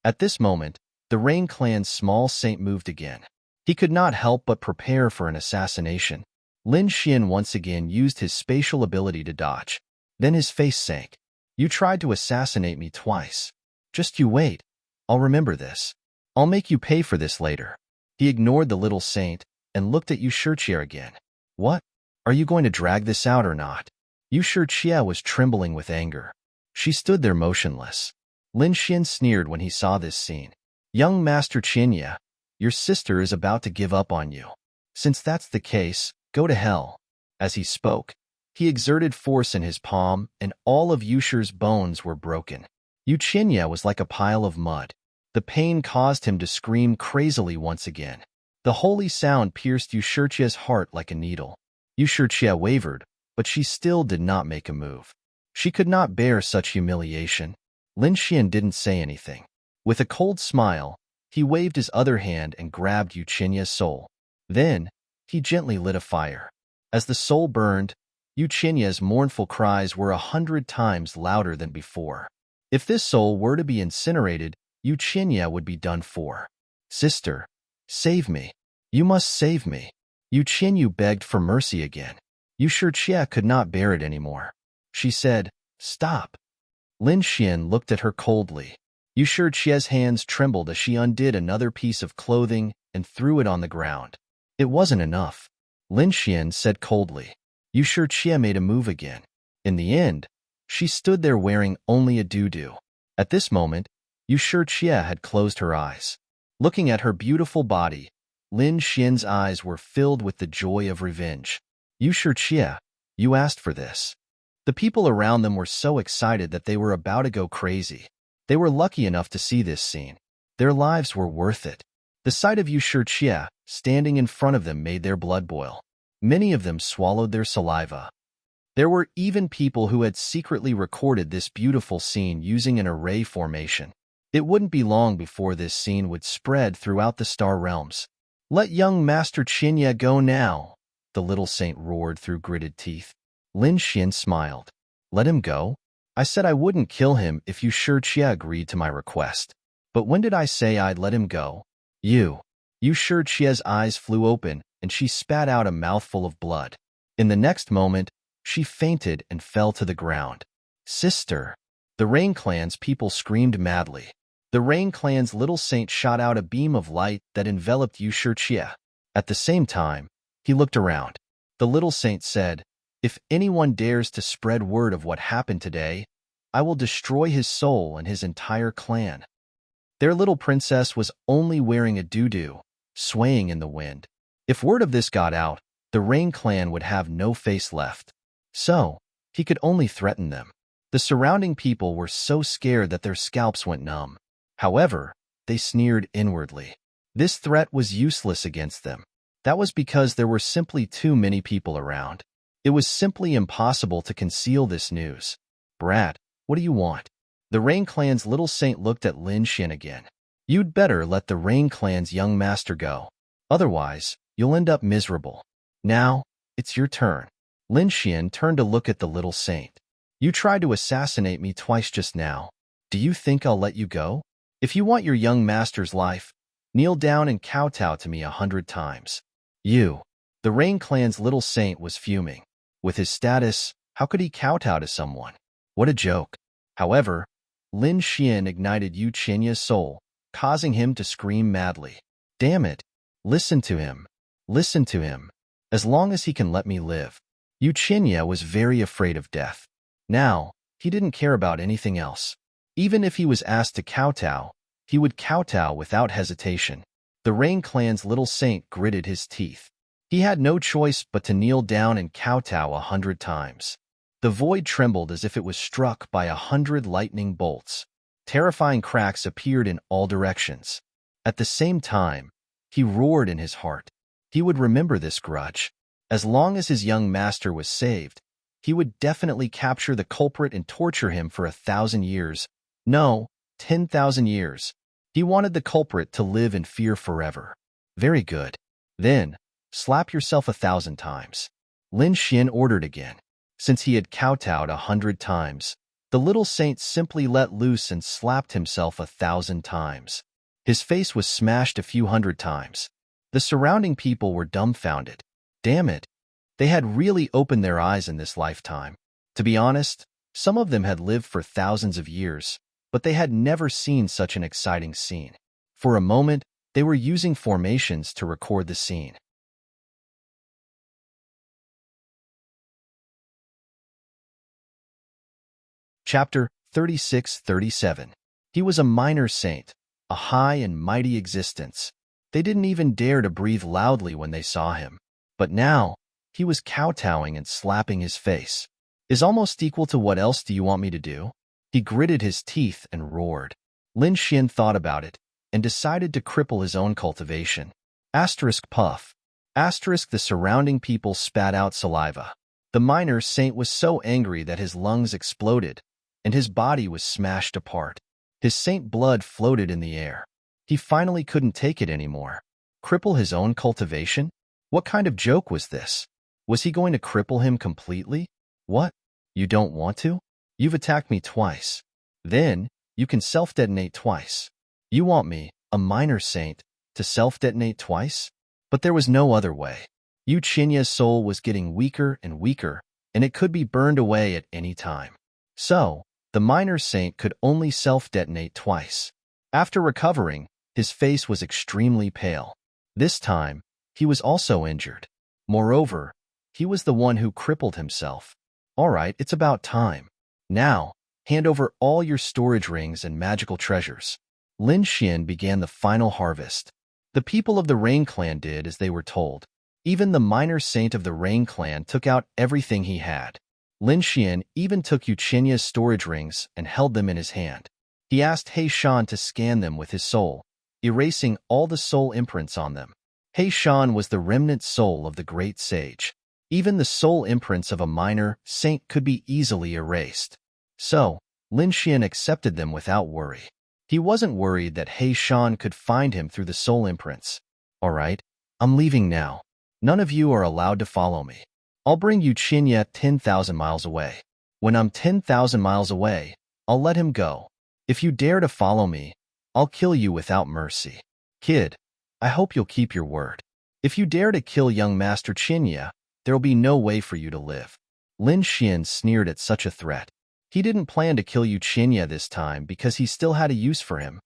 At this moment, the Rain Clan's small saint moved again. He could not help but prepare for an assassination. Lin Xian once again used his spatial ability to dodge. Then his face sank. You tried to assassinate me twice. Just you wait. I'll remember this. I'll make you pay for this later. He ignored the little saint and looked at Yushirchia again. What? Are you going to drag this out or not? Yushirchia was trembling with anger. She stood there motionless. Lin Xian sneered when he saw this scene. Young Master Qinya, your sister is about to give up on you. Since that's the case, go to hell. As he spoke, he exerted force in his palm, and all of Yushir's bones were broken. Qinya was like a pile of mud. The pain caused him to scream crazily once again. The holy sound pierced Yushirchia's heart like a needle. Yushirchia wavered, but she still did not make a move. She could not bear such humiliation. Lin Xian didn't say anything. With a cold smile, he waved his other hand and grabbed Yuchinya's soul. Then, he gently lit a fire. As the soul burned, Yuchinya's mournful cries were 100 times louder than before. If this soul were to be incinerated, Yuchinya would be done for. Sister, save me. You must save me. Yuchinyu begged for mercy again. Yushirchia could not bear it anymore. She said, Stop. Lin Xian looked at her coldly. Yushirchia's hands trembled as she undid another piece of clothing and threw it on the ground. It wasn't enough. Lin Xian said coldly. Yushirchia made a move again. In the end, she stood there wearing only a doo-doo. At this moment, Yushirchia had closed her eyes. Looking at her beautiful body, Lin Xian's eyes were filled with the joy of revenge. Yushirchia, you asked for this. The people around them were so excited that they were about to go crazy. They were lucky enough to see this scene. Their lives were worth it. The sight of Yushirchia standing in front of them made their blood boil. Many of them swallowed their saliva. There were even people who had secretly recorded this beautiful scene using an array formation. It wouldn't be long before this scene would spread throughout the star realms. Let young Master Qinya go now, the little saint roared through gritted teeth. Lin Xian smiled. Let him go? I said I wouldn't kill him if Yushirchia agreed to my request. But when did I say I'd let him go? Yushirchia's eyes flew open, and she spat out a mouthful of blood. In the next moment, she fainted and fell to the ground. Sister! The Rain Clan's people screamed madly. The Rain Clan's little saint shot out a beam of light that enveloped Yushirchia. At the same time, he looked around. The little saint said, If anyone dares to spread word of what happened today, I will destroy his soul and his entire clan. Their little princess was only wearing a doo-doo, swaying in the wind. If word of this got out, the Rain Clan would have no face left. So, he could only threaten them. The surrounding people were so scared that their scalps went numb. However, they sneered inwardly. This threat was useless against them. That was because there were simply too many people around. It was simply impossible to conceal this news. Brat, what do you want? The Rain Clan's little saint looked at Lin Xian again. You'd better let the Rain Clan's young master go. Otherwise, you'll end up miserable. Now, it's your turn. Lin Xian turned to look at the little saint. You tried to assassinate me twice just now. Do you think I'll let you go? If you want your young master's life, kneel down and kowtow to me 100 times. The Rain Clan's little saint was fuming. With his status, how could he kowtow to someone? What a joke. However, Lin Xian ignited Yu Chinya's soul, causing him to scream madly. Damn it! Listen to him. Listen to him. As long as he can let me live. Yuchinya was very afraid of death. Now, he didn't care about anything else. Even if he was asked to kowtow, he would kowtow without hesitation. The Rain Clan's little saint gritted his teeth. He had no choice but to kneel down and kowtow 100 times. The void trembled as if it was struck by 100 lightning bolts. Terrifying cracks appeared in all directions. At the same time, he roared in his heart. He would remember this grudge. As long as his young master was saved, he would definitely capture the culprit and torture him for 1,000 years. No, 10,000 years. He wanted the culprit to live in fear forever. Very good. Then, slap yourself 1,000 times. Lin Xian ordered again. Since he had kowtowed 100 times, the little saint simply let loose and slapped himself 1,000 times. His face was smashed a few hundred times. The surrounding people were dumbfounded. Damn it. They had really opened their eyes in this lifetime. To be honest, some of them had lived for thousands of years, but they had never seen such an exciting scene. For a moment, they were using formations to record the scene. Chapter 36-37. He was a minor saint, a high and mighty existence. They didn't even dare to breathe loudly when they saw him. But now, he was kowtowing and slapping his face. Is almost equal to what else do you want me to do? He gritted his teeth and roared. Lin Xian thought about it and decided to cripple his own cultivation. Asterisk puff. Asterisk the surrounding people spat out saliva. The minor saint was so angry that his lungs exploded and his body was smashed apart. His saint blood floated in the air. He finally couldn't take it anymore. Cripple his own cultivation? What kind of joke was this? Was he going to cripple him completely? What? You don't want to? You've attacked me twice. Then, you can self-detonate twice. You want me, a minor saint, to self-detonate twice? But there was no other way. Yuchinya's soul was getting weaker and weaker, and it could be burned away at any time. So, the minor saint could only self-detonate twice. After recovering, his face was extremely pale. This time, he was also injured. Moreover, he was the one who crippled himself. All right, it's about time. Now, hand over all your storage rings and magical treasures. Lin Xian began the final harvest. The people of the Rain Clan did as they were told. Even the minor saint of the Rain Clan took out everything he had. Lin Xian even took Yuchinya's storage rings and held them in his hand. He asked He Shan to scan them with his soul, erasing all the soul imprints on them. He Shan was the remnant soul of the great sage. Even the soul imprints of a minor saint could be easily erased. So, Lin Xian accepted them without worry. He wasn't worried that He Shan could find him through the soul imprints. All right, I'm leaving now. None of you are allowed to follow me. I'll bring Yuchinya 10,000 miles away. When I'm 10,000 miles away, I'll let him go. If you dare to follow me, I'll kill you without mercy. Kid, I hope you'll keep your word. If you dare to kill young Master Chinya, there'll be no way for you to live. Lin Xian sneered at such a threat. He didn't plan to kill Yuchinya this time because he still had a use for him.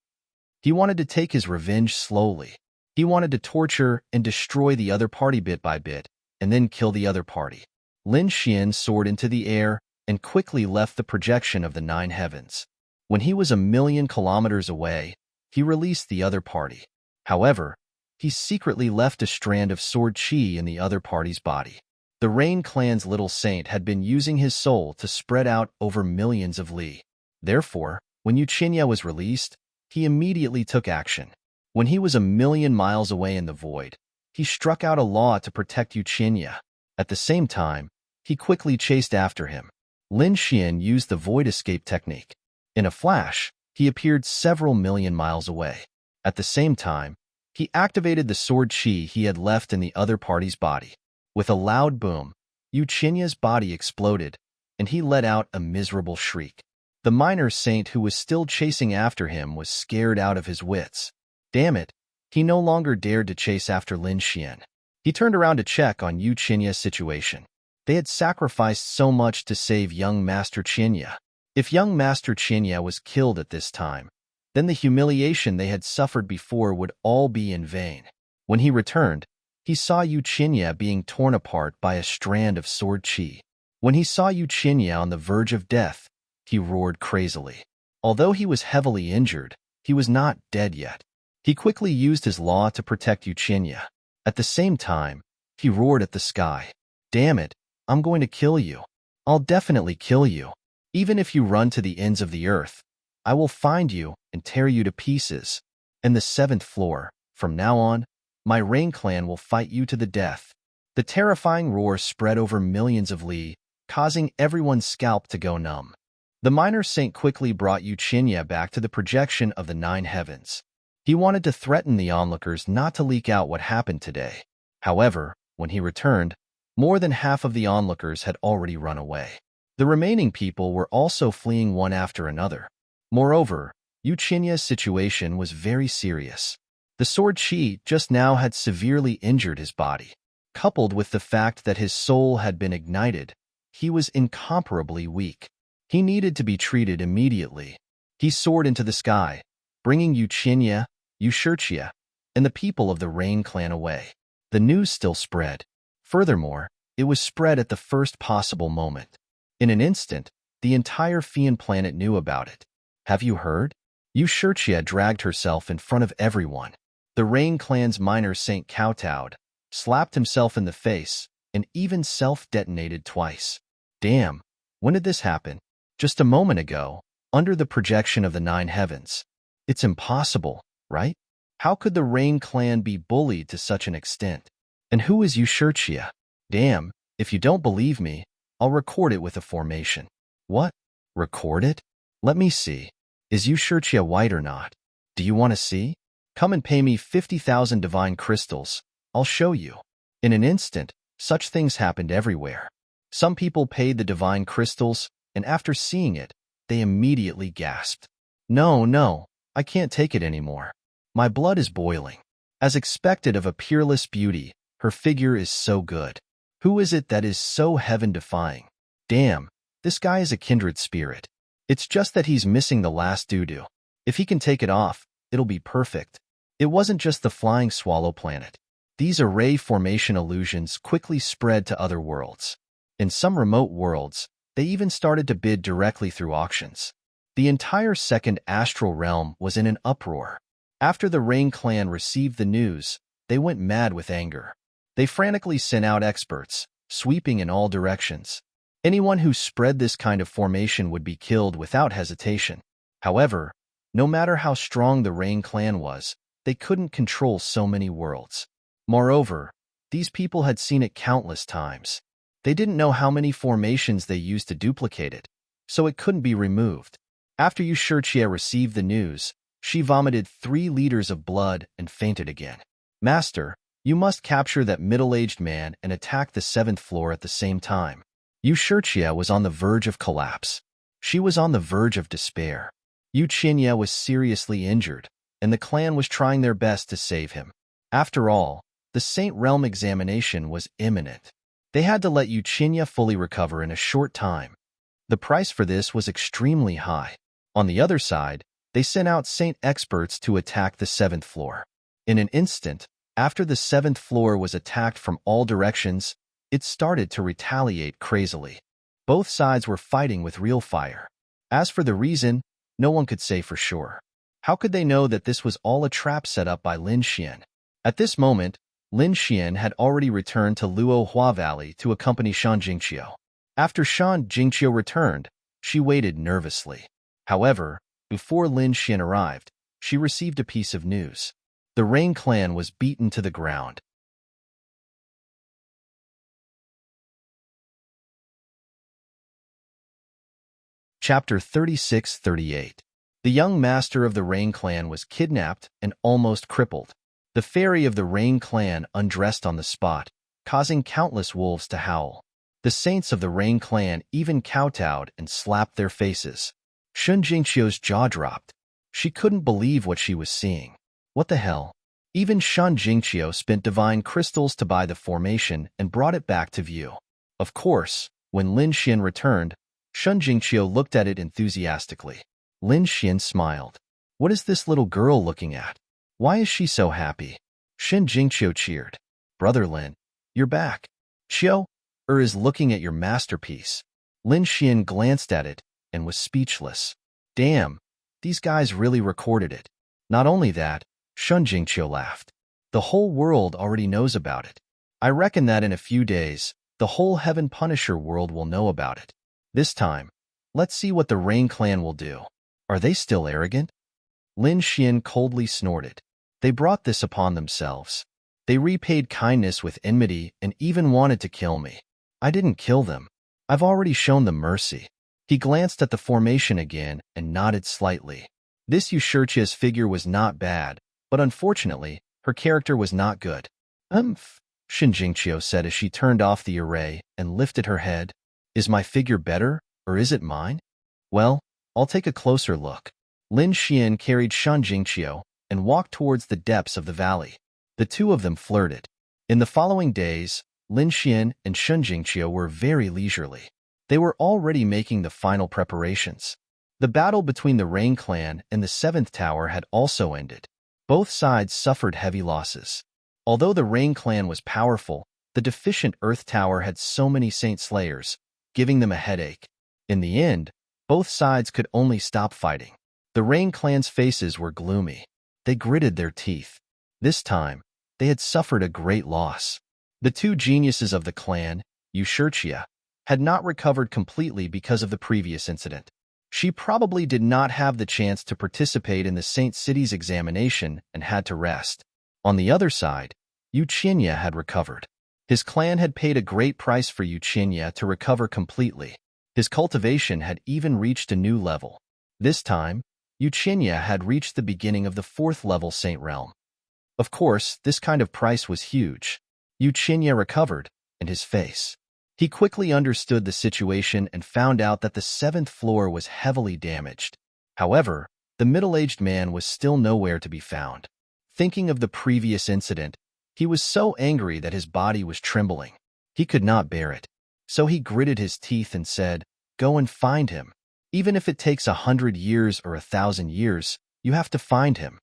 He wanted to take his revenge slowly. He wanted to torture and destroy the other party bit by bit, and then kill the other party. Lin Xian soared into the air and quickly left the projection of the 9 heavens. When he was 1,000,000 kilometers away, he released the other party. However, he secretly left a strand of sword chi in the other party's body. The Rain Clan's little saint had been using his soul to spread out over millions of li. Therefore, when Yuchinya was released, he immediately took action. When he was 1,000,000 miles away in the void, he struck out a law to protect Yuchinya. At the same time, he quickly chased after him. Lin Xian used the void escape technique. In a flash, he appeared several million miles away. At the same time, he activated the sword chi he had left in the other party's body. With a loud boom, Yuchinya's body exploded, and he let out a miserable shriek. The minor saint who was still chasing after him was scared out of his wits. Damn it, he no longer dared to chase after Lin Xian. He turned around to check on Yuchinya's situation. They had sacrificed so much to save young Master Chinya. If young Master Chinya was killed at this time, then the humiliation they had suffered before would all be in vain. When he returned, he saw Yuchinya being torn apart by a strand of sword chi. When he saw Yuchinya on the verge of death, he roared crazily. Although he was heavily injured, he was not dead yet. He quickly used his law to protect Yuchinya. At the same time, he roared at the sky. Damn it, I'm going to kill you. I'll definitely kill you. Even if you run to the ends of the earth, I will find you and tear you to pieces. And the 7th floor, from now on, my Rain clan will fight you to the death. The terrifying roar spread over millions of li, causing everyone's scalp to go numb. The minor saint quickly brought Yuchinya back to the projection of the 9 heavens. He wanted to threaten the onlookers not to leak out what happened today. However, when he returned, more than half of the onlookers had already run away. The remaining people were also fleeing one after another. Moreover, Yuchinya's situation was very serious. The sword chi just now had severely injured his body. Coupled with the fact that his soul had been ignited, he was incomparably weak. He needed to be treated immediately. He soared into the sky, bringing Yuchinya, Yushurchia, and the people of the Rain clan away. The news still spread. Furthermore, it was spread at the first possible moment. In an instant, the entire Fian planet knew about it. Have you heard? Yushurchia dragged herself in front of everyone. The Rain clan's minor saint kowtowed, slapped himself in the face, and even self-detonated twice. Damn, when did this happen? Just a moment ago, under the projection of the 9 heavens. It's impossible, right? How could the Rain clan be bullied to such an extent? And who is Yushurchia? Damn, if you don't believe me, I'll record it with a formation. What? Record it? Let me see. Is Yushurchia white or not? Do you want to see? Come and pay me 50,000 divine crystals. I'll show you. In an instant, such things happened everywhere. Some people paid the divine crystals, and after seeing it, they immediately gasped. No, I can't take it anymore. My blood is boiling. As expected of a peerless beauty, her figure is so good. Who is it that is so heaven-defying? Damn, this guy is a kindred spirit. It's just that he's missing the last doo-doo. If he can take it off, it'll be perfect. It wasn't just the flying swallow planet. These array formation illusions quickly spread to other worlds. In some remote worlds, they even started to bid directly through auctions. The entire second astral realm was in an uproar. After the Rain clan received the news, they went mad with anger. They frantically sent out experts, sweeping in all directions. Anyone who spread this kind of formation would be killed without hesitation. However, no matter how strong the Rain clan was, they couldn't control so many worlds. Moreover, these people had seen it countless times. They didn't know how many formations they used to duplicate it, so it couldn't be removed. After Yushurchia received the news, she vomited 3 liters of blood and fainted again. Master, you must capture that middle-aged man and attack the 7th floor at the same time. Yushurchia was on the verge of collapse. She was on the verge of despair. Yuchinya was seriously injured, and the clan was trying their best to save him. After all, the Saint Realm examination was imminent. They had to let Yuchinya fully recover in a short time. The price for this was extremely high. On the other side, they sent out Saint experts to attack the 7th floor. In an instant, after the 7th floor was attacked from all directions, it started to retaliate crazily. Both sides were fighting with real fire. As for the reason, no one could say for sure. How could they know that this was all a trap set up by Lin Xian? At this moment, Lin Xian had already returned to Luo Hua Valley to accompany Shan Jingqiu. After Shan Jingqiu returned, she waited nervously. However, before Lin Xian arrived, she received a piece of news. The Rain clan was beaten to the ground. Chapter 36-38. The young master of the Rain clan was kidnapped and almost crippled. The fairy of the Rain clan undressed on the spot, causing countless wolves to howl. The saints of the Rain clan even kowtowed and slapped their faces. Shun Jingqiu's jaw dropped. She couldn't believe what she was seeing. What the hell? Even Shun Jingqiu spent divine crystals to buy the formation and brought it back to view. Of course, when Lin Xian returned, Shun Jingqiu looked at it enthusiastically. Lin Xian smiled. What is this little girl looking at? Why is she so happy? Shin Jingqiu cheered. Brother Lin, you're back. Xiao is looking at your masterpiece. Lin Xian glanced at it and was speechless. Damn, these guys really recorded it. Not only that, Shun Jingqiu laughed. The whole world already knows about it. I reckon that in a few days, the whole Heaven Punisher world will know about it. This time, let's see what the Rain Clan will do. Are they still arrogant? Lin Xian coldly snorted. They brought this upon themselves. They repaid kindness with enmity and even wanted to kill me. I didn't kill them. I've already shown them mercy. He glanced at the formation again and nodded slightly. This Yushurchia's figure was not bad, but unfortunately, her character was not good. Shin Jingqiu said as she turned off the array and lifted her head. Is my figure better, or is it mine? Well, I'll take a closer look. Lin Xian carried Shun Jingqiu and walked towards the depths of the valley. The two of them flirted. In the following days, Lin Xian and Shun Jingqiu were very leisurely. They were already making the final preparations. The battle between the Rain Clan and the Seventh Tower had also ended. Both sides suffered heavy losses. Although the Rain Clan was powerful, the deficient Earth Tower had so many Saint Slayers, giving them a headache. In the end, both sides could only stop fighting. The Rain Clan's faces were gloomy. They gritted their teeth. This time, they had suffered a great loss. The two geniuses of the clan, Yushurchia, had not recovered completely because of the previous incident. She probably did not have the chance to participate in the Saint City's examination and had to rest. On the other side, Yuqinya had recovered. His clan had paid a great price for Yuqinya to recover completely. His cultivation had even reached a new level. This time, Yuqinya had reached the beginning of the 4th level Saint Realm. Of course, this kind of price was huge. Yuqinya recovered, and his face. He quickly understood the situation and found out that the 7th floor was heavily damaged. However, the middle-aged man was still nowhere to be found. Thinking of the previous incident, he was so angry that his body was trembling. He could not bear it. So he gritted his teeth and said, "Go and find him. Even if it takes 100 years or 1,000 years, you have to find him."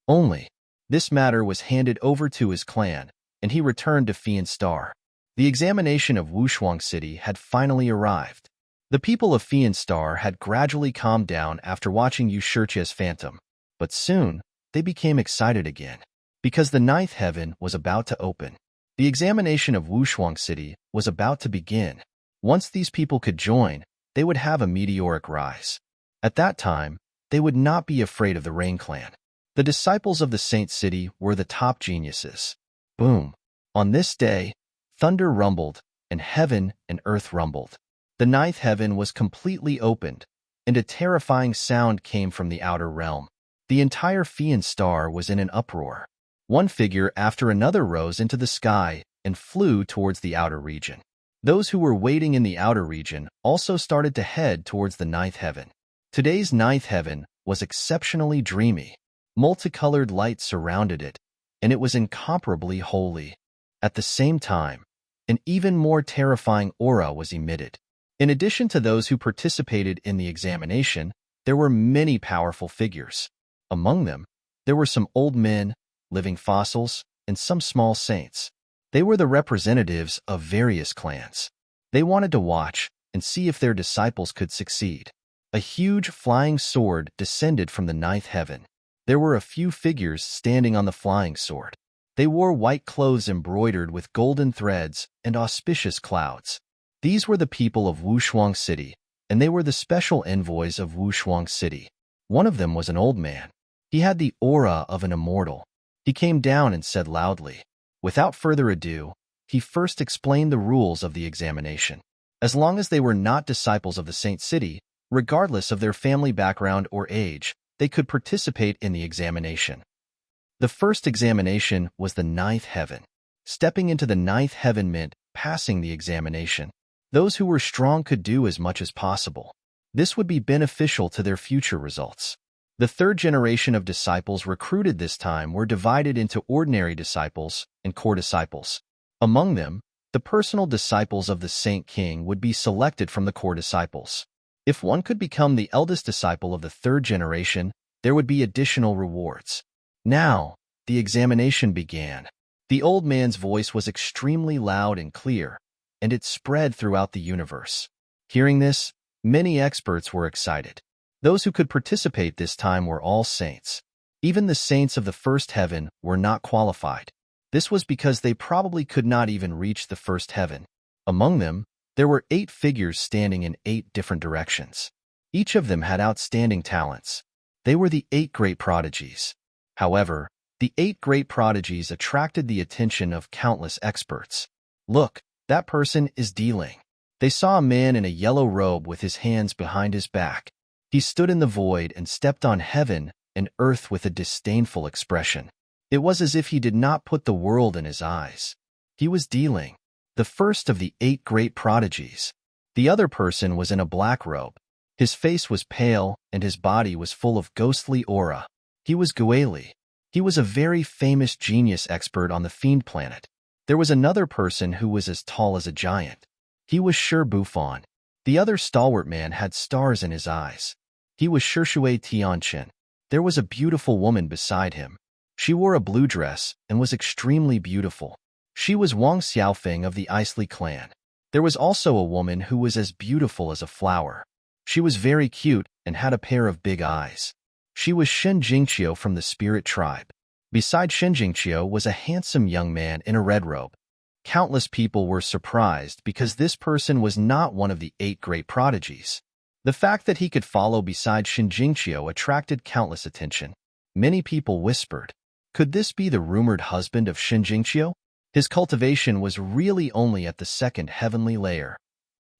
Only, this matter was handed over to his clan, and he returned to Fian Star. The examination of Wushuang City had finally arrived. The people of Fian Star had gradually calmed down after watching Yushurchia's phantom, but soon they became excited again, because the 9th heaven was about to open. The examination of Wushuang City was about to begin. Once these people could join, they would have a meteoric rise. At that time, they would not be afraid of the Rain Clan. The disciples of the Saint City were the top geniuses. Boom! On this day, thunder rumbled, and heaven and earth rumbled. The 9th heaven was completely opened, and a terrifying sound came from the outer realm. The entire Fian Star was in an uproar. One figure after another rose into the sky and flew towards the outer region. Those who were waiting in the outer region also started to head towards the 9th heaven. Today's 9th heaven was exceptionally dreamy. Multicolored light surrounded it, and it was incomparably holy. At the same time, an even more terrifying aura was emitted. In addition to those who participated in the examination, there were many powerful figures. Among them, there were some old men, living fossils, and some small saints. They were the representatives of various clans. They wanted to watch and see if their disciples could succeed. A huge flying sword descended from the 9th heaven. There were a few figures standing on the flying sword. They wore white clothes embroidered with golden threads and auspicious clouds. These were the people of Wushuang City, and they were the special envoys of Wushuang City. One of them was an old man. He had the aura of an immortal. He came down and said loudly. Without further ado, he first explained the rules of the examination. As long as they were not disciples of the Saint City, regardless of their family background or age, they could participate in the examination. The first examination was the 9th heaven. Stepping into the 9th heaven meant passing the examination. Those who were strong could do as much as possible. This would be beneficial to their future results. The 3rd generation of disciples recruited this time were divided into ordinary disciples and core disciples. Among them, the personal disciples of the Saint King would be selected from the core disciples. If one could become the eldest disciple of the 3rd generation, there would be additional rewards. Now, the examination began. The old man's voice was extremely loud and clear, and it spread throughout the universe. Hearing this, many experts were excited. Those who could participate this time were all saints. Even the saints of the first heaven were not qualified. This was because they probably could not even reach the first heaven. Among them, there were 8 figures standing in 8 different directions. Each of them had outstanding talents. They were the 8 great prodigies. However, the 8 great prodigies attracted the attention of countless experts. Look, that person is dealing. They saw a man in a yellow robe with his hands behind his back. He stood in the void and stepped on heaven and earth with a disdainful expression. It was as if he did not put the world in his eyes. He was dealing, the first of the 8 great prodigies. The other person was in a black robe. His face was pale and his body was full of ghostly aura. He was Gueli. He was a very famous genius expert on the Fiend planet. There was another person who was as tall as a giant. He was Sher Buffon. The other stalwart man had stars in his eyes. He was Shui Tianqin. There was a beautiful woman beside him. She wore a blue dress and was extremely beautiful. She was Wang Xiaofeng of the Isley clan. There was also a woman who was as beautiful as a flower. She was very cute and had a pair of big eyes. She was Shen Jingqiu from the Spirit tribe. Beside Shen Jingqiu was a handsome young man in a red robe. Countless people were surprised because this person was not one of the 8 great prodigies. The fact that he could follow beside Shen Jingqiu attracted countless attention. Many people whispered, could this be the rumored husband of Shen Jingqiu? His cultivation was really only at the 2nd heavenly layer.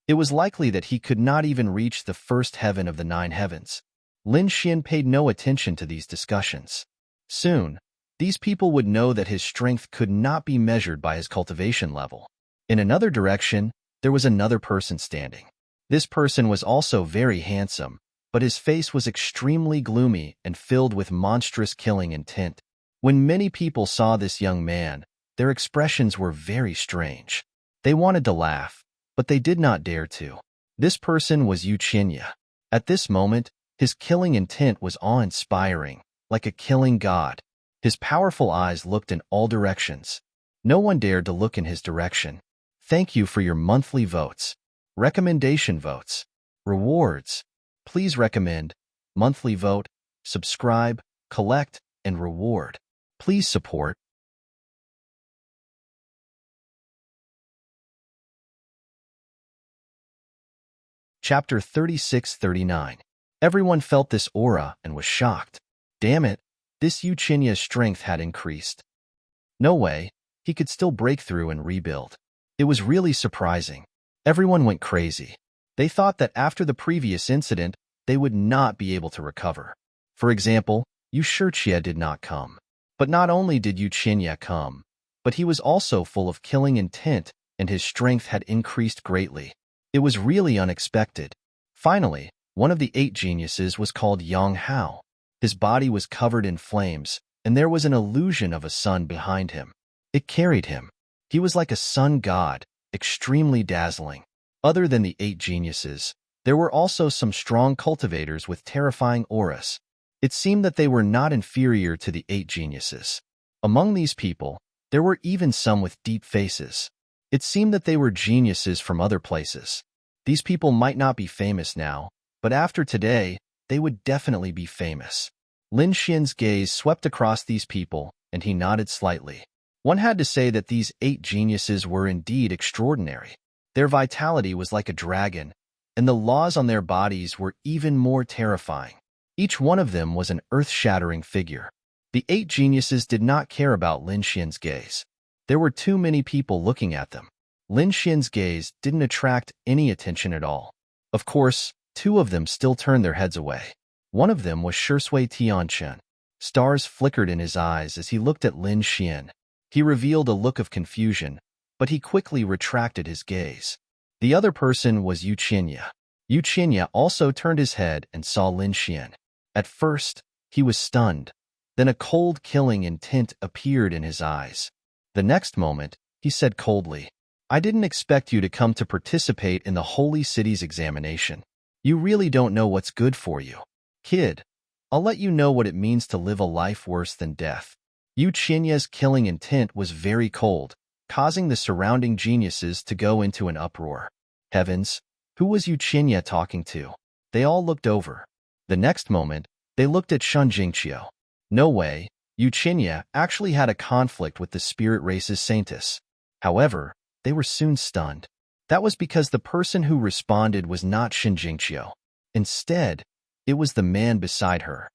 It was likely that he could not even reach the 1st heaven of the 9 heavens. Lin Xian paid no attention to these discussions. Soon, these people would know that his strength could not be measured by his cultivation level. In another direction, there was another person standing. This person was also very handsome, but his face was extremely gloomy and filled with monstrous killing intent. When many people saw this young man, their expressions were very strange. They wanted to laugh, but they did not dare to. This person was Yu Qinya. At this moment, his killing intent was awe-inspiring, like a killing god. His powerful eyes looked in all directions. No one dared to look in his direction. Thank you for your monthly votes. Recommendation votes. Rewards. Please recommend, monthly vote, subscribe, collect, and reward. Please support. Chapter 36-39. Everyone felt this aura and was shocked. Damn it, this Yu Qinya's strength had increased. No way, he could still break through and rebuild. It was really surprising. Everyone went crazy. They thought that after the previous incident, they would not be able to recover. For example, Yu Shiqie did not come. But not only did Yu Qinya come, but he was also full of killing intent and his strength had increased greatly. It was really unexpected. Finally, one of the 8 geniuses was called Yang Hao. His body was covered in flames, and there was an illusion of a sun behind him. It carried him. He was like a sun god, extremely dazzling. Other than the 8 geniuses, there were also some strong cultivators with terrifying auras. It seemed that they were not inferior to the 8 geniuses. Among these people, there were even some with deep faces. It seemed that they were geniuses from other places. These people might not be famous now, but after today, they would definitely be famous. Lin Xian's gaze swept across these people, and he nodded slightly. One had to say that these 8 geniuses were indeed extraordinary. Their vitality was like a dragon, and the laws on their bodies were even more terrifying. Each one of them was an earth-shattering figure. The 8 geniuses did not care about Lin Xian's gaze. There were too many people looking at them. Lin Xian's gaze didn't attract any attention at all. Of course, 2 of them still turned their heads away. One of them was Shui Tianqin. Stars flickered in his eyes as he looked at Lin Xian. He revealed a look of confusion, but he quickly retracted his gaze. The other person was Yu Qinya. Yu Qinya also turned his head and saw Lin Xian. At first, he was stunned. Then a cold killing intent appeared in his eyes. The next moment, he said coldly, I didn't expect you to come to participate in the Holy City's examination. You really don't know what's good for you. Kid, I'll let you know what it means to live a life worse than death. Yu Qinya's killing intent was very cold, causing the surrounding geniuses to go into an uproar. Heavens, who was Yu Qinya talking to? They all looked over. The next moment, they looked at Shun Jingqiu. No way, Yu Qinya actually had a conflict with the spirit race's saintess. However, they were soon stunned. That was because the person who responded was not Shin Jingqiu. Instead, it was the man beside her.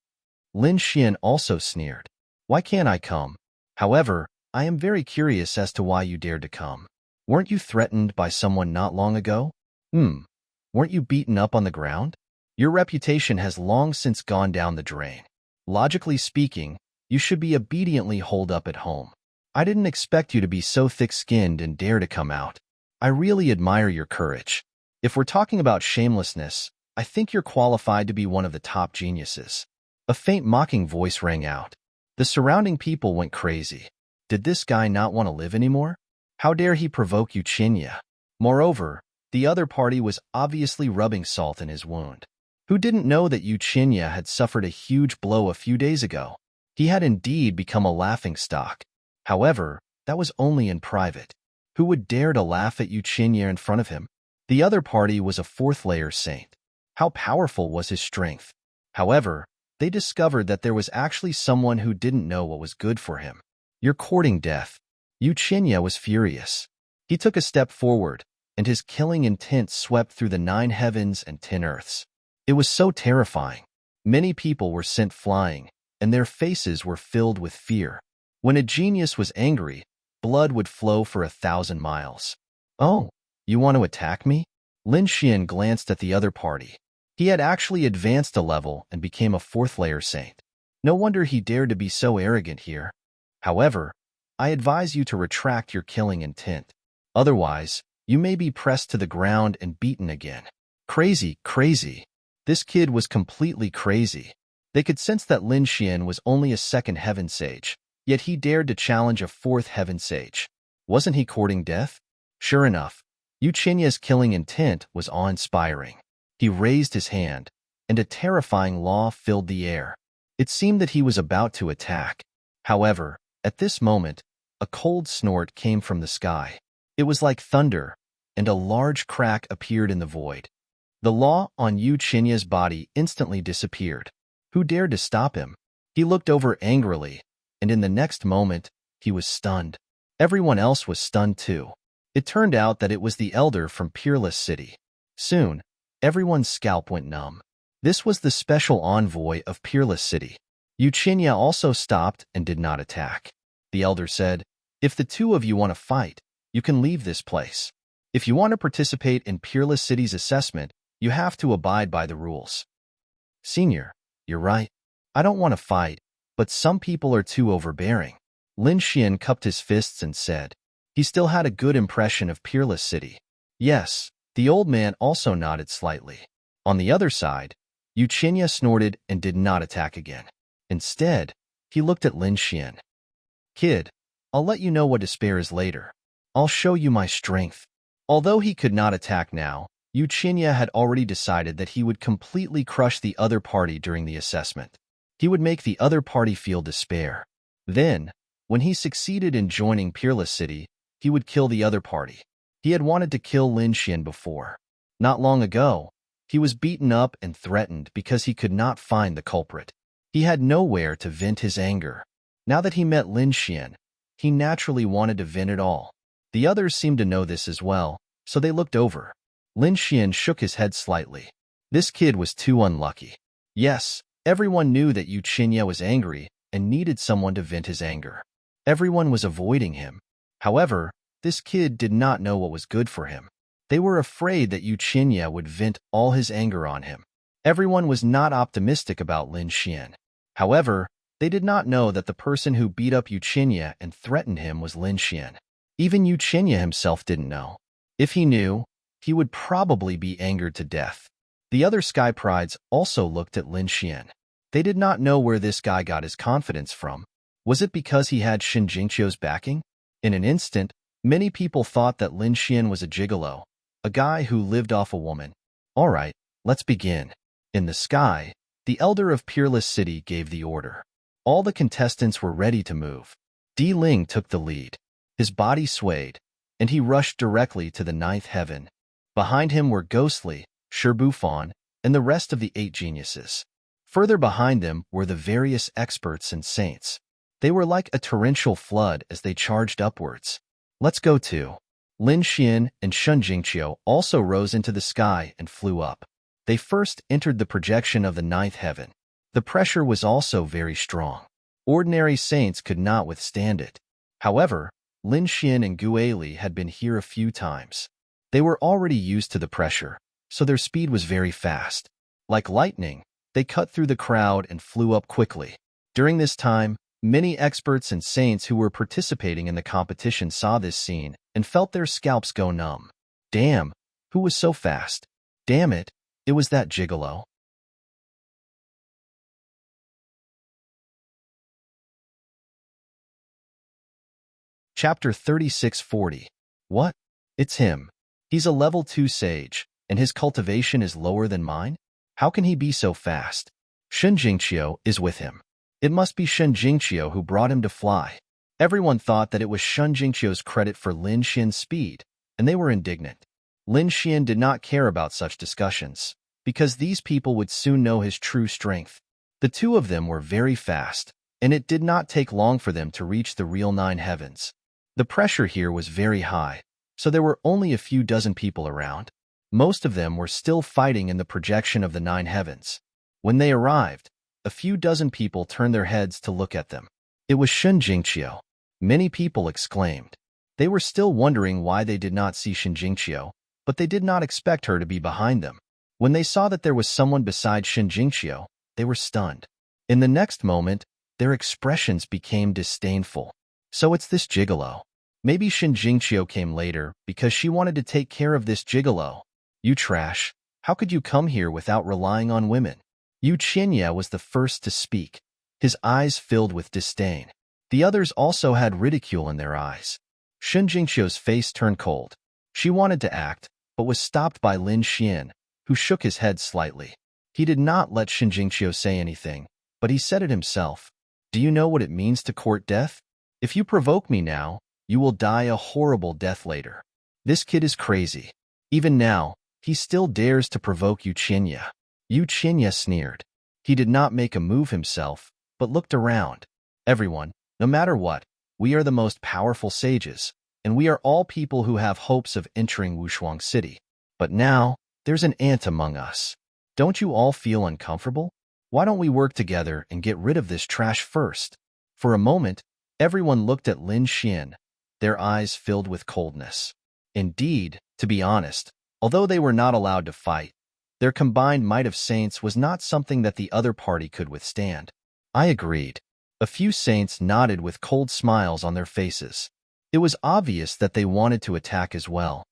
Lin Xian also sneered. Why can't I come? However, I am very curious as to why you dared to come. Weren't you threatened by someone not long ago? Weren't you beaten up on the ground? Your reputation has long since gone down the drain. Logically speaking, you should be obediently holed up at home. I didn't expect you to be so thick-skinned and dare to come out. I really admire your courage. If we're talking about shamelessness, I think you're qualified to be one of the top geniuses. A faint mocking voice rang out. The surrounding people went crazy. Did this guy not want to live anymore? How dare he provoke Yu Qinya? Moreover, the other party was obviously rubbing salt in his wound. Who didn't know that Yu Qinya had suffered a huge blow a few days ago? He had indeed become a laughingstock. However, that was only in private. Who would dare to laugh at Yu Qinya in front of him? The other party was a fourth-layer saint. How powerful was his strength? However, they discovered that there was actually someone who didn't know what was good for him. You're courting death. Yu Qinya was furious. He took a step forward, and his killing intent swept through the 9 heavens and 10 earths. It was so terrifying. Many people were sent flying, and their faces were filled with fear. When a genius was angry, blood would flow for 1,000 miles. Oh, you want to attack me? Lin Xian glanced at the other party. He had actually advanced a level and became a fourth-layer saint. No wonder he dared to be so arrogant here. However, I advise you to retract your killing intent. Otherwise, you may be pressed to the ground and beaten again. Crazy, crazy. This kid was completely crazy. They could sense that Lin Xian was only a second heaven sage, yet he dared to challenge a fourth heaven sage. Wasn't he courting death? Sure enough, Yu Qinya's killing intent was awe-inspiring. He raised his hand, and a terrifying law filled the air. It seemed that he was about to attack. However, at this moment, a cold snort came from the sky. It was like thunder, and a large crack appeared in the void. The law on Yu Qinya's body instantly disappeared. Who dared to stop him? He looked over angrily, and in the next moment, he was stunned. Everyone else was stunned too. It turned out that it was the elder from Peerless City. Soon, everyone's scalp went numb. This was the special envoy of Peerless City. Yu Qinya also stopped and did not attack. The elder said, "If the two of you want to fight, you can leave this place. If you want to participate in Peerless City's assessment, you have to abide by the rules." Senior, you're right. I don't want to fight, but some people are too overbearing. Lin Xian cupped his fists and said. He still had a good impression of Peerless City. Yes, the old man also nodded slightly. On the other side, Yu Qinya snorted and did not attack again. Instead, he looked at Lin Xian. Kid, I'll let you know what despair is later. I'll show you my strength. Although he could not attack now, Yu Qinya had already decided that he would completely crush the other party during the assessment. He would make the other party feel despair. Then, when he succeeded in joining Peerless City, he would kill the other party. He had wanted to kill Lin Xian before. Not long ago, he was beaten up and threatened because he could not find the culprit. He had nowhere to vent his anger. Now that he met Lin Xian, he naturally wanted to vent it all. The others seemed to know this as well, so they looked over. Lin Xian shook his head slightly. This kid was too unlucky. Yes, everyone knew that Yu Qinya was angry and needed someone to vent his anger. Everyone was avoiding him. However, this kid did not know what was good for him. They were afraid that Yu Qinya would vent all his anger on him. Everyone was not optimistic about Lin Xian. However, they did not know that the person who beat up Yu Qinya and threatened him was Lin Xian. Even Yu Qinya himself didn't know. If he knew, he would probably be angered to death. The other Sky Prides also looked at Lin Xian. They did not know where this guy got his confidence from. Was it because he had Shin Jingqiu's backing? In an instant, many people thought that Lin Xian was a gigolo, a guy who lived off a woman. All right, let's begin. In the sky, the elder of Peerless City gave the order. All the contestants were ready to move. Di Ling took the lead. His body swayed, and he rushed directly to the ninth heaven. Behind him were Ghostly, Shirbufon, and the rest of the 8 geniuses. Further behind them were the various experts and saints. They were like a torrential flood as they charged upwards. Let's go too. Lin Xian and Shun Jingqiu also rose into the sky and flew up. They first entered the projection of the ninth heaven. The pressure was also very strong. Ordinary saints could not withstand it. However, Lin Xian and Guili had been here a few times. They were already used to the pressure, so their speed was very fast. Like lightning, they cut through the crowd and flew up quickly. During this time, many experts and saints who were participating in the competition saw this scene and felt their scalps go numb. Damn, who was so fast? Damn it, it was that gigolo. Chapter 3640. What? It's him. He's a level 2 sage, and his cultivation is lower than mine? How can he be so fast? Shun Jingqiu is with him. It must be Shun Jingqiu who brought him to fly. Everyone thought that it was Shun Jingqiu's credit for Lin Xian's speed, and they were indignant. Lin Xian did not care about such discussions, because these people would soon know his true strength. The two of them were very fast, and it did not take long for them to reach the real 9 heavens. The pressure here was very high, so there were only a few dozen people around. Most of them were still fighting in the projection of the 9 heavens. When they arrived, a few dozen people turned their heads to look at them. It was Shun Jingqiu. Many people exclaimed. They were still wondering why they did not see Shun Jingqiu, but they did not expect her to be behind them. When they saw that there was someone beside Shun Jingqiu, they were stunned. In the next moment, their expressions became disdainful. So it's this gigolo. Maybe Shun Jingqiu came later because she wanted to take care of this gigolo. You trash. How could you come here without relying on women? Yu Qianya was the first to speak. His eyes filled with disdain. The others also had ridicule in their eyes. Shun Jingqiu's face turned cold. She wanted to act, but was stopped by Lin Xian, who shook his head slightly. He did not let Shun Jingqiu say anything, but he said it himself. Do you know what it means to court death? If you provoke me now, you will die a horrible death later. This kid is crazy. Even now, he still dares to provoke Yu Qianya. Yu Qianya sneered. He did not make a move himself, but looked around. Everyone, no matter what, we are the most powerful sages, and we are all people who have hopes of entering Wushuang City. But now, there's an ant among us. Don't you all feel uncomfortable? Why don't we work together and get rid of this trash first? For a moment, everyone looked at Lin Xian, their eyes filled with coldness. Indeed, to be honest, although they were not allowed to fight, their combined might of saints was not something that the other party could withstand. I agreed. A few saints nodded with cold smiles on their faces. It was obvious that they wanted to attack as well.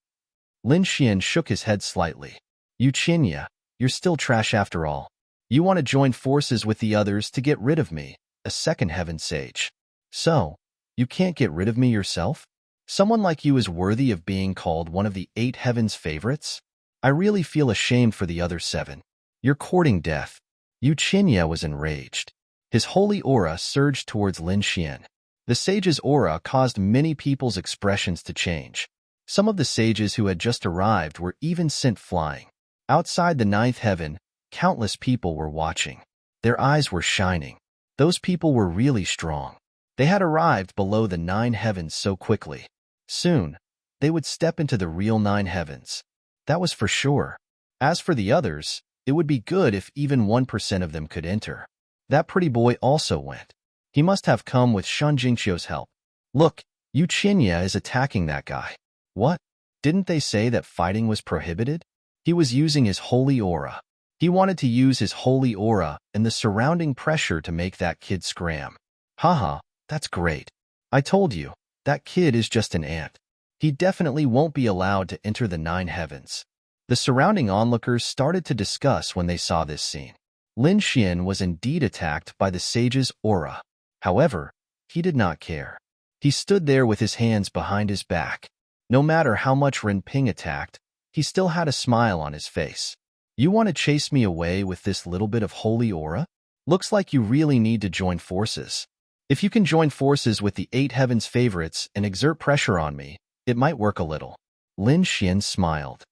Lin Xian shook his head slightly. Yu Qianya, you're still trash after all. You want to join forces with the others to get rid of me, a second heaven sage. So, you can't get rid of me yourself? Someone like you is worthy of being called one of the 8 heavens' favorites? I really feel ashamed for the other 7. You're courting death. Yu Qianya was enraged. His holy aura surged towards Lin Xian. The sage's aura caused many people's expressions to change. Some of the sages who had just arrived were even sent flying. Outside the 9th heaven, countless people were watching. Their eyes were shining. Those people were really strong. They had arrived below the 9 heavens so quickly. Soon, they would step into the real 9 heavens. That was for sure. As for the others, it would be good if even 1% of them could enter. That pretty boy also went. He must have come with Shun Jingqiu's help. Look, Yu Qianya is attacking that guy. What? Didn't they say that fighting was prohibited? He was using his holy aura. He wanted to use his holy aura and the surrounding pressure to make that kid scram. Haha, that's great. I told you, that kid is just an ant. He definitely won't be allowed to enter the 9 heavens. The surrounding onlookers started to discuss when they saw this scene. Lin Xian was indeed attacked by the sage's aura. However, he did not care. He stood there with his hands behind his back. No matter how much Ren Ping attacked, he still had a smile on his face. You want to chase me away with this little bit of holy aura? Looks like you really need to join forces. If you can join forces with the 8 heavens favorites and exert pressure on me, it might work a little. Lin Xian smiled.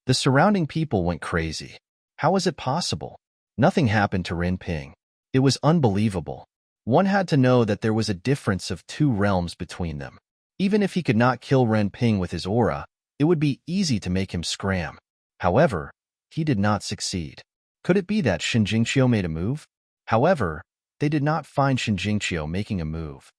The surrounding people went crazy. How was it possible? Nothing happened to Ren Ping. It was unbelievable. One had to know that there was a difference of 2 realms between them. Even if he could not kill Ren Ping with his aura, it would be easy to make him scram. However, he did not succeed. Could it be that Shen Jingqiu made a move? However, they did not find Shen Jingqiu making a move.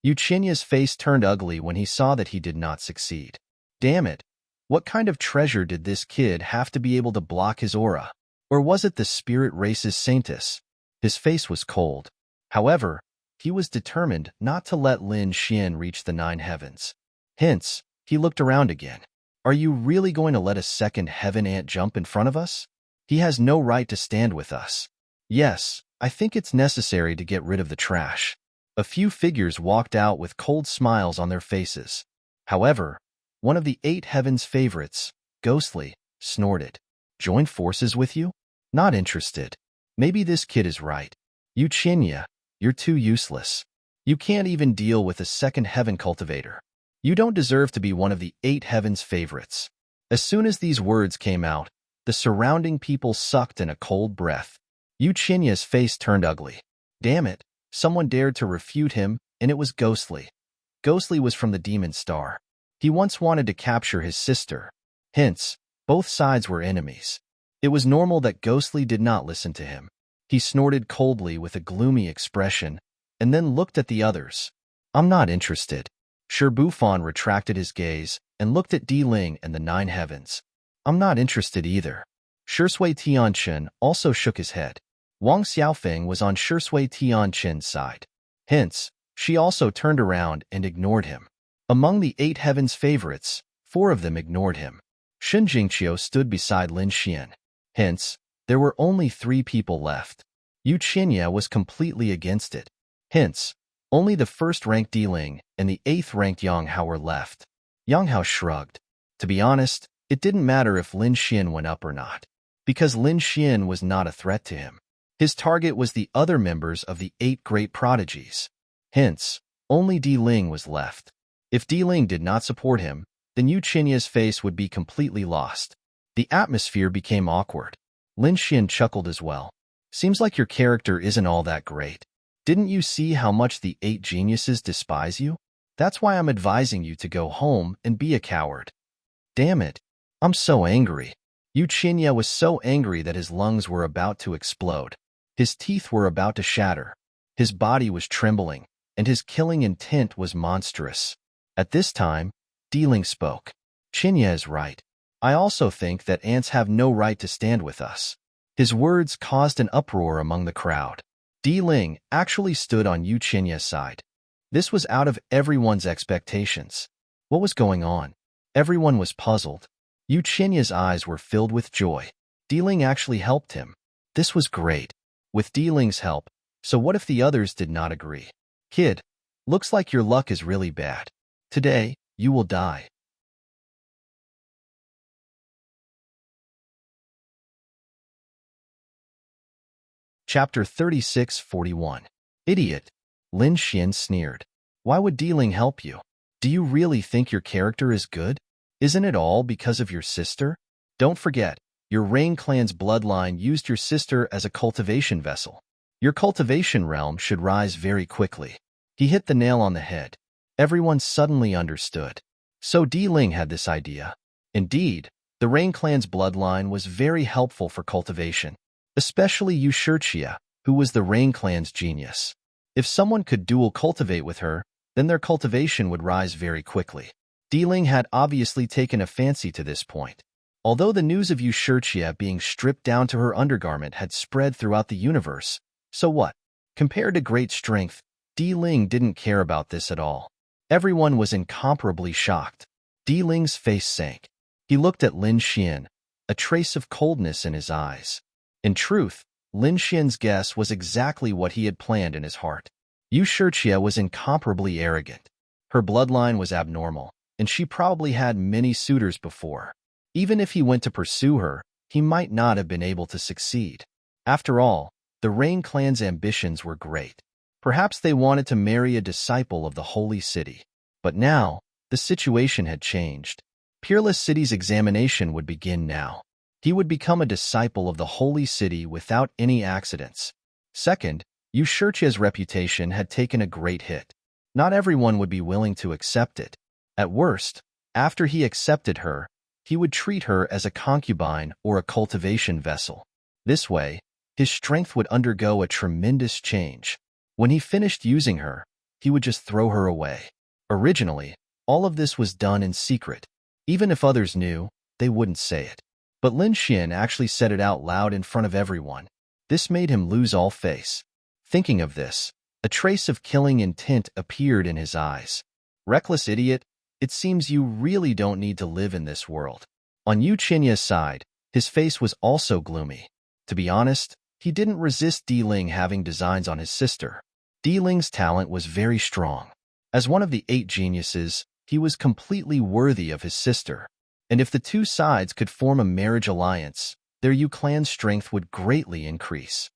Yu Qinya's face turned ugly when he saw that he did not succeed. Damn it! What kind of treasure did this kid have to be able to block his aura? Or was it the spirit race's saintess? His face was cold. However, he was determined not to let Lin Xian reach the 9 heavens. Hence, he looked around again. Are you really going to let a second heaven ant jump in front of us? He has no right to stand with us. Yes, I think it's necessary to get rid of the trash. A few figures walked out with cold smiles on their faces. However, one of the 8 heavens favorites, Ghostly, snorted. Join forces with you? Not interested. Maybe this kid is right. Yu Qinya, you're too useless. You can't even deal with a second heaven cultivator. You don't deserve to be one of the 8 heavens favorites. As soon as these words came out, the surrounding people sucked in a cold breath. Yu Qinya's face turned ugly. Damn it, someone dared to refute him, and it was Ghostly. Ghostly was from the Demon Star. He once wanted to capture his sister. Hence, both sides were enemies. It was normal that Ghostly did not listen to him. He snorted coldly with a gloomy expression, and then looked at the others. I'm not interested. Shi Bufan retracted his gaze and looked at Di Ling and the 9 heavens. I'm not interested either. Shui Tianqin also shook his head. Wang Xiaofeng was on Shui Tianqin's side. Hence, she also turned around and ignored him. Among the 8 heavens favorites, 4 of them ignored him. Shen Jingqiu stood beside Lin Xian. Hence, there were only 3 people left. Yu Qinya was completely against it. Hence, only the 1st-ranked Di Ling and the 8th-ranked Yang Hao were left. Yang Hao shrugged. To be honest, it didn't matter if Lin Xian went up or not, because Lin Xian was not a threat to him. His target was the other members of the 8 great prodigies. Hence, only Di Ling was left. If Di Ling did not support him, then Yu Qinya's face would be completely lost. The atmosphere became awkward. Lin Xian chuckled as well. Seems like your character isn't all that great. Didn't you see how much the 8 geniuses despise you? That's why I'm advising you to go home and be a coward. Damn it. I'm so angry. Yu Qinya was so angry that his lungs were about to explode. His teeth were about to shatter. His body was trembling, and his killing intent was monstrous. At this time, Di Ling spoke. Qinya is right. I also think that ants have no right to stand with us. His words caused an uproar among the crowd. Di Ling actually stood on Yu Qinya's side. This was out of everyone's expectations. What was going on? Everyone was puzzled. Yu Qinya's eyes were filled with joy. Di Ling actually helped him. This was great. With Di Ling's help, so what if the others did not agree? Kid, looks like your luck is really bad. Today, you will die. Chapter 36:41. Idiot. Lin Xian sneered. Why would Di Ling help you? Do you really think your character is good? Isn't it all because of your sister? Don't forget, your Rain clan's bloodline used your sister as a cultivation vessel. Your cultivation realm should rise very quickly. He hit the nail on the head. Everyone suddenly understood. So Di Ling had this idea. Indeed, the Rain clan's bloodline was very helpful for cultivation, especially Yu Shirqia, who was the Rain clan's genius. If someone could dual cultivate with her, then their cultivation would rise very quickly. Di Ling had obviously taken a fancy to this point. Although the news of Yu Shirqia being stripped down to her undergarment had spread throughout the universe, so what? Compared to great strength, Di Ling didn't care about this at all. Everyone was incomparably shocked. Di Ling's face sank. He looked at Lin Xian, a trace of coldness in his eyes. In truth, Lin Xian's guess was exactly what he had planned in his heart. Yu Shirqia was incomparably arrogant. Her bloodline was abnormal, and she probably had many suitors before. Even if he went to pursue her, he might not have been able to succeed. After all, The Rain clan's ambitions were great. Perhaps they wanted to marry a disciple of the holy city. But now, the situation had changed. Peerless City's examination would begin now. He would become a disciple of the holy city without any accidents. Second, Yu Shiche's reputation had taken a great hit. Not everyone would be willing to accept it. At worst, after he accepted her, he would treat her as a concubine or a cultivation vessel. This way, his strength would undergo a tremendous change. When he finished using her, he would just throw her away. Originally, all of this was done in secret. Even if others knew, they wouldn't say it. But Lin Xian actually said it out loud in front of everyone. This made him lose all face. Thinking of this, a trace of killing intent appeared in his eyes. Reckless idiot, it seems you really don't need to live in this world. On Yu Qinya's side, his face was also gloomy. To be honest, he didn't resist Di Ling having designs on his sister. Di Ling's talent was very strong. As one of the 8 geniuses, he was completely worthy of his sister. And if the two sides could form a marriage alliance, their Yu clan's strength would greatly increase.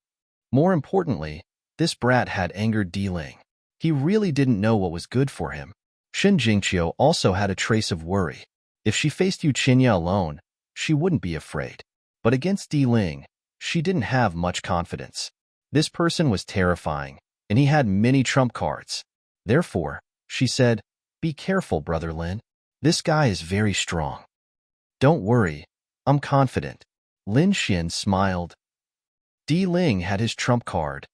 More importantly, this brat had angered Di Ling. He really didn't know what was good for him. Shen Jingqiu also had a trace of worry. If she faced Yu Qinya alone, she wouldn't be afraid. But against Di Ling, she didn't have much confidence. This person was terrifying, and he had many trump cards. Therefore, she said, "Be careful, Brother Lin. This guy is very strong." "Don't worry, I'm confident." Lin Xian smiled. Di Ling had his trump card.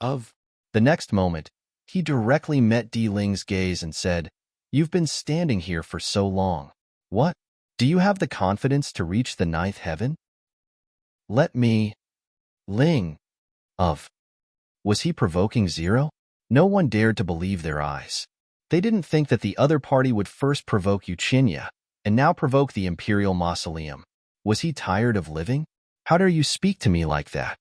The next moment, he directly met Di Ling's gaze and said, "You've been standing here for so long. What? Do you have the confidence to reach the 9th heaven?" "Let me..." Ling. Was he provoking Zero? No one dared to believe their eyes. They didn't think that the other party would first provoke Yu Qinya, and now provoke the Imperial Mausoleum. Was he tired of living? "How dare you speak to me like that?"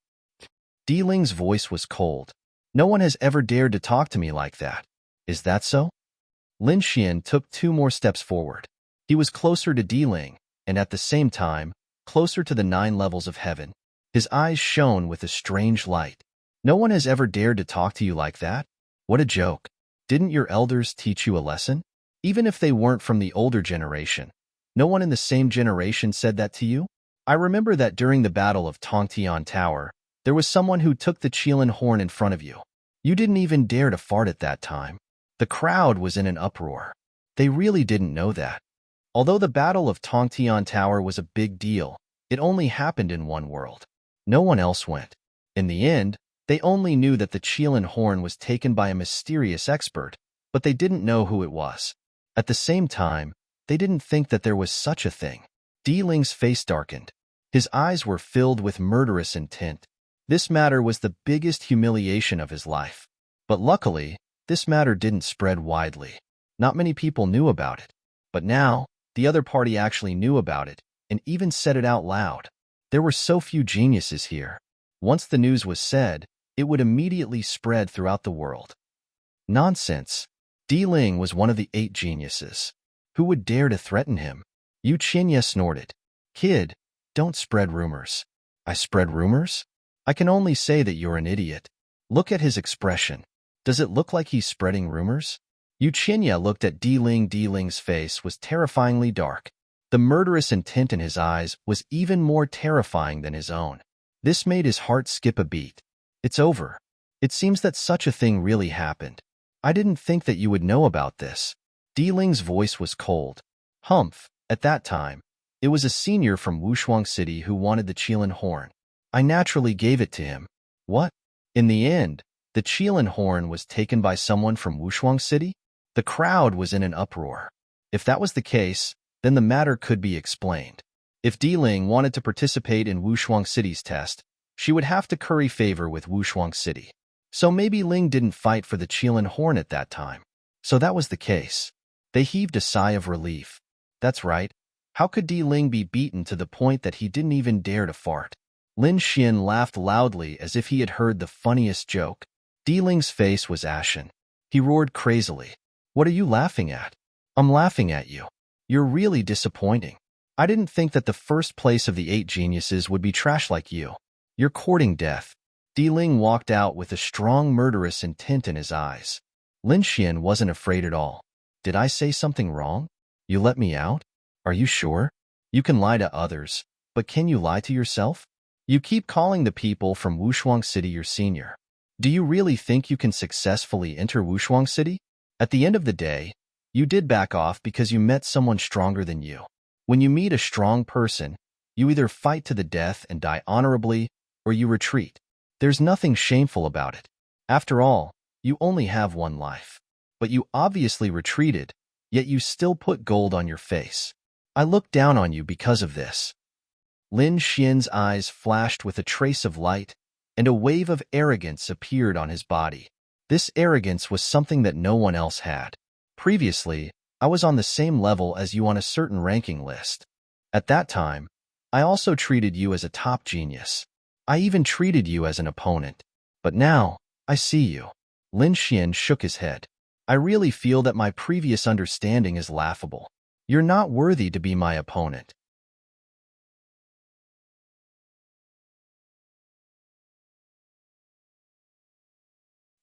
Di Ling's voice was cold. "No one has ever dared to talk to me like that. Is that so?" Lin Xian took 2 more steps forward. He was closer to Di Ling, and at the same time, closer to the 9 levels of heaven. His eyes shone with a strange light. "No one has ever dared to talk to you like that? What a joke. Didn't your elders teach you a lesson? Even if they weren't from the older generation, no one in the same generation said that to you? I remember that during the Battle of Tongtian Tower, there was someone who took the Qilin horn in front of you. You didn't even dare to fart at that time." The crowd was in an uproar. They really didn't know that. Although the Battle of Tongtian Tower was a big deal, it only happened in one world. No one else went. In the end, they only knew that the Qilin horn was taken by a mysterious expert, but they didn't know who it was. At the same time, they didn't think that there was such a thing. Di Ling's face darkened. His eyes were filled with murderous intent. This matter was the biggest humiliation of his life. But luckily, this matter didn't spread widely. Not many people knew about it. But now, the other party actually knew about it, and even said it out loud. There were so few geniuses here. Once the news was said, it would immediately spread throughout the world. Nonsense. Di Ling was one of the 8 geniuses. Who would dare to threaten him? Yu Qinya snorted. "Kid, don't spread rumors." "I spread rumors? I can only say that you're an idiot." Look at his expression. Does it look like he's spreading rumors? Yu Qinya looked at Di Ling. Di Ling's face was terrifyingly dark. The murderous intent in his eyes was even more terrifying than his own. This made his heart skip a beat. "It's over. It seems that such a thing really happened. I didn't think that you would know about this." Di Ling's voice was cold. "Humph, at that time, it was a senior from Wushuang City who wanted the Qilin horn. I naturally gave it to him." "What? In the end, the Qilin horn was taken by someone from Wushuang City?" The crowd was in an uproar. If that was the case, then the matter could be explained. If Di Ling wanted to participate in Wushuang City's test, she would have to curry favor with Wushuang City. So maybe Ling didn't fight for the Qilin horn at that time. So that was the case. They heaved a sigh of relief. That's right. How could Di Ling be beaten to the point that he didn't even dare to fart? Lin Xian laughed loudly as if he had heard the funniest joke. Di Ling's face was ashen. He roared crazily. "What are you laughing at?" "I'm laughing at you. You're really disappointing. I didn't think that the first place of the 8 geniuses would be trash like you. You're courting death." Ling walked out with a strong murderous intent in his eyes. Lin Xian wasn't afraid at all. Did I say something wrong? You let me out? Are you sure? You can lie to others, but can you lie to yourself? You keep calling the people from Wushuang City your senior. Do you really think you can successfully enter Wushuang City? At the end of the day, you did back off because you met someone stronger than you. When you meet a strong person, you either fight to the death and die honorably, or you retreat. There's nothing shameful about it. After all, you only have one life. But you obviously retreated, yet you still put gold on your face. I look down on you because of this. Lin Xian's eyes flashed with a trace of light, and a wave of arrogance appeared on his body. This arrogance was something that no one else had. Previously, I was on the same level as you on a certain ranking list. At that time, I also treated you as a top genius. I even treated you as an opponent. But now, I see you. Lin Xian shook his head. I really feel that my previous understanding is laughable. You're not worthy to be my opponent.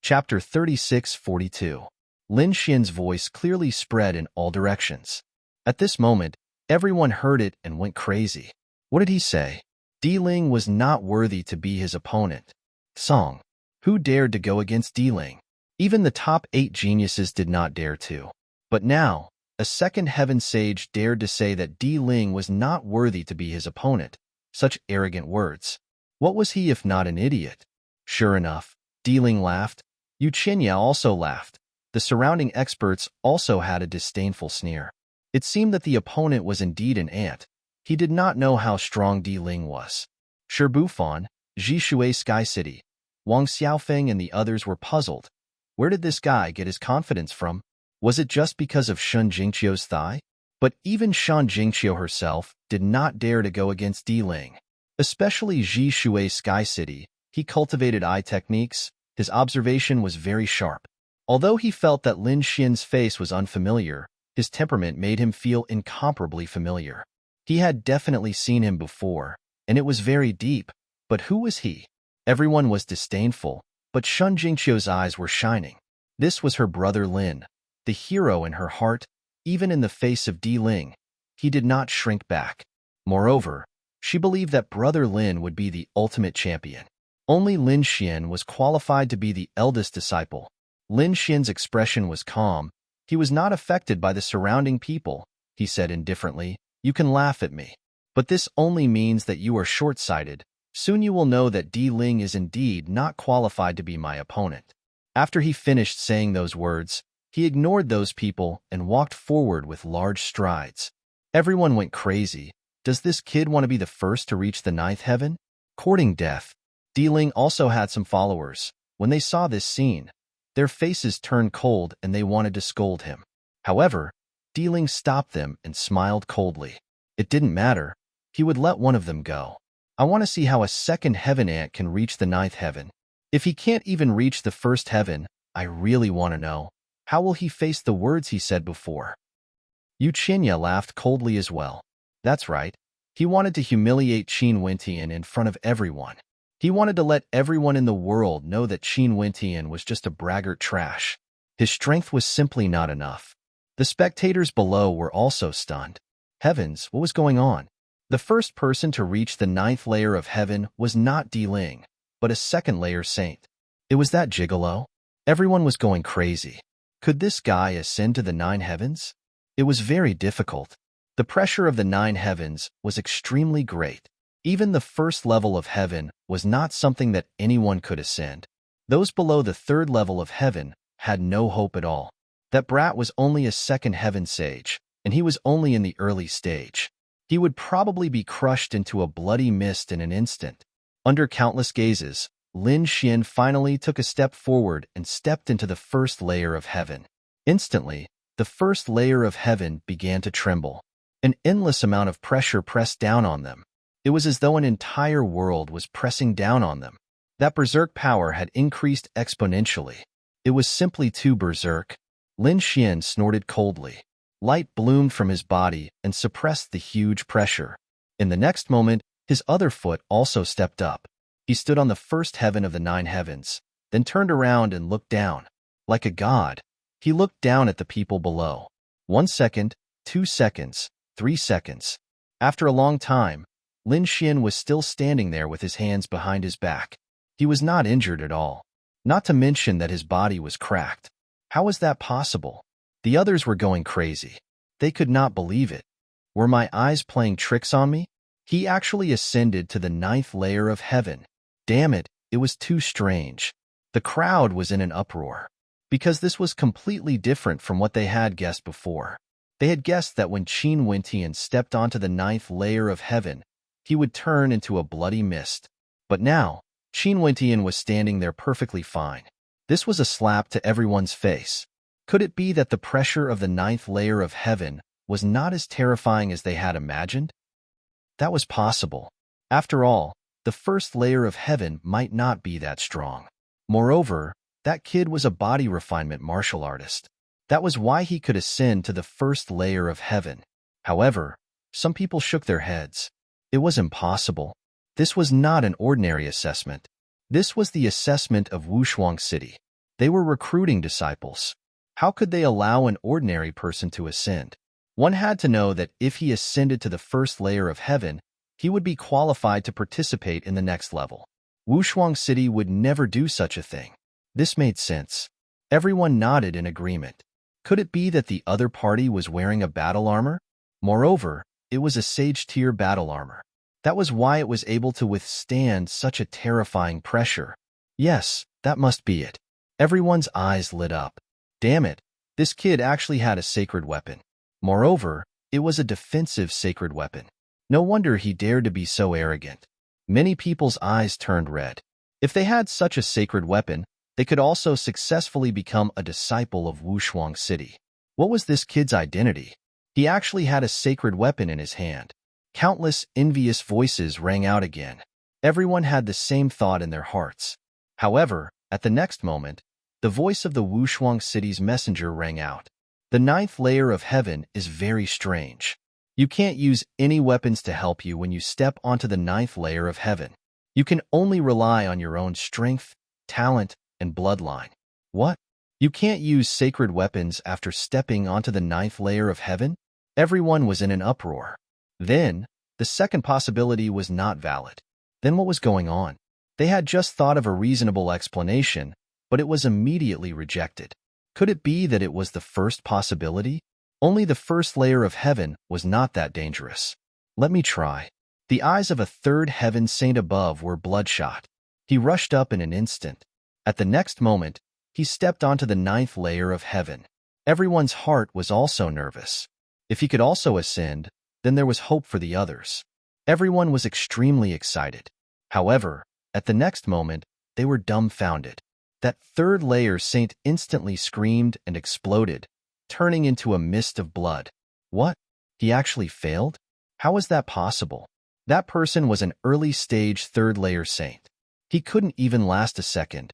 Chapter 36-42. Lin Xian's voice clearly spread in all directions. At this moment, everyone heard it and went crazy. What did he say? Ling was not worthy to be his opponent. Song. Who dared to go against Ling? Even the top 8 geniuses did not dare to. But now, a second heaven sage dared to say that Ling was not worthy to be his opponent. Such arrogant words. What was he if not an idiot? Sure enough, Ling laughed. Yu Qinya also laughed. The surrounding experts also had a disdainful sneer. It seemed that the opponent was indeed an ant. He did not know how strong Ling was. Shi Bufan, Ji Shui Sky City, Wang Xiaofeng and the others were puzzled. Where did this guy get his confidence from? Was it just because of Shun Jingqiu's thigh? But even Shun Jingqiu herself did not dare to go against Ling. Especially Ji Shui Sky City, he cultivated eye techniques. His observation was very sharp. Although he felt that Lin Xian's face was unfamiliar, his temperament made him feel incomparably familiar. He had definitely seen him before, and it was very deep. But who was he? Everyone was disdainful, but Shun Jingqiu's eyes were shining. This was her brother Lin, the hero in her heart. Even in the face of Ling, he did not shrink back. Moreover, she believed that brother Lin would be the ultimate champion. Only Lin Xian was qualified to be the eldest disciple. Lin Xian's expression was calm. He was not affected by the surrounding people. He said indifferently, "You can laugh at me, but this only means that you are short-sighted. Soon you will know that Ling is indeed not qualified to be my opponent." After he finished saying those words, he ignored those people and walked forward with large strides. Everyone went crazy. Does this kid want to be the first to reach the 9th heaven? Courting death. Ling also had some followers. When they saw this scene, their faces turned cold and they wanted to scold him. However, Ling stopped them and smiled coldly. It didn't matter. He would let one of them go. I want to see how a second heaven ant can reach the 9th heaven. If he can't even reach the 1st heaven, I really want to know, how will he face the words he said before? Yu Qinya laughed coldly as well. That's right. He wanted to humiliate Qin Wentian in front of everyone. He wanted to let everyone in the world know that Qin Wentian was just a braggart trash. His strength was simply not enough. The spectators below were also stunned. Heavens, what was going on? The first person to reach the 9th layer of heaven was not Ling, but a second layer saint. It was that gigolo. Everyone was going crazy. Could this guy ascend to the 9 heavens? It was very difficult. The pressure of the 9 heavens was extremely great. Even the 1st level of heaven was not something that anyone could ascend. Those below the 3rd level of heaven had no hope at all. That brat was only a 2nd heaven sage, and he was only in the early stage. He would probably be crushed into a bloody mist in an instant. Under countless gazes, Lin Xian finally took a step forward and stepped into the 1st layer of heaven. Instantly, the 1st layer of heaven began to tremble. An endless amount of pressure pressed down on them. It was as though an entire world was pressing down on them. That berserk power had increased exponentially. It was simply too berserk. Lin Xian snorted coldly. Light bloomed from his body and suppressed the huge pressure. In the next moment, his other foot also stepped up. He stood on the first heaven of the 9 heavens, then turned around and looked down. Like a god, he looked down at the people below. 1 second, 2 seconds, 3 seconds. After a long time, Lin Xian was still standing there with his hands behind his back. He was not injured at all. Not to mention that his body was cracked. How was that possible? The others were going crazy. They could not believe it. Were my eyes playing tricks on me? He actually ascended to the 9th layer of heaven. Damn it, it was too strange. The crowd was in an uproar, because this was completely different from what they had guessed before. They had guessed that when Qin Wentian stepped onto the 9th layer of heaven, he would turn into a bloody mist. But now, Qin Wentian was standing there perfectly fine. This was a slap to everyone's face. Could it be that the pressure of the 9th layer of heaven was not as terrifying as they had imagined? That was possible. After all, the first layer of heaven might not be that strong. Moreover, that kid was a body refinement martial artist. That was why he could ascend to the first layer of heaven. However, some people shook their heads. It was impossible. This was not an ordinary assessment. This was the assessment of Wushuang City. They were recruiting disciples. How could they allow an ordinary person to ascend? One had to know that if he ascended to the first layer of heaven, he would be qualified to participate in the next level. Wushuang City would never do such a thing. This made sense. Everyone nodded in agreement. Could it be that the other party was wearing a battle armor? Moreover, it was a sage-tier battle armor. That was why it was able to withstand such a terrifying pressure. Yes, that must be it. Everyone's eyes lit up. Damn it, this kid actually had a sacred weapon. Moreover, it was a defensive sacred weapon. No wonder he dared to be so arrogant. Many people's eyes turned red. If they had such a sacred weapon, they could also successfully become a disciple of Wushuang City. What was this kid's identity? He actually had a sacred weapon in his hand. Countless envious voices rang out again. Everyone had the same thought in their hearts. However, at the next moment, the voice of the Wushuang City's messenger rang out. The 9th layer of heaven is very strange. You can't use any weapons to help you when you step onto the 9th layer of heaven. You can only rely on your own strength, talent, and bloodline. What? You can't use sacred weapons after stepping onto the 9th layer of heaven? Everyone was in an uproar. Then, the second possibility was not valid. Then what was going on? They had just thought of a reasonable explanation, but it was immediately rejected. Could it be that it was the first possibility? Only the first layer of heaven was not that dangerous. Let me try. The eyes of a third heaven saint above were bloodshot. He rushed up in an instant. At the next moment, he stepped onto the 9th layer of heaven. Everyone's heart was also nervous. If he could also ascend, then there was hope for the others. Everyone was extremely excited. However, at the next moment, they were dumbfounded. That third layer saint instantly screamed and exploded, turning into a mist of blood. What? He actually failed? How was that possible? That person was an early-stage third-layer saint. He couldn't even last a second.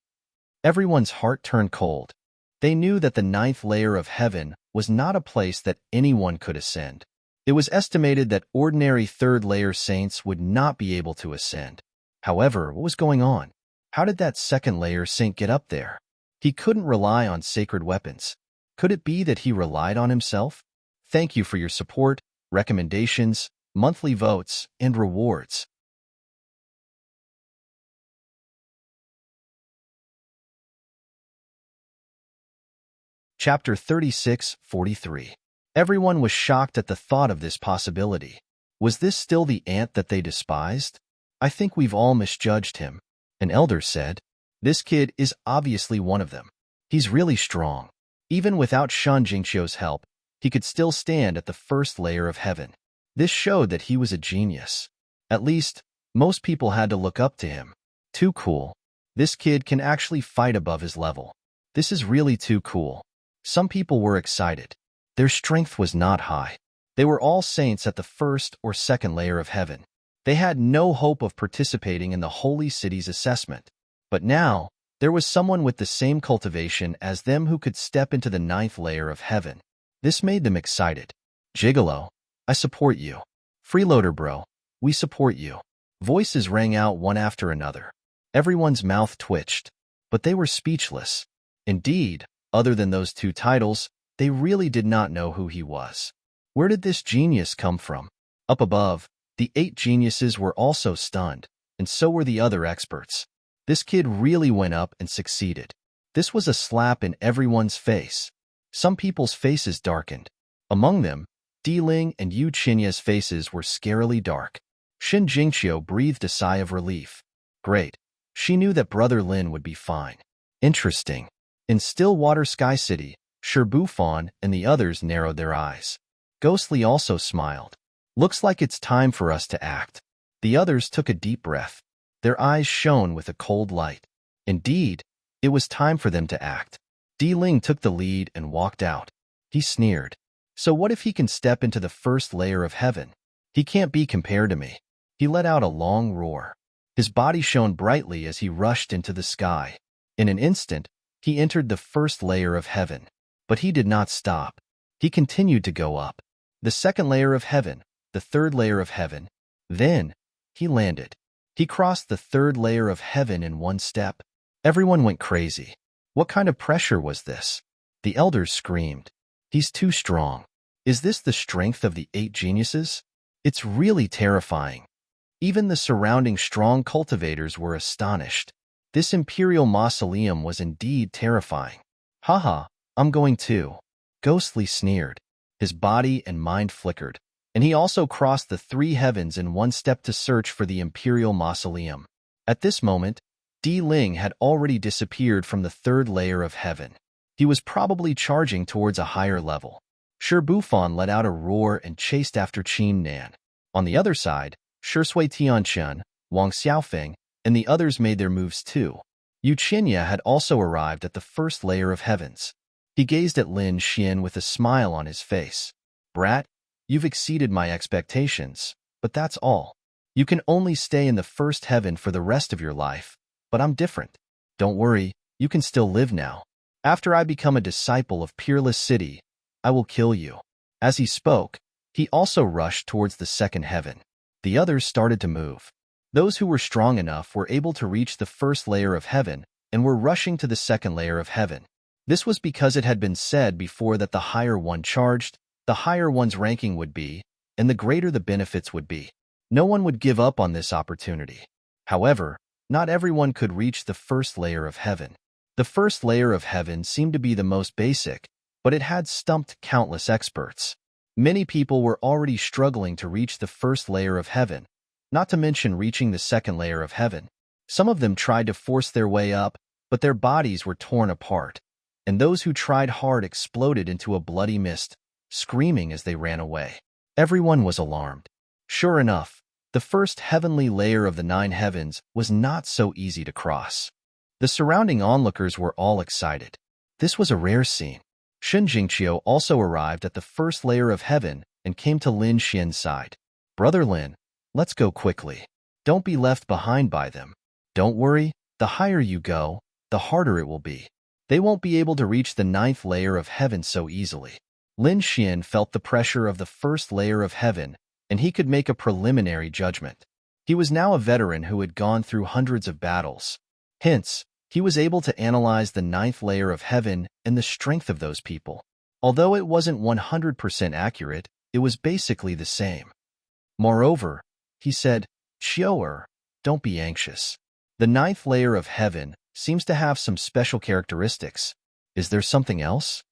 Everyone's heart turned cold. They knew that the 9th layer of heaven was not a place that anyone could ascend. It was estimated that ordinary third-layer saints would not be able to ascend. However, what was going on? How did that second-layer saint get up there? He couldn't rely on sacred weapons. Could it be that he relied on himself? Thank you for your support, recommendations, monthly votes, and rewards. Chapter 36:43. Everyone was shocked at the thought of this possibility. Was this still the ant that they despised? I think we've all misjudged him. An elder said, this kid is obviously one of them. He's really strong. Even without Shan Jingqiu's help, he could still stand at the first layer of heaven. This showed that he was a genius. At least, most people had to look up to him. Too cool. This kid can actually fight above his level. This is really too cool. Some people were excited. Their strength was not high. They were all saints at the first or second layer of heaven. They had no hope of participating in the holy city's assessment. But now, there was someone with the same cultivation as them who could step into the 9th layer of heaven. This made them excited. Gigolo, I support you. Freeloader bro, we support you. Voices rang out one after another. Everyone's mouth twitched, but they were speechless. Indeed, other than those two titles, they really did not know who he was. Where did this genius come from? Up above, the 8 geniuses were also stunned, and so were the other experts. This kid really went up and succeeded. This was a slap in everyone's face. Some people's faces darkened. Among them, Di Ling and Yu Qinya's faces were scarily dark. Xin Jingqiu breathed a sigh of relief. Great. She knew that Brother Lin would be fine. Interesting. In Stillwater Sky City, Shi Bufan and the others narrowed their eyes. Ghostly also smiled. Looks like it's time for us to act. The others took a deep breath. Their eyes shone with a cold light. Indeed, it was time for them to act. Di Ling took the lead and walked out. He sneered. So what if he can step into the first layer of heaven? He can't be compared to me. He let out a long roar. His body shone brightly as he rushed into the sky. In an instant, he entered the first layer of heaven. But he did not stop. He continued to go up. The second layer of heaven, the third layer of heaven. Then, he landed. He crossed the third layer of heaven in one step. Everyone went crazy. What kind of pressure was this? The elders screamed. He's too strong. Is this the strength of the 8 geniuses? It's really terrifying. Even the surrounding strong cultivators were astonished. This imperial mausoleum was indeed terrifying. Haha, I'm going too. Ghostly sneered. His body and mind flickered, and he also crossed the 3 heavens in one step to search for the imperial mausoleum. At this moment, Di Ling had already disappeared from the 3rd layer of heaven. He was probably charging towards a higher level. Shi Bufan let out a roar and chased after Qin Nan. On the other side, Shui Tianchen, Wang Xiaofeng, and the others made their moves too. Yu Qinya had also arrived at the 1st layer of heavens. He gazed at Lin Xian with a smile on his face. Brat, you've exceeded my expectations, but that's all. You can only stay in the 1st heaven for the rest of your life, but I'm different. Don't worry, you can still live now. After I become a disciple of Peerless City, I will kill you. As he spoke, he also rushed towards the 2nd heaven. The others started to move. Those who were strong enough were able to reach the 1st layer of heaven and were rushing to the 2nd layer of heaven. This was because it had been said before that the higher one charged, the higher one's ranking would be, and the greater the benefits would be. No one would give up on this opportunity. However, not everyone could reach the 1st layer of heaven. The 1st layer of heaven seemed to be the most basic, but it had stumped countless experts. Many people were already struggling to reach the 1st layer of heaven, not to mention reaching the 2nd layer of heaven. Some of them tried to force their way up, but their bodies were torn apart, and those who tried hard exploded into a bloody mist, screaming as they ran away. Everyone was alarmed. Sure enough, the 1st heavenly layer of the 9 heavens was not so easy to cross. The surrounding onlookers were all excited. This was a rare scene. Xin Jingqiu also arrived at the 1st layer of heaven and came to Lin Xian's side. Brother Lin, let's go quickly. Don't be left behind by them. Don't worry, the higher you go, the harder it will be. They won't be able to reach the 9th layer of heaven so easily. Lin Xian felt the pressure of the 1st layer of heaven, and he could make a preliminary judgment. He was now a veteran who had gone through hundreds of battles. Hence, he was able to analyze the 9th layer of heaven and the strength of those people. Although it wasn't 100% accurate, it was basically the same. Moreover, he said, Xiao, don't be anxious. The 9th layer of heaven seems to have some special characteristics. Is there something else?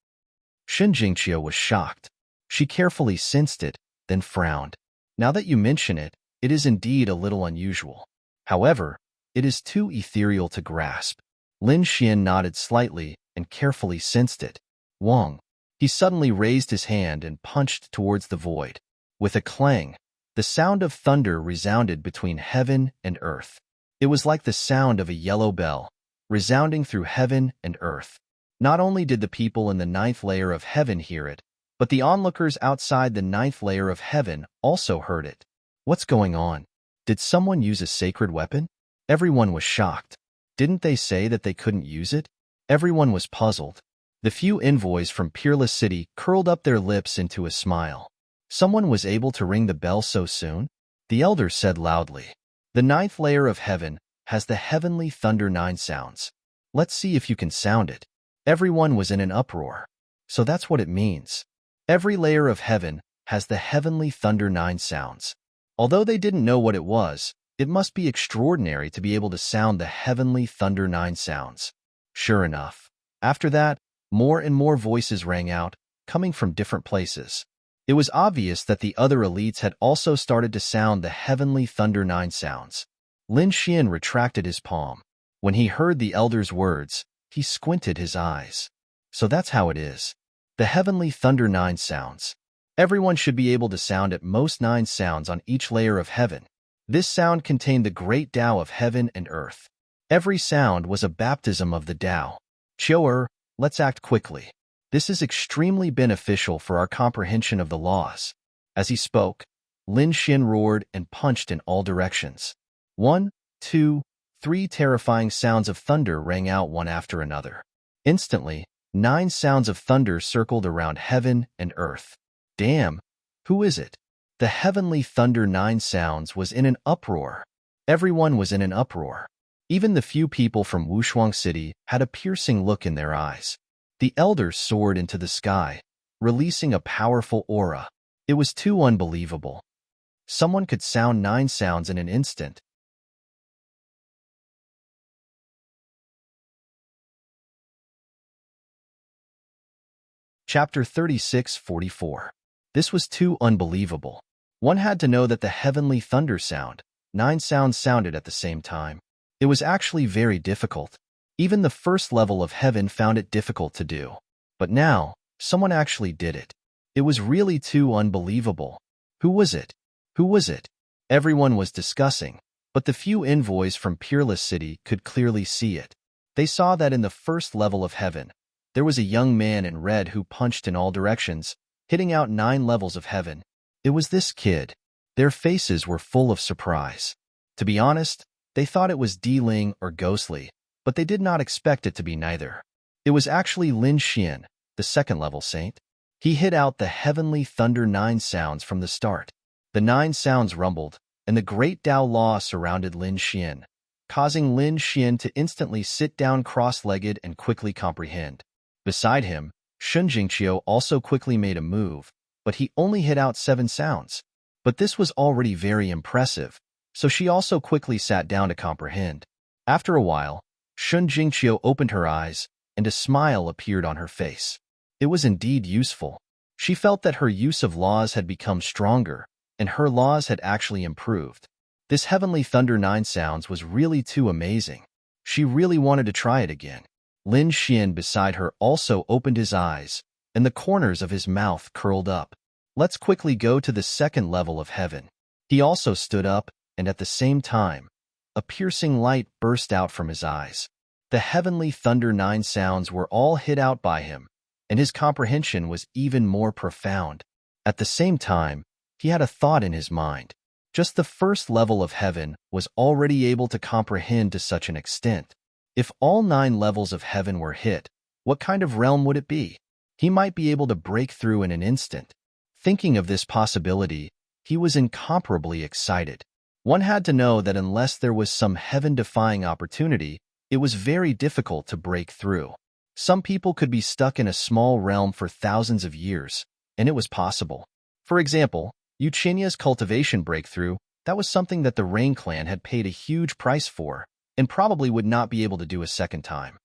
Xin Jingqiu was shocked. She carefully sensed it, then frowned. Now that you mention it, it is indeed a little unusual. However, it is too ethereal to grasp. Lin Xian nodded slightly and carefully sensed it. Wang. He suddenly raised his hand and punched towards the void. With a clang, the sound of thunder resounded between heaven and earth. It was like the sound of a yellow bell, resounding through heaven and earth. Not only did the people in the 9th layer of heaven hear it, but the onlookers outside the 9th layer of heaven also heard it. What's going on? Did someone use a sacred weapon? Everyone was shocked. Didn't they say that they couldn't use it? Everyone was puzzled. The few envoys from Peerless City curled up their lips into a smile. Someone was able to ring the bell so soon? The elders said loudly. The 9th layer of heaven has the heavenly thunder 9 sounds. Let's see if you can sound it. Everyone was in an uproar. So that's what it means. Every layer of heaven has the heavenly thunder 9 sounds. Although they didn't know what it was, it must be extraordinary to be able to sound the heavenly thunder 9 sounds. Sure enough, after that, more and more voices rang out, coming from different places. It was obvious that the other elites had also started to sound the heavenly thunder 9 sounds. Lin Xian retracted his palm. When he heard the elder's words, he squinted his eyes. So that's how it is. The heavenly thunder 9 sounds. Everyone should be able to sound at most 9 sounds on each layer of heaven. This sound contained the great Tao of heaven and earth. Every sound was a baptism of the Tao. Qiu, let's act quickly. This is extremely beneficial for our comprehension of the laws. As he spoke, Lin Xian roared and punched in all directions. 1, 2, 3 terrifying sounds of thunder rang out one after another. Instantly, 9 sounds of thunder circled around heaven and earth. Damn, who is it? The heavenly thunder 9 sounds was in an uproar. Everyone was in an uproar. Even the few people from Wushuang City had a piercing look in their eyes. The elders soared into the sky, releasing a powerful aura. It was too unbelievable. Someone could sound 9 sounds in an instant. Chapter 36:44. This was too unbelievable. One had to know that the heavenly thunder sound, 9 sounds sounded at the same time. It was actually very difficult. Even the first level of heaven found it difficult to do. But now, someone actually did it. It was really too unbelievable. Who was it? Who was it? Everyone was discussing, but the few envoys from Peerless City could clearly see it. They saw that in the first level of heaven, there was a young man in red who punched in all directions, hitting out 9 levels of heaven. It was this kid. Their faces were full of surprise. To be honest, they thought it was Di Ling or Ghostly, but they did not expect it to be neither. It was actually Lin Xian, the second-level saint. He hit out the heavenly thunder 9 sounds from the start. The 9 sounds rumbled, and the great Tao Law surrounded Lin Xian, causing Lin Xian to instantly sit down cross-legged and quickly comprehend. Beside him, Shun Jingqiu also quickly made a move, but he only hit out 7 sounds. But this was already very impressive, so she also quickly sat down to comprehend. After a while, Shun Jingqiu opened her eyes, and a smile appeared on her face. It was indeed useful. She felt that her use of laws had become stronger, and her laws had actually improved. This heavenly thunder 9 sounds was really too amazing. She really wanted to try it again. Lin Xian beside her also opened his eyes, and the corners of his mouth curled up. Let's quickly go to the second level of heaven. He also stood up, and at the same time, a piercing light burst out from his eyes. The heavenly thunder 9 sounds were all hit out by him, and his comprehension was even more profound. At the same time, he had a thought in his mind. Just the first level of heaven was already able to comprehend to such an extent. If all 9 levels of heaven were hit, what kind of realm would it be? He might be able to break through in an instant. Thinking of this possibility, he was incomparably excited. One had to know that unless there was some heaven-defying opportunity, it was very difficult to break through. Some people could be stuck in a small realm for thousands of years, and it was possible. For example, Uchinya's cultivation breakthrough, that was something that the Rain Clan had paid a huge price for, and probably would not be able to do a second time.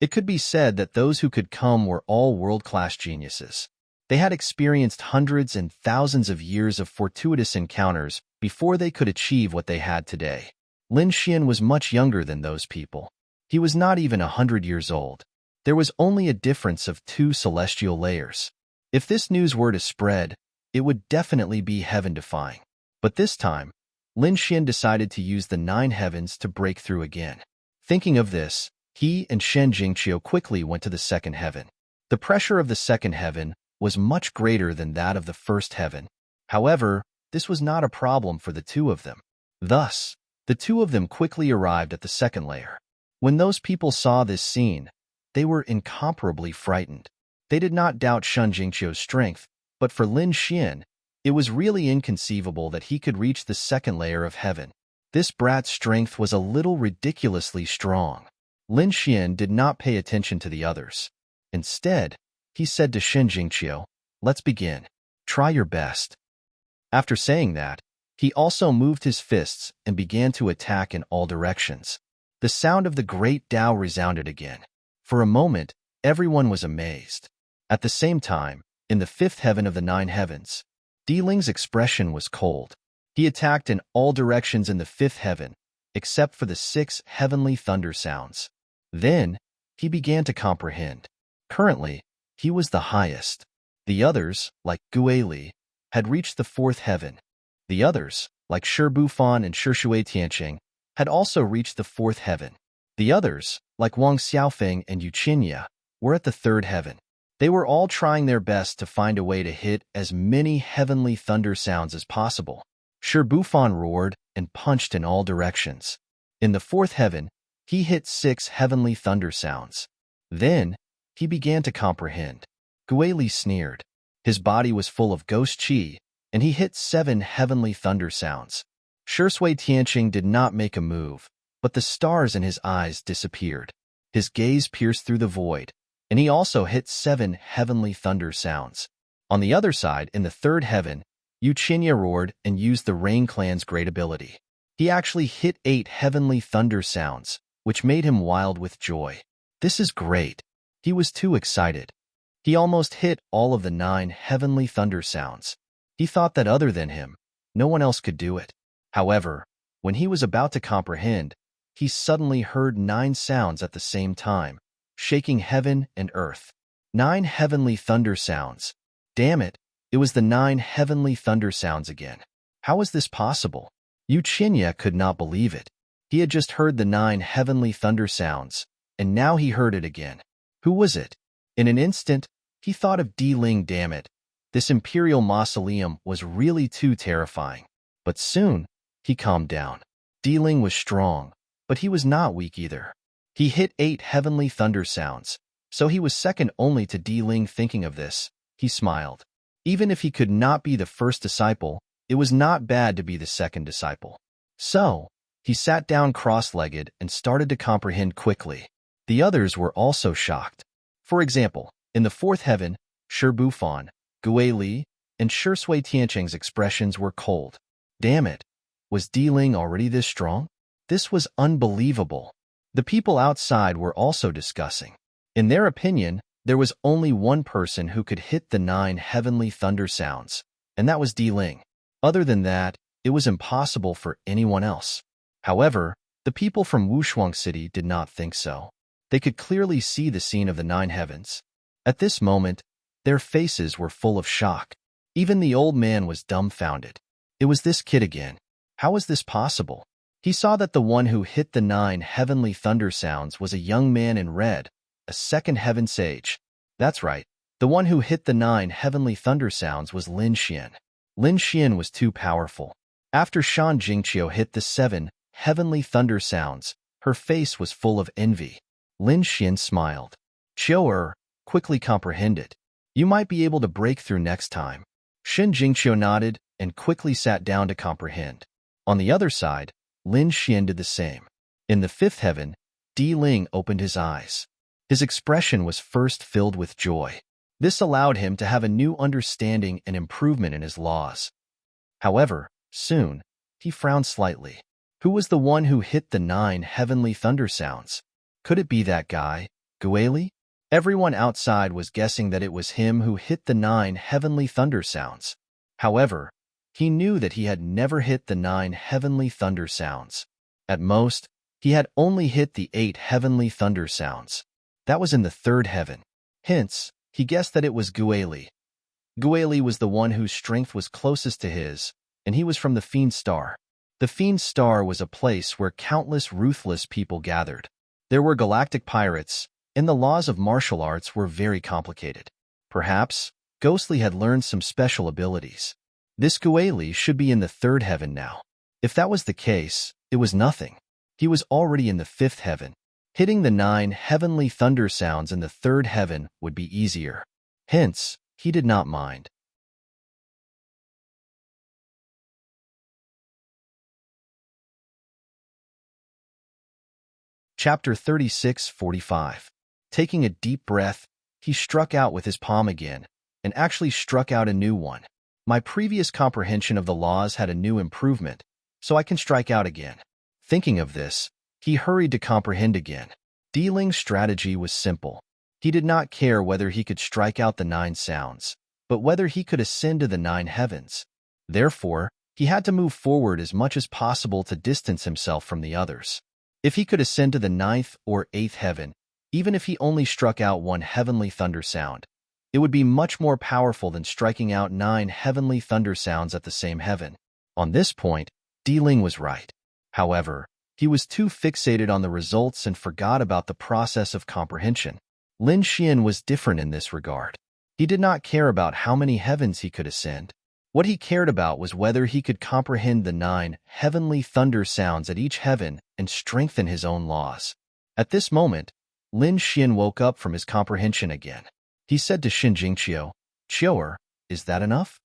It could be said that those who could come were all world-class geniuses. They had experienced hundreds and thousands of years of fortuitous encounters before they could achieve what they had today. Lin Xian was much younger than those people. He was not even 100 years old. There was only a difference of 2 celestial layers. If this news were to spread, it would definitely be heaven-defying. But this time, Lin Xian decided to use the 9 heavens to break through again. Thinking of this, he and Shen Jingqiu quickly went to the second heaven. The pressure of the second heaven was much greater than that of the first heaven. However, this was not a problem for the 2 of them. Thus, the 2 of them quickly arrived at the second layer. When those people saw this scene, they were incomparably frightened. They did not doubt Shun Jingqiu's strength, but for Lin Xian, it was really inconceivable that he could reach the second layer of heaven. This brat's strength was a little ridiculously strong. Lin Xian did not pay attention to the others. Instead, he said to Shen Jingqiu, "Let's begin. Try your best." After saying that, he also moved his fists and began to attack in all directions. The sound of the great Tao resounded again. For a moment, everyone was amazed. At the same time, in the fifth heaven of the 9 heavens, Ling's expression was cold. He attacked in all directions in the fifth heaven, except for the 6 heavenly thunder sounds. Then, he began to comprehend. Currently, he was the highest. The others, like Guili, had reached the 4th heaven. The others, like Shi Bufan and Shi Shui Tianqing, had also reached the 4th heaven. The others, like Wang Xiaofeng and Yu Qinya, were at the 3rd heaven. They were all trying their best to find a way to hit as many heavenly thunder sounds as possible. Shi Bufan roared and punched in all directions. In the 4th heaven, he hit 6 heavenly thunder sounds. Then, he began to comprehend. Guili sneered. His body was full of ghost qi, and he hit 7 heavenly thunder sounds. Shi Shui Tianqing did not make a move, but the stars in his eyes disappeared. His gaze pierced through the void, and he also hit 7 heavenly thunder sounds. On the other side, in the 3rd heaven, Yu Qinya roared and used the Rain Clan's great ability. He actually hit 8 heavenly thunder sounds, which made him wild with joy. This is great. He was too excited. He almost hit all of the 9 heavenly thunder sounds. He thought that other than him, no one else could do it. However, when he was about to comprehend, he suddenly heard 9 sounds at the same time, shaking heaven and earth. 9 heavenly thunder sounds. Damn it, it was the 9 heavenly thunder sounds again. How was this possible? Yu Qinya could not believe it. He had just heard the 9 heavenly thunder sounds, and now he heard it again. Who was it? In an instant, he thought of Ling. Damn it, this imperial mausoleum was really too terrifying. But soon, he calmed down. Ling was strong, but he was not weak either. He hit 8 heavenly thunder sounds, so he was second only to Ling. Thinking of this, he smiled. Even if he could not be the first disciple, it was not bad to be the second disciple. So, he sat down cross-legged and started to comprehend quickly. The others were also shocked. For example, in the 4th heaven, Shi Bufan, Guili, and Shi Shui Tianqing's expressions were cold. Damn it, was Ling already this strong? This was unbelievable. The people outside were also discussing. In their opinion, there was only one person who could hit the 9 heavenly thunder sounds, and that was Ling. Other than that, it was impossible for anyone else. However, the people from Wushuang City did not think so. They could clearly see the scene of the 9 heavens. At this moment, their faces were full of shock. Even the old man was dumbfounded. It was this kid again. How was this possible? He saw that the one who hit the 9 heavenly thunder sounds was a young man in red, a 2nd heaven sage. That's right, the one who hit the 9 heavenly thunder sounds was Lin Xian. Lin Xian was too powerful. After Shan Jingqiu hit the 7 heavenly thunder sounds, her face was full of envy. Lin Xian smiled. Qiu quickly comprehended. You might be able to break through next time. Shen Jingqiu nodded and quickly sat down to comprehend. On the other side, Lin Xian did the same. In the 5th heaven, Ling opened his eyes. His expression was first filled with joy. This allowed him to have a new understanding and improvement in his laws. However, soon, he frowned slightly. Who was the one who hit the 9 heavenly thunder sounds? Could it be that guy, Guili? Everyone outside was guessing that it was him who hit the 9 heavenly thunder sounds. However, he knew that he had never hit the 9 heavenly thunder sounds. At most, he had only hit the 8 heavenly thunder sounds. That was in the 3rd heaven. Hence, he guessed that it was Guili. Guili was the one whose strength was closest to his, and he was from the Fiend Star. The Fiend Star was a place where countless ruthless people gathered. There were galactic pirates, and the laws of martial arts were very complicated. Perhaps, Ghostly had learned some special abilities. This Guili should be in the 3rd heaven now. If that was the case, it was nothing. He was already in the 5th heaven. Hitting the 9 heavenly thunder sounds in the 3rd heaven would be easier. Hence, he did not mind. Chapter 36:45. Taking a deep breath, he struck out with his palm again, and actually struck out a new one. My previous comprehension of the laws had a new improvement, so I can strike out again. Thinking of this, he hurried to comprehend again. Dealing's strategy was simple. He did not care whether he could strike out the 9 sounds, but whether he could ascend to the 9 heavens. Therefore, he had to move forward as much as possible to distance himself from the others. If he could ascend to the 9th or 8th heaven, even if he only struck out 1 heavenly thunder sound, it would be much more powerful than striking out 9 heavenly thunder sounds at the same heaven. On this point, Dealing was right. However, he was too fixated on the results and forgot about the process of comprehension. Lin Xian was different in this regard. He did not care about how many heavens he could ascend. What he cared about was whether he could comprehend the 9 heavenly thunder sounds at each heaven and strengthen his own laws. At this moment, Lin Xian woke up from his comprehension again. He said to Xin Jingqiu, "Qiu'er, is that enough?"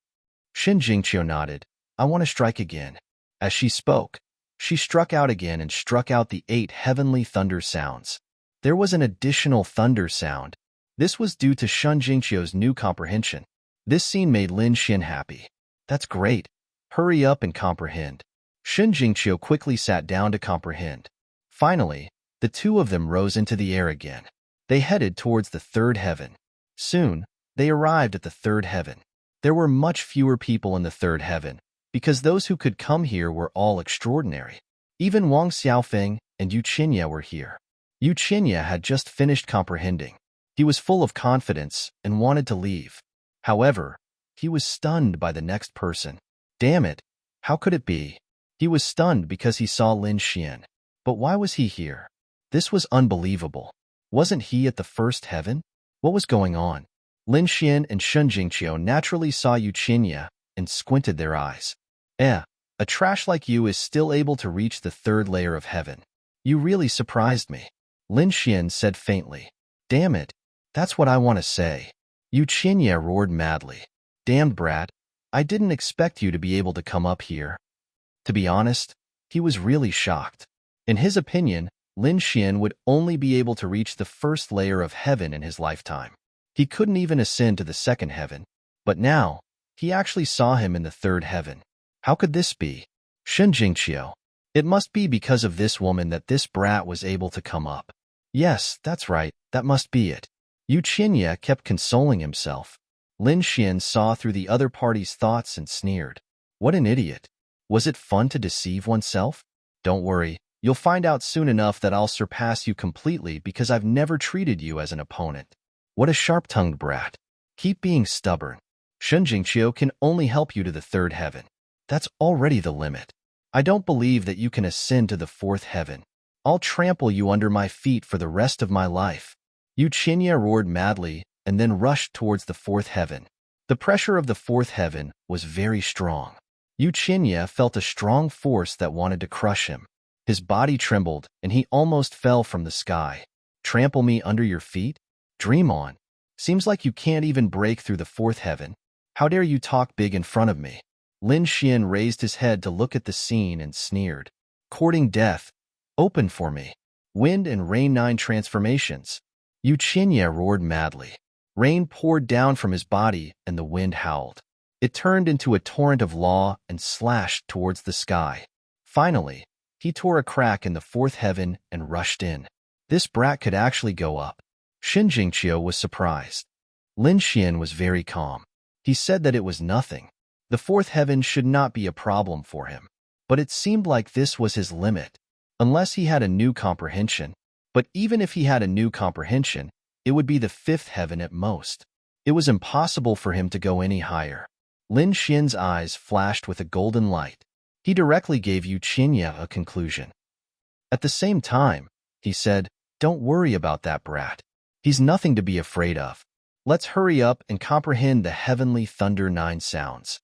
Xin Jingqiu nodded. "I want to strike again." As she spoke, she struck out again and struck out the 8 heavenly thunder sounds. There was an additional thunder sound. This was due to Xin Jingqiu's new comprehension. This scene made Lin Xian happy. "That's great. Hurry up and comprehend." Xin Jingqiu quickly sat down to comprehend. Finally, the two of them rose into the air again. They headed towards the 3rd heaven. Soon, they arrived at the 3rd heaven. There were much fewer people in the 3rd heaven, because those who could come here were all extraordinary. Even Wang Xiaofeng and Yu Qinya were here. Yu Qinya had just finished comprehending. He was full of confidence and wanted to leave. However, he was stunned by the next person. Damn it, how could it be? He was stunned because he saw Lin Xian. But why was he here? This was unbelievable. Wasn't he at the 1st heaven? What was going on? Lin Xian and Xin Jingqiu naturally saw Yu Qinya and squinted their eyes. A trash like you is still able to reach the 3rd layer of heaven. You really surprised me. Lin Xian said faintly. Damn it, that's what I want to say. Yu Qinya roared madly. Damned brat, I didn't expect you to be able to come up here. To be honest, he was really shocked. In his opinion, Lin Xian would only be able to reach the 1st layer of heaven in his lifetime. He couldn't even ascend to the 2nd heaven. But now, he actually saw him in the 3rd heaven. How could this be? Xin Jingqiu. It must be because of this woman that this brat was able to come up. Yes, that's right, that must be it. Yu Qinya kept consoling himself. Lin Xian saw through the other party's thoughts and sneered. What an idiot. Was it fun to deceive oneself? Don't worry, you'll find out soon enough that I'll surpass you completely because I've never treated you as an opponent. What a sharp-tongued brat. Keep being stubborn. Xin Jingqiu can only help you to the 3rd heaven. That's already the limit. I don't believe that you can ascend to the 4th heaven. I'll trample you under my feet for the rest of my life. Yu Qinya roared madly and then rushed towards the 4th heaven. The pressure of the 4th heaven was very strong. Yu Qinya felt a strong force that wanted to crush him. His body trembled and he almost fell from the sky. Trample me under your feet? Dream on. Seems like you can't even break through the 4th heaven. How dare you talk big in front of me? Lin Xian raised his head to look at the scene and sneered. Courting death. Open for me. Wind and rain 9 transformations. Yu Qinya roared madly. Rain poured down from his body and the wind howled. It turned into a torrent of law and slashed towards the sky. Finally, he tore a crack in the 4th heaven and rushed in. This brat could actually go up. Xin Jingqiu was surprised. Lin Xian was very calm. He said that it was nothing. The 4th heaven should not be a problem for him. But it seemed like this was his limit. Unless he had a new comprehension. But even if he had a new comprehension, it would be the 5th heaven at most. It was impossible for him to go any higher. Lin Xian's eyes flashed with a golden light. He directly gave Yu Qinya a conclusion. At the same time, he said, Don't worry about that brat. He's nothing to be afraid of. Let's hurry up and comprehend the heavenly thunder 9 sounds.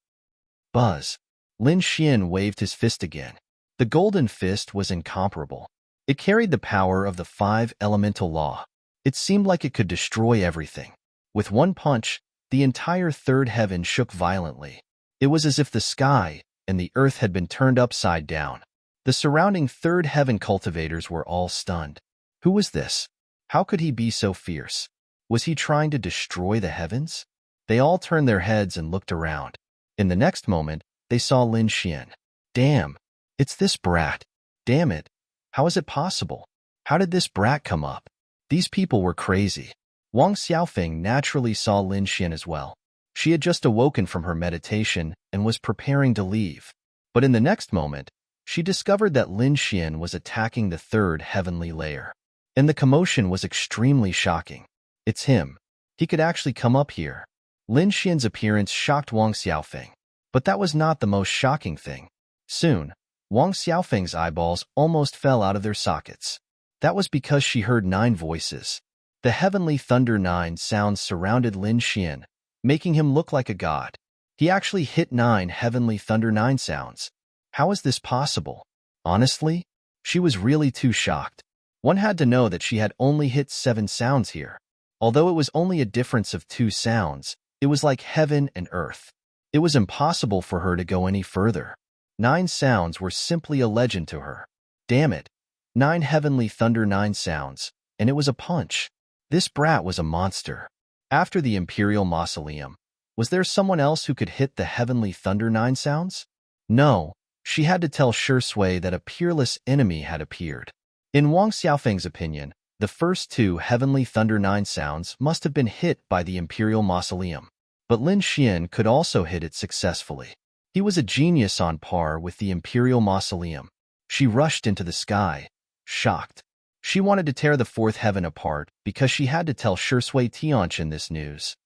Buzz. Lin Xian waved his fist again. The golden fist was incomparable. It carried the power of the 5 elemental law. It seemed like it could destroy everything. With one punch, the entire 3rd heaven shook violently. It was as if the sky and the earth had been turned upside down. The surrounding 3rd heaven cultivators were all stunned. Who was this? How could he be so fierce? Was he trying to destroy the heavens? They all turned their heads and looked around. In the next moment, they saw Lin Xian. Damn, it's this brat. Damn it. How is it possible? How did this brat come up? These people were crazy. Wang Xiaofeng naturally saw Lin Xian as well. She had just awoken from her meditation and was preparing to leave. But in the next moment, she discovered that Lin Xian was attacking the third heavenly layer. And the commotion was extremely shocking. It's him. He could actually come up here. Lin Xian's appearance shocked Wang Xiaofeng. But that was not the most shocking thing. Soon, Wang Xiaofeng's eyeballs almost fell out of their sockets. That was because she heard 9 voices. The heavenly thunder 9 sounds surrounded Lin Xian, making him look like a god. He actually hit 9 heavenly thunder 9 sounds. How is this possible? Honestly, she was really too shocked. One had to know that she had only hit 7 sounds here. Although it was only a difference of 2 sounds, it was like heaven and earth. It was impossible for her to go any further. 9 sounds were simply a legend to her. Damn it. 9 heavenly thunder 9 sounds, and it was a punch. This brat was a monster. After the Imperial Mausoleum, was there someone else who could hit the heavenly thunder 9 sounds? No, she had to tell Shui that a peerless enemy had appeared. In Wang Xiaofeng's opinion, the first 2 heavenly thunder 9 sounds must have been hit by the Imperial Mausoleum. But Lin Xian could also hit it successfully. He was a genius on par with the Imperial Mausoleum. She rushed into the sky, shocked. She wanted to tear the 4th heaven apart because she had to tell Shui Tianqin this news.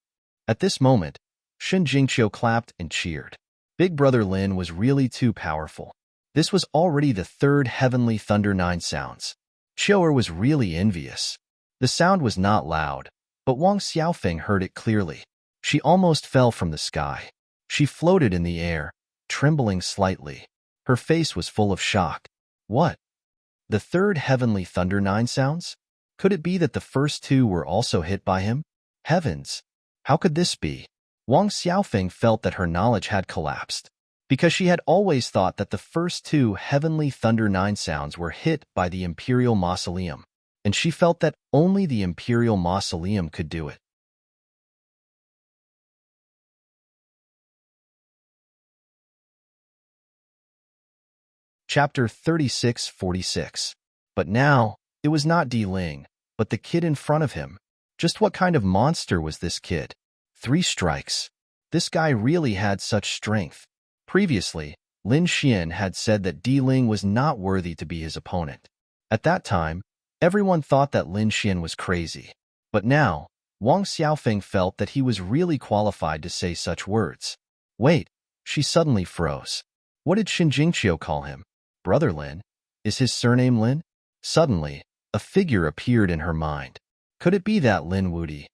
At this moment, Shen Jingqiu clapped and cheered. Big Brother Lin was really too powerful. This was already the 3rd heavenly thunder 9 sounds. Qiu'er was really envious. The sound was not loud, but Wang Xiaofeng heard it clearly. She almost fell from the sky. She floated in the air, trembling slightly. Her face was full of shock. What? The 3rd heavenly thunder 9 sounds? Could it be that the first 2 were also hit by him? Heavens! How could this be? Wang Xiaofeng felt that her knowledge had collapsed, because she had always thought that the first 2 heavenly thunder 9 sounds were hit by the Imperial Mausoleum, and she felt that only the Imperial Mausoleum could do it. Chapter 36-46. But now, it was not Di Ling, but the kid in front of him. Just what kind of monster was this kid? 3 strikes. This guy really had such strength. Previously, Lin Xian had said that Di Ling was not worthy to be his opponent. At that time, everyone thought that Lin Xian was crazy. But now, Wang Xiaofeng felt that he was really qualified to say such words. Wait, she suddenly froze. What did Shen Jingqiu call him? Brother Lin? Is his surname Lin? Suddenly, a figure appeared in her mind. Could it be that Lin Wudi?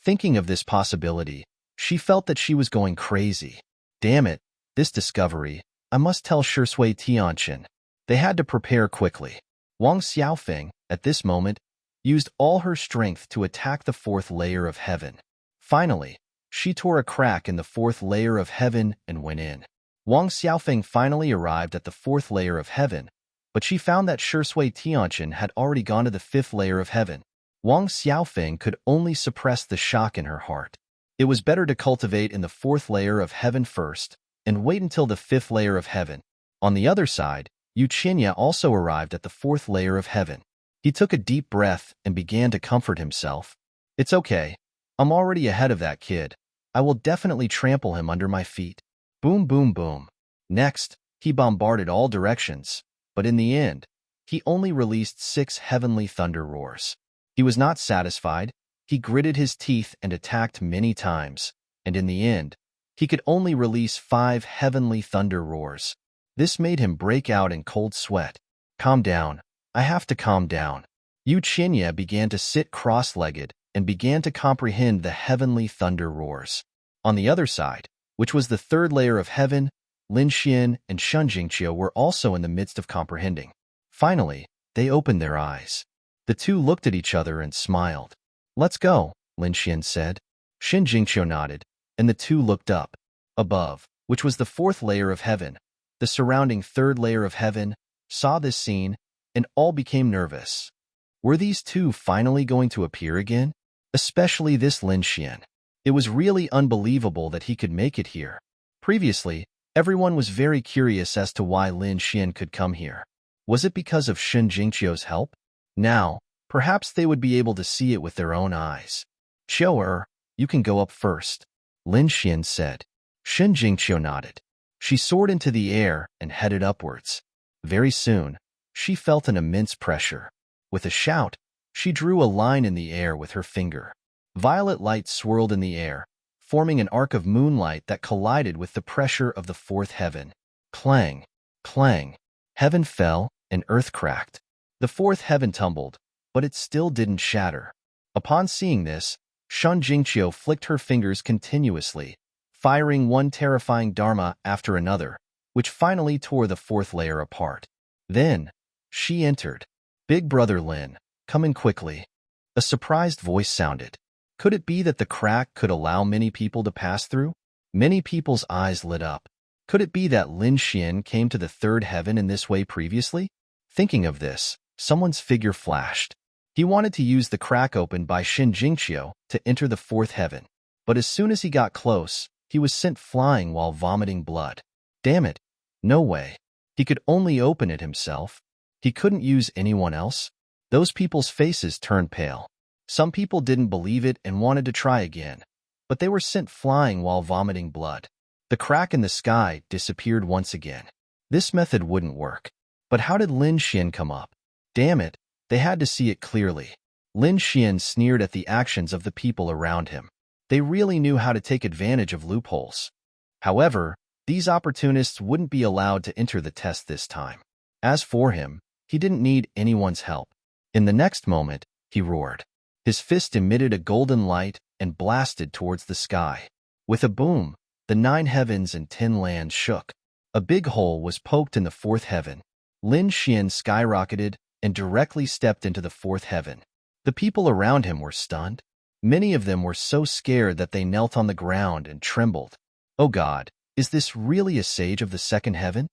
Thinking of this possibility, she felt that she was going crazy. Damn it, this discovery. I must tell Shui Tianqin. They had to prepare quickly. Wang Xiaofeng, at this moment, used all her strength to attack the 4th layer of heaven. Finally, she tore a crack in the 4th layer of heaven and went in. Wang Xiaofeng finally arrived at the 4th layer of heaven, but she found that Shui Tianqin had already gone to the 5th layer of heaven. Wang Xiaofeng could only suppress the shock in her heart. It was better to cultivate in the 4th layer of heaven first, and wait until the 5th layer of heaven. On the other side, Yu Qinya also arrived at the 4th layer of heaven. He took a deep breath and began to comfort himself. It's okay. I'm already ahead of that kid. I will definitely trample him under my feet. Boom, boom, boom. Next, he bombarded all directions, but in the end, he only released 6 heavenly thunder roars. He was not satisfied. He gritted his teeth and attacked many times, and in the end, he could only release 5 heavenly thunder roars. This made him break out in cold sweat. Calm down. I have to calm down. Yu Qinya began to sit cross-legged and began to comprehend the heavenly thunder roars. On the other side, which was the 3rd layer of heaven, Lin Xian and Shen Jingqiu were also in the midst of comprehending. Finally, they opened their eyes. The 2 looked at each other and smiled. Let's go, Lin Xian said. Shen Jingqiu nodded, and the 2 looked up. Above, which was the 4th layer of heaven, the surrounding 3rd layer of heaven, saw this scene, and all became nervous. Were these two finally going to appear again? Especially this Lin Xian. It was really unbelievable that he could make it here. Previously, everyone was very curious as to why Lin Xian could come here. Was it because of Shen Jingqiu's help? Now, perhaps they would be able to see it with their own eyes. Qiu, you can go up first, Lin Xian said. Shen Jingqiu nodded. She soared into the air and headed upwards. Very soon, she felt an immense pressure. With a shout, she drew a line in the air with her finger. Violet light swirled in the air, forming an arc of moonlight that collided with the pressure of the fourth heaven. Clang! Clang! Heaven fell, and earth cracked. The fourth heaven tumbled, but it still didn't shatter. Upon seeing this, Shen Jingqiu flicked her fingers continuously, firing one terrifying dharma after another, which finally tore the fourth layer apart. Then, she entered. Big Brother Lin, come in quickly. A surprised voice sounded. Could it be that the crack could allow many people to pass through? Many people's eyes lit up. Could it be that Lin Xian came to the third heaven in this way previously? Thinking of this, someone's figure flashed. He wanted to use the crack opened by Shen Jingqiu to enter the fourth heaven, but as soon as he got close, he was sent flying while vomiting blood. Damn it! No way. He could only open it himself. He couldn't use anyone else. Those people's faces turned pale. Some people didn't believe it and wanted to try again, but they were sent flying while vomiting blood. The crack in the sky disappeared once again. This method wouldn't work. But how did Lin Xian come up? Damn it, they had to see it clearly. Lin Xian sneered at the actions of the people around him. They really knew how to take advantage of loopholes. However, these opportunists wouldn't be allowed to enter the test this time. As for him, he didn't need anyone's help. In the next moment, he roared. His fist emitted a golden light and blasted towards the sky. With a boom, the 9 heavens and 10 lands shook. A big hole was poked in the fourth heaven. Lin Xian skyrocketed and directly stepped into the fourth heaven. The people around him were stunned. Many of them were so scared that they knelt on the ground and trembled. Oh God, is this really a sage of the second heaven?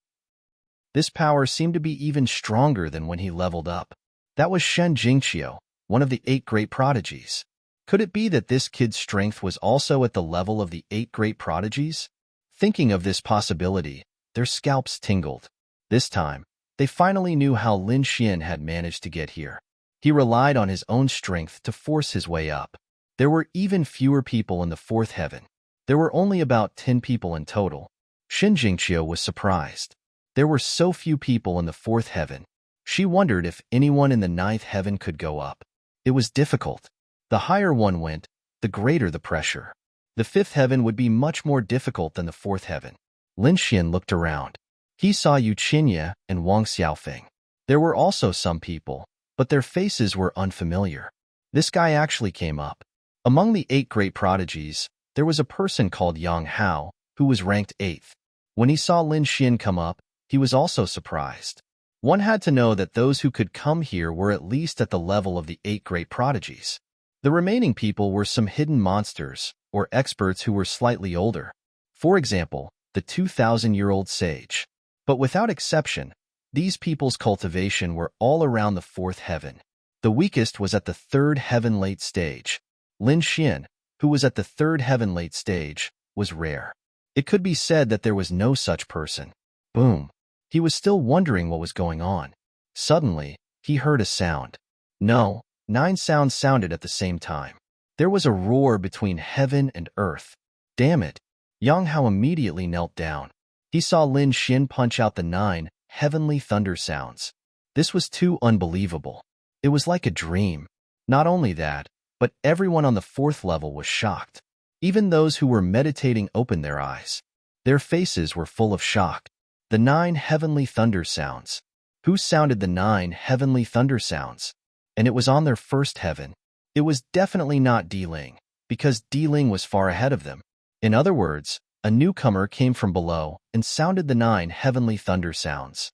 This power seemed to be even stronger than when he leveled up. That was Shen Jingqiu, one of the 8 great prodigies. Could it be that this kid's strength was also at the level of the 8 great prodigies? Thinking of this possibility, their scalps tingled. This time, they finally knew how Lin Xian had managed to get here. He relied on his own strength to force his way up. There were even fewer people in the fourth heaven. There were only about 10 people in total. Shen Jingqiu was surprised. There were so few people in the fourth heaven. She wondered if anyone in the 9th heaven could go up. It was difficult. The higher one went, the greater the pressure. The 5th heaven would be much more difficult than the 4th heaven. Lin Xian looked around. He saw Yu Qinya and Wang Xiaofeng. There were also some people, but their faces were unfamiliar. This guy actually came up. Among the 8 great prodigies, there was a person called Yang Hao, who was ranked 8th. When he saw Lin Xian come up, he was also surprised. One had to know that those who could come here were at least at the level of the 8 great prodigies. The remaining people were some hidden monsters, or experts who were slightly older. For example, the 2,000-year-old sage. But without exception, these people's cultivation were all around the 4th heaven. The weakest was at the 3rd heaven late stage. Lin Xian, who was at the 3rd heaven late stage, was rare. It could be said that there was no such person. Boom. He was still wondering what was going on. Suddenly, he heard a sound. No, 9 sounds sounded at the same time. There was a roar between heaven and earth. Damn it. Yang Hao immediately knelt down. He saw Lin Xian punch out the 9 heavenly thunder sounds. This was too unbelievable. It was like a dream. Not only that, but everyone on the 4th level was shocked. Even those who were meditating opened their eyes. Their faces were full of shock. The 9 heavenly thunder sounds. Who sounded the 9 heavenly thunder sounds? And it was on their 1st heaven. It was definitely not Di-Ling, because Di-Ling was far ahead of them. In other words, a newcomer came from below and sounded the 9 heavenly thunder sounds.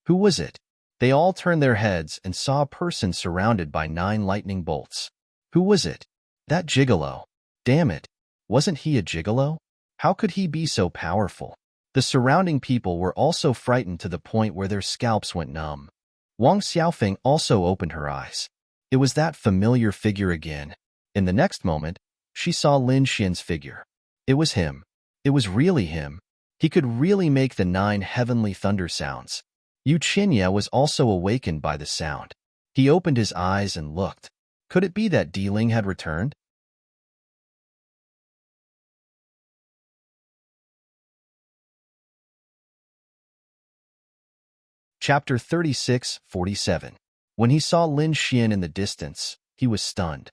Who was it? They all turned their heads and saw a person surrounded by 9 lightning bolts. Who was it? That gigolo. Damn it. Wasn't he a gigolo? How could he be so powerful? The surrounding people were also frightened to the point where their scalps went numb. Wang Xiaofeng also opened her eyes. It was that familiar figure again. In the next moment, she saw Lin Xian's figure. It was him. It was really him. He could really make the 9 heavenly thunder sounds. Yu Qinya was also awakened by the sound. He opened his eyes and looked. Could it be that Ling had returned? Chapter 36:47. When he saw Lin Xian in the distance, he was stunned.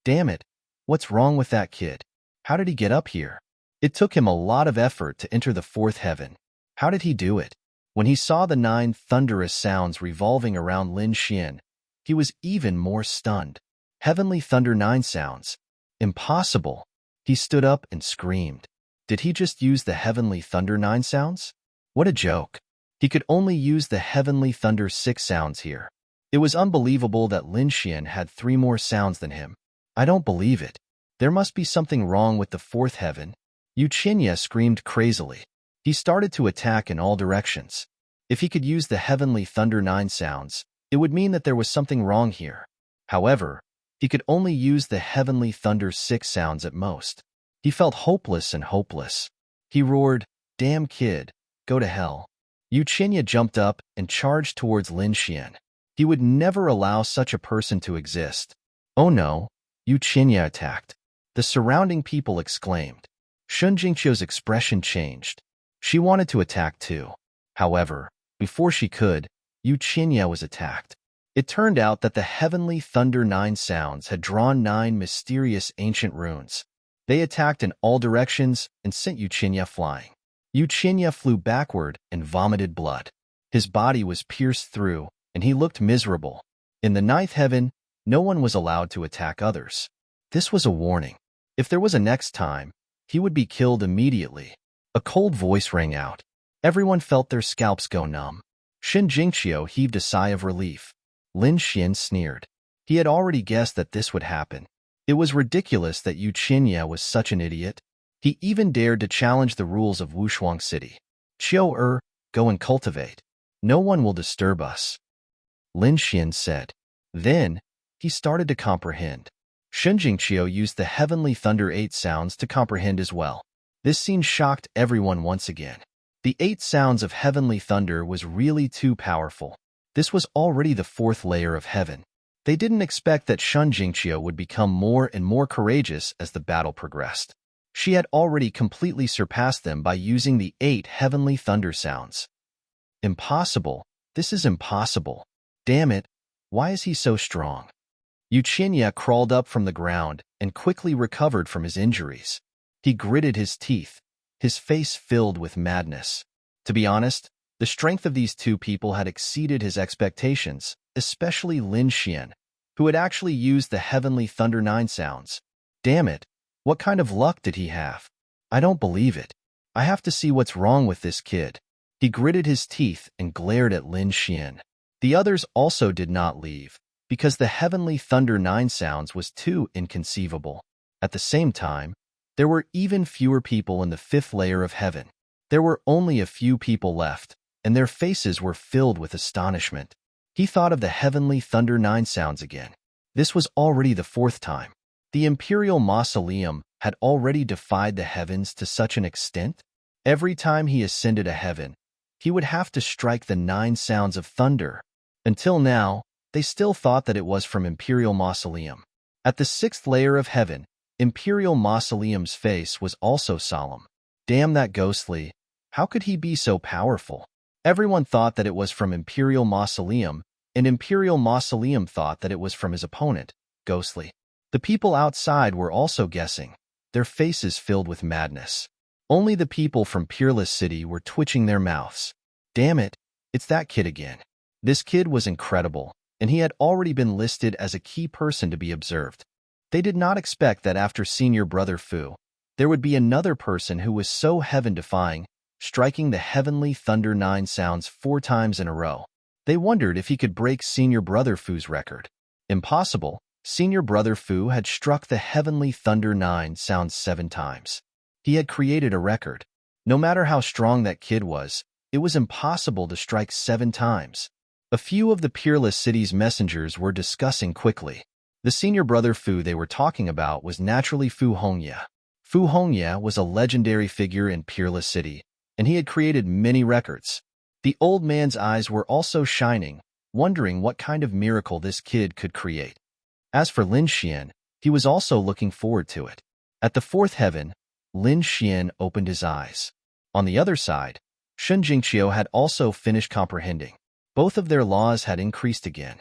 Damn it! What's wrong with that kid? How did he get up here? It took him a lot of effort to enter the 4th heaven. How did he do it? When he saw the 9 thunderous sounds revolving around Lin Xian, he was even more stunned. Heavenly Thunder 9 sounds. Impossible. He stood up and screamed. Did he just use the Heavenly Thunder 9 sounds? What a joke. He could only use the Heavenly Thunder 6 sounds here. It was unbelievable that Lin Xian had 3 more sounds than him. I don't believe it. There must be something wrong with the 4th heaven. Yu Qinya screamed crazily. He started to attack in all directions. If he could use the Heavenly Thunder 9 sounds, it would mean that there was something wrong here. However, he could only use the Heavenly Thunder 6 sounds at most. He felt hopeless and hopeless. He roared, "Damn kid, go to hell." Yu Qinya jumped up and charged towards Lin Xian. He would never allow such a person to exist. Oh no, Yu Qinya attacked. The surrounding people exclaimed. Shun Jingqiu's expression changed. She wanted to attack too. However, before she could, Yu Qinya was attacked. It turned out that the Heavenly Thunder 9 sounds had drawn 9 mysterious ancient runes. They attacked in all directions and sent Yu Qinya flying. Yu Qinya flew backward and vomited blood. His body was pierced through, and he looked miserable. In the 9th heaven, no one was allowed to attack others. This was a warning. If there was a next time, he would be killed immediately. A cold voice rang out. Everyone felt their scalps go numb. Shin Jingqiu heaved a sigh of relief. Lin Xian sneered. He had already guessed that this would happen. It was ridiculous that Yu Qinya was such an idiot. He even dared to challenge the rules of Wushuang City. Qiu go and cultivate. No one will disturb us, Lin Xian said. Then, he started to comprehend. Shin Jingqiu used the Heavenly Thunder 8 sounds to comprehend as well. This scene shocked everyone once again. The 8 sounds of Heavenly Thunder was really too powerful. This was already the 4th layer of heaven. They didn't expect that Shun Jingqiu would become more and more courageous as the battle progressed. She had already completely surpassed them by using the 8 Heavenly Thunder sounds. Impossible. This is impossible. Damn it. Why is he so strong? Yu Qinya crawled up from the ground and quickly recovered from his injuries. He gritted his teeth, his face filled with madness. To be honest, the strength of these 2 people had exceeded his expectations, especially Lin Xian, who had actually used the Heavenly Thunder 9 sounds. Damn it, what kind of luck did he have? I don't believe it. I have to see what's wrong with this kid. He gritted his teeth and glared at Lin Xian. The others also did not leave, because the Heavenly Thunder 9 sounds was too inconceivable. At the same time, there were even fewer people in the 5th layer of heaven. There were only a few people left, and their faces were filled with astonishment. He thought of the Heavenly Thunder 9 sounds again. This was already the 4th time. The Imperial Mausoleum had already defied the heavens to such an extent. Every time he ascended a heaven, he would have to strike the 9 sounds of thunder. Until now, they still thought that it was from Imperial Mausoleum. At the 6th layer of heaven, Imperial Mausoleum's face was also solemn. Damn that ghostly. How could he be so powerful? Everyone thought that it was from Imperial Mausoleum, and Imperial Mausoleum thought that it was from his opponent, Ghostly. The people outside were also guessing, their faces filled with madness. Only the people from Peerless City were twitching their mouths. Damn it, it's that kid again. This kid was incredible, and he had already been listed as a key person to be observed. They did not expect that after Senior Brother Fu, there would be another person who was so heaven-defying, striking the Heavenly Thunder 9 sounds 4 times in a row. They wondered if he could break Senior Brother Fu's record. Impossible. Senior Brother Fu had struck the Heavenly Thunder 9 sounds 7 times. He had created a record. No matter how strong that kid was, it was impossible to strike 7 times. A few of the Peerless City's messengers were discussing quickly. The senior brother Fu they were talking about was naturally Fu Hongye. Fu Hongye was a legendary figure in Peerless City, and he had created many records. The old man's eyes were also shining, wondering what kind of miracle this kid could create. As for Lin Xian, he was also looking forward to it. At the fourth heaven, Lin Xian opened his eyes. On the other side, Shun Jingqiu had also finished comprehending. Both of their laws had increased again.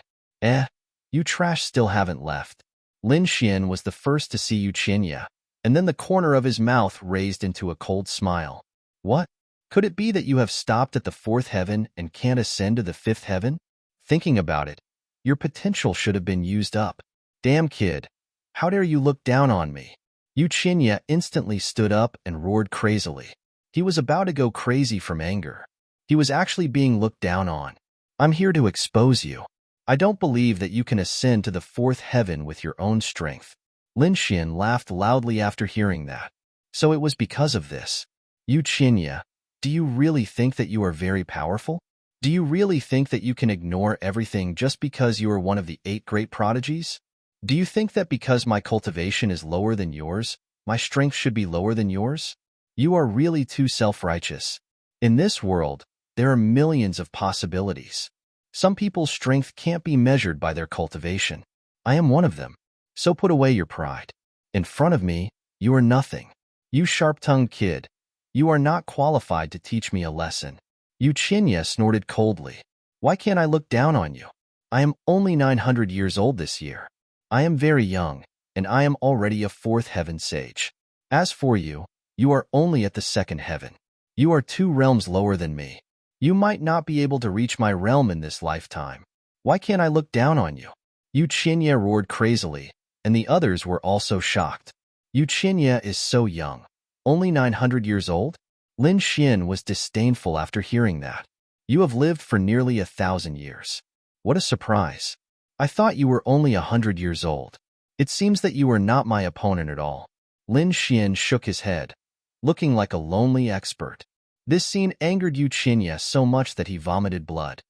You trash still haven't left. Lin Xian was the first to see Yu Qinya, and then the corner of his mouth raised into a cold smile. What? Could it be that you have stopped at the fourth heaven and can't ascend to the fifth heaven? Thinking about it, your potential should have been used up. Damn kid, how dare you look down on me? Yu Qinya instantly stood up and roared crazily. He was about to go crazy from anger. He was actually being looked down on. I'm here to expose you. I don't believe that you can ascend to the fourth heaven with your own strength. Lin Xian laughed loudly after hearing that. So it was because of this. Yu Qinya, do you really think that you are very powerful? Do you really think that you can ignore everything just because you are one of the 8 great prodigies? Do you think that because my cultivation is lower than yours, my strength should be lower than yours? You are really too self-righteous. In this world, there are millions of possibilities. Some people's strength can't be measured by their cultivation. I am one of them. So put away your pride. In front of me, you are nothing. You sharp-tongued kid, you are not qualified to teach me a lesson. Yu Qinya snorted coldly. Why can't I look down on you? I am only 900 years old this year. I am very young, and I am already a fourth heaven sage. As for you, you are only at the second heaven. You are 2 realms lower than me. You might not be able to reach my realm in this lifetime. Why can't I look down on you? Yu Qinya roared crazily, and the others were also shocked. Yu Qinya is so young. Only 900 years old? Lin Xian was disdainful after hearing that. You have lived for nearly 1,000 years. What a surprise. I thought you were only 100 years old. It seems that you are not my opponent at all. Lin Xian shook his head, looking like a lonely expert. This scene angered Yu Qinya so much that he vomited blood.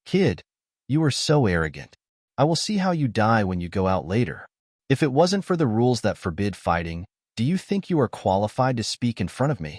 Kid, you are so arrogant. I will see how you die when you go out later. If it wasn't for the rules that forbid fighting, do you think you are qualified to speak in front of me?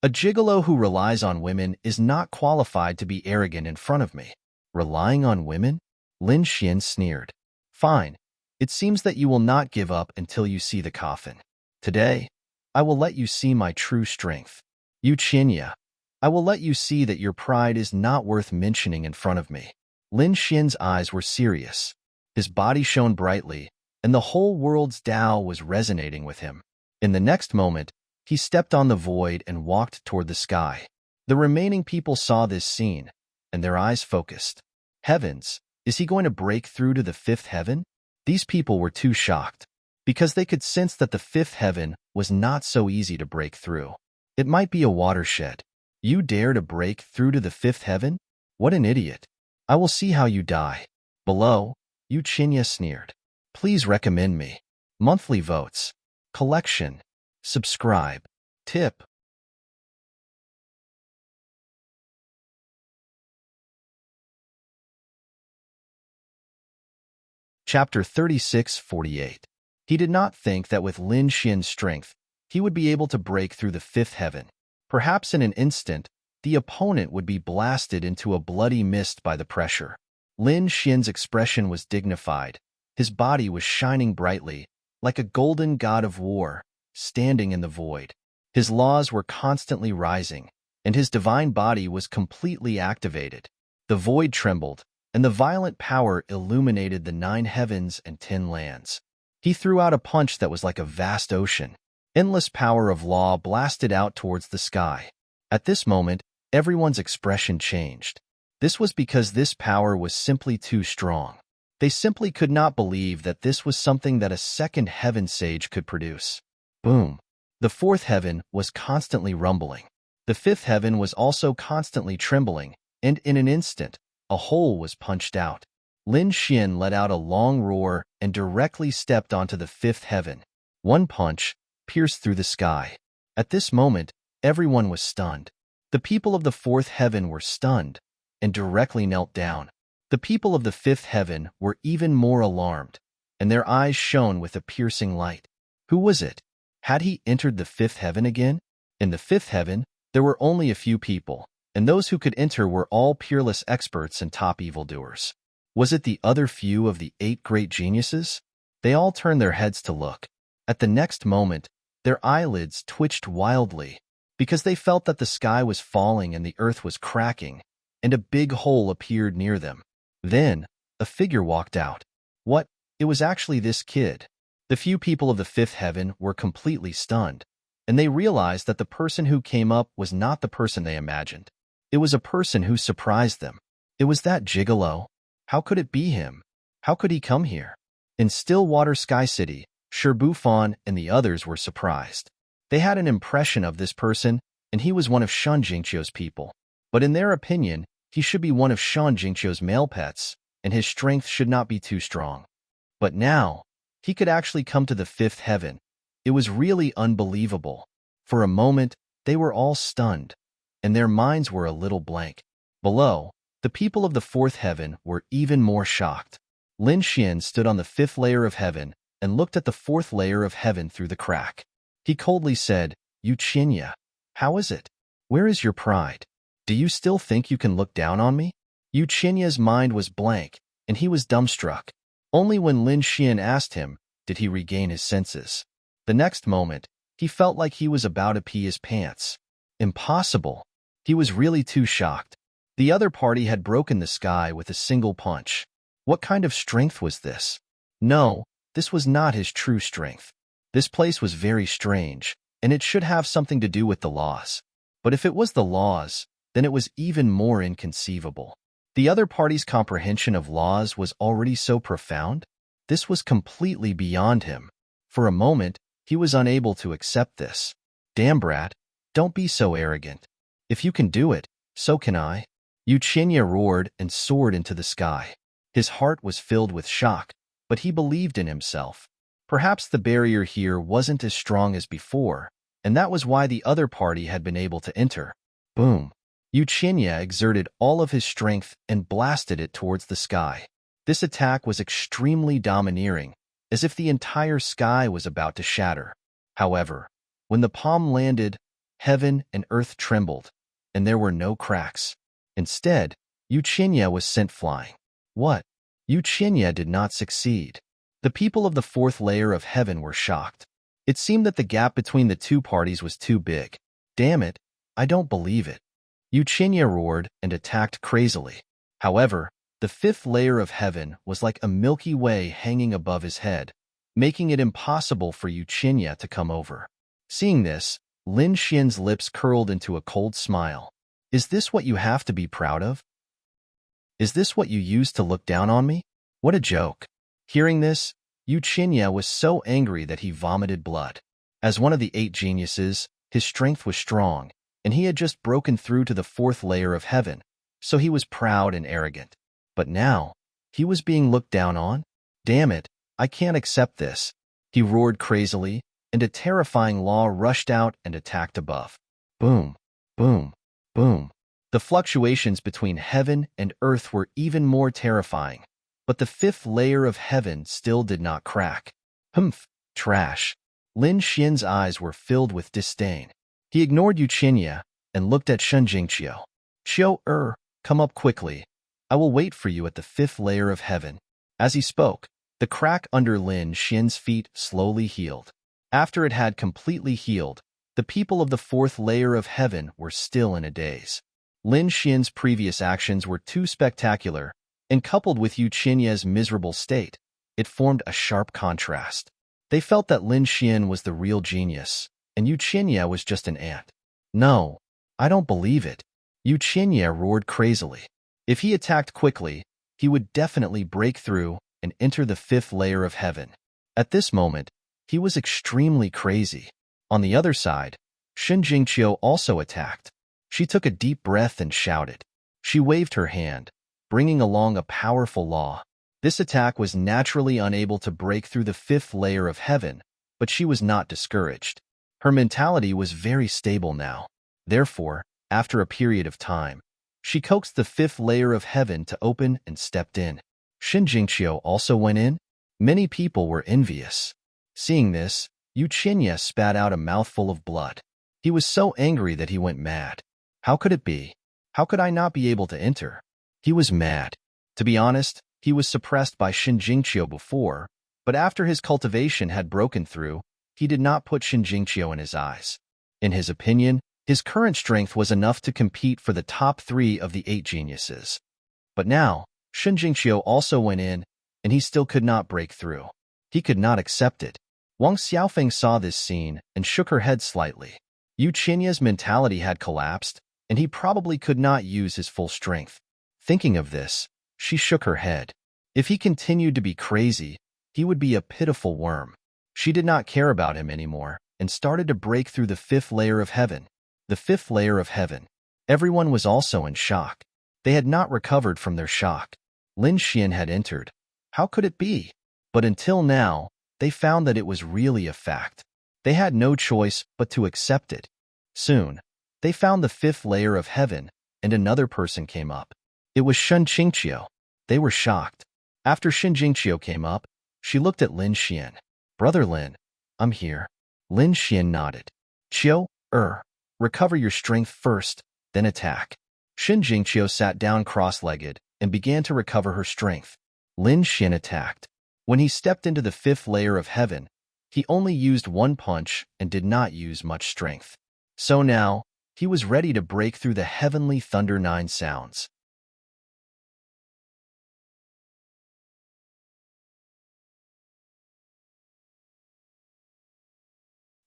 A gigolo who relies on women is not qualified to be arrogant in front of me. Relying on women? Lin Xian sneered. Fine. It seems that you will not give up until you see the coffin. Today, I will let you see my true strength. Yu Qinya, I will let you see that your pride is not worth mentioning in front of me. Lin Xian's eyes were serious. His body shone brightly, and the whole world's Tao was resonating with him. In the next moment, he stepped on the void and walked toward the sky. The remaining people saw this scene, and their eyes focused. Heavens, is he going to break through to the fifth heaven? These people were too shocked, because they could sense that the fifth heaven was not so easy to break through. It might be a watershed. You dare to break through to the fifth heaven? What an idiot. I will see how you die. Below, Yu Qinya sneered. Please recommend me. Monthly votes. Collection. Subscribe. Tip. Chapter 36:48. He did not think that with Lin Xian's strength, he would be able to break through the fifth heaven. Perhaps in an instant, the opponent would be blasted into a bloody mist by the pressure. Lin Xian's expression was dignified. His body was shining brightly, like a golden god of war, standing in the void. His laws were constantly rising, and his divine body was completely activated. The void trembled, and the violent power illuminated the 9 heavens and 10 lands. He threw out a punch that was like a vast ocean. Endless power of law blasted out towards the sky. At this moment, everyone's expression changed. This was because this power was simply too strong. They simply could not believe that this was something that a second heaven sage could produce. Boom. The fourth heaven was constantly rumbling. The fifth heaven was also constantly trembling, and in an instant, a hole was punched out. Lin Xian let out a long roar and directly stepped onto the fifth heaven. One punch pierced through the sky. At this moment, everyone was stunned. The people of the fourth heaven were stunned and directly knelt down. The people of the fifth heaven were even more alarmed, and their eyes shone with a piercing light. Who was it? Had he entered the fifth heaven again? In the fifth heaven, there were only a few people, and those who could enter were all peerless experts and top evildoers. Was it the other few of the 8 great geniuses? They all turned their heads to look. At the next moment, their eyelids twitched wildly, because they felt that the sky was falling and the earth was cracking, and a big hole appeared near them. Then, a figure walked out. What? It was actually this kid. The few people of the fifth heaven were completely stunned, and they realized that the person who came up was not the person they imagined. It was a person who surprised them. It was that gigolo. How could it be him? How could he come here? In Stillwater Sky City, Sherbuffon and the others were surprised. They had an impression of this person, and he was one of Shan Jingqiu's people. But in their opinion, he should be one of Shan Jingqiu's male pets, and his strength should not be too strong. But now, he could actually come to the fifth heaven. It was really unbelievable. For a moment, they were all stunned, and their minds were a little blank. Below, the people of the fourth heaven were even more shocked. Lin Xian stood on the fifth layer of heaven and looked at the fourth layer of heaven through the crack. He coldly said, "You Qinya, how is it? Where is your pride? Do you still think you can look down on me?" Yu Qinya's mind was blank, and he was dumbstruck. Only when Lin Xian asked him did he regain his senses. The next moment, he felt like he was about to pee his pants. Impossible. He was really too shocked. The other party had broken the sky with a single punch. What kind of strength was this? No, this was not his true strength. This place was very strange, and it should have something to do with the laws. But if it was the laws, then it was even more inconceivable. The other party's comprehension of laws was already so profound. This was completely beyond him. For a moment, he was unable to accept this. Damn brat, don't be so arrogant. If you can do it, so can I. Yu Qinya roared and soared into the sky. His heart was filled with shock, but he believed in himself. Perhaps the barrier here wasn't as strong as before, and that was why the other party had been able to enter. Boom. Yu Qinya exerted all of his strength and blasted it towards the sky. This attack was extremely domineering, as if the entire sky was about to shatter. However, when the palm landed, heaven and earth trembled, and there were no cracks. Instead, Yu Qinya was sent flying. What? Yu Qinya did not succeed. The people of the fourth layer of heaven were shocked. It seemed that the gap between the two parties was too big. Damn it, I don't believe it. Yu Qinya roared and attacked crazily. However, the fifth layer of heaven was like a Milky Way hanging above his head, making it impossible for Yu Qinya to come over. Seeing this, Lin Xian's lips curled into a cold smile. Is this what you have to be proud of? Is this what you use to look down on me? What a joke. Hearing this, Yu Qinya was so angry that he vomited blood. As one of the 8 geniuses, his strength was strong, and he had just broken through to the fourth layer of heaven, so he was proud and arrogant. But now, he was being looked down on? Damn it, I can't accept this. He roared crazily, and a terrifying law rushed out and attacked above. Boom, boom, boom. The fluctuations between heaven and earth were even more terrifying, but the fifth layer of heaven still did not crack. Humph, trash. Lin Xian's eyes were filled with disdain. He ignored Yu Qinya and looked at Shan Jingqiu. Qiu, come up quickly. I will wait for you at the fifth layer of heaven. As he spoke, the crack under Lin Xian's feet slowly healed. After it had completely healed, the people of the fourth layer of heaven were still in a daze. Lin Xian's previous actions were too spectacular, and coupled with Yu Qinya's miserable state, it formed a sharp contrast. They felt that Lin Xian was the real genius, and Yu Qinya was just an ant. No, I don't believe it. Yu Qinya roared crazily. If he attacked quickly, he would definitely break through and enter the fifth layer of heaven. At this moment, he was extremely crazy. On the other side, Shan Jingqiu also attacked. She took a deep breath and shouted. She waved her hand, bringing along a powerful law. This attack was naturally unable to break through the fifth layer of heaven, but she was not discouraged. Her mentality was very stable now. Therefore, after a period of time, She coaxed the fifth layer of heaven to open and stepped in. Shin Jingqiu also went in. Many people were envious. Seeing this, Yu Qinya spat out a mouthful of blood. He was so angry that he went mad. How could it be? How could I not be able to enter? He was mad. To be honest, he was suppressed by Shin Jingqiu before, but after his cultivation had broken through, he did not put Shin Jingqiu in his eyes. In his opinion, his current strength was enough to compete for the top 3 of the 8 geniuses. But now, Shin Jingqiu also went in, and he still could not break through. He could not accept it. Wang Xiaofeng saw this scene and shook her head slightly. Yu Qinya's mentality had collapsed, and he probably could not use his full strength. Thinking of this, she shook her head. If he continued to be crazy, he would be a pitiful worm. She did not care about him anymore and started to break through the 5th layer of heaven. The 5th layer of heaven. Everyone was also in shock. They had not recovered from their shock. Lin Xian had entered. How could it be? But until now, they found that it was really a fact. They had no choice but to accept it. Soon, they found the 5th layer of heaven, and another person came up. It was Shin Jingqiu. They were shocked. After Shin Jingqiu came up, she looked at Lin Xian. Brother Lin, I'm here. Lin Xian nodded. Qiu, recover your strength first, then attack. Shin Jingqiu sat down cross-legged and began to recover her strength. Lin Xian attacked. When he stepped into the 5th layer of heaven, he only used 1 punch and did not use much strength. So now, he was ready to break through the heavenly thunder 9 sounds.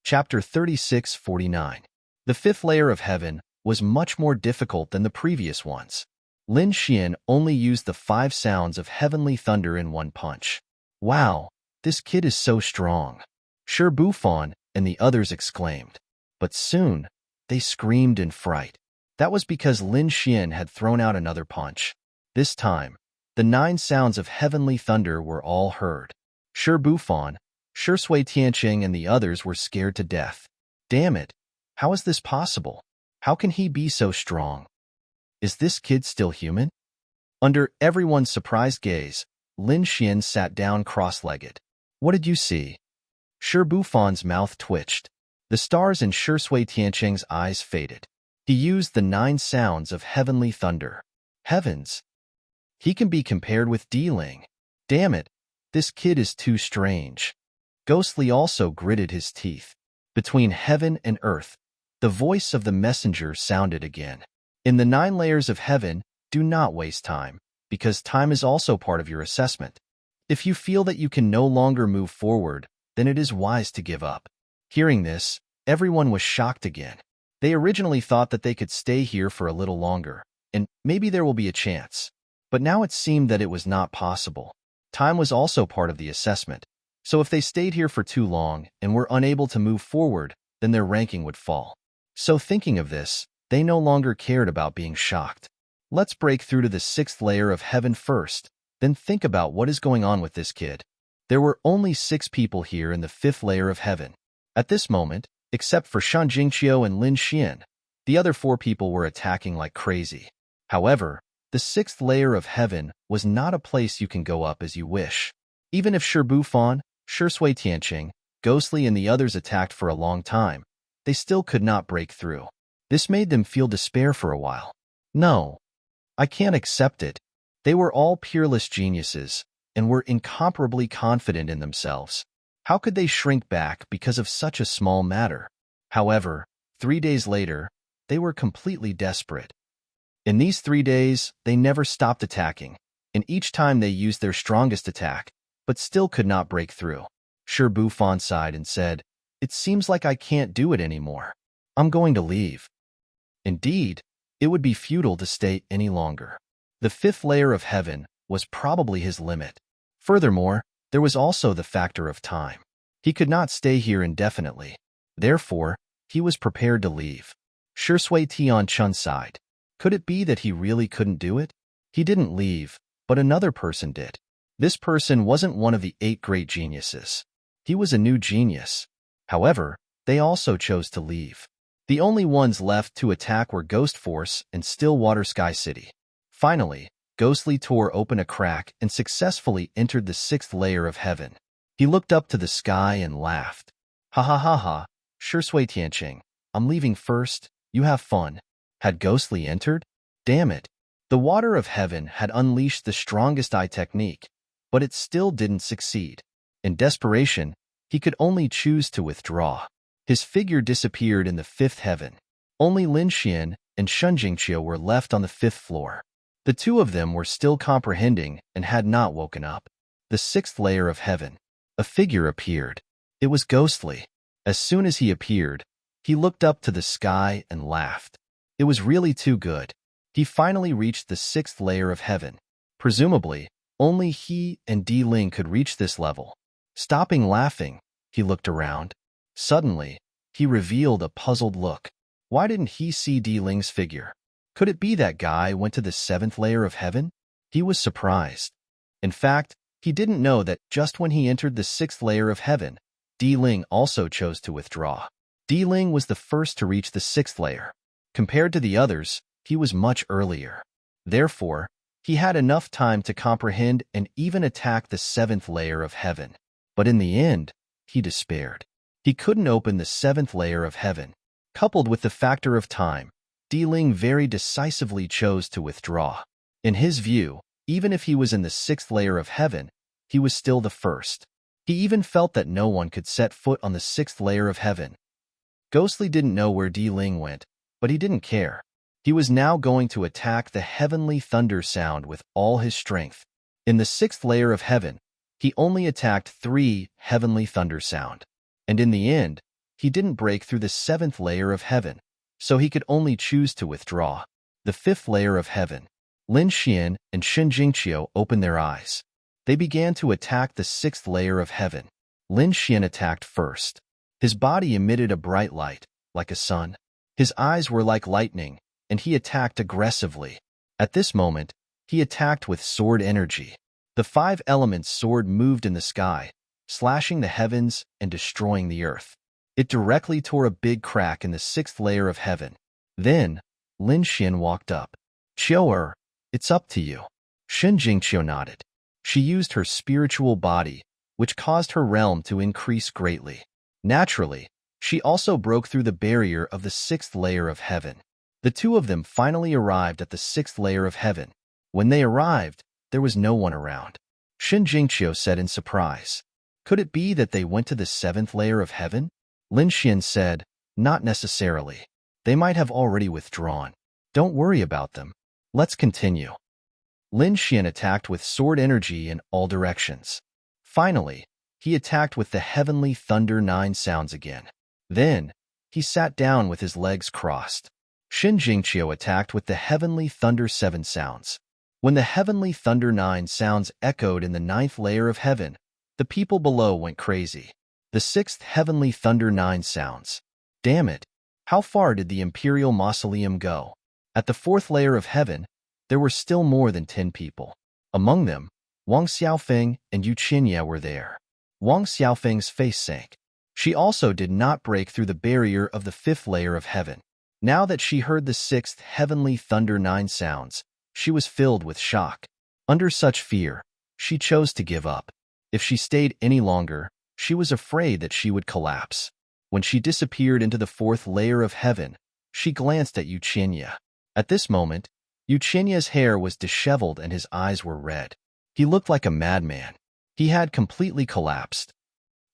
Chapter 36-49. The 5th layer of heaven was much more difficult than the previous ones. Lin Xian only used the 5 sounds of heavenly thunder in 1 punch. Wow, this kid is so strong. Shi Bufan and the others exclaimed. But soon, they screamed in fright. That was because Lin Xian had thrown out another punch. This time, the 9 sounds of heavenly thunder were all heard. Shi Bufan, Shi Tianqing and the others were scared to death. Damn it, how is this possible? How can he be so strong? Is this kid still human? Under everyone's surprised gaze, Lin Xian sat down cross-legged. What did you see? Shi Bufan's mouth twitched. The stars in Shi Tianqing's eyes faded. He used the 9 sounds of heavenly thunder. Heavens! He can be compared with Diling. Damn it, this kid is too strange. Ghostly also gritted his teeth. Between heaven and earth, the voice of the messenger sounded again. In the 9 layers of heaven, do not waste time, because time is also part of your assessment. If you feel that you can no longer move forward, then it is wise to give up. Hearing this, everyone was shocked again. They originally thought that they could stay here for a little longer, and maybe there will be a chance. But now it seemed that it was not possible. Time was also part of the assessment. So if they stayed here for too long and were unable to move forward, then their ranking would fall. So thinking of this, they no longer cared about being shocked. Let's break through to the 6th layer of heaven first, then think about what is going on with this kid. There were only 6 people here in the 5th layer of heaven. At this moment, except for Shan Jingqiu and Lin Xian, the other 4 people were attacking like crazy. However, the 6th layer of heaven was not a place you can go up as you wish. Even if Shi Bufan, Shi Tianqing, Ghostly and the others attacked for a long time, they still could not break through. This made them feel despair for a while. No, I can't accept it. They were all peerless geniuses and were incomparably confident in themselves. How could they shrink back because of such a small matter? However, 3 days later, they were completely desperate. In these 3 days, they never stopped attacking, and each time they used their strongest attack, but still could not break through. Shi Bufan sighed and said, "It seems like I can't do it anymore. I'm going to leave." Indeed, it would be futile to stay any longer. The 5th layer of heaven was probably his limit. Furthermore, there was also the factor of time. He could not stay here indefinitely. Therefore, he was prepared to leave. Shi Tianqing sighed. Could it be that he really couldn't do it? He didn't leave, but another person did. This person wasn't one of the 8 great geniuses. He was a new genius. However, they also chose to leave. The only ones left to attack were Ghost Force and Stillwater Sky City. Finally, Ghostly tore open a crack and successfully entered the 6th layer of heaven. He looked up to the sky and laughed. Ha ha ha ha, sure Sui Tianqing, I'm leaving first, you have fun. Had Ghostly entered? Damn it. The water of heaven had unleashed the strongest eye technique, but it still didn't succeed. In desperation, he could only choose to withdraw. His figure disappeared in the 5th heaven. Only Lin Xian and Shun Jingqiu were left on the 5th floor. The two of them were still comprehending and had not woken up. The 6th layer of heaven. A figure appeared. It was Ghostly. As soon as he appeared, he looked up to the sky and laughed. It was really too good. He finally reached the 6th layer of heaven. Presumably, only he and Di Ling could reach this level. Stopping laughing, he looked around. Suddenly, he revealed a puzzled look. Why didn't he see Di Ling's figure? Could it be that guy went to the 7th layer of heaven? He was surprised. In fact, he didn't know that just when he entered the 6th layer of heaven, Di Ling also chose to withdraw. Di Ling was the first to reach the 6th layer. Compared to the others, he was much earlier. Therefore, he had enough time to comprehend and even attack the 7th layer of heaven. But in the end, he despaired. He couldn't open the 7th layer of heaven. Coupled with the factor of time, Di Ling very decisively chose to withdraw. In his view, even if he was in the 6th layer of heaven, he was still the first. He even felt that no one could set foot on the 6th layer of heaven. Ghostly didn't know where Di Ling went, but he didn't care. He was now going to attack the heavenly thunder sound with all his strength. In the 6th layer of heaven, he only attacked 3 heavenly thunder sound. And in the end, he didn't break through the 7th layer of heaven, so he could only choose to withdraw. The 5th layer of heaven. Lin Xian and Shun Jingqiu opened their eyes. They began to attack the 6th layer of heaven. Lin Xian attacked first. His body emitted a bright light, like a sun. His eyes were like lightning, and he attacked aggressively. At this moment, he attacked with sword energy. The 5 elements sword moved in the sky, slashing the heavens and destroying the earth. It directly tore a big crack in the 6th layer of heaven. Then, Lin Xian walked up. Qiu, it's up to you. Shun Jingqiu nodded. She used her spiritual body, which caused her realm to increase greatly. Naturally, she also broke through the barrier of the 6th layer of heaven. The two of them finally arrived at the 6th layer of heaven. When they arrived, there was no one around. Shun Jingqiu said in surprise. Could it be that they went to the 7th layer of heaven? Lin Xian said, not necessarily. They might have already withdrawn. Don't worry about them. Let's continue. Lin Xian attacked with sword energy in all directions. Finally, he attacked with the heavenly thunder 9 sounds again. Then, he sat down with his legs crossed. Shun Jingqiu attacked with the heavenly thunder 7 sounds. When the heavenly thunder 9 sounds echoed in the 9th layer of heaven, the people below went crazy. The 6th heavenly thunder 9 sounds. Damn it! How far did the Imperial Mausoleum go? At the 4th layer of heaven, there were still more than 10 people. Among them, Wang Xiaofeng and Yu Qinya were there. Wang Xiaofeng's face sank. She also did not break through the barrier of the 5th layer of heaven. Now that she heard the 6th heavenly thunder 9 sounds, she was filled with shock. Under such fear, she chose to give up. If she stayed any longer, she was afraid that she would collapse. When she disappeared into the 4th layer of heaven, she glanced at Yu Qinya. At this moment, Yu Qinya's hair was disheveled and his eyes were red. He looked like a madman. He had completely collapsed.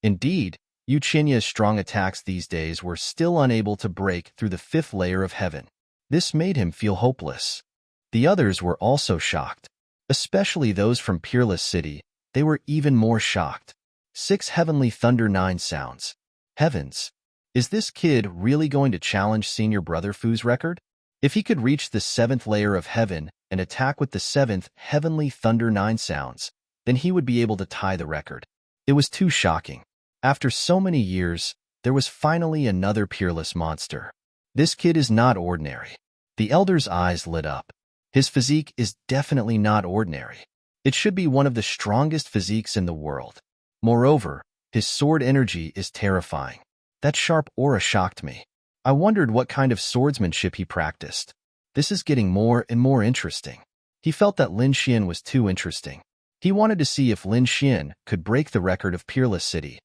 Indeed, Yu Qinya's strong attacks these days were still unable to break through the 5th layer of heaven. This made him feel hopeless. The others were also shocked. Especially those from Peerless City, they were even more shocked. 6 heavenly thunder 9 sounds. Heavens! Is this kid really going to challenge Senior Brother Fu's record? If he could reach the 7th layer of heaven and attack with the 7th heavenly thunder 9 sounds, then he would be able to tie the record. It was too shocking. After so many years, there was finally another peerless monster. This kid is not ordinary. The elder's eyes lit up. His physique is definitely not ordinary. It should be one of the strongest physiques in the world. Moreover, his sword energy is terrifying. That sharp aura shocked me. I wondered what kind of swordsmanship he practiced. This is getting more and more interesting. He felt that Lin Xian was too interesting. He wanted to see if Lin Xian could break the record of Peerless City.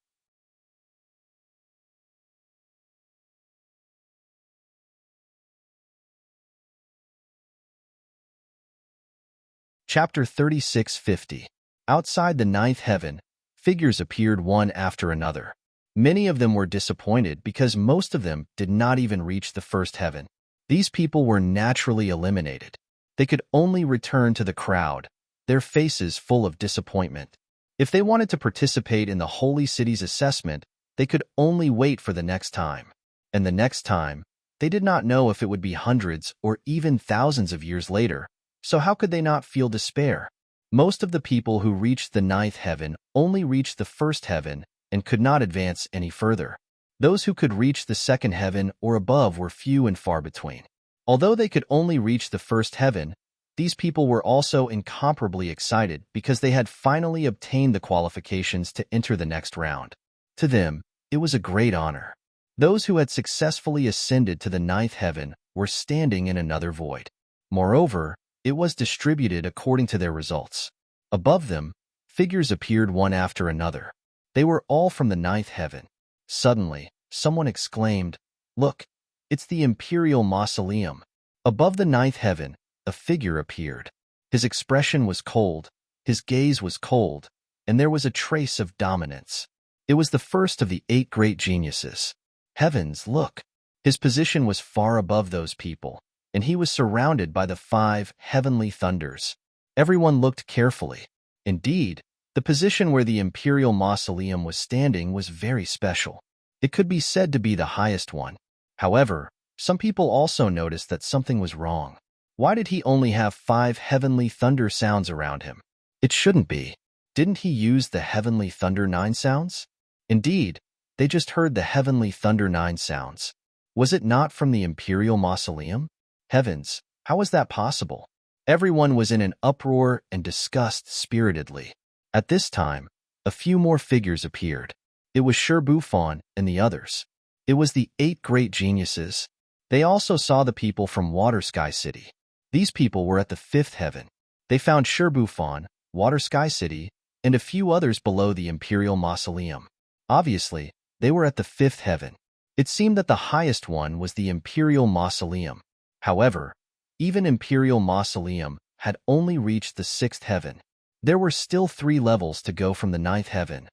Chapter 3650. Outside the ninth heaven, figures appeared one after another. Many of them were disappointed because most of them did not even reach the first heaven. These people were naturally eliminated. They could only return to the crowd, their faces full of disappointment. If they wanted to participate in the holy city's assessment, they could only wait for the next time. And the next time, they did not know if it would be hundreds or even thousands of years later. So how could they not feel despair? Most of the people who reached the ninth heaven only reached the first heaven and could not advance any further. Those who could reach the second heaven or above were few and far between. Although they could only reach the first heaven, these people were also incomparably excited because they had finally obtained the qualifications to enter the next round. To them, it was a great honor. Those who had successfully ascended to the ninth heaven were standing in another void. Moreover, it was distributed according to their results. Above them, figures appeared one after another. They were all from the ninth heaven. Suddenly, someone exclaimed, "Look, it's the Imperial Mausoleum." Above the ninth heaven, a figure appeared. His expression was cold, his gaze was cold, and there was a trace of dominance. It was the first of the 8 great geniuses. Heavens, look! His position was far above those people, and he was surrounded by the 5 heavenly thunders. Everyone looked carefully. Indeed, the position where the Imperial Mausoleum was standing was very special. It could be said to be the highest one. However, some people also noticed that something was wrong. Why did he only have 5 heavenly thunder sounds around him? It shouldn't be. Didn't he use the heavenly thunder 9 sounds? Indeed, they just heard the heavenly thunder 9 sounds. Was it not from the Imperial Mausoleum? Heavens, how was that possible? Everyone was in an uproar and discussed spiritedly. At this time, a few more figures appeared. It was Sherbufan and the others. It was the 8 great geniuses. They also saw the people from Water Sky City. These people were at the 5th heaven. They found Sherbufan, Water Sky City, and a few others below the Imperial Mausoleum. Obviously, they were at the 5th heaven. It seemed that the highest one was the Imperial Mausoleum. However, even Imperial Mausoleum had only reached the 6th heaven. There were still 3 levels to go from the 9th heaven.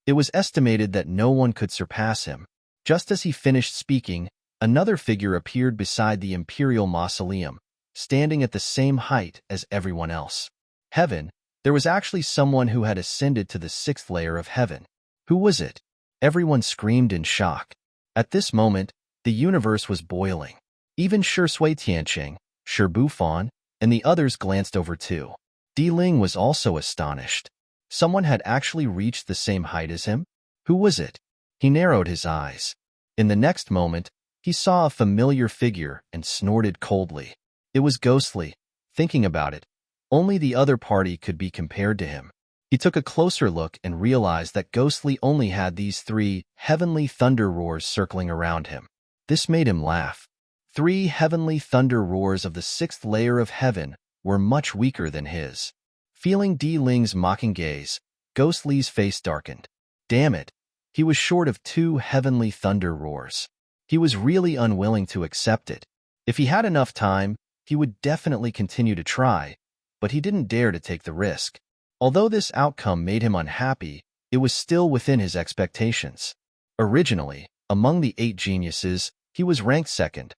It was estimated that no one could surpass him. Just as he finished speaking, another figure appeared beside the Imperial Mausoleum, standing at the same height as everyone else. Heaven, there was actually someone who had ascended to the 6th layer of heaven. Who was it? Everyone screamed in shock. At this moment, the universe was boiling. Even Shi Sui Tianqing, Sherbufan, and the others glanced over too. Di Ling was also astonished. Someone had actually reached the same height as him? Who was it? He narrowed his eyes. In the next moment, he saw a familiar figure and snorted coldly. It was ghostly. Thinking about it, only the other party could be compared to him. He took a closer look and realized that Ghostly only had these 3 heavenly thunder roars circling around him. This made him laugh. 3 heavenly thunder roars of the 6th layer of heaven were much weaker than his. Feeling Di Ling's mocking gaze, Ghostly's face darkened. Damn it, he was short of 2 heavenly thunder roars. He was really unwilling to accept it. If he had enough time, he would definitely continue to try, but he didn't dare to take the risk. Although this outcome made him unhappy, it was still within his expectations. Originally, among the 8 geniuses, he was ranked second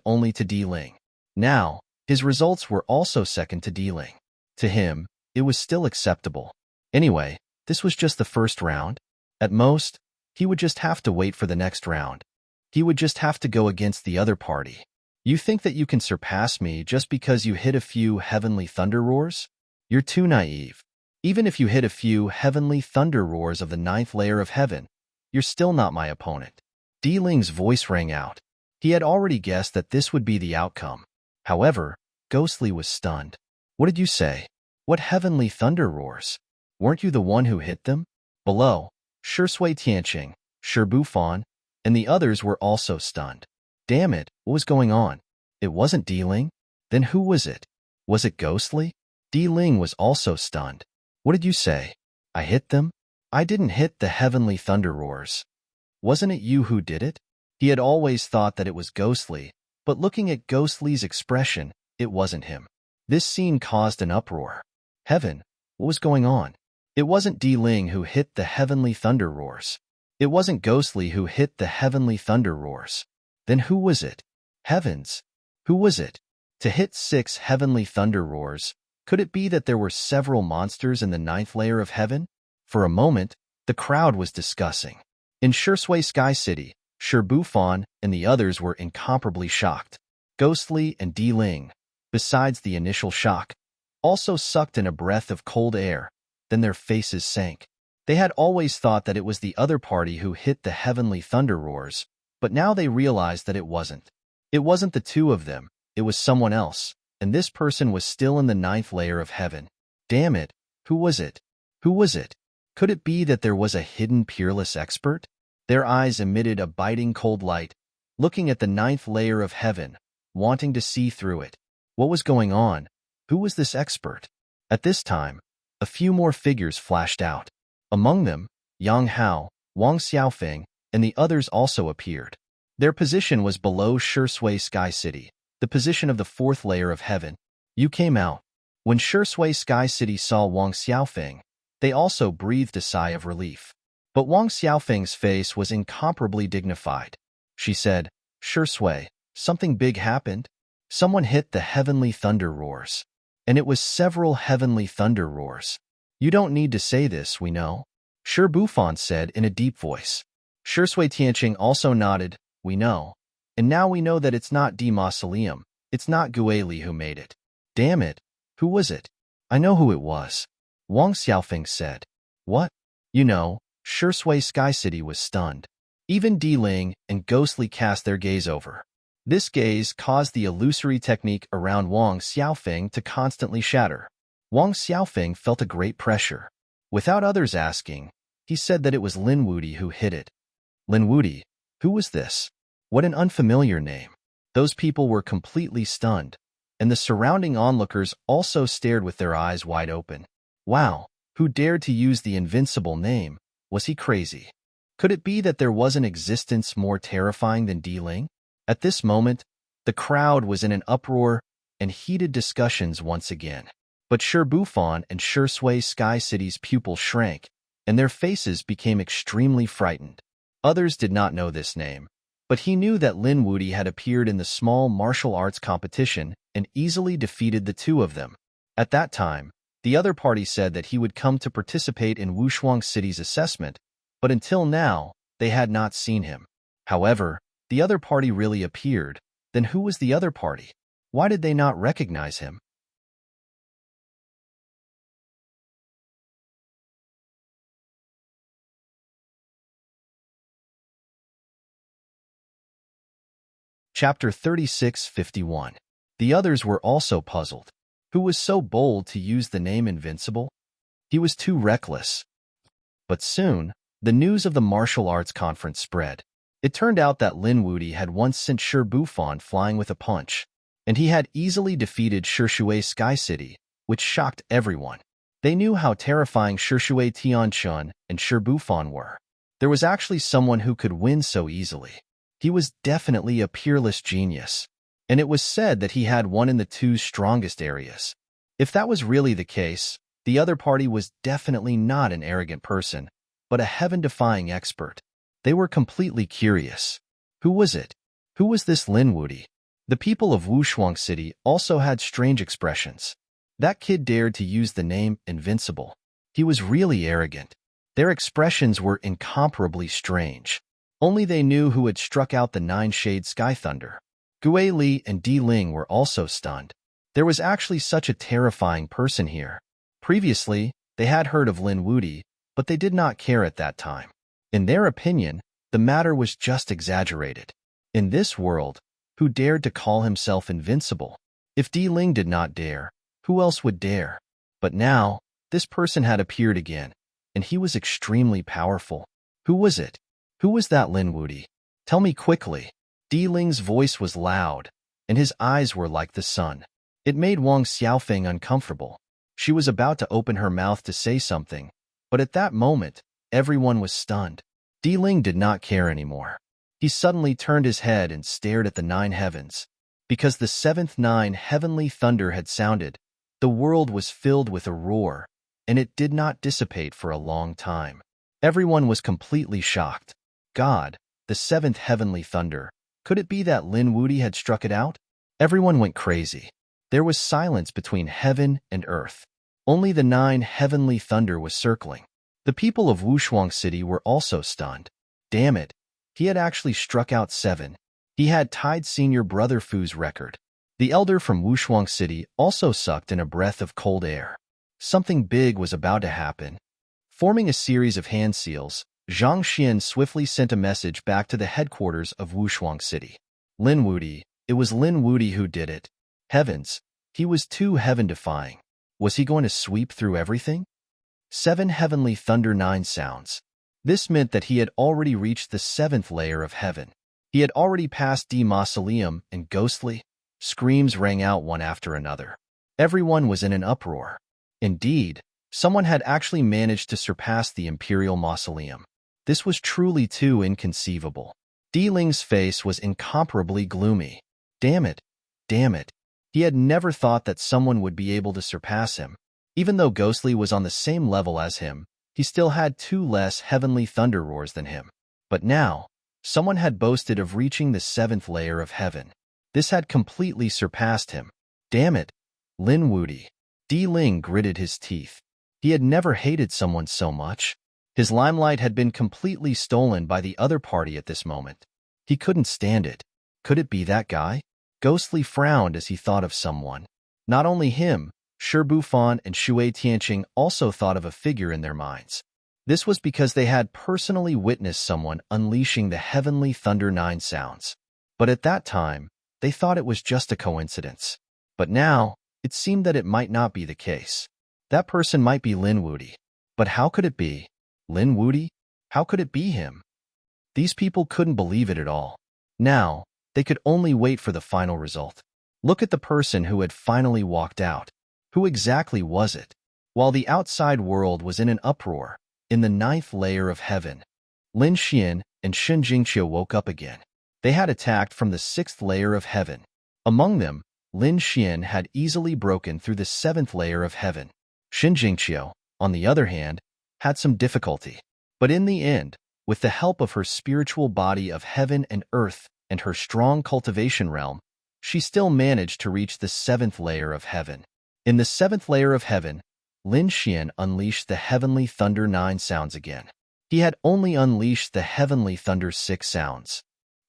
only to Di Ling. Now, his results were also second to Di Ling. To him, it was still acceptable. Anyway, this was just the first round. At most, he would just have to wait for the next round. He would just have to go against the other party. You think that you can surpass me just because you hit a few heavenly thunder roars? You're too naive. Even if you hit a few heavenly thunder roars of the 9th layer of heaven, you're still not my opponent. Di Ling's voice rang out. He had already guessed that this would be the outcome. However, Ghostly was stunned. What did you say? What heavenly thunder roars? Weren't you the one who hit them? Below, Shi Sui Tianqing, Sherbufan, and the others were also stunned. Damn it, what was going on? It wasn't Di Ling? Then who was it? Was it ghostly? Di Ling was also stunned. What did you say? I hit them? I didn't hit the heavenly thunder roars. Wasn't it you who did it? He had always thought that it was ghostly, but looking at Ghostly's expression, it wasn't him. This scene caused an uproar. Heaven, what was going on? It wasn't Di Ling who hit the heavenly thunder roars. It wasn't Ghostly who hit the heavenly thunder roars. Then who was it? Heavens, who was it? To hit 6 heavenly thunder roars, could it be that there were several monsters in the 9th layer of heaven? For a moment, the crowd was discussing. In Shisui Sky City, Bufan and the others were incomparably shocked. Ghostly and Di Ling, besides the initial shock, also sucked in a breath of cold air. Then their faces sank. They had always thought that it was the other party who hit the heavenly thunder roars, but now they realized that it wasn't. It wasn't the two of them, it was someone else, and this person was still in the 9th layer of heaven. Damn it, who was it? Who was it? Could it be that there was a hidden peerless expert? Their eyes emitted a biting cold light, looking at the 9th layer of heaven, wanting to see through it. What was going on? Who was this expert? At this time, a few more figures flashed out. Among them, Yang Hao, Wang Xiaofeng, and the others also appeared. Their position was below Shisui Sky City, the position of the 4th layer of heaven. You came out. When Shisui Sky City saw Wang Xiaofeng, they also breathed a sigh of relief. But Wang Xiaofeng's face was incomparably dignified. She said, Shisui, something big happened. Someone hit the heavenly thunder roars. And it was several heavenly thunder roars. You don't need to say this, we know. Bufan said in a deep voice. Shisui Tianqing also nodded, we know. And now we know that it's not Di Mausoleum, it's not Guili who made it. Damn it, who was it? I know who it was. Wang Xiaofeng said. What? You know, Shisui Sky City was stunned. Even Di Ling and Ghostly cast their gaze over. This gaze caused the illusory technique around Wang Xiaofeng to constantly shatter. Wang Xiaofeng felt a great pressure. Without others asking, he said that it was Lin Wudi who hit it. Lin Wudi, who was this? What an unfamiliar name. Those people were completely stunned, and the surrounding onlookers also stared with their eyes wide open. Wow, who dared to use the invincible name? Was he crazy? Could it be that there was an existence more terrifying than Di Ling? At this moment, the crowd was in an uproar and heated discussions once again. But Bufan and Shisui Sky City's pupils shrank, and their faces became extremely frightened. Others did not know this name, but he knew that Lin Wudi had appeared in the small martial arts competition and easily defeated the two of them. At that time, the other party said that he would come to participate in Wushuang City's assessment, but until now, they had not seen him. However, the other party really appeared. Then who was the other party? Why did they not recognize him? Chapter 36:51. The others were also puzzled. Who was so bold to use the name Invincible? He was too reckless. But soon, the news of the martial arts conference spread. It turned out that Lin Wudi had once sent Bufan flying with a punch, and he had easily defeated Shisui Sky City, which shocked everyone. They knew how terrifying Shisui Tianqing and Bufan were. There was actually someone who could win so easily. He was definitely a peerless genius, and it was said that he had one in the two's strongest areas. If that was really the case, the other party was definitely not an arrogant person, but a heaven-defying expert. They were completely curious. Who was it? Who was this Lin Wudi? The people of Wushuang City also had strange expressions. That kid dared to use the name Invincible. He was really arrogant. Their expressions were incomparably strange. Only they knew who had struck out the 9-shade sky thunder. Gue Li and Di Ling were also stunned. There was actually such a terrifying person here. Previously, they had heard of Lin Wudi, but they did not care at that time. In their opinion, the matter was just exaggerated. In this world, who dared to call himself invincible? If Di Ling did not dare, who else would dare? But now, this person had appeared again, and he was extremely powerful. Who was it? Who was that Lin Wudi? Tell me quickly. Di Ling's voice was loud, and his eyes were like the sun. It made Wang Xiaofeng uncomfortable. She was about to open her mouth to say something, but at that moment, everyone was stunned. Di Ling did not care anymore. He suddenly turned his head and stared at the 9 heavens. Because the 7th 9 heavenly thunder had sounded, the world was filled with a roar, and it did not dissipate for a long time. Everyone was completely shocked. God, the 7th heavenly thunder. Could it be that Lin Wudi had struck it out? Everyone went crazy. There was silence between heaven and earth. Only the 9 heavenly thunder was circling. The people of Wushuang City were also stunned. Damn it, he had actually struck out 7. He had tied senior brother Fu's record. The elder from Wushuang City also sucked in a breath of cold air. Something big was about to happen. Forming a series of hand seals, Zhang Xian swiftly sent a message back to the headquarters of Wushuang City. Lin Wudi, it was Lin Wudi who did it. Heavens, he was too heaven-defying. Was he going to sweep through everything? 7 heavenly thunder 9 sounds. This meant that he had already reached the 7th layer of heaven. He had already passed the mausoleum, and ghostly screams rang out one after another. Everyone was in an uproar. Indeed, someone had actually managed to surpass the imperial mausoleum. This was truly too inconceivable. Di Ling's face was incomparably gloomy. Damn it, damn it. He had never thought that someone would be able to surpass him. Even though Ghostly was on the same level as him, he still had 2 less heavenly thunder roars than him. But now, someone had boasted of reaching the 7th layer of heaven. This had completely surpassed him. Damn it, Lin Wudi. Di Ling gritted his teeth. He had never hated someone so much. His limelight had been completely stolen by the other party at this moment. He couldn't stand it. Could it be that guy? Ghostly frowned as he thought of someone. Not only him, Shi Bufan and Shui Tianqing also thought of a figure in their minds. This was because they had personally witnessed someone unleashing the heavenly thunder 9 sounds. But at that time, they thought it was just a coincidence. But now, it seemed that it might not be the case. That person might be Lin Wudi. But how could it be? Lin Wudi? How could it be him? These people couldn't believe it at all. Now, they could only wait for the final result. Look at the person who had finally walked out. Who exactly was it? While the outside world was in an uproar, in the 9th layer of heaven, Lin Xian and Shen Jingqiu woke up again. They had attacked from the 6th layer of heaven. Among them, Lin Xian had easily broken through the 7th layer of heaven. Shen Jingqiu, on the other hand, had some difficulty. But in the end, with the help of her spiritual body of heaven and earth and her strong cultivation realm, she still managed to reach the 7th layer of heaven. In the 7th layer of heaven, Lin Xian unleashed the heavenly thunder 9 sounds again. He had only unleashed the heavenly thunder 6 sounds.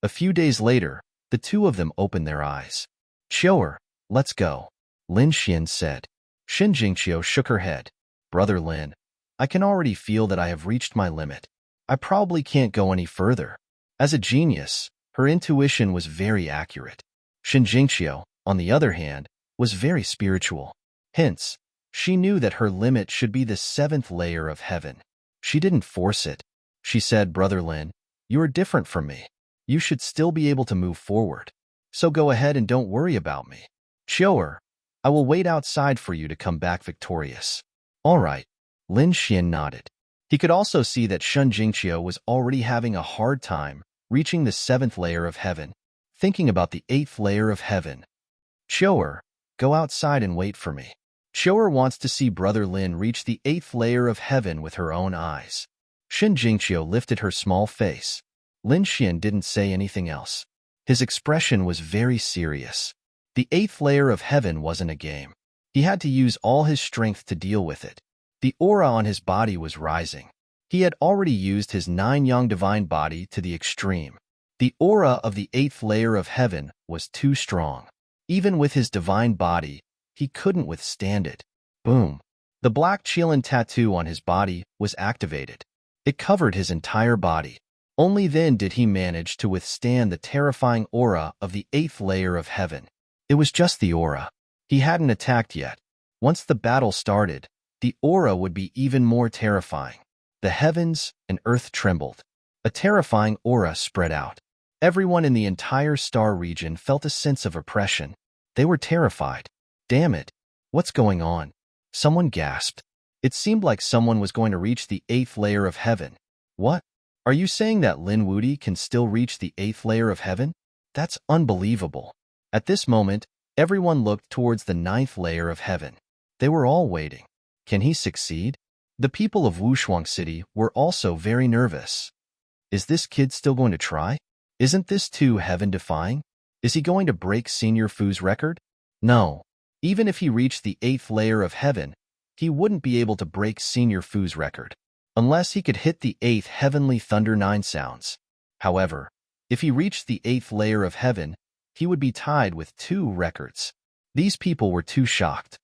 A few days later, the two of them opened their eyes. "Qiu'er, let's go," Lin Xian said. Shen Jingqiu shook her head. "Brother Lin, I can already feel that I have reached my limit. I probably can't go any further." As a genius, her intuition was very accurate. Shen Jingqiu, on the other hand, was very spiritual. Hence, she knew that her limit should be the 7th layer of heaven. She didn't force it. She said, "Brother Lin, you are different from me. You should still be able to move forward. So go ahead and don't worry about me. Qiu'er, I will wait outside for you to come back victorious." "All right," Lin Xian nodded. He could also see that Shen Jingqiu was already having a hard time reaching the 7th layer of heaven, thinking about the 8th layer of heaven. "Qiu'er, go outside and wait for me. Qiu'er wants to see Brother Lin reach the 8th layer of heaven with her own eyes." Shen Jingqiu lifted her small face. Lin Xian didn't say anything else. His expression was very serious. The 8th layer of heaven wasn't a game. He had to use all his strength to deal with it. The aura on his body was rising. He had already used his 9 yang divine body to the extreme. The aura of the 8th layer of heaven was too strong. Even with his divine body, he couldn't withstand it. Boom. The black Qilin tattoo on his body was activated. It covered his entire body. Only then did he manage to withstand the terrifying aura of the 8th layer of heaven. It was just the aura. He hadn't attacked yet. Once the battle started, the aura would be even more terrifying. The heavens and earth trembled. A terrifying aura spread out. Everyone in the entire star region felt a sense of oppression. They were terrified. Damn it. What's going on? Someone gasped. It seemed like someone was going to reach the 8th layer of heaven. What? Are you saying that Lin Wuti can still reach the 8th layer of heaven? That's unbelievable. At this moment, everyone looked towards the 9th layer of heaven. They were all waiting. Can he succeed? The people of Wushuang City were also very nervous. Is this kid still going to try? Isn't this too heaven-defying? Is he going to break Senior Fu's record? No. Even if he reached the 8th layer of heaven, he wouldn't be able to break Senior Fu's record, unless he could hit the 8th heavenly thunder 9 sounds. However, if he reached the 8th layer of heaven, he would be tied with 2 records. These people were too shocked.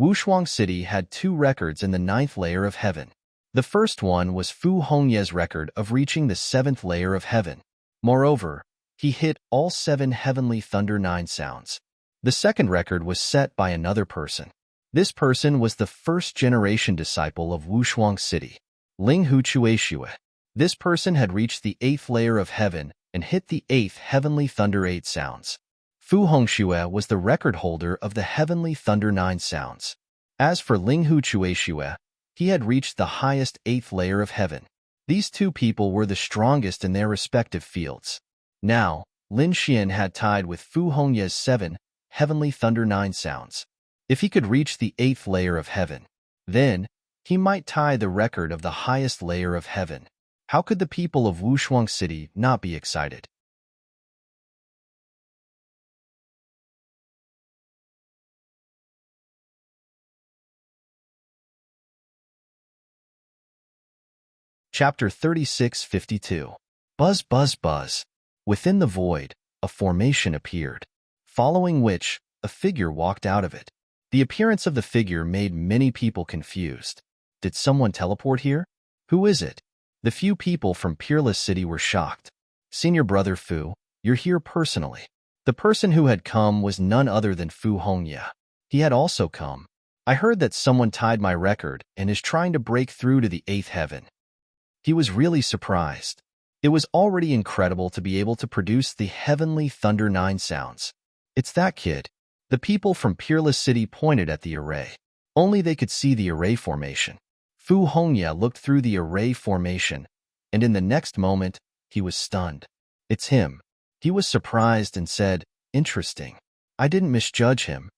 Wushuang City had 2 records in the 9th layer of heaven. The first one was Fu Hongye's record of reaching the 7th layer of heaven. Moreover, he hit all 7 heavenly thunder 9 sounds. The second record was set by another person. This person was the first-generation disciple of Wushuang City, Ling Hu Chueshue. This person had reached the 8th layer of heaven and hit the 8th heavenly thunder 8 sounds. Fu Hongxue was the record holder of the heavenly thunder 9 sounds. As for Ling Hu Chueshue, he had reached the highest 8th layer of heaven. These 2 people were the strongest in their respective fields. Now, Lin Xian had tied with Fu Hongye's 7 heavenly thunder 9 sounds. If he could reach the 8th layer of heaven, then he might tie the record of the highest layer of heaven. How could the people of Wushuang City not be excited? Chapter 3652. Buzz, buzz, buzz. Within the void, a formation appeared, following which, a figure walked out of it. The appearance of the figure made many people confused. Did someone teleport here? Who is it? The few people from Peerless City were shocked. Senior Brother Fu, you're here personally. The person who had come was none other than Fu Hongye. He had also come. I heard that someone tied my record and is trying to break through to the 8th heaven. He was really surprised. It was already incredible to be able to produce the heavenly thunder 9 sounds. It's that kid. The people from Peerless City pointed at the array. Only they could see the array formation. Fu Hongye looked through the array formation, and in the next moment, he was stunned. It's him. He was surprised and said, interesting. I didn't misjudge him.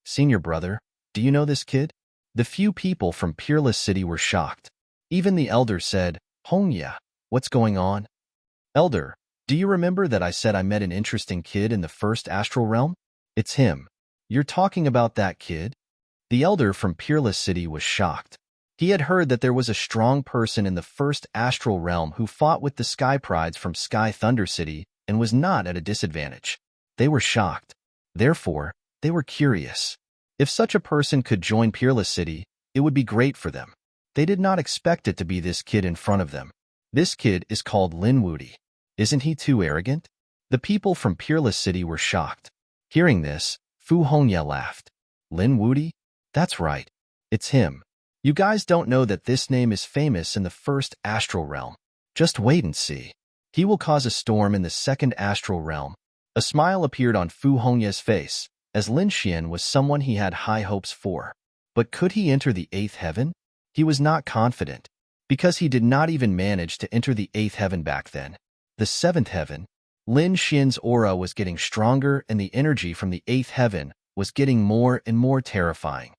Senior Brother, do you know this kid? The few people from Peerless City were shocked. Even the elder said, Hongye, what's going on? Elder, do you remember that I said I met an interesting kid in the first astral realm? It's him. You're talking about that kid? The elder from Peerless City was shocked. He had heard that there was a strong person in the first astral realm who fought with the Sky Prides from Sky Thunder City and was not at a disadvantage. They were shocked. Therefore, they were curious. If such a person could join Peerless City, it would be great for them. They did not expect it to be this kid in front of them. This kid is called Lin Wuti. Isn't he too arrogant? The people from Peerless City were shocked. Hearing this, Fu Hongye laughed. Lin Wuti? That's right. It's him. You guys don't know that this name is famous in the first astral realm. Just wait and see. He will cause a storm in the second astral realm. A smile appeared on Fu Hongye's face, as Lin Xian was someone he had high hopes for. But could he enter the 8th heaven? He was not confident, because he did not even manage to enter the 8th heaven back then. The 7th heaven, Lin Xian's aura was getting stronger and the energy from the 8th heaven was getting more and more terrifying.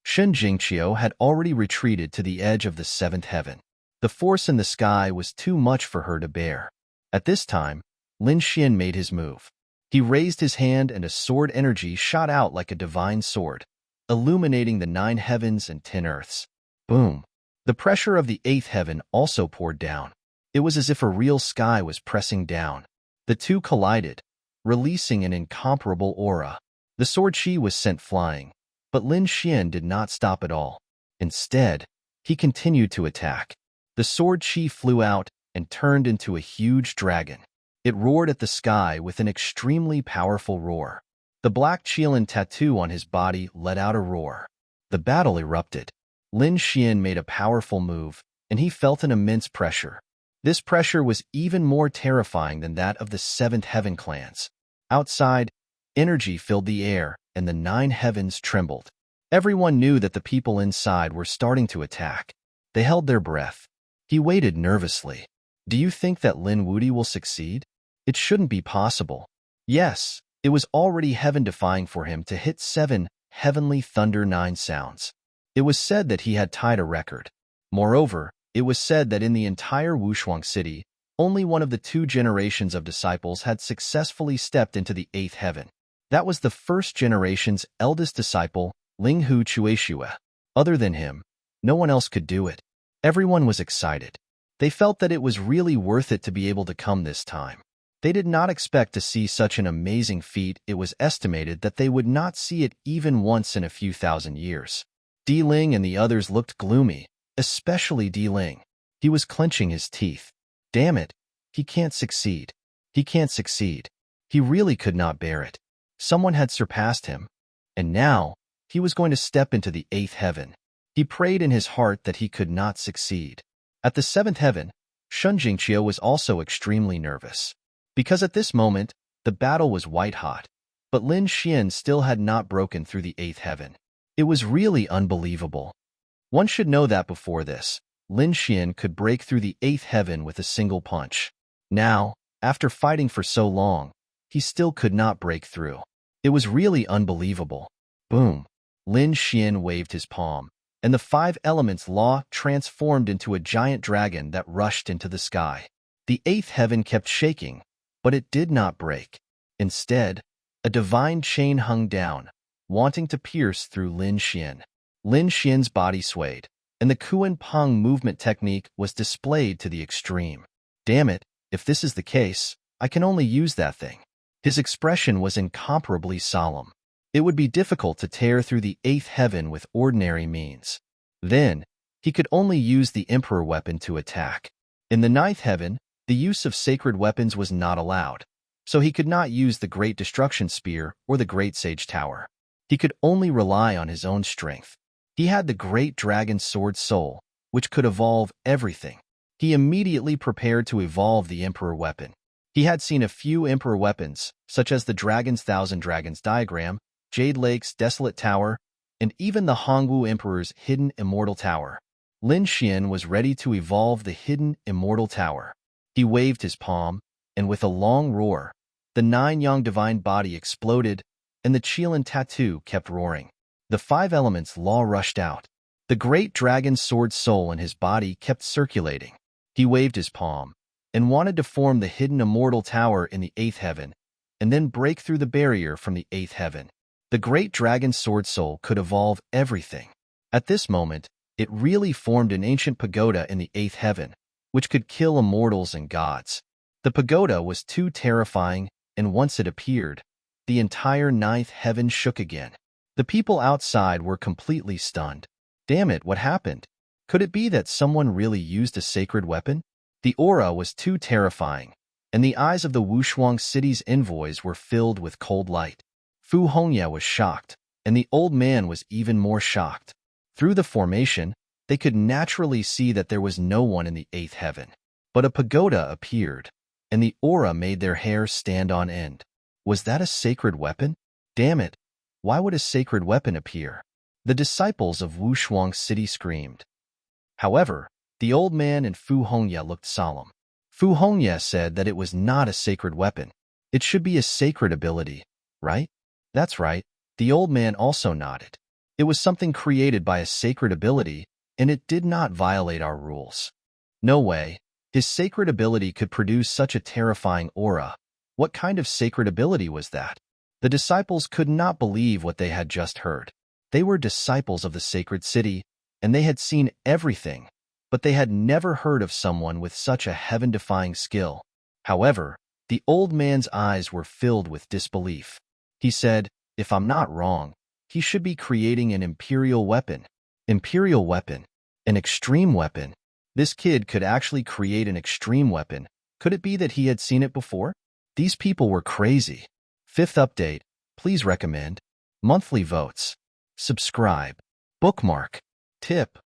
Shen Jingqiu had already retreated to the edge of the 7th heaven. The force in the sky was too much for her to bear. At this time, Lin Xian made his move. He raised his hand and a sword energy shot out like a divine sword, illuminating the 9 heavens and 10 earths. Boom! The pressure of the 8th heaven also poured down. It was as if a real sky was pressing down. The two collided, releasing an incomparable aura. The sword chi was sent flying, but Lin Xian did not stop at all. Instead, he continued to attack. The sword chi flew out and turned into a huge dragon. It roared at the sky with an extremely powerful roar. The black Qilin tattoo on his body let out a roar. The battle erupted. Lin Xian made a powerful move, and he felt an immense pressure. This pressure was even more terrifying than that of the seventh heaven clans. Outside, energy filled the air, and the nine heavens trembled. Everyone knew that the people inside were starting to attack. They held their breath. He waited nervously. Do you think that Lin Wudi will succeed? It shouldn't be possible. Yes, it was already heaven-defying for him to hit 7 heavenly thunder 9 sounds. It was said that he had tied a record. Moreover, it was said that in the entire Wushuang city, only one of the 2 generations of disciples had successfully stepped into the 8th heaven. That was the first generation's eldest disciple, Linghu Chueshue. Other than him, no one else could do it. Everyone was excited. They felt that it was really worth it to be able to come this time. They did not expect to see such an amazing feat. It was estimated that they would not see it even once in a few thousand years. Di Ling and the others looked gloomy, especially Di Ling. He was clenching his teeth. Damn it, he can't succeed. He can't succeed. He really could not bear it. Someone had surpassed him, and now he was going to step into the 8th heaven. He prayed in his heart that he could not succeed. At the 7th heaven, Shun Jingqiu was also extremely nervous. Because at this moment, the battle was white-hot, but Lin Xian still had not broken through the 8th heaven. It was really unbelievable. One should know that before this, Lin Xian could break through the 8th heaven with a single punch. Now, after fighting for so long, he still could not break through. It was really unbelievable. Boom! Lin Xian waved his palm, and the 5 elements law transformed into a giant dragon that rushed into the sky. The 8th heaven kept shaking, but it did not break. Instead, a divine chain hung down, wanting to pierce through Lin Xian. Lin Xian's body swayed, and the Kuan Peng movement technique was displayed to the extreme. Damn it, if this is the case, I can only use that thing. His expression was incomparably solemn. It would be difficult to tear through the 8th heaven with ordinary means. Then, he could only use the Emperor weapon to attack. In the 9th heaven, the use of sacred weapons was not allowed, so he could not use the Great Destruction Spear or the Great Sage Tower. He could only rely on his own strength. He had the Great Dragon Sword Soul, which could evolve everything. He immediately prepared to evolve the Emperor weapon. He had seen a few Emperor weapons, such as the Dragon's Thousand Dragons diagram, Jade Lake's Desolate Tower, and even the Hongwu Emperor's Hidden Immortal Tower. Lin Xian was ready to evolve the Hidden Immortal Tower. He waved his palm, and with a long roar, the 9 Yang divine body exploded, and the Qilin tattoo kept roaring. The 5 elements law rushed out. The great dragon's sword soul in his body kept circulating. He waved his palm, and wanted to form the hidden immortal tower in the 8th heaven, and then break through the barrier from the 8th heaven. The great dragon's sword soul could evolve everything. At this moment, it really formed an ancient pagoda in the 8th heaven, which could kill immortals and gods. The pagoda was too terrifying, and once it appeared, the entire 9th heaven shook again. The people outside were completely stunned. Damn it, what happened? Could it be that someone really used a sacred weapon? The aura was too terrifying, and the eyes of the Wushuang city's envoys were filled with cold light. Fu Hongye was shocked, and the old man was even more shocked. Through the formation, they could naturally see that there was no one in the 8th heaven. But a pagoda appeared, and the aura made their hair stand on end. Was that a sacred weapon? Damn it, why would a sacred weapon appear? The disciples of Wushuang City screamed. However, the old man and Fu Hongye looked solemn. Fu Hongye said that it was not a sacred weapon. It should be a sacred ability, right? That's right, the old man also nodded. It was something created by a sacred ability, and it did not violate our rules. No way, his sacred ability could produce such a terrifying aura. What kind of sacred ability was that? The disciples could not believe what they had just heard. They were disciples of the sacred city, and they had seen everything, but they had never heard of someone with such a heaven-defying skill. However, the old man's eyes were filled with disbelief. He said, if I'm not wrong, he should be creating an imperial weapon. Imperial weapon. An extreme weapon. This kid could actually create an extreme weapon. Could it be that he had seen it before? These people were crazy. 5th update. Please recommend. Monthly votes. Subscribe. Bookmark. Tip.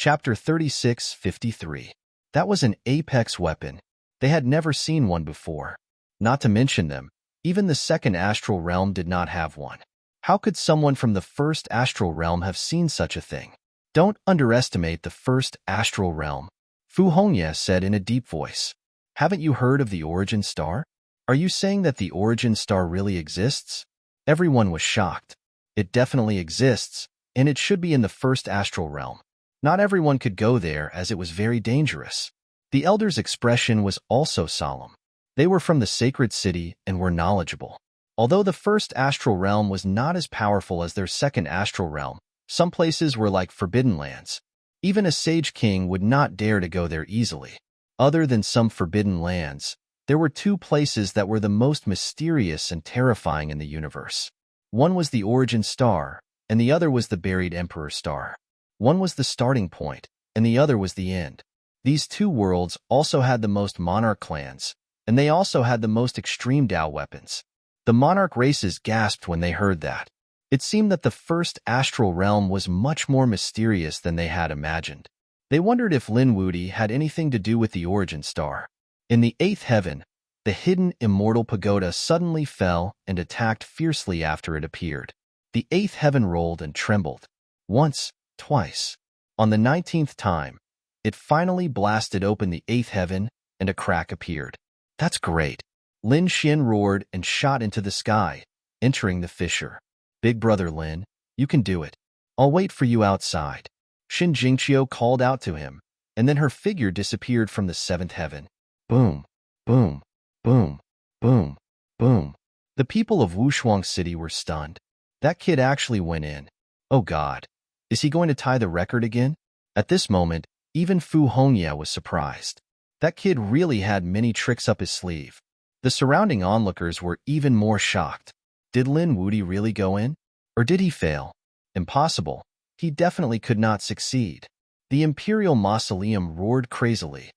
Chapter 36:53. That was an apex weapon. They had never seen one before. Not to mention them, even the second astral realm did not have one. How could someone from the first astral realm have seen such a thing? Don't underestimate the first astral realm, Fu Hongye said in a deep voice. Haven't you heard of the origin star? Are you saying that the origin star really exists? Everyone was shocked. It definitely exists, and it should be in the first astral realm. Not everyone could go there as it was very dangerous. The elders' expression was also solemn. They were from the sacred city and were knowledgeable. Although the first astral realm was not as powerful as their second astral realm, some places were like forbidden lands. Even a sage king would not dare to go there easily. Other than some forbidden lands, there were two places that were the most mysterious and terrifying in the universe. One was the origin star, and the other was the buried emperor star. One was the starting point, and the other was the end. These two worlds also had the most monarch clans, and they also had the most extreme Dao weapons. The monarch races gasped when they heard that. It seemed that the first astral realm was much more mysterious than they had imagined. They wondered if Lin Wudi had anything to do with the origin star. In the eighth heaven, the hidden immortal pagoda suddenly fell and attacked fiercely after it appeared. The eighth heaven rolled and trembled. Once, twice. On the 19th time, it finally blasted open the eighth heaven, and a crack appeared. That's great. Lin Xin roared and shot into the sky, entering the fissure. Big brother Lin, you can do it. I'll wait for you outside. Xin Jingqiu called out to him, and then her figure disappeared from the seventh heaven. Boom, boom, boom, boom, boom. The people of Wushuang City were stunned. That kid actually went in. Oh God, is he going to tie the record again? At this moment, even Fu Hongye was surprised. That kid really had many tricks up his sleeve. The surrounding onlookers were even more shocked. Did Lin Wudi really go in? Or did he fail? Impossible. He definitely could not succeed. The imperial mausoleum roared crazily.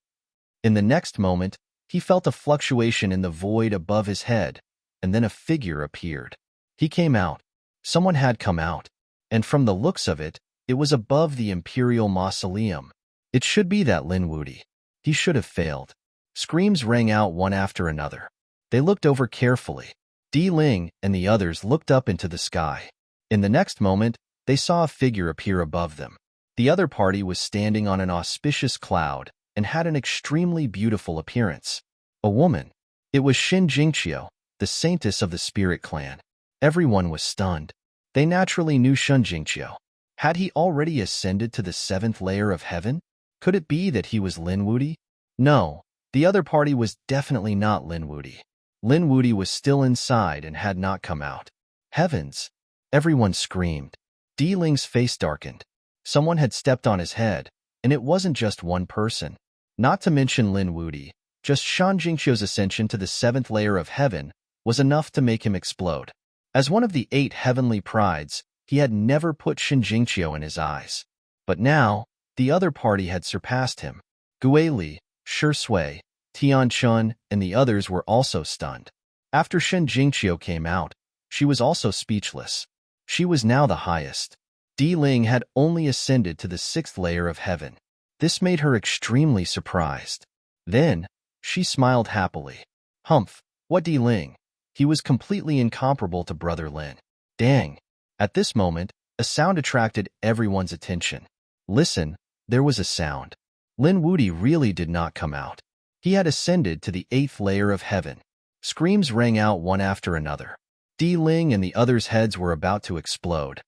In the next moment, he felt a fluctuation in the void above his head, and then a figure appeared. He came out. Someone had come out. And from the looks of it, it was above the imperial mausoleum. It should be that Lin Wudi. He should have failed. Screams rang out one after another. They looked over carefully. Di Ling and the others looked up into the sky. In the next moment, they saw a figure appear above them. The other party was standing on an auspicious cloud and had an extremely beautiful appearance. A woman. It was Xin Jingqiu, the saintess of the spirit clan. Everyone was stunned. They naturally knew Xin Jingqiu. Had he already ascended to the seventh layer of heaven? Could it be that he was Lin Wudi? No, the other party was definitely not Lin Wudi. Lin Wudi was still inside and had not come out. Heavens! Everyone screamed. Di Ling's face darkened. Someone had stepped on his head, and it wasn't just one person. Not to mention Lin Wudi, just Shan Jingqiu's ascension to the seventh layer of heaven was enough to make him explode. As one of the 8 heavenly prides, he had never put Xin Jingqiu in his eyes. But now, the other party had surpassed him. Gue Li, Shi Sui, Tian Chun, and the others were also stunned. After Xin Jingqiu came out, she was also speechless. She was now the highest. Di Ling had only ascended to the 6th layer of heaven. This made her extremely surprised. Then, she smiled happily. Humph, what Di Ling? He was completely incomparable to Brother Lin. Dang. At this moment, a sound attracted everyone's attention. Listen, there was a sound. Lin Wudi really did not come out. He had ascended to the 8th layer of heaven. Screams rang out one after another. Di Ling and the others' heads were about to explode.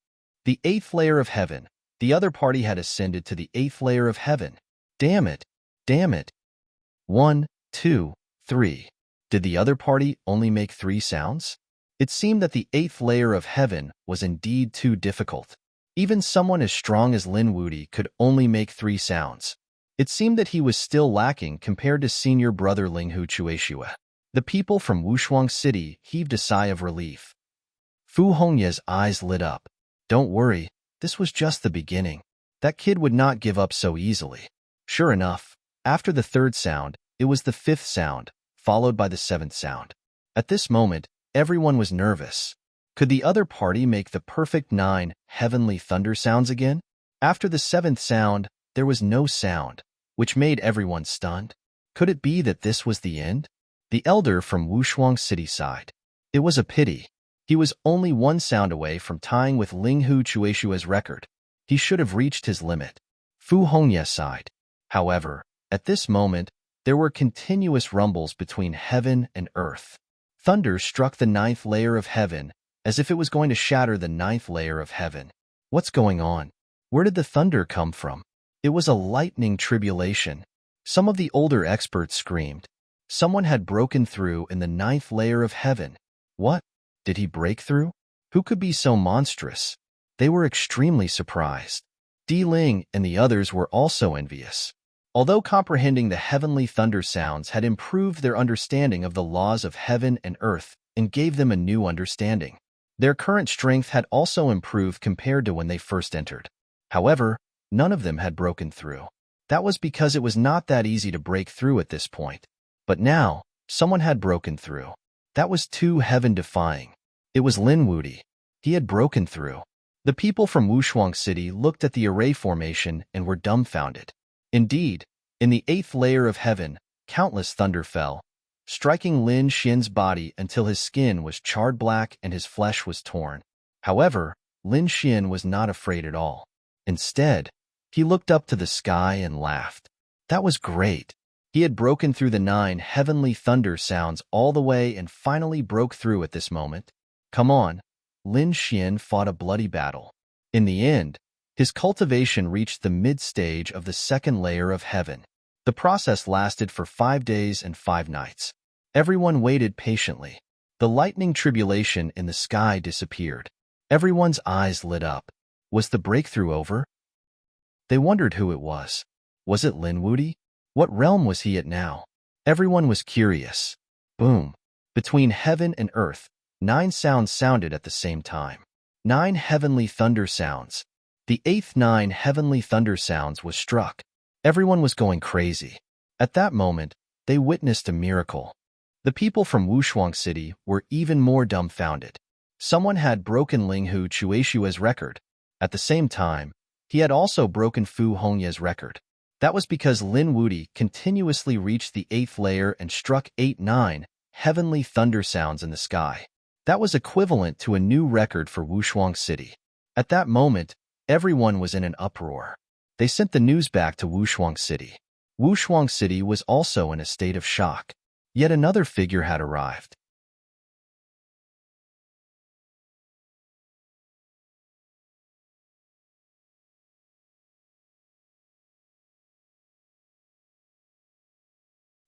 The 8th layer of heaven. The other party had ascended to the 8th layer of heaven. Damn it. Damn it. 1, 2, 3. Did the other party only make 3 sounds? It seemed that the 8th layer of heaven was indeed too difficult. Even someone as strong as Lin Wudi could only make 3 sounds. It seemed that he was still lacking compared to senior brother Linghu Chueshua. The people from Wushuang City heaved a sigh of relief. Fu Hongye's eyes lit up. Don't worry, this was just the beginning. That kid would not give up so easily. Sure enough, after the 3rd sound, it was the 5th sound, followed by the 7th sound. At this moment, everyone was nervous. Could the other party make the perfect 9 heavenly thunder sounds again? After the 7th sound, there was no sound, which made everyone stunned. Could it be that this was the end? The elder from Wushuang City sighed. It was a pity. He was only one sound away from tying with Linghu Chueshua's record. He should have reached his limit. Fu Hongye sighed. However, at this moment, there were continuous rumbles between heaven and earth. Thunder struck the ninth layer of heaven, as if it was going to shatter the ninth layer of heaven. What's going on? Where did the thunder come from? It was a lightning tribulation. Some of the older experts screamed. Someone had broken through in the ninth layer of heaven. What? Did he break through? Who could be so monstrous? They were extremely surprised. Di Ling and the others were also envious. Although comprehending the heavenly thunder sounds had improved their understanding of the laws of heaven and earth and gave them a new understanding, their current strength had also improved compared to when they first entered. However, none of them had broken through. That was because it was not that easy to break through at this point. But now, someone had broken through. That was too heaven-defying. It was Lin Wudi. He had broken through. The people from Wushuang City looked at the array formation and were dumbfounded. Indeed, in the eighth layer of heaven, countless thunder fell, striking Lin Xian's body until his skin was charred black and his flesh was torn. However, Lin Xian was not afraid at all. Instead, he looked up to the sky and laughed. That was great. He had broken through the 9 heavenly thunder sounds all the way and finally broke through at this moment. Come on. Lin Xian fought a bloody battle. In the end, his cultivation reached the mid-stage of the second layer of heaven. The process lasted for 5 days and 5 nights. Everyone waited patiently. The lightning tribulation in the sky disappeared. Everyone's eyes lit up. Was the breakthrough over? They wondered who it was. Was it Lin Wudi? What realm was he at now? Everyone was curious. Boom. Between heaven and earth, 9 sounds sounded at the same time. 9 heavenly thunder sounds. The 8th 9 heavenly thunder sounds was struck. Everyone was going crazy. At that moment, they witnessed a miracle. The people from Wushuang City were even more dumbfounded. Someone had broken Linghu Chueshua's record. At the same time, he had also broken Fu Hongye's record. That was because Lin Wudi continuously reached the 8th layer and struck 8-9 heavenly thunder sounds in the sky. That was equivalent to a new record for Wushuang City. At that moment, everyone was in an uproar. They sent the news back to Wushuang City. Wushuang City was also in a state of shock. Yet another figure had arrived.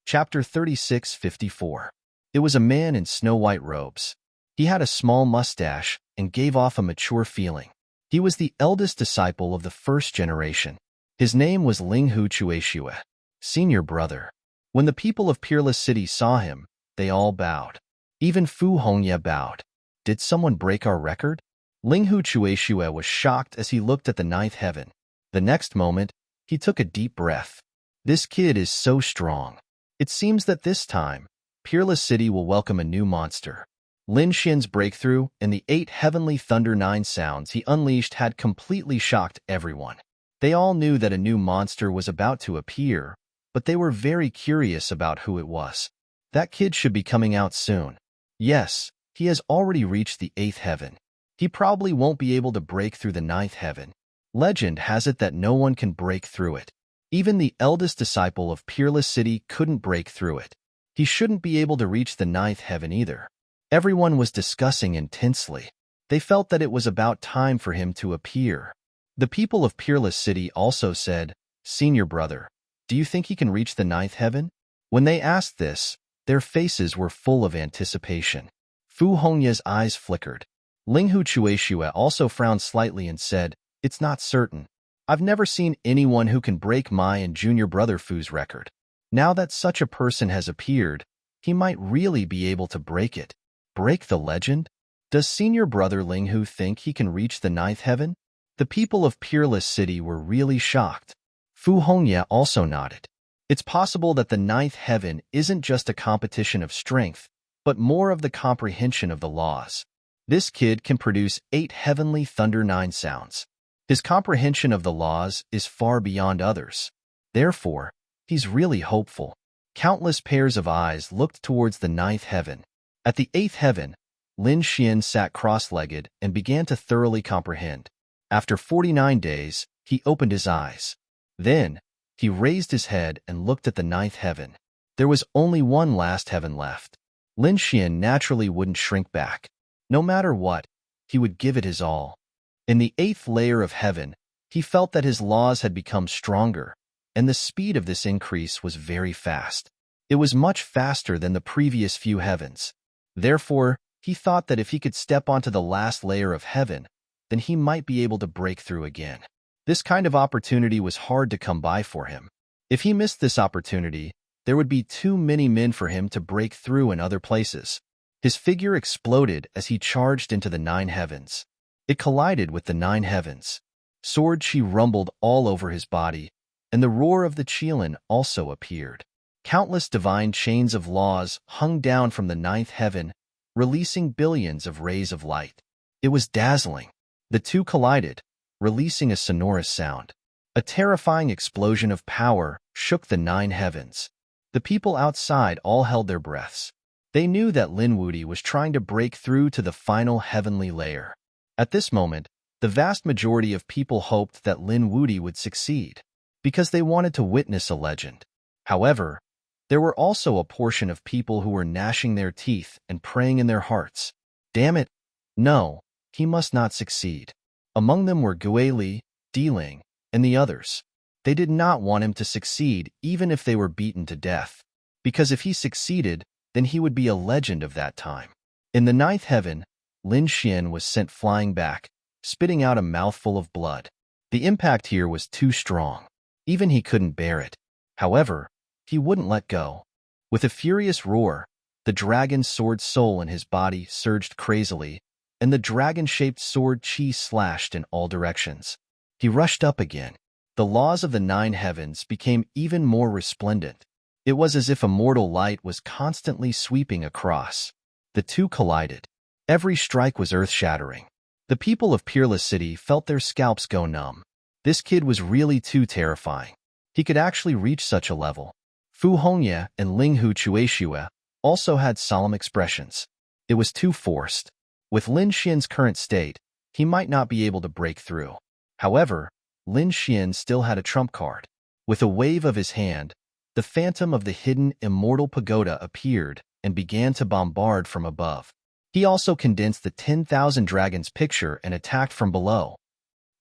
Chapter 36:54. It was a man in snow-white robes. He had a small mustache and gave off a mature feeling. He was the eldest disciple of the first generation. His name was Linghu Chueshua, senior brother. When the people of Peerless City saw him, they all bowed. Even Fu Hongye bowed. Did someone break our record? Linghu Chueshua was shocked as he looked at the 9th heaven. The next moment, he took a deep breath. This kid is so strong. It seems that this time, Peerless City will welcome a new monster. Lin Xian's breakthrough and the 8 heavenly thunder 9 sounds he unleashed had completely shocked everyone. They all knew that a new monster was about to appear, but they were very curious about who it was. That kid should be coming out soon. Yes, he has already reached the 8th heaven. He probably won't be able to break through the 9th heaven. Legend has it that no one can break through it. Even the eldest disciple of Peerless City couldn't break through it. He shouldn't be able to reach the 9th heaven either. Everyone was discussing intensely. They felt that it was about time for him to appear. The people of Peerless City also said, "Senior brother, do you think he can reach the 9th heaven?" When they asked this, their faces were full of anticipation. Fu Hongye's eyes flickered. Linghu Chueshua also frowned slightly and said, "It's not certain. I've never seen anyone who can break my and junior brother Fu's record. Now that such a person has appeared, he might really be able to break it." Break the legend? Does senior brother Linghu think he can reach the 9th heaven? The people of Peerless City were really shocked. Fu Hongye also nodded. It's possible that the 9th heaven isn't just a competition of strength, but more of the comprehension of the laws. This kid can produce 8 heavenly thunder 9 sounds. His comprehension of the laws is far beyond others. Therefore, he's really hopeful. Countless pairs of eyes looked towards the ninth heaven. At the eighth heaven, Lin Xian sat cross-legged and began to thoroughly comprehend. After 49 days, he opened his eyes. Then, he raised his head and looked at the ninth heaven. There was only one last heaven left. Lin Xian naturally wouldn't shrink back. No matter what, he would give it his all. In the eighth layer of heaven, he felt that his laws had become stronger, and the speed of this increase was very fast. It was much faster than the previous few heavens. Therefore, he thought that if he could step onto the last layer of heaven, then he might be able to break through again. This kind of opportunity was hard to come by for him. If he missed this opportunity, there would be too many men for him to break through in other places. His figure exploded as he charged into the nine heavens. It collided with the nine heavens. Sword chi rumbled all over his body, and the roar of the Qilin also appeared. Countless divine chains of laws hung down from the ninth heaven, releasing billions of rays of light. It was dazzling. The two collided, releasing a sonorous sound. A terrifying explosion of power shook the nine heavens. The people outside all held their breaths. They knew that Lin Wudi was trying to break through to the final heavenly layer. At this moment, the vast majority of people hoped that Lin Wudi would succeed, because they wanted to witness a legend. However, there were also a portion of people who were gnashing their teeth and praying in their hearts. Damn it! No, he must not succeed. Among them were Guili, Diling, and the others. They did not want him to succeed even if they were beaten to death, because if he succeeded, then he would be a legend of that time. In the ninth heaven, Lin Xian was sent flying back, spitting out a mouthful of blood. The impact here was too strong. Even he couldn't bear it. However, he wouldn't let go. With a furious roar, the dragon's sword soul in his body surged crazily, and the dragon-shaped sword chi slashed in all directions. He rushed up again. The laws of the nine heavens became even more resplendent. It was as if immortal light was constantly sweeping across. The two collided. Every strike was earth-shattering. The people of Peerless City felt their scalps go numb. This kid was really too terrifying. He could actually reach such a level. Fu Hongye and Ling Hu Chueshue also had solemn expressions. It was too forced. With Lin Xian's current state, he might not be able to break through. However, Lin Xian still had a trump card. With a wave of his hand, the phantom of the hidden immortal pagoda appeared and began to bombard from above. He also condensed the 10,000 dragons picture and attacked from below.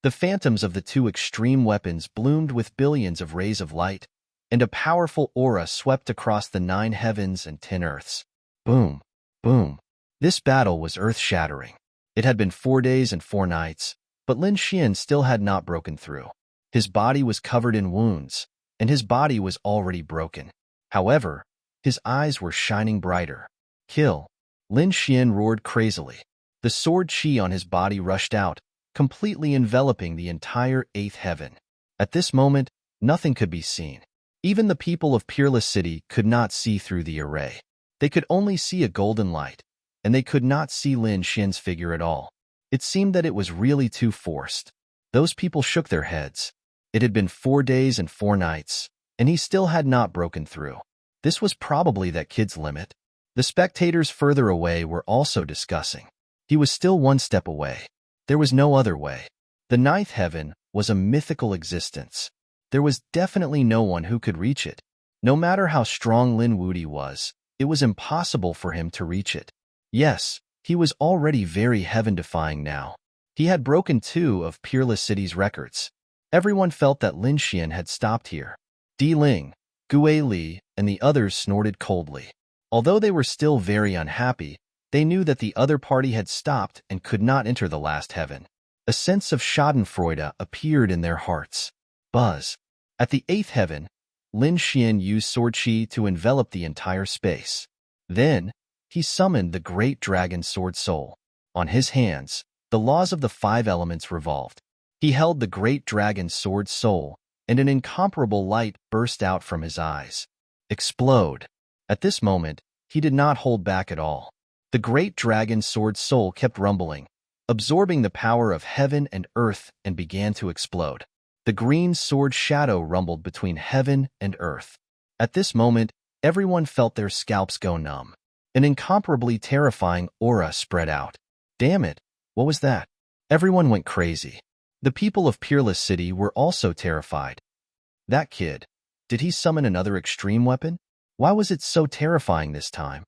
The phantoms of the two extreme weapons bloomed with billions of rays of light, and a powerful aura swept across the 9 heavens and 10 earths. Boom, boom. This battle was earth-shattering. It had been 4 days and 4 nights, but Lin Xian still had not broken through. His body was covered in wounds, and his body was already broken. However, his eyes were shining brighter. Kill! Lin Xian roared crazily. The sword chi on his body rushed out, completely enveloping the entire 8th heaven. At this moment, nothing could be seen. Even the people of Peerless City could not see through the array. They could only see a golden light, and they could not see Lin Xian's figure at all. It seemed that it was really too forced. Those people shook their heads. It had been 4 days and 4 nights, and he still had not broken through. This was probably that kid's limit. The spectators further away were also discussing. He was still 1 step away. There was no other way. The 9th heaven was a mythical existence. There was definitely no one who could reach it. No matter how strong Lin Wudi was, it was impossible for him to reach it. Yes, he was already very heaven-defying now. He had broken 2 of Peerless City's records. Everyone felt that Lin Xian had stopped here. Di Ling, Gue Li, and the others snorted coldly. Although they were still very unhappy, they knew that the other party had stopped and could not enter the last heaven. A sense of schadenfreude appeared in their hearts. Buzz. At the 8th heaven, Lin Xian used sword chi to envelop the entire space. Then, he summoned the great dragon sword soul. On his hands, the laws of the 5 elements revolved. He held the great dragon sword soul, and an incomparable light burst out from his eyes. Explode. At this moment, he did not hold back at all. The great dragon sword soul kept rumbling, absorbing the power of heaven and earth, and began to explode. The green sword shadow rumbled between heaven and earth. At this moment, everyone felt their scalps go numb. An incomparably terrifying aura spread out. Damn it, what was that? Everyone went crazy. The people of Peerless City were also terrified. That kid, did he summon another extreme weapon? Why was it so terrifying this time?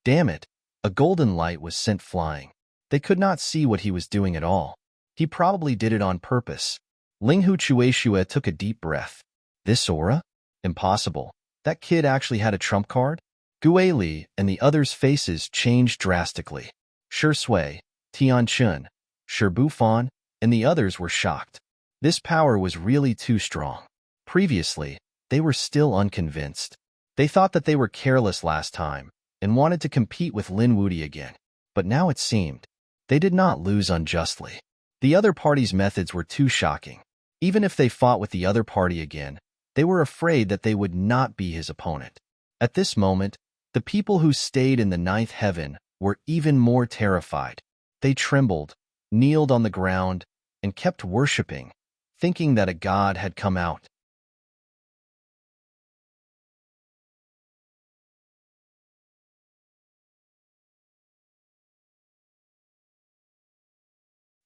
Damn it, a golden light was sent flying. They could not see what he was doing at all. He probably did it on purpose. Linghu Chueshue took a deep breath. This aura? Impossible. That kid actually had a trump card? Gue Li and the others' faces changed drastically. Shi Sui, Tian Chun, Shi Bufan, and the others were shocked. This power was really too strong. Previously, they were still unconvinced. They thought that they were careless last time and wanted to compete with Lin Wudi again. But now it seemed they did not lose unjustly. The other party's methods were too shocking. Even if they fought with the other party again, they were afraid that they would not be his opponent. At this moment, the people who stayed in the ninth heaven were even more terrified. They trembled, kneeled on the ground, and kept worshipping, thinking that a god had come out.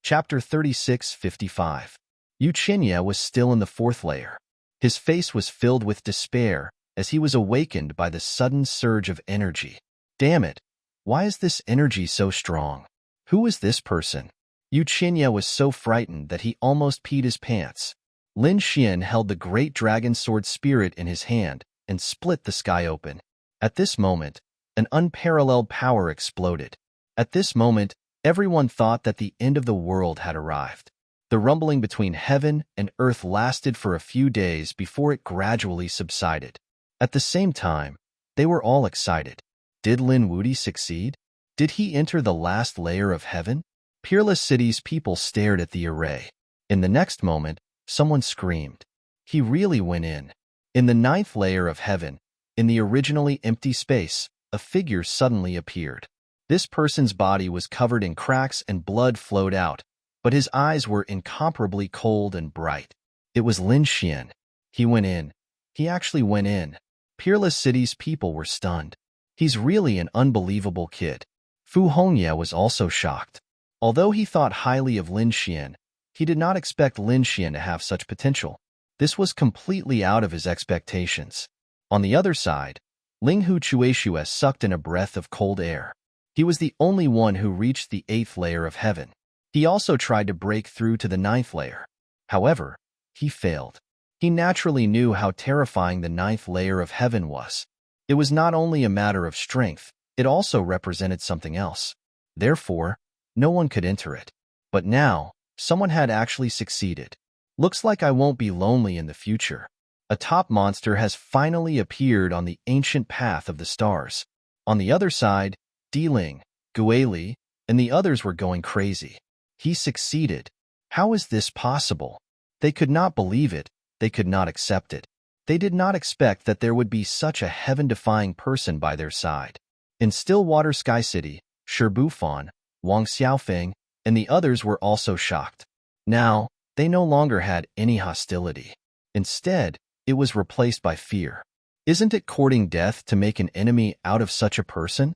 Chapter 36:55. Yu Qinya was still in the fourth layer. His face was filled with despair as he was awakened by the sudden surge of energy. Damn it! Why is this energy so strong? Who is this person? Yu Qinya was so frightened that he almost peed his pants. Lin Xian held the great dragon sword spirit in his hand and split the sky open. At this moment, an unparalleled power exploded. At this moment, everyone thought that the end of the world had arrived. The rumbling between heaven and earth lasted for a few days before it gradually subsided. At the same time, they were all excited. Did Lin Wudi succeed? Did he enter the last layer of heaven? Peerless City's people stared at the array. In the next moment, someone screamed. He really went in. In the ninth layer of heaven, in the originally empty space, a figure suddenly appeared. This person's body was covered in cracks and blood flowed out, but his eyes were incomparably cold and bright. It was Lin Xian. He went in. He actually went in. Peerless City's people were stunned. He's really an unbelievable kid. Fu Hongye was also shocked. Although he thought highly of Lin Xian, he did not expect Lin Xian to have such potential. This was completely out of his expectations. On the other side, Linghu Chueshue sucked in a breath of cold air. He was the only one who reached the eighth layer of heaven. He also tried to break through to the ninth layer. However, he failed. He naturally knew how terrifying the ninth layer of heaven was. It was not only a matter of strength, it also represented something else. Therefore, no one could enter it. But now, someone had actually succeeded. Looks like I won't be lonely in the future. A top monster has finally appeared on the ancient path of the stars. On the other side, Diling, Gue Li, and the others were going crazy. He succeeded. How is this possible? They could not believe it. They could not accept it. They did not expect that there would be such a heaven-defying person by their side. In Stillwater Sky City, Shi Bufan, Wang Xiaofeng, and the others were also shocked. Now, they no longer had any hostility. Instead, it was replaced by fear. Isn't it courting death to make an enemy out of such a person?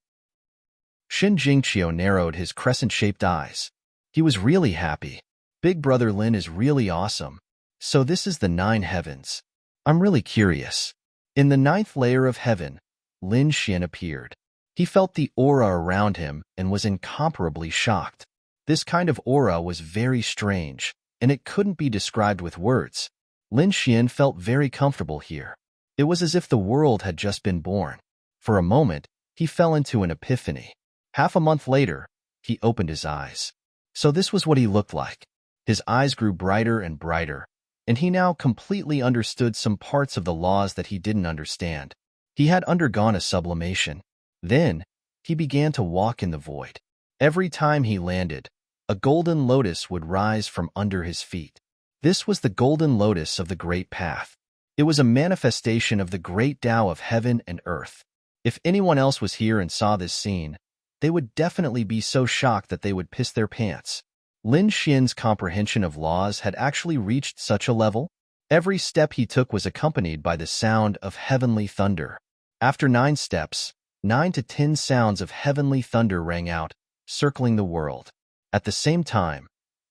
Shin Jingqiu narrowed his crescent-shaped eyes. He was really happy. Big Brother Lin is really awesome. So this is the nine heavens. I'm really curious. In the ninth layer of heaven, Lin Xian appeared. He felt the aura around him and was incomparably shocked. This kind of aura was very strange, and it couldn't be described with words. Lin Xian felt very comfortable here. It was as if the world had just been born. For a moment, he fell into an epiphany. Half a month later, he opened his eyes. So this was what he looked like. His eyes grew brighter and brighter, and he now completely understood some parts of the laws that he didn't understand. He had undergone a sublimation. Then, he began to walk in the void. Every time he landed, a golden lotus would rise from under his feet. This was the golden lotus of the Great Path. It was a manifestation of the great Tao of heaven and earth. If anyone else was here and saw this scene, they would definitely be so shocked that they would piss their pants. Lin Xian's comprehension of laws had actually reached such a level. Every step he took was accompanied by the sound of heavenly thunder. After 9 steps, 9 to 10 sounds of heavenly thunder rang out, circling the world. At the same time,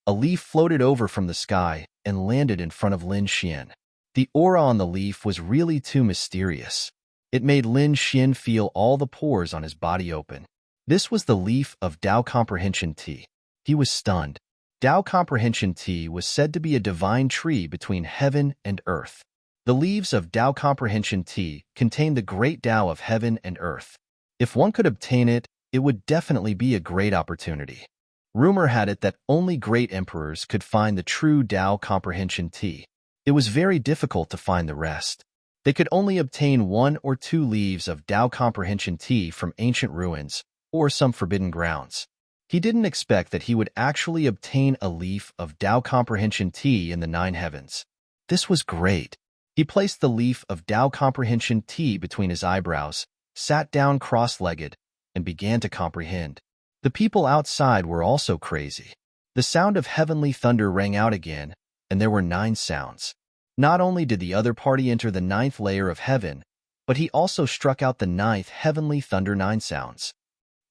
a leaf floated over from the sky and landed in front of Lin Xian. The aura on the leaf was really too mysterious. It made Lin Xian feel all the pores on his body open. This was the leaf of Tao Comprehension Tea. He was stunned. Tao Comprehension Tea was said to be a divine tree between heaven and earth. The leaves of Tao Comprehension Tea contain the great Tao of heaven and earth. If one could obtain it, it would definitely be a great opportunity. Rumor had it that only great emperors could find the true Tao Comprehension Tea. It was very difficult to find the rest. They could only obtain 1 or 2 leaves of Tao Comprehension Tea from ancient ruins or some forbidden grounds. He didn't expect that he would actually obtain a leaf of Tao Comprehension Tea in the 9 heavens. This was great. He placed the leaf of Tao Comprehension Tea between his eyebrows, sat down cross-legged, and began to comprehend. The people outside were also crazy. The sound of heavenly thunder rang out again, and there were 9 sounds. Not only did the other party enter the 9th layer of heaven, but he also struck out the 9th heavenly thunder 9 sounds.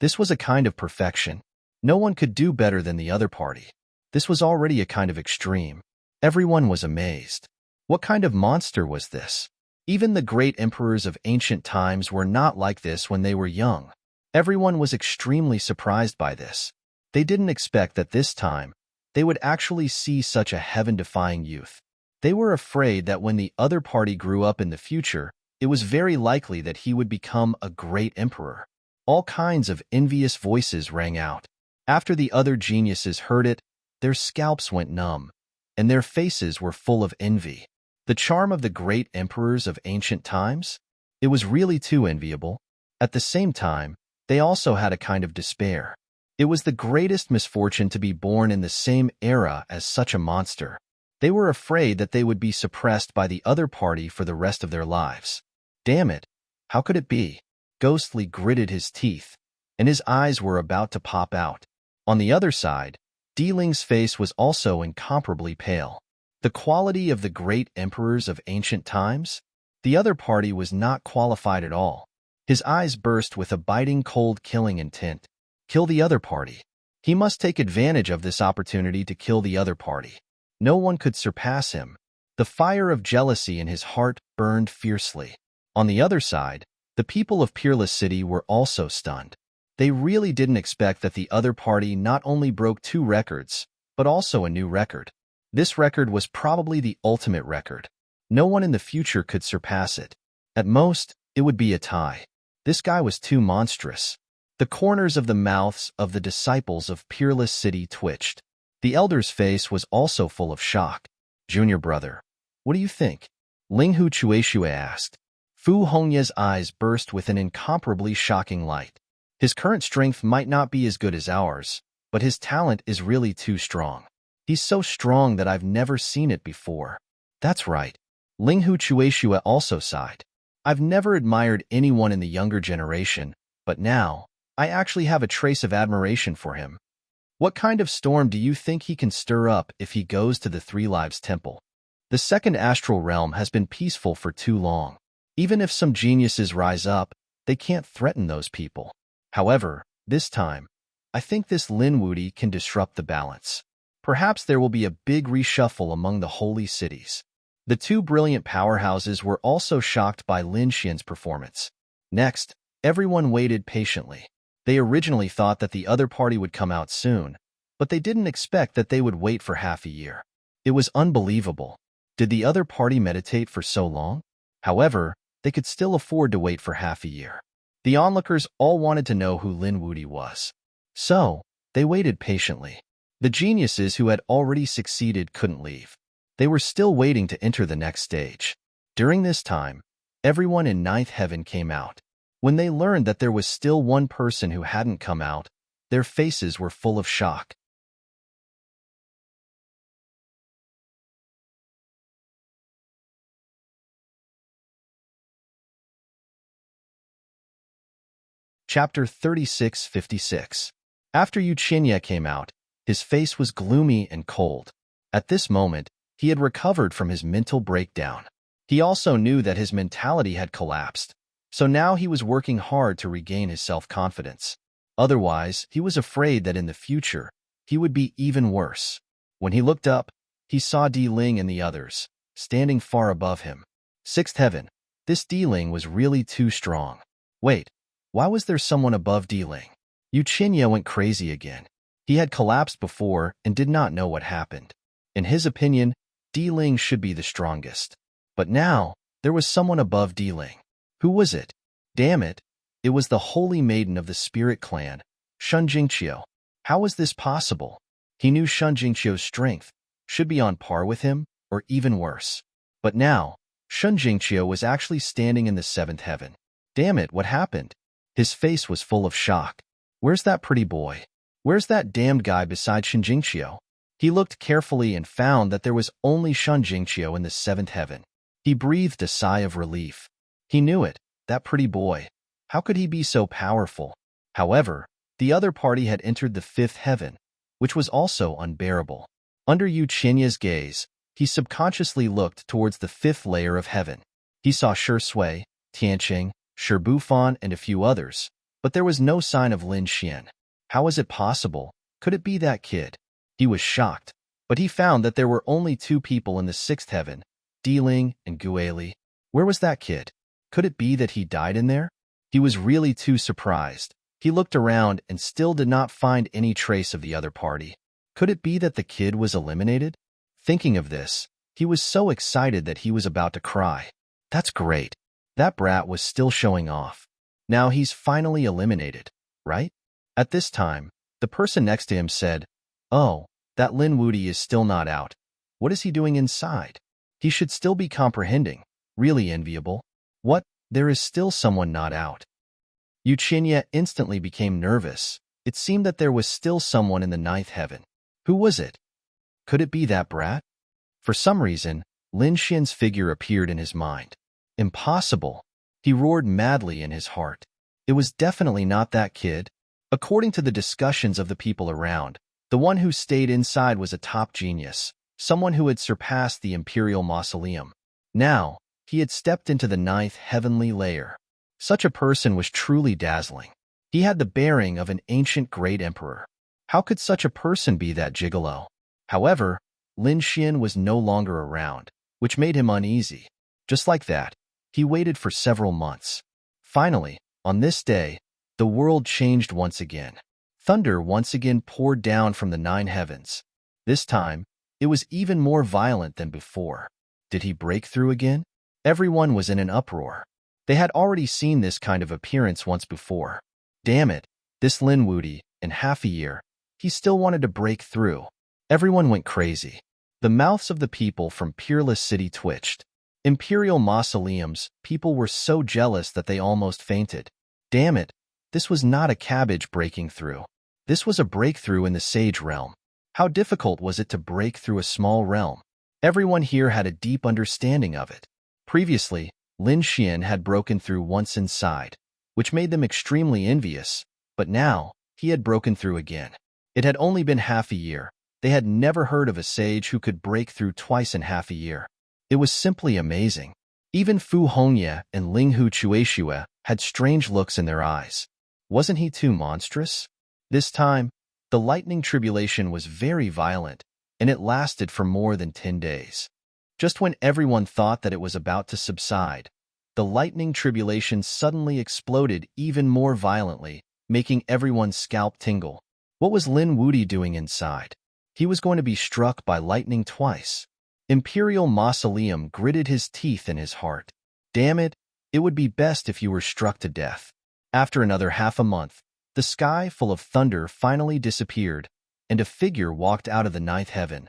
This was a kind of perfection. No one could do better than the other party. This was already a kind of extreme. Everyone was amazed. What kind of monster was this? Even the great emperors of ancient times were not like this when they were young. Everyone was extremely surprised by this. They didn't expect that this time, they would actually see such a heaven-defying youth. They were afraid that when the other party grew up in the future, it was very likely that he would become a great emperor. All kinds of envious voices rang out. After the other geniuses heard it, their scalps went numb, and their faces were full of envy. The charm of the great emperors of ancient times? It was really too enviable. At the same time, they also had a kind of despair. It was the greatest misfortune to be born in the same era as such a monster. They were afraid that they would be suppressed by the other party for the rest of their lives. Damn it, how could it be? Ghostly gritted his teeth, and his eyes were about to pop out. On the other side, Ling's face was also incomparably pale. The quality of the great emperors of ancient times? The other party was not qualified at all. His eyes burst with a biting cold killing intent. Kill the other party. He must take advantage of this opportunity to kill the other party. No one could surpass him. The fire of jealousy in his heart burned fiercely. On the other side, the people of Peerless City were also stunned. They really didn't expect that the other party not only broke 2 records, but also a new record. This record was probably the ultimate record. No one in the future could surpass it. At most, it would be a tie. This guy was too monstrous. The corners of the mouths of the disciples of Peerless City twitched. The elder's face was also full of shock. Junior brother, what do you think? Linghu Chueshue asked. Fu Hongye's eyes burst with an incomparably shocking light. His current strength might not be as good as ours, but his talent is really too strong. He's so strong that I've never seen it before. That's right. Linghu Chueshue also sighed. I've never admired anyone in the younger generation, but now, I actually have a trace of admiration for him. What kind of storm do you think he can stir up if he goes to the Three Lives Temple? The second astral realm has been peaceful for too long. Even if some geniuses rise up, they can't threaten those people. However, this time, I think this Lin Wudi can disrupt the balance. Perhaps there will be a big reshuffle among the holy cities. The 2 brilliant powerhouses were also shocked by Lin Xian's performance. Next, everyone waited patiently. They originally thought that the other party would come out soon, but they didn't expect that they would wait for half a year. It was unbelievable. Did the other party meditate for so long? However, they could still afford to wait for half a year. The onlookers all wanted to know who Lin Wudi was. So, they waited patiently. The geniuses who had already succeeded couldn't leave. They were still waiting to enter the next stage. During this time, everyone in 9th heaven came out. When they learned that there was still one person who hadn't come out, their faces were full of shock. Chapter 3656. After Yu Qianye came out, His face was gloomy and cold. At this moment, he had recovered from his mental breakdown. He also knew that his mentality had collapsed, so now he was working hard to regain his self-confidence. Otherwise, he was afraid that in the future, he would be even worse. When he looked up, he saw Di Ling and the others, standing far above him. Sixth heaven. This Di Ling was really too strong. Wait, why was there someone above Di Ling? Yu Qinya went crazy again. He had collapsed before and did not know what happened. In his opinion, Di Ling should be the strongest. But now, there was someone above Di Ling. Who was it? Damn it, it was the holy maiden of the spirit clan, Shun Jingqiu. How was this possible? He knew Shun Jingqiu's strength should be on par with him, or even worse. But now, Shun Jingqiu was actually standing in the seventh heaven. Damn it, what happened? His face was full of shock. Where's that pretty boy? Where's that damned guy beside Shun Jingqiu? He looked carefully and found that there was only Shun Jingqiu in the seventh heaven. He breathed a sigh of relief. He knew it, that pretty boy. How could he be so powerful? However, the other party had entered the fifth heaven, which was also unbearable. Under Yu Qinya's gaze, he subconsciously looked towards the fifth layer of heaven. He saw Shi Sui, Tianqing, Shi Bufan, and a few others, but there was no sign of Lin Xian. How was it possible? Could it be that kid? He was shocked, but he found that there were only two people in the sixth heaven, Di Ling and Guili. Where was that kid? Could it be that he died in there? He was really too surprised. He looked around and still did not find any trace of the other party. Could it be that the kid was eliminated? Thinking of this, he was so excited that he was about to cry. That's great. That brat was still showing off. Now he's finally eliminated, right? At this time, the person next to him said, "Oh, that Lin Wudi is still not out. What is he doing inside? He should still be comprehending. Really enviable. What? There is still someone not out." Yu Qinya instantly became nervous. It seemed that there was still someone in the ninth heaven. Who was it? Could it be that brat? For some reason, Lin Xian's figure appeared in his mind. Impossible. He roared madly in his heart. It was definitely not that kid. According to the discussions of the people around, the one who stayed inside was a top genius, someone who had surpassed the imperial mausoleum. Now, he had stepped into the ninth heavenly layer. Such a person was truly dazzling. He had the bearing of an ancient great emperor. How could such a person be that gigolo? However, Lin Xian was no longer around, which made him uneasy. Just like that, he waited for several months. Finally, on this day, the world changed once again. Thunder once again poured down from the nine heavens. This time, it was even more violent than before. Did he break through again? Everyone was in an uproar. They had already seen this kind of appearance once before. Damn it, this Lin Wudi, in half a year, he still wanted to break through. Everyone went crazy. The mouths of the people from Peerless City twitched. Imperial mausoleums, people were so jealous that they almost fainted. Damn it, this was not a cabbage breaking through. This was a breakthrough in the Sage realm. How difficult was it to break through a small realm? Everyone here had a deep understanding of it. Previously, Lin Xian had broken through once inside, which made them extremely envious, but now, he had broken through again. It had only been half a year. They had never heard of a sage who could break through twice in half a year. It was simply amazing. Even Fu Hongye and Linghu Chueshue had strange looks in their eyes. Wasn't he too monstrous? This time, the lightning tribulation was very violent, and it lasted for more than 10 days. Just when everyone thought that it was about to subside, the lightning tribulation suddenly exploded even more violently, making everyone's scalp tingle. What was Lin Wudi doing inside? He was going to be struck by lightning twice. Imperial Mausoleum gritted his teeth in his heart. Damn it, it would be best if you were struck to death. After another half a month, the sky full of thunder finally disappeared, and a figure walked out of the ninth heaven.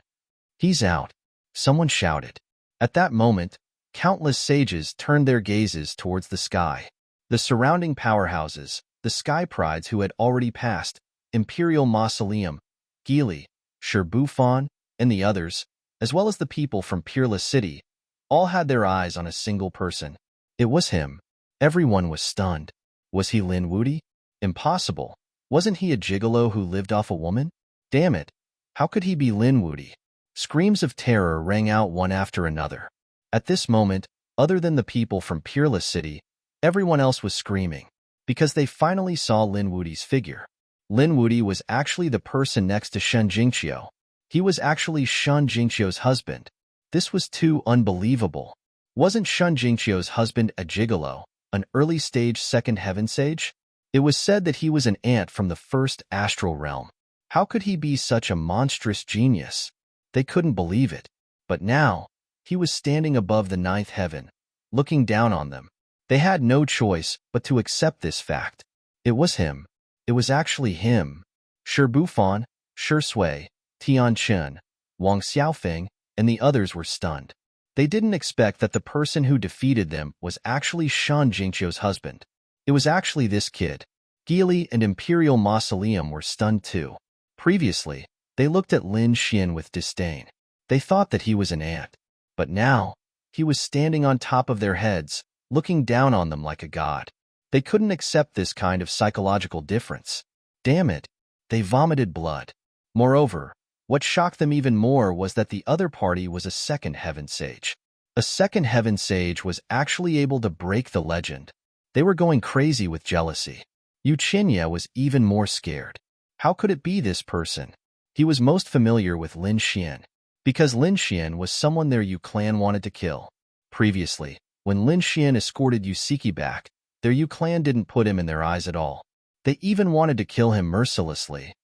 "He's out," someone shouted. At that moment, countless sages turned their gazes towards the sky. The surrounding powerhouses, the sky prides who had already passed, Imperial Mausoleum, Gili, Shi Bufan, and the others, as well as the people from Peerless City, all had their eyes on a single person. It was him. Everyone was stunned. Was he Lin Wudi? Impossible. Wasn't he a gigolo who lived off a woman? Damn it, How could he be Lin Wuti? Screams of terror rang out one after another. At this moment, other than the people from Peerless City, everyone else was screaming, because they finally saw Lin Wuti's figure. Lin Wuti was actually the person next to Shen Jingqiu. He was actually Shen Jingqiu's husband. This was too unbelievable. Wasn't Shen Jingqiu's husband a gigolo, an early-stage second heaven sage? It was said that he was an ant from the first astral realm. How could he be such a monstrous genius? They couldn't believe it. But now, he was standing above the ninth heaven, looking down on them. They had no choice but to accept this fact. It was him. It was actually him. Shi Bufan, Shi Sui, Tian Chen, Wang Xiaofeng, and the others were stunned. They didn't expect that the person who defeated them was actually Shen Jingqiu's husband. It was actually this kid. Geely and Imperial Mausoleum were stunned too. Previously, they looked at Lin Xian with disdain. They thought that he was an ant. But now, he was standing on top of their heads, looking down on them like a god. They couldn't accept this kind of psychological difference. Damn it, they vomited blood. Moreover, what shocked them even more was that the other party was a second heaven sage. A second heaven sage was actually able to break the legend. They were going crazy with jealousy. Yu Qinya was even more scared. How could it be this person? He was most familiar with Lin Xian, because Lin Xian was someone their Yu clan wanted to kill. Previously, when Lin Xian escorted Yusiki back, their Yu clan didn't put him in their eyes at all. They even wanted to kill him mercilessly.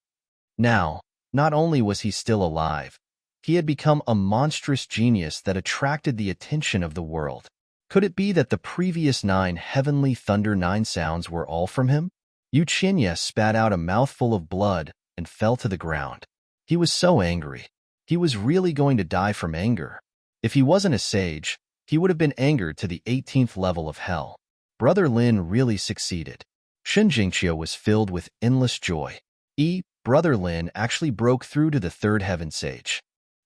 Now, not only was he still alive, he had become a monstrous genius that attracted the attention of the world. Could it be that the previous 9 heavenly thunder 9 sounds were all from him? Yu Qinya spat out a mouthful of blood and fell to the ground. He was so angry. He was really going to die from anger. If he wasn't a sage, he would have been angered to the 18th level of hell. Brother Lin really succeeded. Shen Jingqiu was filled with endless joy. Brother Lin actually broke through to the third heaven sage.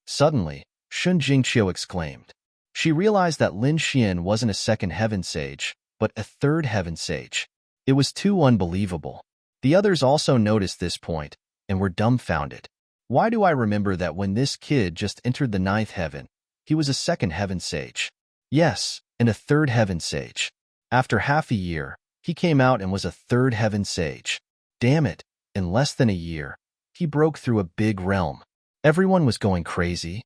Suddenly, Shen Jingqiu exclaimed. She realized that Lin Xian wasn't a second heaven sage, but a third heaven sage. It was too unbelievable. The others also noticed this point and were dumbfounded. Why do I remember that when this kid just entered the 9th heaven, he was a second heaven sage? Yes, and a third heaven sage. After half a year, he came out and was a third heaven sage. Damn it, in less than a year, he broke through a big realm. Everyone was going crazy.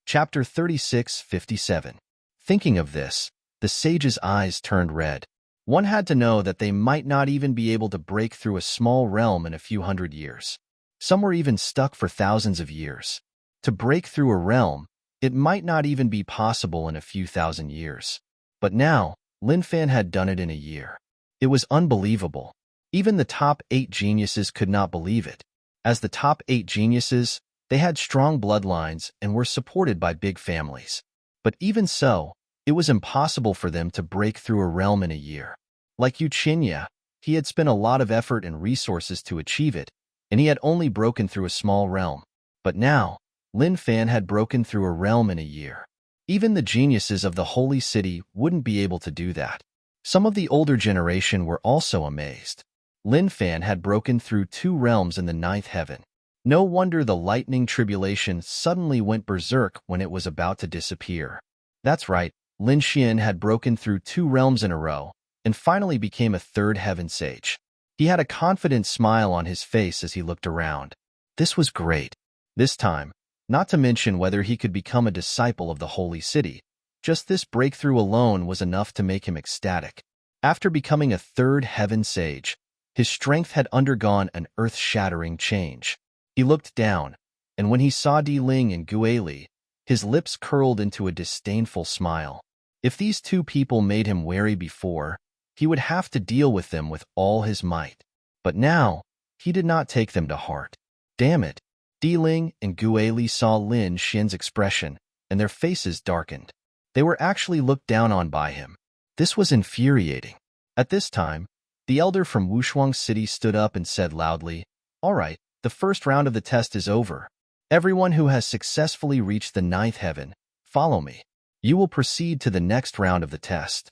Chapter 36:57. Thinking of this, the sage's eyes turned red. One had to know that they might not even be able to break through a small realm in a few hundred years. Some were even stuck for thousands of years. To break through a realm, it might not even be possible in a few thousand years. But now, Lin Fan had done it in a year. It was unbelievable. Even the top 8 geniuses could not believe it. As the top 8 geniuses, they had strong bloodlines and were supported by big families. But even so, it was impossible for them to break through a realm in a year. Like Yu Qinya, he had spent a lot of effort and resources to achieve it, and he had only broken through a small realm. But now, Lin Fan had broken through a realm in a year. Even the geniuses of the Holy City wouldn't be able to do that. Some of the older generation were also amazed. Lin Fan had broken through 2 realms in the 9th heaven. No wonder the lightning tribulation suddenly went berserk when it was about to disappear. That's right, Lin Xian had broken through 2 realms in a row, and finally became a third heaven sage. He had a confident smile on his face as he looked around. This was great. This time, not to mention whether he could become a disciple of the Holy City, just this breakthrough alone was enough to make him ecstatic. After becoming a third heaven sage, his strength had undergone an earth-shattering change. He looked down, and when he saw Di Ling and Guili, his lips curled into a disdainful smile. If these 2 people made him wary before, he would have to deal with them with all his might. But now, he did not take them to heart. Damn it! Di Ling and Guili saw Lin Xian's expression, and their faces darkened. They were actually looked down on by him. This was infuriating. At this time, the elder from Wushuang City stood up and said loudly, "All right, the first round of the test is over. Everyone who has successfully reached the 9th heaven, follow me." You will proceed to the next round of the test.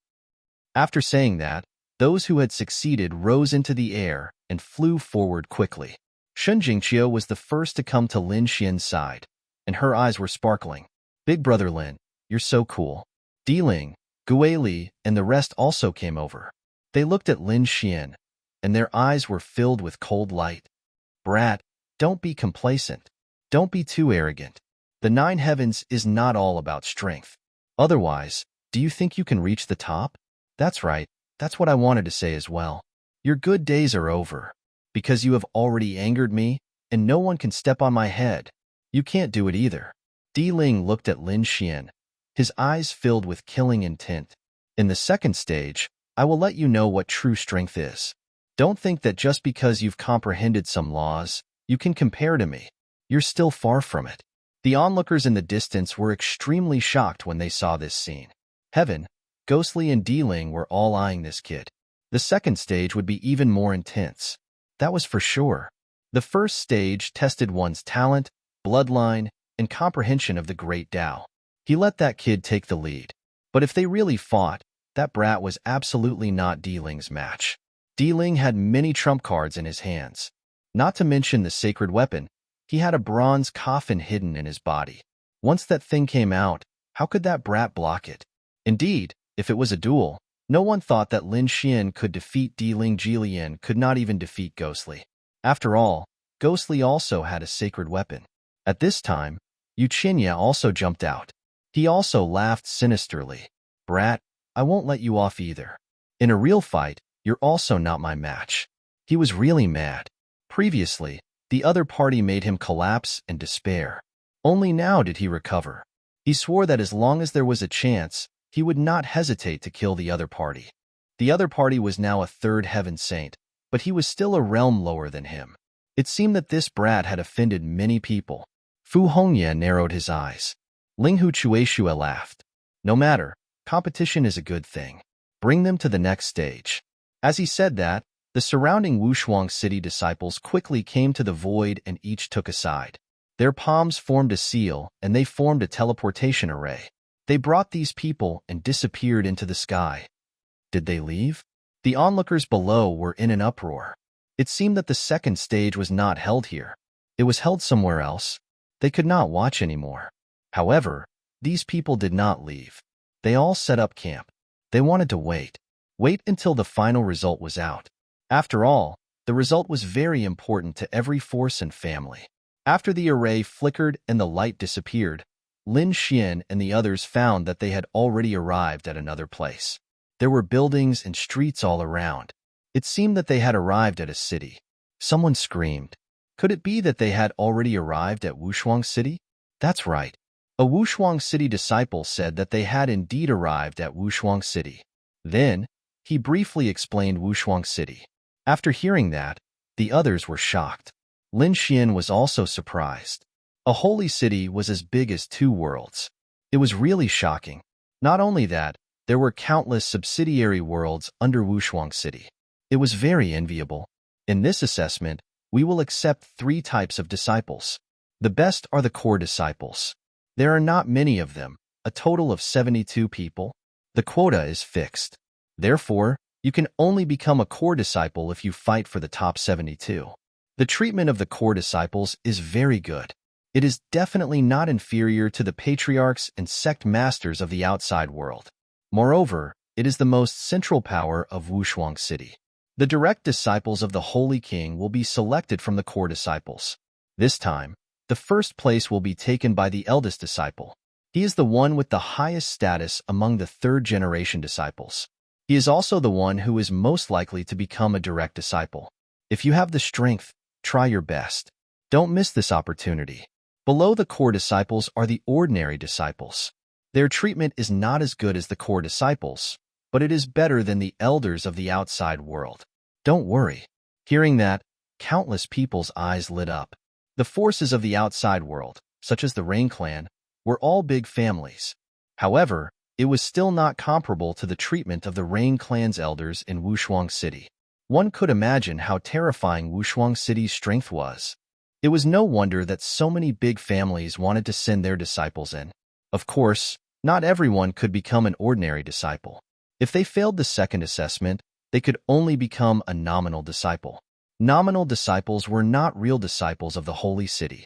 After saying that, those who had succeeded rose into the air and flew forward quickly. Shun Jingqiu was the first to come to Lin Xian's side, and her eyes were sparkling. Big brother Lin, you're so cool. Di Ling, Gui Li, and the rest also came over. They looked at Lin Xian, and their eyes were filled with cold light. Brat, don't be complacent. Don't be too arrogant. The 9 heavens is not all about strength. Otherwise, do you think you can reach the top? That's right, that's what I wanted to say as well. Your good days are over. Because you have already angered me, and no one can step on my head. You can't do it either. Di Ling looked at Lin Xian, his eyes filled with killing intent. In the second stage, I will let you know what true strength is. Don't think that just because you've comprehended some laws, you can compare to me. You're still far from it. The onlookers in the distance were extremely shocked when they saw this scene. Heaven, Ghostly and Di Ling were all eyeing this kid. The second stage would be even more intense. That was for sure. The first stage tested one's talent, bloodline, and comprehension of the great Tao. He let that kid take the lead. But if they really fought, that brat was absolutely not Di Ling's match. Di Ling had many trump cards in his hands. Not to mention the sacred weapon, he had a bronze coffin hidden in his body. Once that thing came out, how could that brat block it? Indeed, if it was a duel, no one thought that Lin Xian could defeat Di Ling. Jilian could not even defeat Ghostly. After all, Ghostly also had a sacred weapon. At this time, Yu Qinya also jumped out. He also laughed sinisterly. Brat, I won't let you off either. In a real fight, you're also not my match. He was really mad. Previously, the other party made him collapse and despair. Only now did he recover. He swore that as long as there was a chance, he would not hesitate to kill the other party. The other party was now a 3rd heaven saint, but he was still a realm lower than him. It seemed that this brat had offended many people. Fu Hongye narrowed his eyes. Linghu Chueshue laughed. No matter, competition is a good thing. Bring them to the next stage. As he said that, the surrounding Wushuang city disciples quickly came to the void and each took a side. Their palms formed a seal, and they formed a teleportation array. They brought these people and disappeared into the sky. Did they leave? The onlookers below were in an uproar. It seemed that the second stage was not held here. It was held somewhere else. They could not watch anymore. However, these people did not leave. They all set up camp. They wanted to wait. Wait until the final result was out. After all, the result was very important to every force and family. After the array flickered and the light disappeared, Lin Xian and the others found that they had already arrived at another place. There were buildings and streets all around. It seemed that they had arrived at a city. Someone screamed. Could it be that they had already arrived at Wushuang City? That's right. A Wushuang City disciple said that they had indeed arrived at Wushuang City. Then, he briefly explained Wushuang City. After hearing that, the others were shocked. Lin Xian was also surprised. A holy city was as big as 2 worlds. It was really shocking. Not only that, there were countless subsidiary worlds under Wushuang City. It was very enviable. In this assessment, we will accept 3 types of disciples. The best are the core disciples. There are not many of them, a total of 72 people. The quota is fixed. Therefore, you can only become a core disciple if you fight for the top 72. The treatment of the core disciples is very good. It is definitely not inferior to the patriarchs and sect masters of the outside world. Moreover, it is the most central power of Wushuang City. The direct disciples of the Holy King will be selected from the core disciples. This time, the first place will be taken by the eldest disciple. He is the one with the highest status among the 3rd generation disciples. He is also the one who is most likely to become a direct disciple. If you have the strength, try your best. Don't miss this opportunity. Below the core disciples are the ordinary disciples. Their treatment is not as good as the core disciples, but it is better than the elders of the outside world. Don't worry. Hearing that, countless people's eyes lit up. The forces of the outside world, such as the Rain Clan, were all big families. However, it was still not comparable to the treatment of the Rain Clan's elders in Wushuang City. One could imagine how terrifying Wushuang City's strength was. It was no wonder that so many big families wanted to send their disciples in. Of course, Not everyone could become an ordinary disciple. If they failed the second assessment, they could only become a nominal disciple. Nominal disciples were not real disciples of the holy city.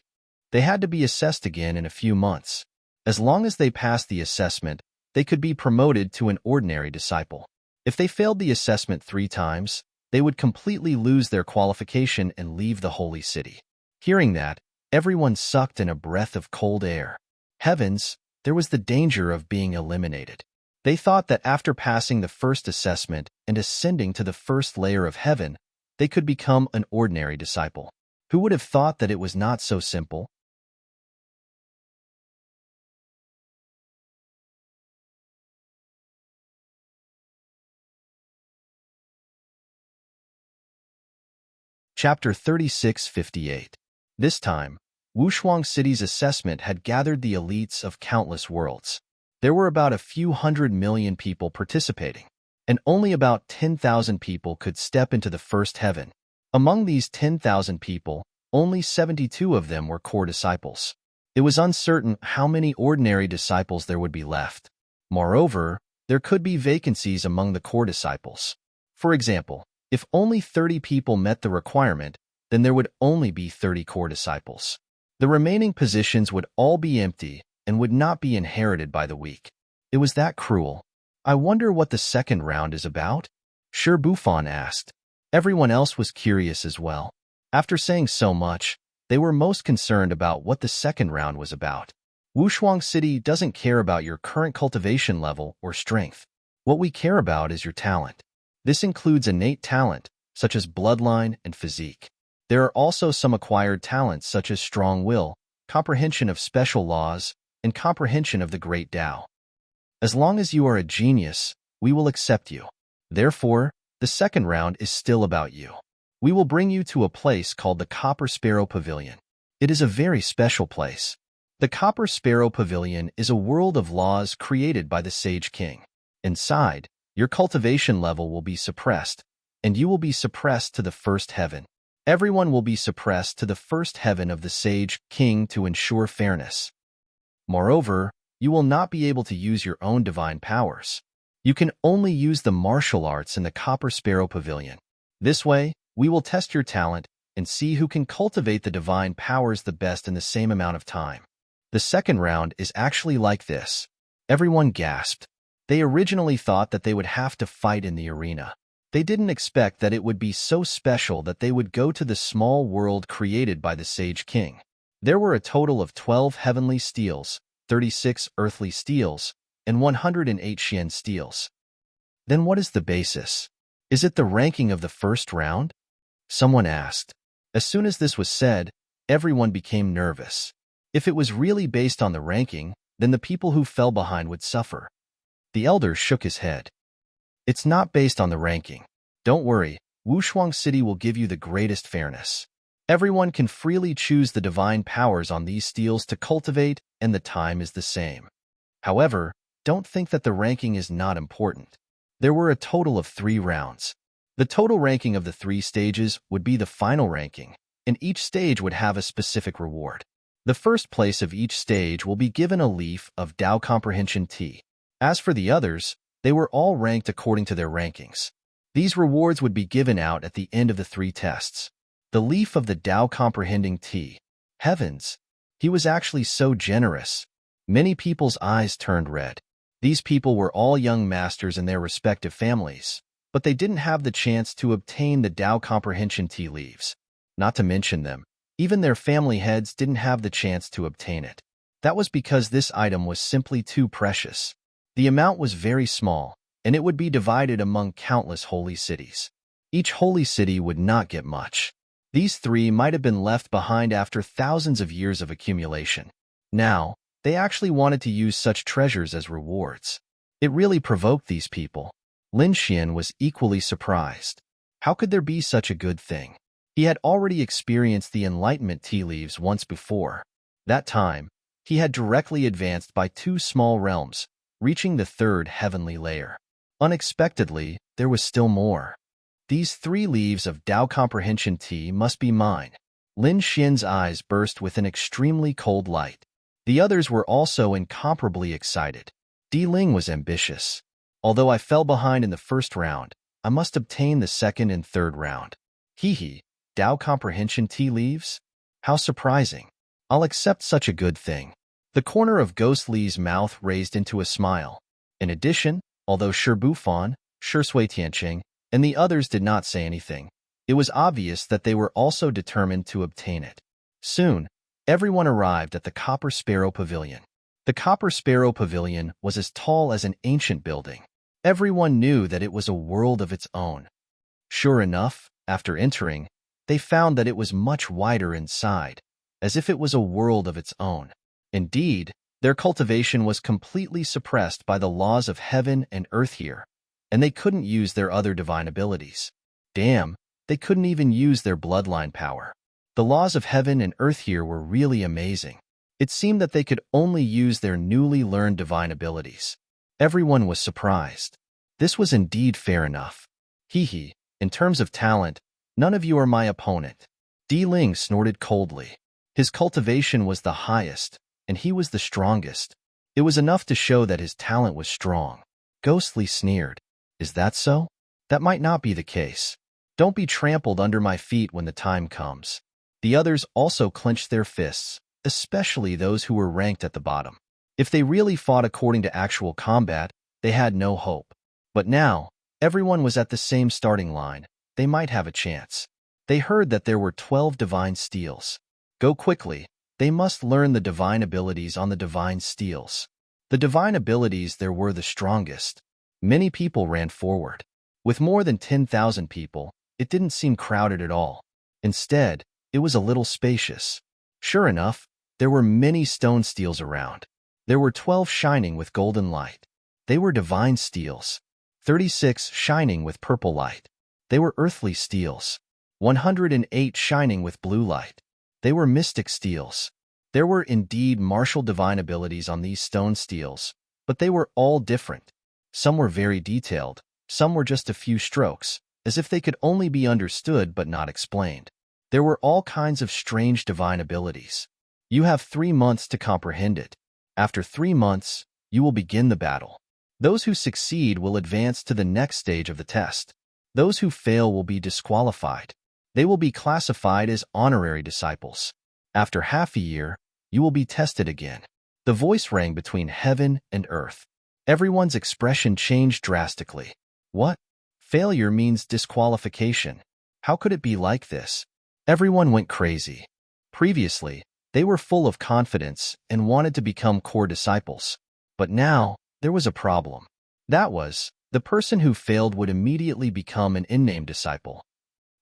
They had to be assessed again in a few months. As long as they passed the assessment, they could be promoted to an ordinary disciple. If they failed the assessment 3 times, they would completely lose their qualification and leave the holy city. Hearing that, everyone sucked in a breath of cold air. Heavens, there was the danger of being eliminated. They thought that after passing the first assessment and ascending to the first layer of heaven, they could become an ordinary disciple. Who would have thought that it was not so simple? Chapter 3658. This time, Wushuang City's assessment had gathered the elites of countless worlds. There were about a few 100 million people participating, and only about 10,000 people could step into the first heaven. Among these 10,000 people, only 72 of them were core disciples. It was uncertain how many ordinary disciples there would be left. Moreover, there could be vacancies among the core disciples. For example, if only 30 people met the requirement, then there would only be 30 core disciples. The remaining positions would all be empty and would not be inherited by the weak. It was that cruel. I wonder what the second round is about? Sure, Buffon asked. Everyone else was curious as well. After saying so much, they were most concerned about what the second round was about. Wushuang City doesn't care about your current cultivation level or strength. What we care about is your talent. This includes innate talent, such as bloodline and physique. There are also some acquired talents such as strong will, comprehension of special laws, and comprehension of the great Tao. As long as you are a genius, we will accept you. Therefore, the second round is still about you. We will bring you to a place called the Copper Sparrow Pavilion. It is a very special place. The Copper Sparrow Pavilion is a world of laws created by the Sage King. Inside, your cultivation level will be suppressed, and you will be suppressed to the first heaven. Everyone will be suppressed to the first heaven of the Sage King to ensure fairness. Moreover, you will not be able to use your own divine powers. You can only use the martial arts in the Copper Sparrow Pavilion. This way, we will test your talent and see who can cultivate the divine powers the best in the same amount of time. The second round is actually like this. Everyone gasped. They originally thought that they would have to fight in the arena. They didn't expect that it would be so special that they would go to the small world created by the Sage King. There were a total of 12 heavenly steels, 36 earthly steels, and 108 Xian steels. Then what is the basis? Is it the ranking of the first round? Someone asked. As soon as this was said, everyone became nervous. If it was really based on the ranking, then the people who fell behind would suffer. The elder shook his head. It's not based on the ranking. Don't worry, Wushuang City will give you the greatest fairness. Everyone can freely choose the divine powers on these steels to cultivate, and the time is the same. However, don't think that the ranking is not important. There were a total of 3 rounds. The total ranking of the 3 stages would be the final ranking, and each stage would have a specific reward. The first place of each stage will be given a leaf of Tao Comprehension tea. As for the others, they were all ranked according to their rankings. These rewards would be given out at the end of the 3 tests. The leaf of the Tao Comprehending tea. Heavens! He was actually so generous. Many people's eyes turned red. These people were all young masters in their respective families, but they didn't have the chance to obtain the Tao Comprehension tea leaves. Not to mention them, even their family heads didn't have the chance to obtain it. That was because this item was simply too precious. The amount was very small, and it would be divided among countless holy cities. Each holy city would not get much. These 3 might have been left behind after thousands of years of accumulation. Now, they actually wanted to use such treasures as rewards. It really provoked these people. Lin Xian was equally surprised. How could there be such a good thing? He had already experienced the enlightenment tea leaves once before. That time, he had directly advanced by 2 small realms, reaching the 3rd heavenly layer. Unexpectedly, there was still more. These 3 leaves of Tao Comprehension tea must be mine. Lin Xian's eyes burst with an extremely cold light. The others were also incomparably excited. Di Ling was ambitious. Although I fell behind in the first round, I must obtain the second and third round. Hee, Dao comprehension tea leaves? How surprising. I'll accept such a good thing. The corner of Ghost Li's mouth raised into a smile. In addition, although Shi Bufan, Shi Sui Tianqing, and the others did not say anything, it was obvious that they were also determined to obtain it. Soon, everyone arrived at the Copper Sparrow Pavilion. The Copper Sparrow Pavilion was as tall as an ancient building. Everyone knew that it was a world of its own. Sure enough, after entering, they found that it was much wider inside, as if it was a world of its own. Indeed, their cultivation was completely suppressed by the laws of heaven and earth here, and they couldn't use their other divine abilities. Damn, they couldn't even use their bloodline power. The laws of heaven and earth here were really amazing. It seemed that they could only use their newly learned divine abilities. Everyone was surprised. This was indeed fair enough. Hee, in terms of talent, none of you are my opponent. Di Ling snorted coldly. His cultivation was the highest, and he was the strongest. It was enough to show that his talent was strong. Ghostly sneered. Is that so? That might not be the case. Don't be trampled under my feet when the time comes. The others also clenched their fists, especially those who were ranked at the bottom. If they really fought according to actual combat, they had no hope. But now, everyone was at the same starting line. They might have a chance. They heard that there were 12 divine steels. Go quickly. They must learn the divine abilities on the divine steels. The divine abilities there were the strongest. Many people ran forward. With more than 10,000 people, it didn't seem crowded at all. Instead, it was a little spacious. Sure enough, there were many stone steels around. There were 12 shining with golden light. They were divine steels. 36 shining with purple light. They were earthly steels. 108 shining with blue light. They were mystic steels. There were indeed martial divine abilities on these stone steels, but they were all different. Some were very detailed, some were just a few strokes, as if they could only be understood but not explained. There were all kinds of strange divine abilities. You have 3 months to comprehend it. After 3 months, you will begin the battle. Those who succeed will advance to the next stage of the test. Those who fail will be disqualified. They will be classified as honorary disciples. After half a year, you will be tested again. The voice rang between heaven and earth. Everyone's expression changed drastically. What? Failure means disqualification. How could it be like this? Everyone went crazy. Previously, they were full of confidence and wanted to become core disciples. But now, there was a problem. That was, the person who failed would immediately become an unnamed disciple.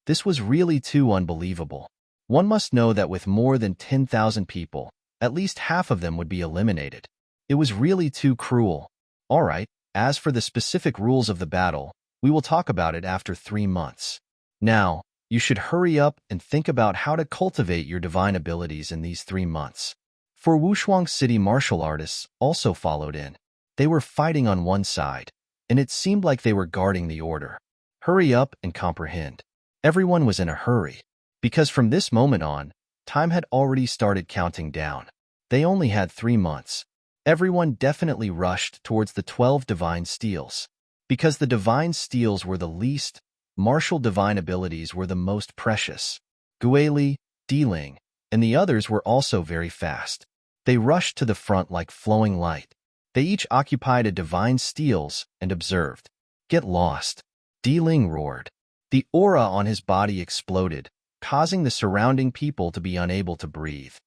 This was really too unbelievable. One must know that with more than 10,000 people, at least half of them would be eliminated. It was really too cruel. All right, as for the specific rules of the battle, we will talk about it after 3 months. Now, you should hurry up and think about how to cultivate your divine abilities in these 3 months. For Wushuang City martial artists also followed in. They were fighting on one side, and it seemed like they were guarding the order. Hurry up and comprehend. Everyone was in a hurry, because from this moment on, time had already started counting down. They only had 3 months. Everyone definitely rushed towards the 12 divine steels. Because the divine steels were the least, martial divine abilities were the most precious. Guili, Di Ling, and the others were also very fast. They rushed to the front like flowing light. They each occupied a divine steels and observed. Get lost. Di Ling roared. The aura on his body exploded, causing the surrounding people to be unable to breathe.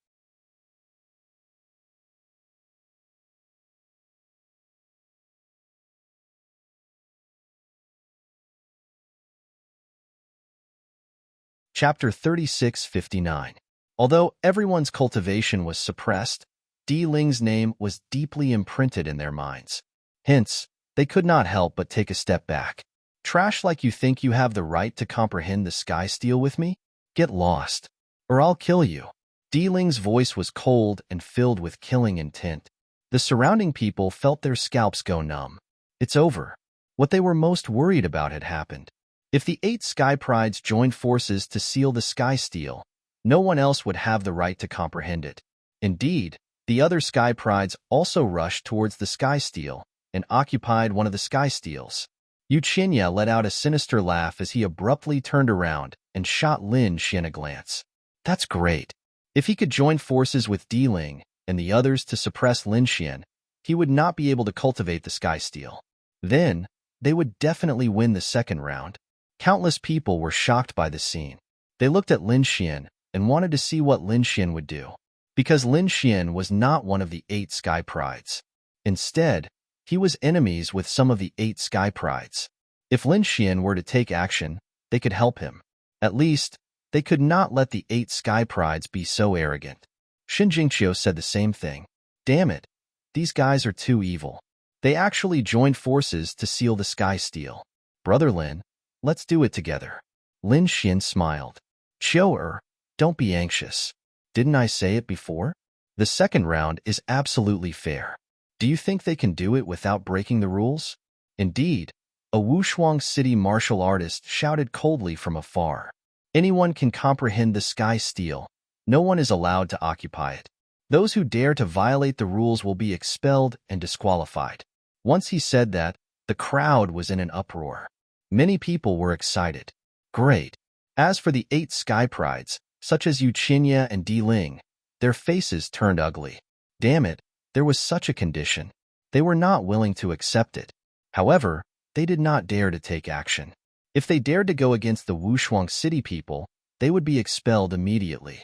Chapter 36:59. Although everyone's cultivation was suppressed, Di Ling's name was deeply imprinted in their minds. Hence, they could not help but take a step back. Trash like you think you have the right to comprehend the sky steel with me? Get lost, or I'll kill you. Di Ling's voice was cold and filled with killing intent. The surrounding people felt their scalps go numb. It's over. What they were most worried about had happened. If the 8 Sky Prides joined forces to seal the Sky Steel, no one else would have the right to comprehend it. Indeed, the other Sky Prides also rushed towards the Sky Steel, and occupied one of the sky steels. Yu Qinya let out a sinister laugh as he abruptly turned around and shot Lin Xian a glance. That's great. If he could join forces with Di Ling and the others to suppress Lin Xian, he would not be able to cultivate the sky steel. Then, they would definitely win the second round. Countless people were shocked by the scene. They looked at Lin Xian and wanted to see what Lin Xian would do, because Lin Xian was not one of the 8 Sky Prides. Instead, he was enemies with some of the 8 Sky Prides. If Lin Xian were to take action, they could help him. At least, they could not let the 8 Sky Prides be so arrogant. Shin Jingqiu said the same thing. Damn it, these guys are too evil. They actually joined forces to seal the sky steel. Brother Lin, let's do it together. Lin Xian smiled. Qiu, don't be anxious. Didn't I say it before? The second round is absolutely fair. Do you think they can do it without breaking the rules? Indeed, a Wushuang City martial artist shouted coldly from afar. Anyone can comprehend the sky steel. No one is allowed to occupy it. Those who dare to violate the rules will be expelled and disqualified. Once he said that, the crowd was in an uproar. Many people were excited. Great. As for the 8 Sky Prides, such as Yu Qinya and Di Ling, their faces turned ugly. Damn it, there was such a condition. They were not willing to accept it. However, they did not dare to take action. If they dared to go against the Wushuang City people, they would be expelled immediately.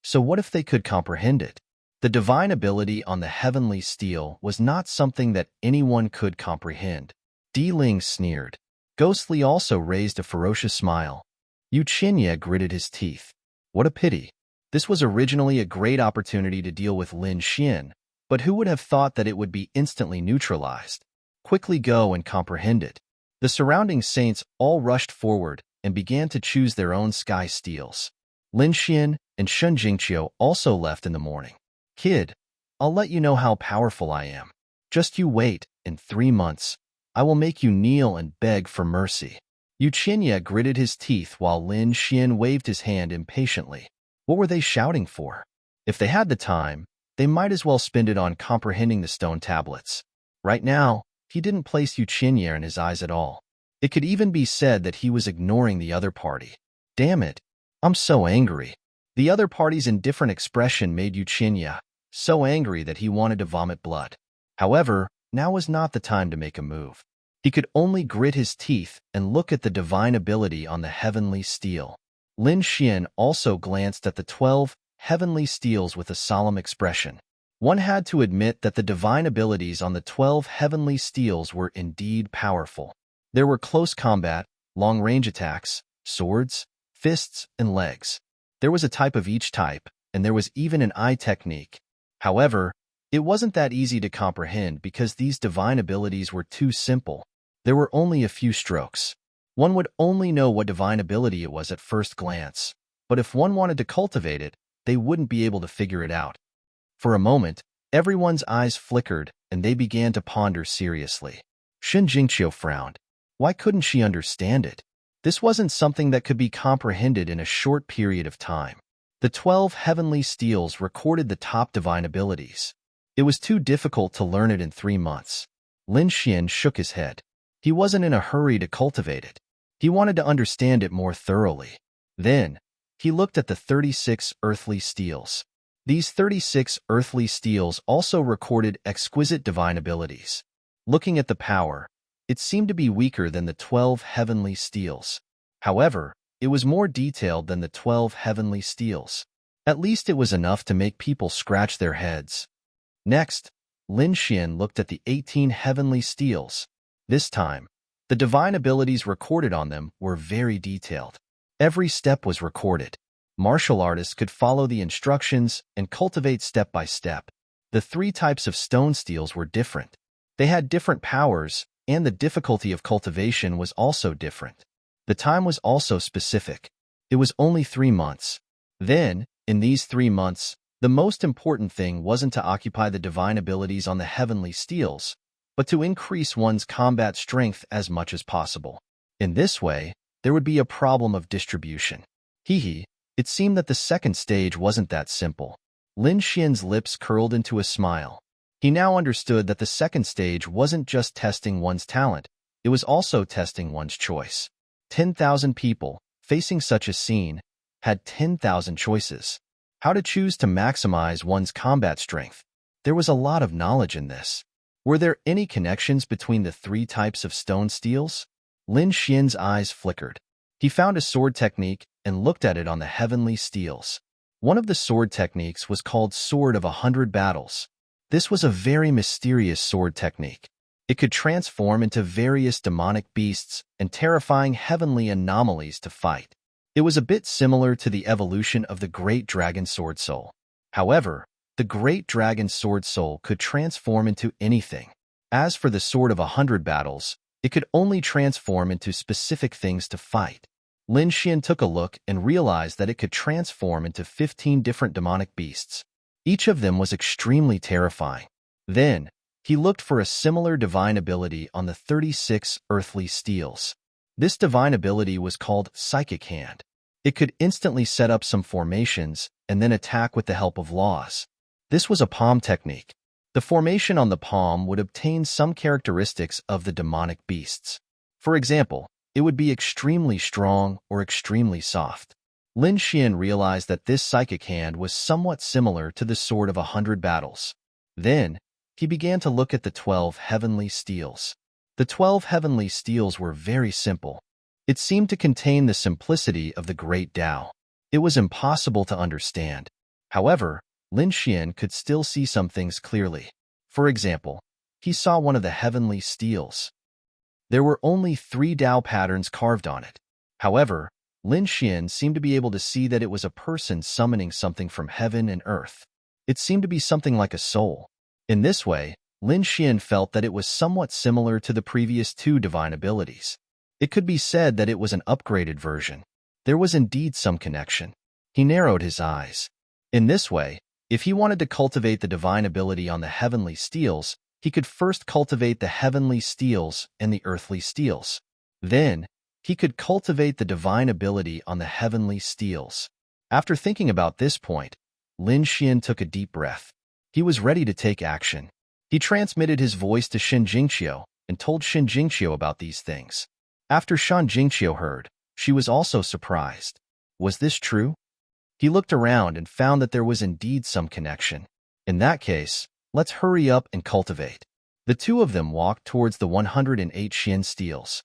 So what if they could comprehend it? The divine ability on the heavenly steel was not something that anyone could comprehend. Di Ling sneered. Ghostly also raised a ferocious smile. Yu Qinya gritted his teeth. What a pity. This was originally a great opportunity to deal with Lin Xian, but who would have thought that it would be instantly neutralized? Quickly go and comprehend it. The surrounding saints all rushed forward and began to choose their own sky steels. Lin Xian and Shun Jingqiu also left in the morning. Kid, I'll let you know how powerful I am. Just you wait, in 3 months, I will make you kneel and beg for mercy. Yu Qinya gritted his teeth while Lin Xian waved his hand impatiently. What were they shouting for? If they had the time, they might as well spend it on comprehending the stone tablets. Right now, he didn't place Yu Qinya in his eyes at all. It could even be said that he was ignoring the other party. Damn it, I'm so angry. The other party's indifferent expression made Yu Qinya so angry that he wanted to vomit blood. However, now was not the time to make a move. He could only grit his teeth and look at the divine ability on the heavenly steel. Lin Xian also glanced at the 12 heavenly steels with a solemn expression. One had to admit that the divine abilities on the 12 heavenly steels were indeed powerful. There were close combat, long-range attacks, swords, fists, and legs. There was a type of each type, and there was even an eye technique. However, it wasn't that easy to comprehend because these divine abilities were too simple. There were only a few strokes. One would only know what divine ability it was at first glance, but if one wanted to cultivate it, they wouldn't be able to figure it out. For a moment, everyone's eyes flickered and they began to ponder seriously. Shin Jingqiu frowned. Why couldn't she understand it? This wasn't something that could be comprehended in a short period of time. The 12 heavenly steels recorded the top divine abilities. It was too difficult to learn it in 3 months. Lin Xian shook his head. He wasn't in a hurry to cultivate it. He wanted to understand it more thoroughly. Then, he looked at the 36 earthly steels. These 36 earthly steels also recorded exquisite divine abilities. Looking at the power, it seemed to be weaker than the 12 heavenly steels. However, it was more detailed than the 12 heavenly steels. At least it was enough to make people scratch their heads. Next, Lin Xian looked at the 18 heavenly steels. This time, the divine abilities recorded on them were very detailed. Every step was recorded. Martial artists could follow the instructions and cultivate step by step. The 3 types of stone steels were different. They had different powers, and the difficulty of cultivation was also different. The time was also specific. It was only 3 months. Then, in these 3 months, the most important thing wasn't to occupy the divine abilities on the heavenly steels, but to increase one's combat strength as much as possible. In this way, there would be a problem of distribution. It seemed that the second stage wasn't that simple. Lin Xian's lips curled into a smile. He now understood that the second stage wasn't just testing one's talent, it was also testing one's choice. 10,000 people, facing such a scene, had 10,000 choices. How to choose to maximize one's combat strength. There was a lot of knowledge in this. Were there any connections between the three types of stone steels? Lin Xian's eyes flickered. He found a sword technique and looked at it on the heavenly steels. One of the sword techniques was called Sword of 100 Battles. This was a very mysterious sword technique. It could transform into various demonic beasts and terrifying heavenly anomalies to fight. It was a bit similar to the evolution of the Great Dragon Sword Soul. However, the Great Dragon Sword Soul could transform into anything. As for the Sword of 100 Battles, it could only transform into specific things to fight. Lin Xian took a look and realized that it could transform into 15 different demonic beasts. Each of them was extremely terrifying. Then, he looked for a similar divine ability on the 36 earthly steels. This divine ability was called Psychic Hand. It could instantly set up some formations and then attack with the help of laws. This was a palm technique. The formation on the palm would obtain some characteristics of the demonic beasts. For example, it would be extremely strong or extremely soft. Lin Xian realized that this psychic hand was somewhat similar to the Sword of 100 Battles. Then, he began to look at the 12 heavenly steels. The 12 heavenly steels were very simple. It seemed to contain the simplicity of the Great Tao. It was impossible to understand. However, Lin Xian could still see some things clearly. For example, he saw one of the heavenly steels. There were only 3 Tao patterns carved on it. However, Lin Xian seemed to be able to see that it was a person summoning something from heaven and earth. It seemed to be something like a soul. In this way, Lin Xian felt that it was somewhat similar to the previous 2 divine abilities. It could be said that it was an upgraded version. There was indeed some connection. He narrowed his eyes. In this way, if he wanted to cultivate the divine ability on the heavenly steels, he could first cultivate the heavenly steels and the earthly steels. Then, he could cultivate the divine ability on the heavenly steels. After thinking about this point, Lin Xian took a deep breath. He was ready to take action. He transmitted his voice to Shen Jingqiu and told Shen Jingqiu about these things. After Shen Jingqiu heard, she was also surprised. Was this true? He looked around and found that there was indeed some connection. In that case, let's hurry up and cultivate. The two of them walked towards the 108 Xian steels.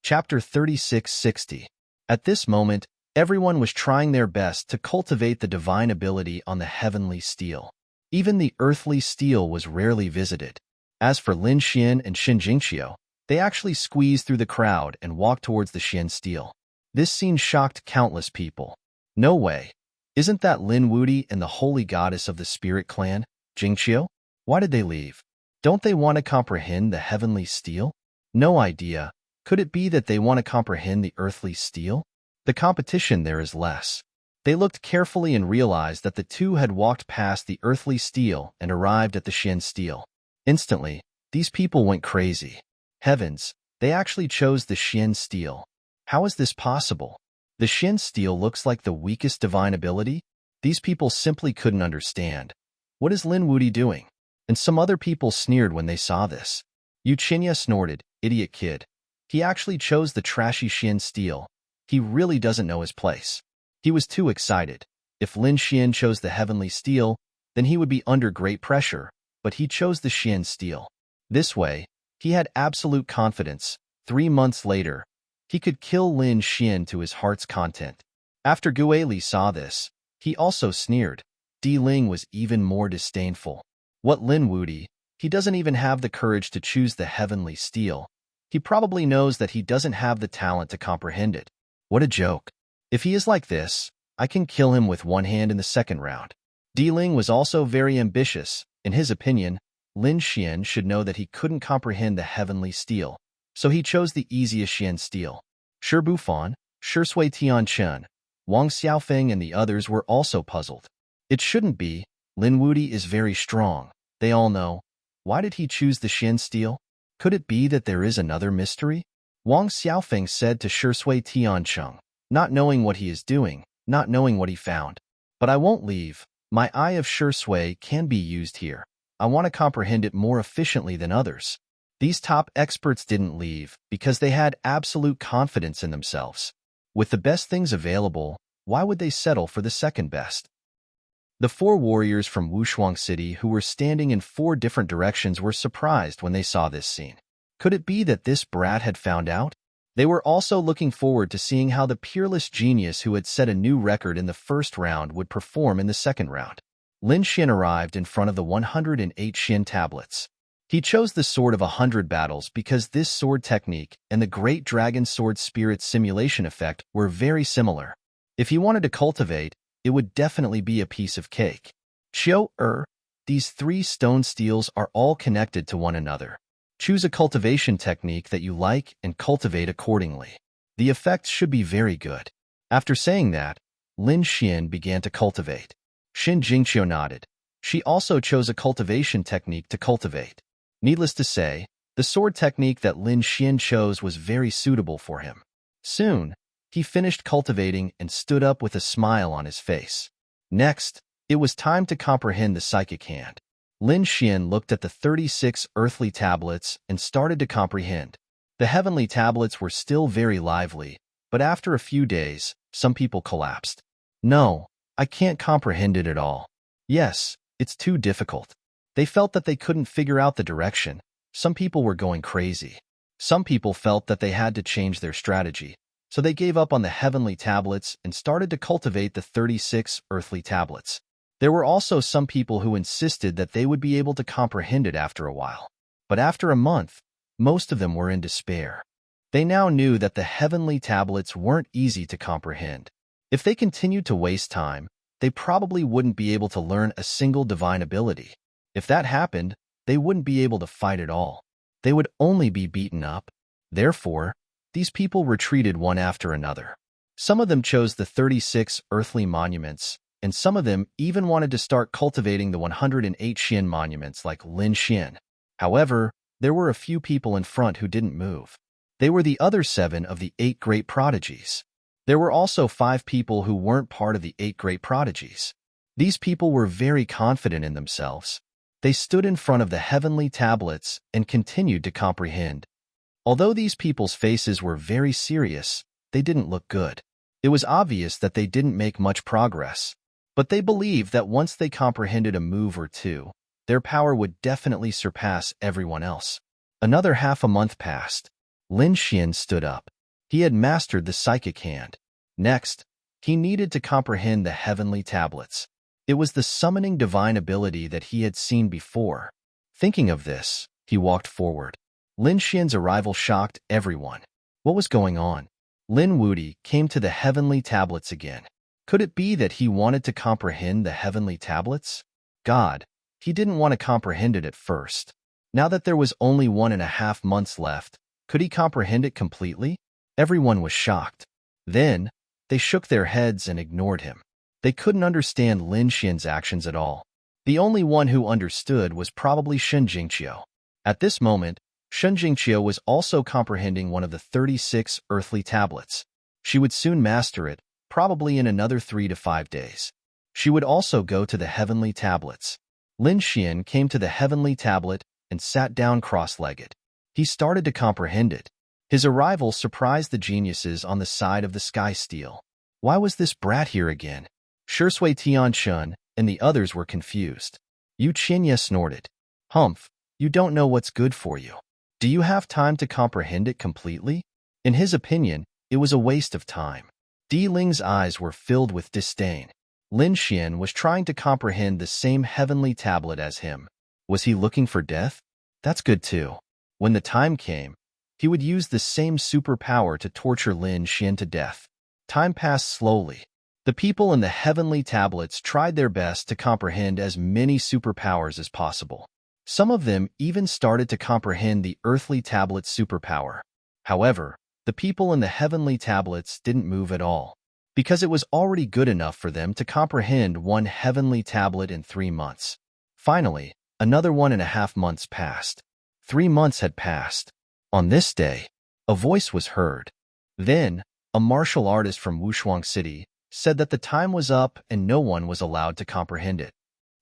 Chapter 3660. At this moment, everyone was trying their best to cultivate the divine ability on the heavenly steel. Even the earthly steel was rarely visited. As for Lin Xian and Shen Jingqiu, they actually squeezed through the crowd and walked towards the Xian steel. This scene shocked countless people. No way. Isn't that Lin Wudi and the holy goddess of the spirit clan, Jingqiu? Why did they leave? Don't they want to comprehend the heavenly steel? No idea. Could it be that they want to comprehend the earthly steel? The competition there is less. They looked carefully and realized that the two had walked past the earthly steel and arrived at the Xian steel. Instantly, these people went crazy. Heavens, they actually chose the Xian steel. How is this possible? The Xian steel looks like the weakest divine ability? These people simply couldn't understand. What is Lin Wudi doing? And some other people sneered when they saw this. Yu Qinya snorted, idiot kid. He actually chose the trashy Xian steel. He really doesn't know his place. He was too excited. If Lin Xian chose the heavenly steel, then he would be under great pressure, but he chose the Xian steel. This way, he had absolute confidence. 3 months later, he could kill Lin Xian to his heart's content. After Guili saw this, he also sneered. Di Ling was even more disdainful. What Lin Wudi? He doesn't even have the courage to choose the heavenly steel. He probably knows that he doesn't have the talent to comprehend it. What a joke. If he is like this, I can kill him with one hand in the second round. Di Ling was also very ambitious. In his opinion, Lin Xian should know that he couldn't comprehend the heavenly steel, so he chose the easiest Xian steel. Shi Bufan, Shi Sui Tianchen, Wang Xiaofeng and the others were also puzzled. It shouldn't be. Lin Wudi is very strong. They all know. Why did he choose the Xian steel? Could it be that there is another mystery? Wang Xiaofeng said to Shui Tiancheng, not knowing what he is doing, not knowing what he found. But I won't leave. My eye of Shui can be used here. I want to comprehend it more efficiently than others. These top experts didn't leave because they had absolute confidence in themselves. With the best things available, why would they settle for the second best? The four warriors from Wushuang City who were standing in four different directions were surprised when they saw this scene. Could it be that this brat had found out? They were also looking forward to seeing how the peerless genius who had set a new record in the first round would perform in the second round. Lin Xian arrived in front of the 108 Xian tablets. He chose the Sword of 100 Battles because this sword technique and the Great Dragon Sword Spirit simulation effect were very similar. If he wanted to cultivate, it would definitely be a piece of cake. These three stone steels are all connected to one another. Choose a cultivation technique that you like and cultivate accordingly. The effects should be very good. After saying that, Lin Xian began to cultivate. Xin Jingqiu nodded. She also chose a cultivation technique to cultivate. Needless to say, the sword technique that Lin Xian chose was very suitable for him. Soon, he finished cultivating and stood up with a smile on his face. Next, it was time to comprehend the psychic hand. Lin Xian looked at the 36 earthly tablets and started to comprehend. The heavenly tablets were still very lively, but after a few days, some people collapsed. No, I can't comprehend it at all. Yes, it's too difficult. They felt that they couldn't figure out the direction. Some people were going crazy. Some people felt that they had to change their strategy, so they gave up on the heavenly tablets and started to cultivate the 36 earthly tablets. There were also some people who insisted that they would be able to comprehend it after a while. But after a month, most of them were in despair. They now knew that the heavenly tablets weren't easy to comprehend. If they continued to waste time, they probably wouldn't be able to learn a single divine ability. If that happened, they wouldn't be able to fight at all. They would only be beaten up. Therefore, these people retreated one after another. Some of them chose the 36 earthly monuments, and some of them even wanted to start cultivating the 108 Xian monuments like Lin Xian. However, there were a few people in front who didn't move. They were the other 7 of the 8 great prodigies. There were also 5 people who weren't part of the 8 great prodigies. These people were very confident in themselves. They stood in front of the heavenly tablets and continued to comprehend. Although these people's faces were very serious, they didn't look good. It was obvious that they didn't make much progress, but they believed that once they comprehended a move or two, their power would definitely surpass everyone else. Another half a month passed. Lin Xian stood up. He had mastered the psychic hand. Next, he needed to comprehend the heavenly tablets. It was the summoning divine ability that he had seen before. Thinking of this, he walked forward. Lin Xian's arrival shocked everyone. What was going on? Lin Wudi came to the heavenly tablets again. Could it be that he wanted to comprehend the heavenly tablets? God, he didn't want to comprehend it at first. Now that there was only 1.5 months left, could he comprehend it completely? Everyone was shocked. Then, they shook their heads and ignored him. They couldn't understand Lin Xian's actions at all. The only one who understood was probably Xin Jingqiu. At this moment, Xin Jingqiu was also comprehending one of the 36 earthly tablets. She would soon master it, probably in another 3 to 5 days. She would also go to the heavenly tablets. Lin Xian came to the heavenly tablet and sat down cross-legged. He started to comprehend it. His arrival surprised the geniuses on the side of the sky steel. Why was this brat here again? Shui Tianchun and the others were confused. Yu Qianye snorted. Humph, you don't know what's good for you. Do you have time to comprehend it completely? In his opinion, it was a waste of time. Di Ling's eyes were filled with disdain. Lin Xian was trying to comprehend the same heavenly tablet as him. Was he looking for death? That's good too. When the time came, he would use the same superpower to torture Lin Xian to death. Time passed slowly. The people in the heavenly tablets tried their best to comprehend as many superpowers as possible. Some of them even started to comprehend the earthly tablet's superpower. However, the people in the heavenly tablets didn't move at all, because it was already good enough for them to comprehend one heavenly tablet in 3 months. Finally, another 1.5 months passed. 3 months had passed. On this day, A voice was heard. Then, a martial artist from Wushuang City said that the time was up and no one was allowed to comprehend it.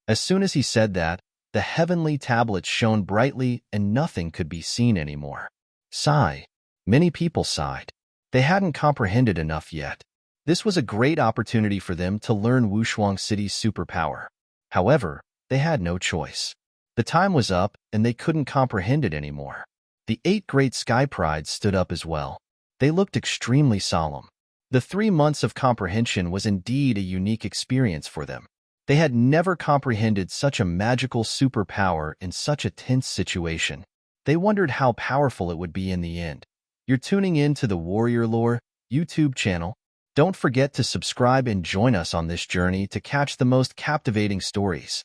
As soon as he said that, the heavenly tablets shone brightly and nothing could be seen anymore. Sigh. Many people sighed. They hadn't comprehended enough yet. This was a great opportunity for them to learn Wushuang City's superpower. However, they had no choice. The time was up and they couldn't comprehend it anymore. The 8 great sky prides stood up as well. They looked extremely solemn. The 3 months of comprehension was indeed a unique experience for them. They had never comprehended such a magical superpower in such a tense situation. They wondered how powerful it would be in the end. You're tuning in to the Warrior Lore YouTube channel. Don't forget to subscribe and join us on this journey to catch the most captivating stories.